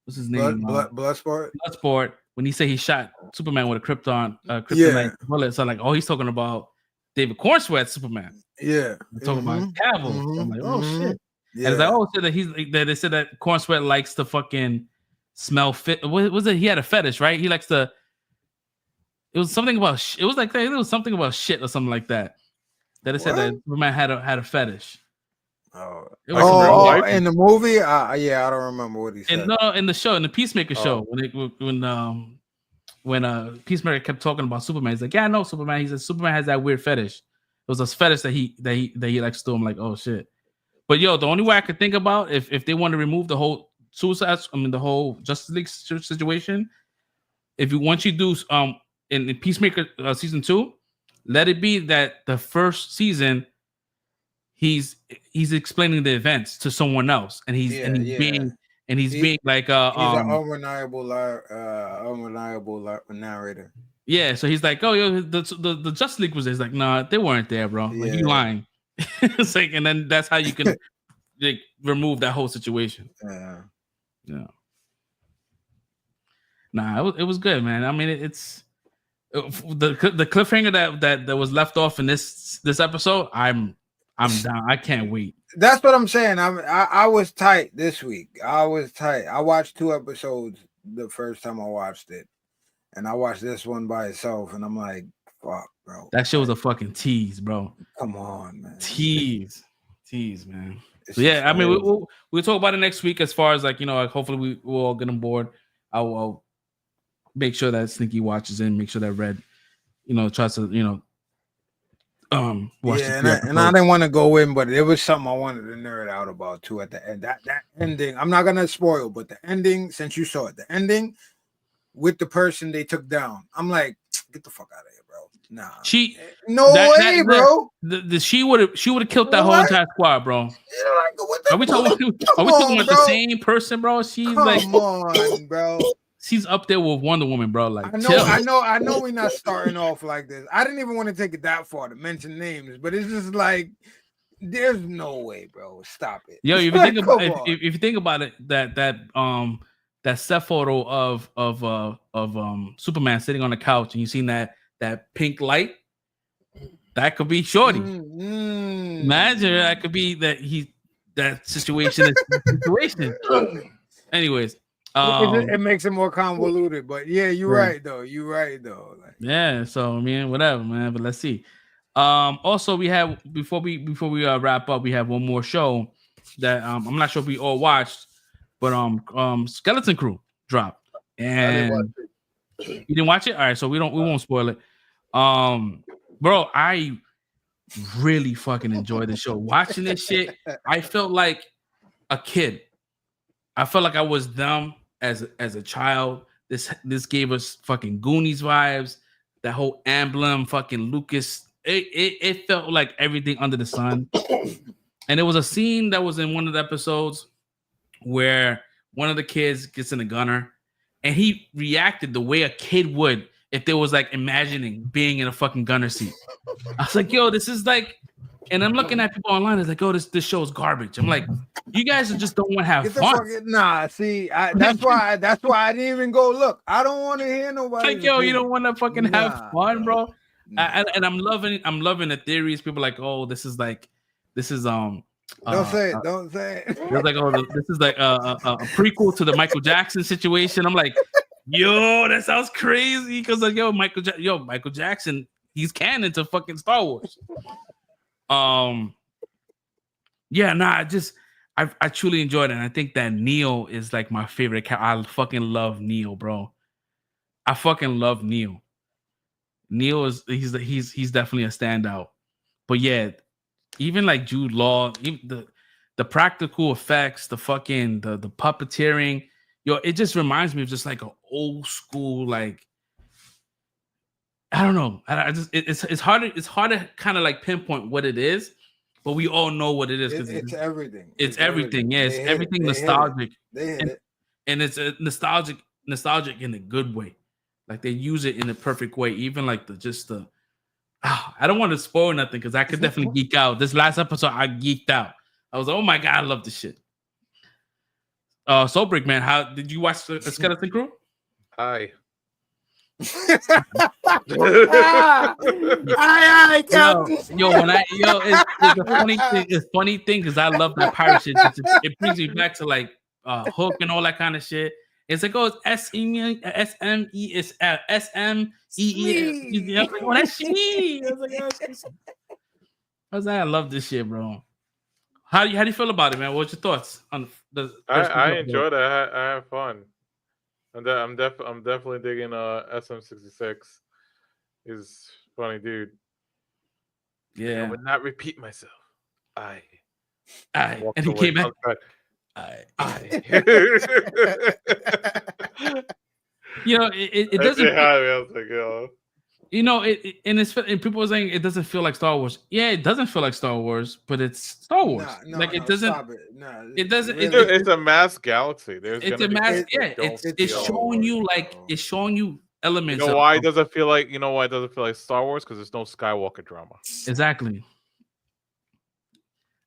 what's his name? Bloodsport. When he said he shot Superman with a kryptonite bullet, so like, he's talking about David Cornsweat's Superman. Yeah, talking about Cavill. I'm like, oh shit. Yeah. And it's like, they said that Cornsweat likes to fucking smell fit. What was it? He had a fetish, right? He likes to. It was something about. It was something about shit or something like that. That it said that Superman had a fetish. In the movie, I don't remember what he said. In the show, in the Peacemaker show, when Peacemaker kept talking about Superman, he's like, yeah, I know Superman. He said Superman has that weird fetish. It was a fetish that he likes to do. I'm like, oh shit. But yo, the only way I could think about if they want to remove the whole the whole Justice League situation, once you do in Peacemaker season 2, let it be that the first season he's explaining the events to someone else, and he's being like he's an unreliable narrator. Yeah, so he's like, oh, yo, the Justice League was there. He's like, nah, they weren't there, bro. Like, you lying. It's like, and then that's how you can like remove that whole situation. Yeah. Nah, it was good, man. I mean, it's the cliffhanger that was left off in this episode. I'm down. I can't wait. That's what I'm saying. I was tight this week. I was tight. I watched 2 episodes the first time I watched it, and I watched this one by itself, and I'm like, fuck, bro. That shit was a fucking tease, bro. Come on, man. Tease, man. So yeah, I mean, we'll talk about it next week. As far as like, you know, like hopefully we'll all get on board. I'll make sure that Sneaky watches in. Make sure that Red, you know, tries to, you know, watch and I didn't want to go in, but it was something I wanted to nerd out about too at the end. That ending, I'm not gonna spoil, but the ending, since you saw it, the ending with the person they took down, I'm like, get the fuck out of here, bro. Nah, bro. She would have killed that whole entire squad, bro. Are we talking about the same person, bro? She's come on, bro. She's up there with Wonder Woman, bro. Like, I know we're not starting off like this. I didn't even want to take it that far to mention names, but it's just like, there's no way, bro. Stop it. Yo, if you think about it, that set photo of Superman sitting on the couch, and you seen that pink light, that could be Shorty. Imagine that could be that situation. Anyways. It makes it more convoluted, but yeah, you're right though. Like, yeah, so I mean, whatever, man. But let's see. Also, we have before we wrap up, we have one more show that I'm not sure if we all watched, but Skeleton Crew dropped, and you didn't watch it. All right, so we won't spoil it. Bro, I really fucking enjoyed the show. Watching this shit, I felt like a kid. I felt like I was them as a child. This gave us fucking Goonies vibes. That whole emblem, fucking Lucas. It felt like everything under the sun. And there was a scene that was in one of the episodes where one of the kids gets in a gunner, and he reacted the way a kid would if they was like imagining being in a fucking gunner seat. I was like, yo, this is like. And I'm looking at people online. It's like, oh, this show is garbage. I'm like, you guys just don't want to have fun. That's why I didn't even go look. I don't want to hear nobody. Like, yo, you don't want to fucking have fun, bro. And I'm loving the theories. People are like, oh, this is. Don't say it. They're like, oh, this is like a prequel to the Michael Jackson situation. I'm like, Yo, that sounds crazy. Because like, Michael Jackson, he's canon to fucking Star Wars. Yeah, nah, I truly enjoyed it. And I think that Neo is like my favorite character. I fucking love Neo, bro. I fucking love Neo. Neo he's definitely a standout. But yeah, even like Jude Law, even the practical effects, the fucking the puppeteering, it just reminds me of just like an old school, like, I don't know. I just it's hard to kind of like pinpoint what it is, but we all know what it is because It's everything. It's everything. Yeah, it's everything nostalgic. They hit it. And it's a nostalgic in a good way. Like they use it in a perfect way. Even like I don't want to spoil nothing because I could definitely geek out. This last episode, I geeked out. I was like, oh my god, I love this shit. Soulbreak, man, how did you watch the Skeleton Crew? Aye. It's a funny thing because I love that pirate shit. It brings me back to like Hook and all that kind of shit. It's like, oh, it's SME. I was like, oh, that's me. I was like, I love this shit, bro. How do you feel about it, man? What's your thoughts on the? I enjoyed it. I had fun. I'm definitely digging SM66. He's a funny dude. Yeah. I would not repeat myself. And he came back. It doesn't. I was like, yo. And people are saying it doesn't feel like Star Wars. Yeah, it doesn't feel like Star Wars, but it's Star Wars. It doesn't. It doesn't. It's a mass galaxy. It's a mass. It's showing you it's showing you elements. You know why it doesn't feel like? You know why it doesn't feel like Star Wars? Because there's no Skywalker drama. Exactly.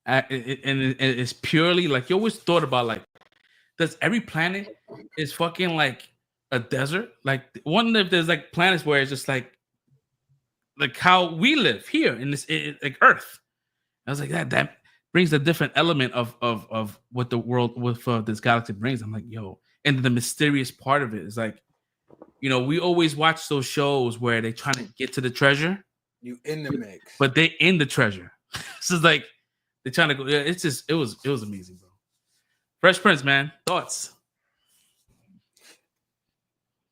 And it's purely like you always thought about like, does every planet is fucking like a desert? Like wonder if there's like planets where it's just like how we live here in this like Earth. I was like that brings a different element of what the world with this galaxy brings. I'm like, yo, and the mysterious part of it is like, we always watch those shows where they trying to get to the treasure. You in the mix, but they in the treasure. So it's like they're trying to go. Yeah, it was amazing, bro. Fresh Prince, man, thoughts?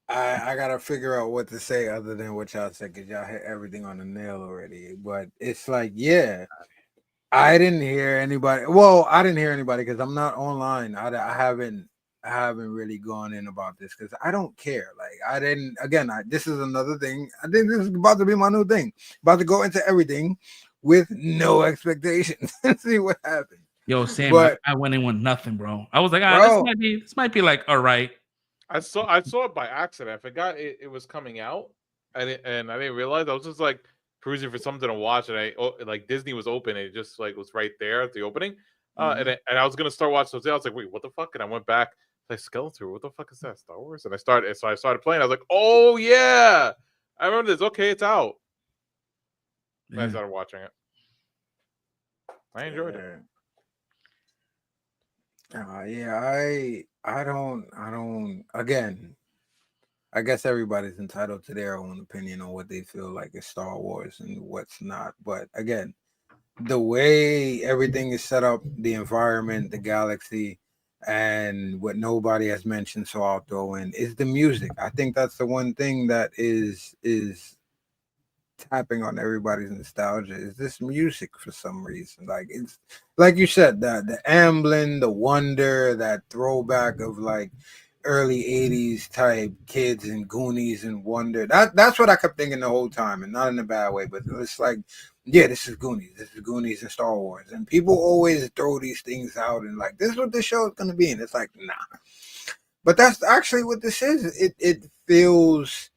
I gotta figure out what to say other than what y'all said because y'all hit everything on the nail already. But it's like, yeah, I didn't hear anybody. Well, I didn't hear anybody because I'm not online. I haven't really gone in about this because I don't care. Like I didn't. Again, this is another thing. I think this is about to be my new thing. About to go into everything with no expectations and see what happens. Yo, Sam, but, I went in with nothing, bro. I was like, this might be like all right. I saw it by accident. I forgot it was coming out. I didn't realize. I was just like cruising for something to watch, and like Disney was open, and it just like was right there at the opening. And I was gonna start watching those. I was like, wait, what the fuck? And I went back. Like Skeleton, what the fuck is that? Star Wars? And I started playing. I was like, oh yeah, I remember this. Okay, it's out. And I started watching it. I enjoyed it. I don't again, I guess everybody's entitled to their own opinion on what they feel like is Star Wars and what's not. But again, the way everything is set up, the environment, the galaxy, and what nobody has mentioned, so I'll throw in, is the music. I think that's the one thing that is tapping on everybody's nostalgia is this music for some reason. Like it's like you said, the Amblin, the Wonder, that throwback of like early 80s type Kids and Goonies and Wonder. That's what I kept thinking the whole time, and not in a bad way, but it's like, yeah, this is Goonies and Star Wars. And people always throw these things out and like, this is what this show is gonna be. And it's like, nah. But that's actually what this is. It feels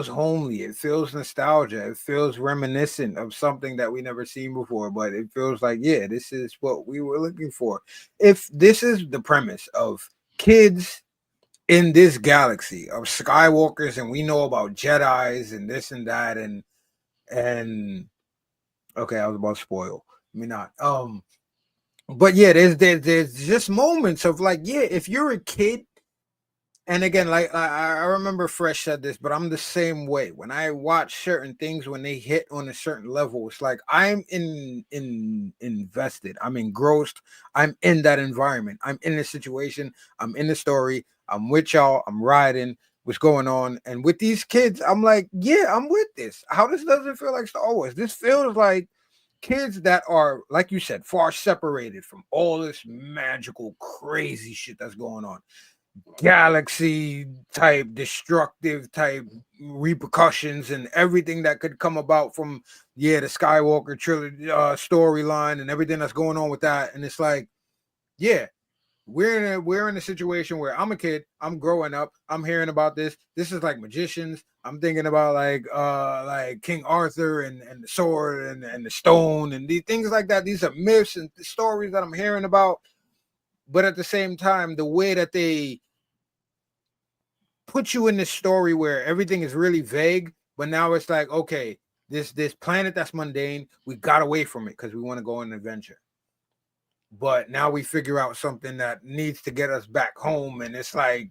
homely. It feels nostalgia. It feels reminiscent of something that we never seen before. But it feels like, yeah, this is what we were looking for. If this is the premise of kids in this galaxy of Skywalkers, and we know about Jedis and this and that, and okay, I was about to spoil. I mean, not. But yeah, there's just moments of like, yeah, if you're a kid And again, like I remember Fresh said this, but I'm the same way. When I watch certain things, when they hit on a certain level, it's like I'm invested. I'm engrossed. I'm in that environment. I'm in the situation. I'm in the story. I'm with y'all. I'm riding. What's going on? And with these kids, I'm like, yeah, I'm with this. How this doesn't feel like Star Wars. This feels like kids that are, like you said, far separated from all this magical, crazy shit that's going on. Galaxy type, destructive type repercussions and everything that could come about from the Skywalker trilogy storyline and everything that's going on with that. And it's like, yeah, we're in a situation where I'm a kid, I'm growing up, I'm hearing about this. This is like magicians. I'm thinking about like King Arthur and the sword and the stone and these things like that. These are myths and stories that I'm hearing about. But at the same time, the way that they put you in this story where everything is really vague, but now it's like, okay, this planet that's mundane, we got away from it because we want to go on an adventure. But now we figure out something that needs to get us back home, and it's like,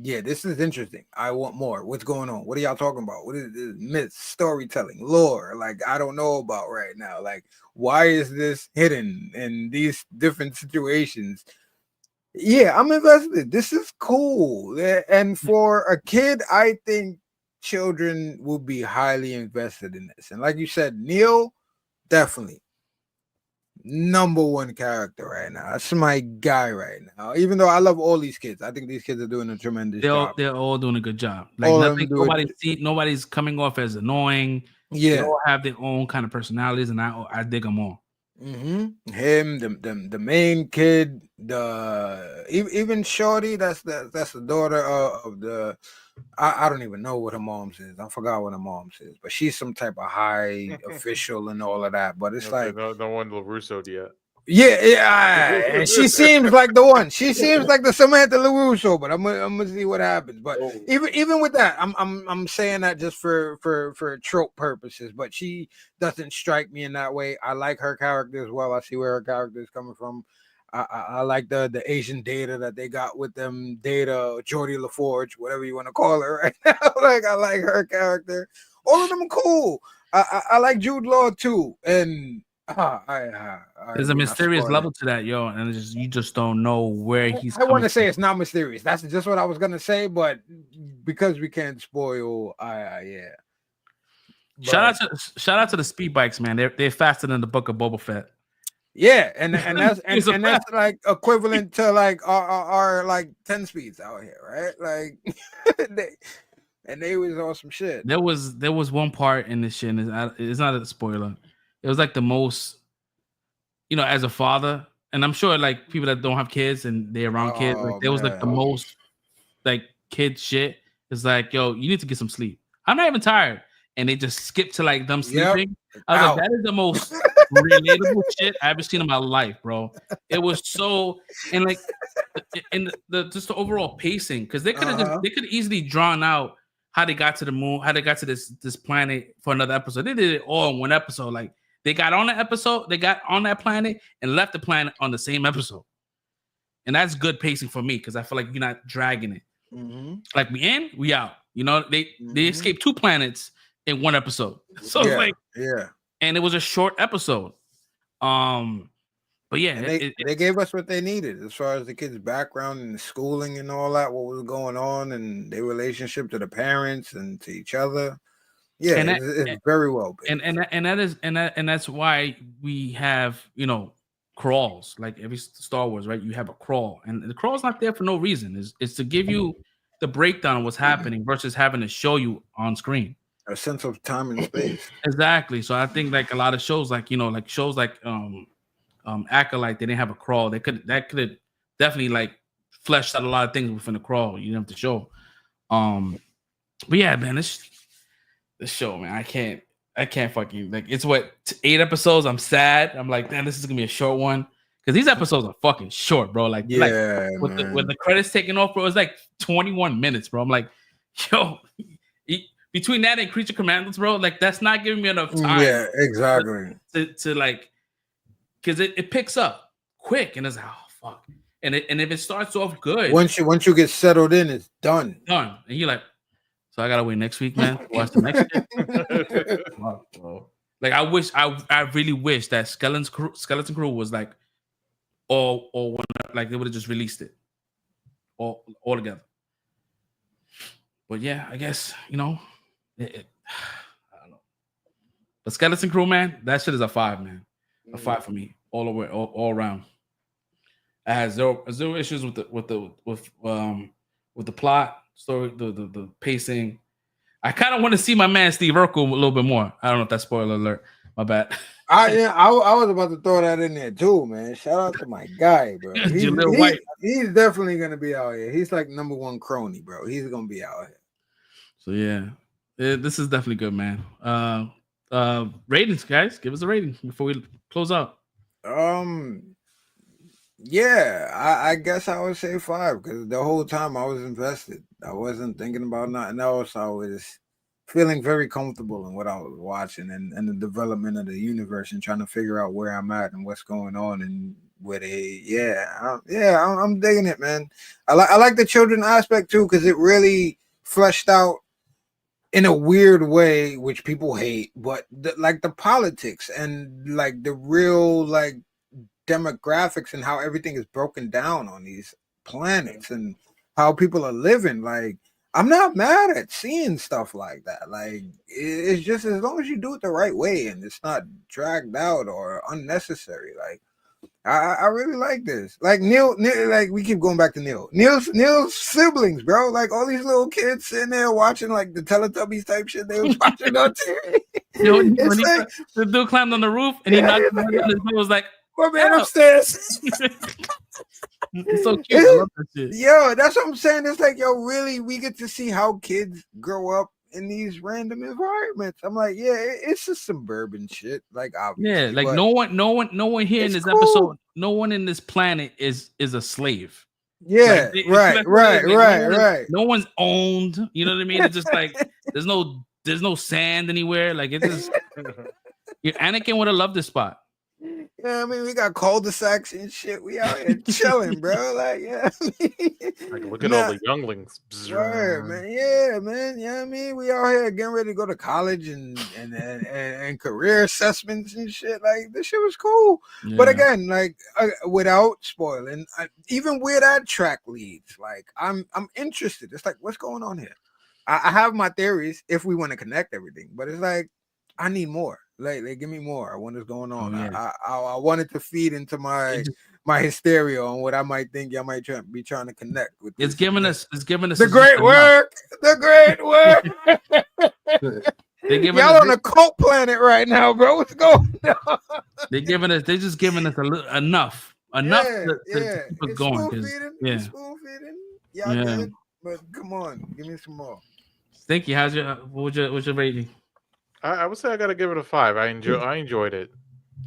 yeah, this is interesting. I want more. What's going on? What are y'all talking about? What is this? Myths, storytelling, lore? Like, I don't know about right now. Like, why is this hidden in these different situations? Yeah, I'm invested. This is cool. And for a kid, I think children will be highly invested in this. And like you said, Neil, definitely number one character right now. That's my guy right now. Even though I love all these kids, I think these kids are doing a tremendous job. They're all doing a good job. Like nobody's coming off as annoying. Yeah, they all have their own kind of personalities, and I dig them all. Him, the main kid, even Shorty. That's the daughter of the. I don't even know what her mom's is. I forgot what her mom's is, but she's some type of high official and all of that. But it's like no one LaRusso yet. Yeah, and she seems like the one. She seems like the Samantha LaRusso, but I'm gonna see what happens. But even with that, I'm saying that just for trope purposes. But she doesn't strike me in that way. I like her character as well. I see where her character is coming from. I like the Asian Data that they got with them, Data, Geordie LaForge, whatever you want to call her right now. I like her character. All of them are cool. I like Jude Law too, and there's a mysterious level to that, yo, and you just don't know where he's. I want to say it's not mysterious. That's just what I was gonna say, but because we can't spoil, yeah. Shout out to the speed bikes, man. They're faster than the Book of Boba Fett. Yeah, and that's and that's like equivalent to like our like 10 speeds out here, right? Like they was on some shit. There was one part in this shit, and it's not a spoiler. It was like the most, as a father, and I'm sure like people that don't have kids and they're around kids, like there was like the most like kid shit. It's like, yo, you need to get some sleep. I'm not even tired. And they just skip to like them sleeping. Yep. I was like, that is the most relatable shit I've ever seen in my life, bro. It was so, and like, and just the overall pacing, because they could have they could easily drawn out how they got to the moon, how they got to this planet for another episode. They did it all in one episode. Like they got on that planet and left the planet on the same episode, and that's good pacing for me because I feel like you're not dragging it. Mm-hmm. Like we in, we out. They escaped 2 planets in one episode. So it's like, and it was a short episode. But yeah, they gave us what they needed as far as the kids' background and the schooling and all that, what was going on, and their relationship to the parents and to each other. Yeah, and it's very well built. And that's why we have crawls, like every Star Wars, right? You have a crawl, and the crawl's not there for no reason. It's to give you the breakdown of what's happening versus having to show you on screen. A sense of time and space. Exactly. So I think like a lot of shows, like shows like Acolyte, they didn't have a crawl. That could have definitely like fleshed out a lot of things within the crawl. You didn't have to show. But yeah, man, this show, man, I can't fucking like. It's 8 episodes. I'm sad. I'm like, damn, this is gonna be a short one because these episodes are fucking short, bro. Like, with the credits taking off, bro, it's like 21 minutes, bro. I'm like, yo. Between that and Creature Commandos, bro, like that's not giving me enough time. Yeah, exactly. To like, because it picks up quick, and it's like, oh fuck. and if it starts off good, once you get settled in, it's done. And you're like, so I gotta wait next week, man. Watch the next shit. Wow, bro. Like I really wish that Skeleton Crew was like all one, like they would have just released it all together. But yeah, I guess I don't know. But Skeleton Crew, man, that shit is a 5, man. A 5 for me, all the way, all around. I had zero issues with the plot, story, the pacing. I kind of want to see my man Steve Urkel a little bit more. I don't know if that's spoiler alert. My bad. I was about to throw that in there too, man. Shout out to my guy, bro. He's definitely gonna be out here. He's like #1 crony, bro. He's gonna be out here. So yeah, this is definitely good, man. Ratings, guys, give us a rating before we close out. Yeah, I guess I would say 5 because the whole time I was invested. I wasn't thinking about nothing else. I was feeling very comfortable in what I was watching and the development of the universe and trying to figure out where I'm at and what's going on and where I'm digging it, man. I like the children aspect too because it really fleshed out in a weird way, which people hate, but the politics and like the real like demographics and how everything is broken down on these planets and how people are living. Like, I'm not mad at seeing stuff like that. Like, it's just as long as you do it the right way and it's not dragged out or unnecessary. Like, I really like this. Like Neil, like we keep going back to Neil's siblings, bro. Like all these little kids sitting there watching like the Teletubbies type shit they was watching on TV. The dude climbed on the roof and he knocked on his door, was like, my man upstairs. It's so cute. I love that shit. Yo, that's what I'm saying. It's like, yo, really, we get to see how kids grow up in these random environments. I'm like, yeah, it's just suburban shit. Like, obviously, yeah, like no one here in this episode, no one in this planet is a slave. Yeah, like, right. No one's owned. You know what I mean? It's just like there's no sand anywhere. Like it's just Anakin would have loved this spot. Yeah, I mean, we got cul-de-sacs and shit. We out here chilling, bro. Like, yeah, like, look at all the younglings. Sure, man. Yeah, man. Yeah, I mean, we out here getting ready to go to college and career assessments and shit. Like, this shit was cool. Yeah. But again, like, without spoiling, even where that track leads, like, I'm interested. It's like, what's going on here? I have my theories if we want to connect everything, but it's like, I need more. Like, give me more. I want what's going on. Oh, yeah. I wanted to feed into my hysteria on what I might think y'all might be trying to connect with. It's giving us the great work. The great work. Y'all on a cult planet right now, bro. What's going on? They're just giving us enough to keep us going. Spoon feeding. Y'all good, but come on, give me some more. Stinky, what's your rating? I would say I gotta give it a 5. I enjoyed it.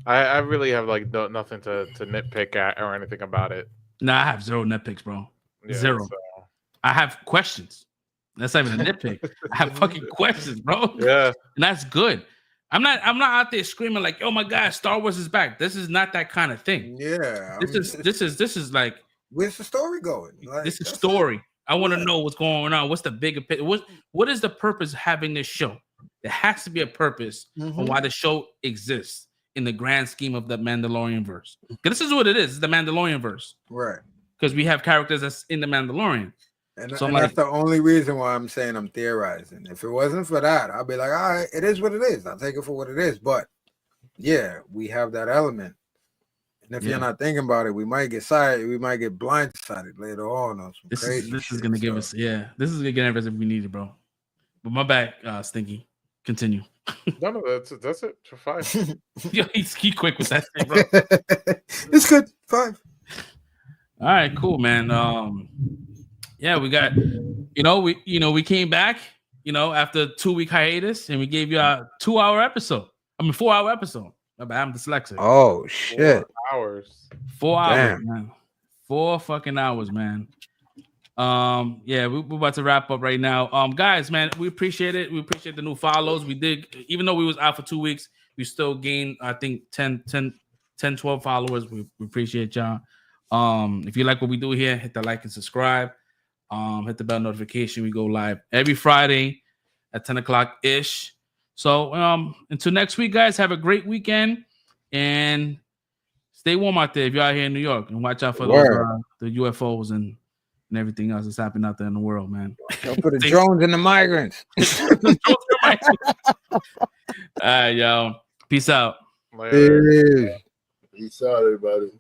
I really have like nothing to nitpick at or anything about it. No, I have zero nitpicks, bro. Yeah, zero. So. I have questions. That's not even a nitpick. I have fucking questions, bro. Yeah, and that's good. I'm not out there screaming like, "Oh my god, Star Wars is back." This is not that kind of thing. Yeah, this is like, where's the story going? Like, this is story. I want to know what's going on. What's the bigger picture? What is the purpose of having this show? There has to be a purpose on why the show exists in the grand scheme of the Mandalorian verse. This is what it is. It's the Mandalorian verse. Right. Because we have characters that's in the Mandalorian. And that's the only reason why I'm saying I'm theorizing. If it wasn't for that, I'd be like, all right, it is what it is. I'll take it for what it is. But yeah, we have that element. And if you're not thinking about it, we might get blindsided later on some crazy This is gonna give us this is gonna give us if we need it, bro. But my bad, Stinky. Continue. No, that's it for 5. Yo, he's quick with that thing, bro. It's good. 5. All right, cool, man. Yeah, we got we came back, after 2-week hiatus, and we gave you a 2-hour episode. 4-hour episode. My bad, I'm dyslexic. Oh shit. 4 hours. 4 hours, man. 4 fucking hours, man. Yeah, we're about to wrap up right now. Guys, man, we appreciate it. We appreciate the new follows. We did, even though we was out for 2 weeks, we still gained, I think, 10, 12 followers. We appreciate y'all. If you like what we do here, hit the like and subscribe. Hit the bell notification. We go live every Friday at 10 o'clock ish. So until next week, guys, have a great weekend and stay warm out there if you're out here in New York, and watch out for those the UFOs and everything else that's happening out there in the world, man. For the drones and the migrants. All right, yo. Peace out. Peace out, everybody.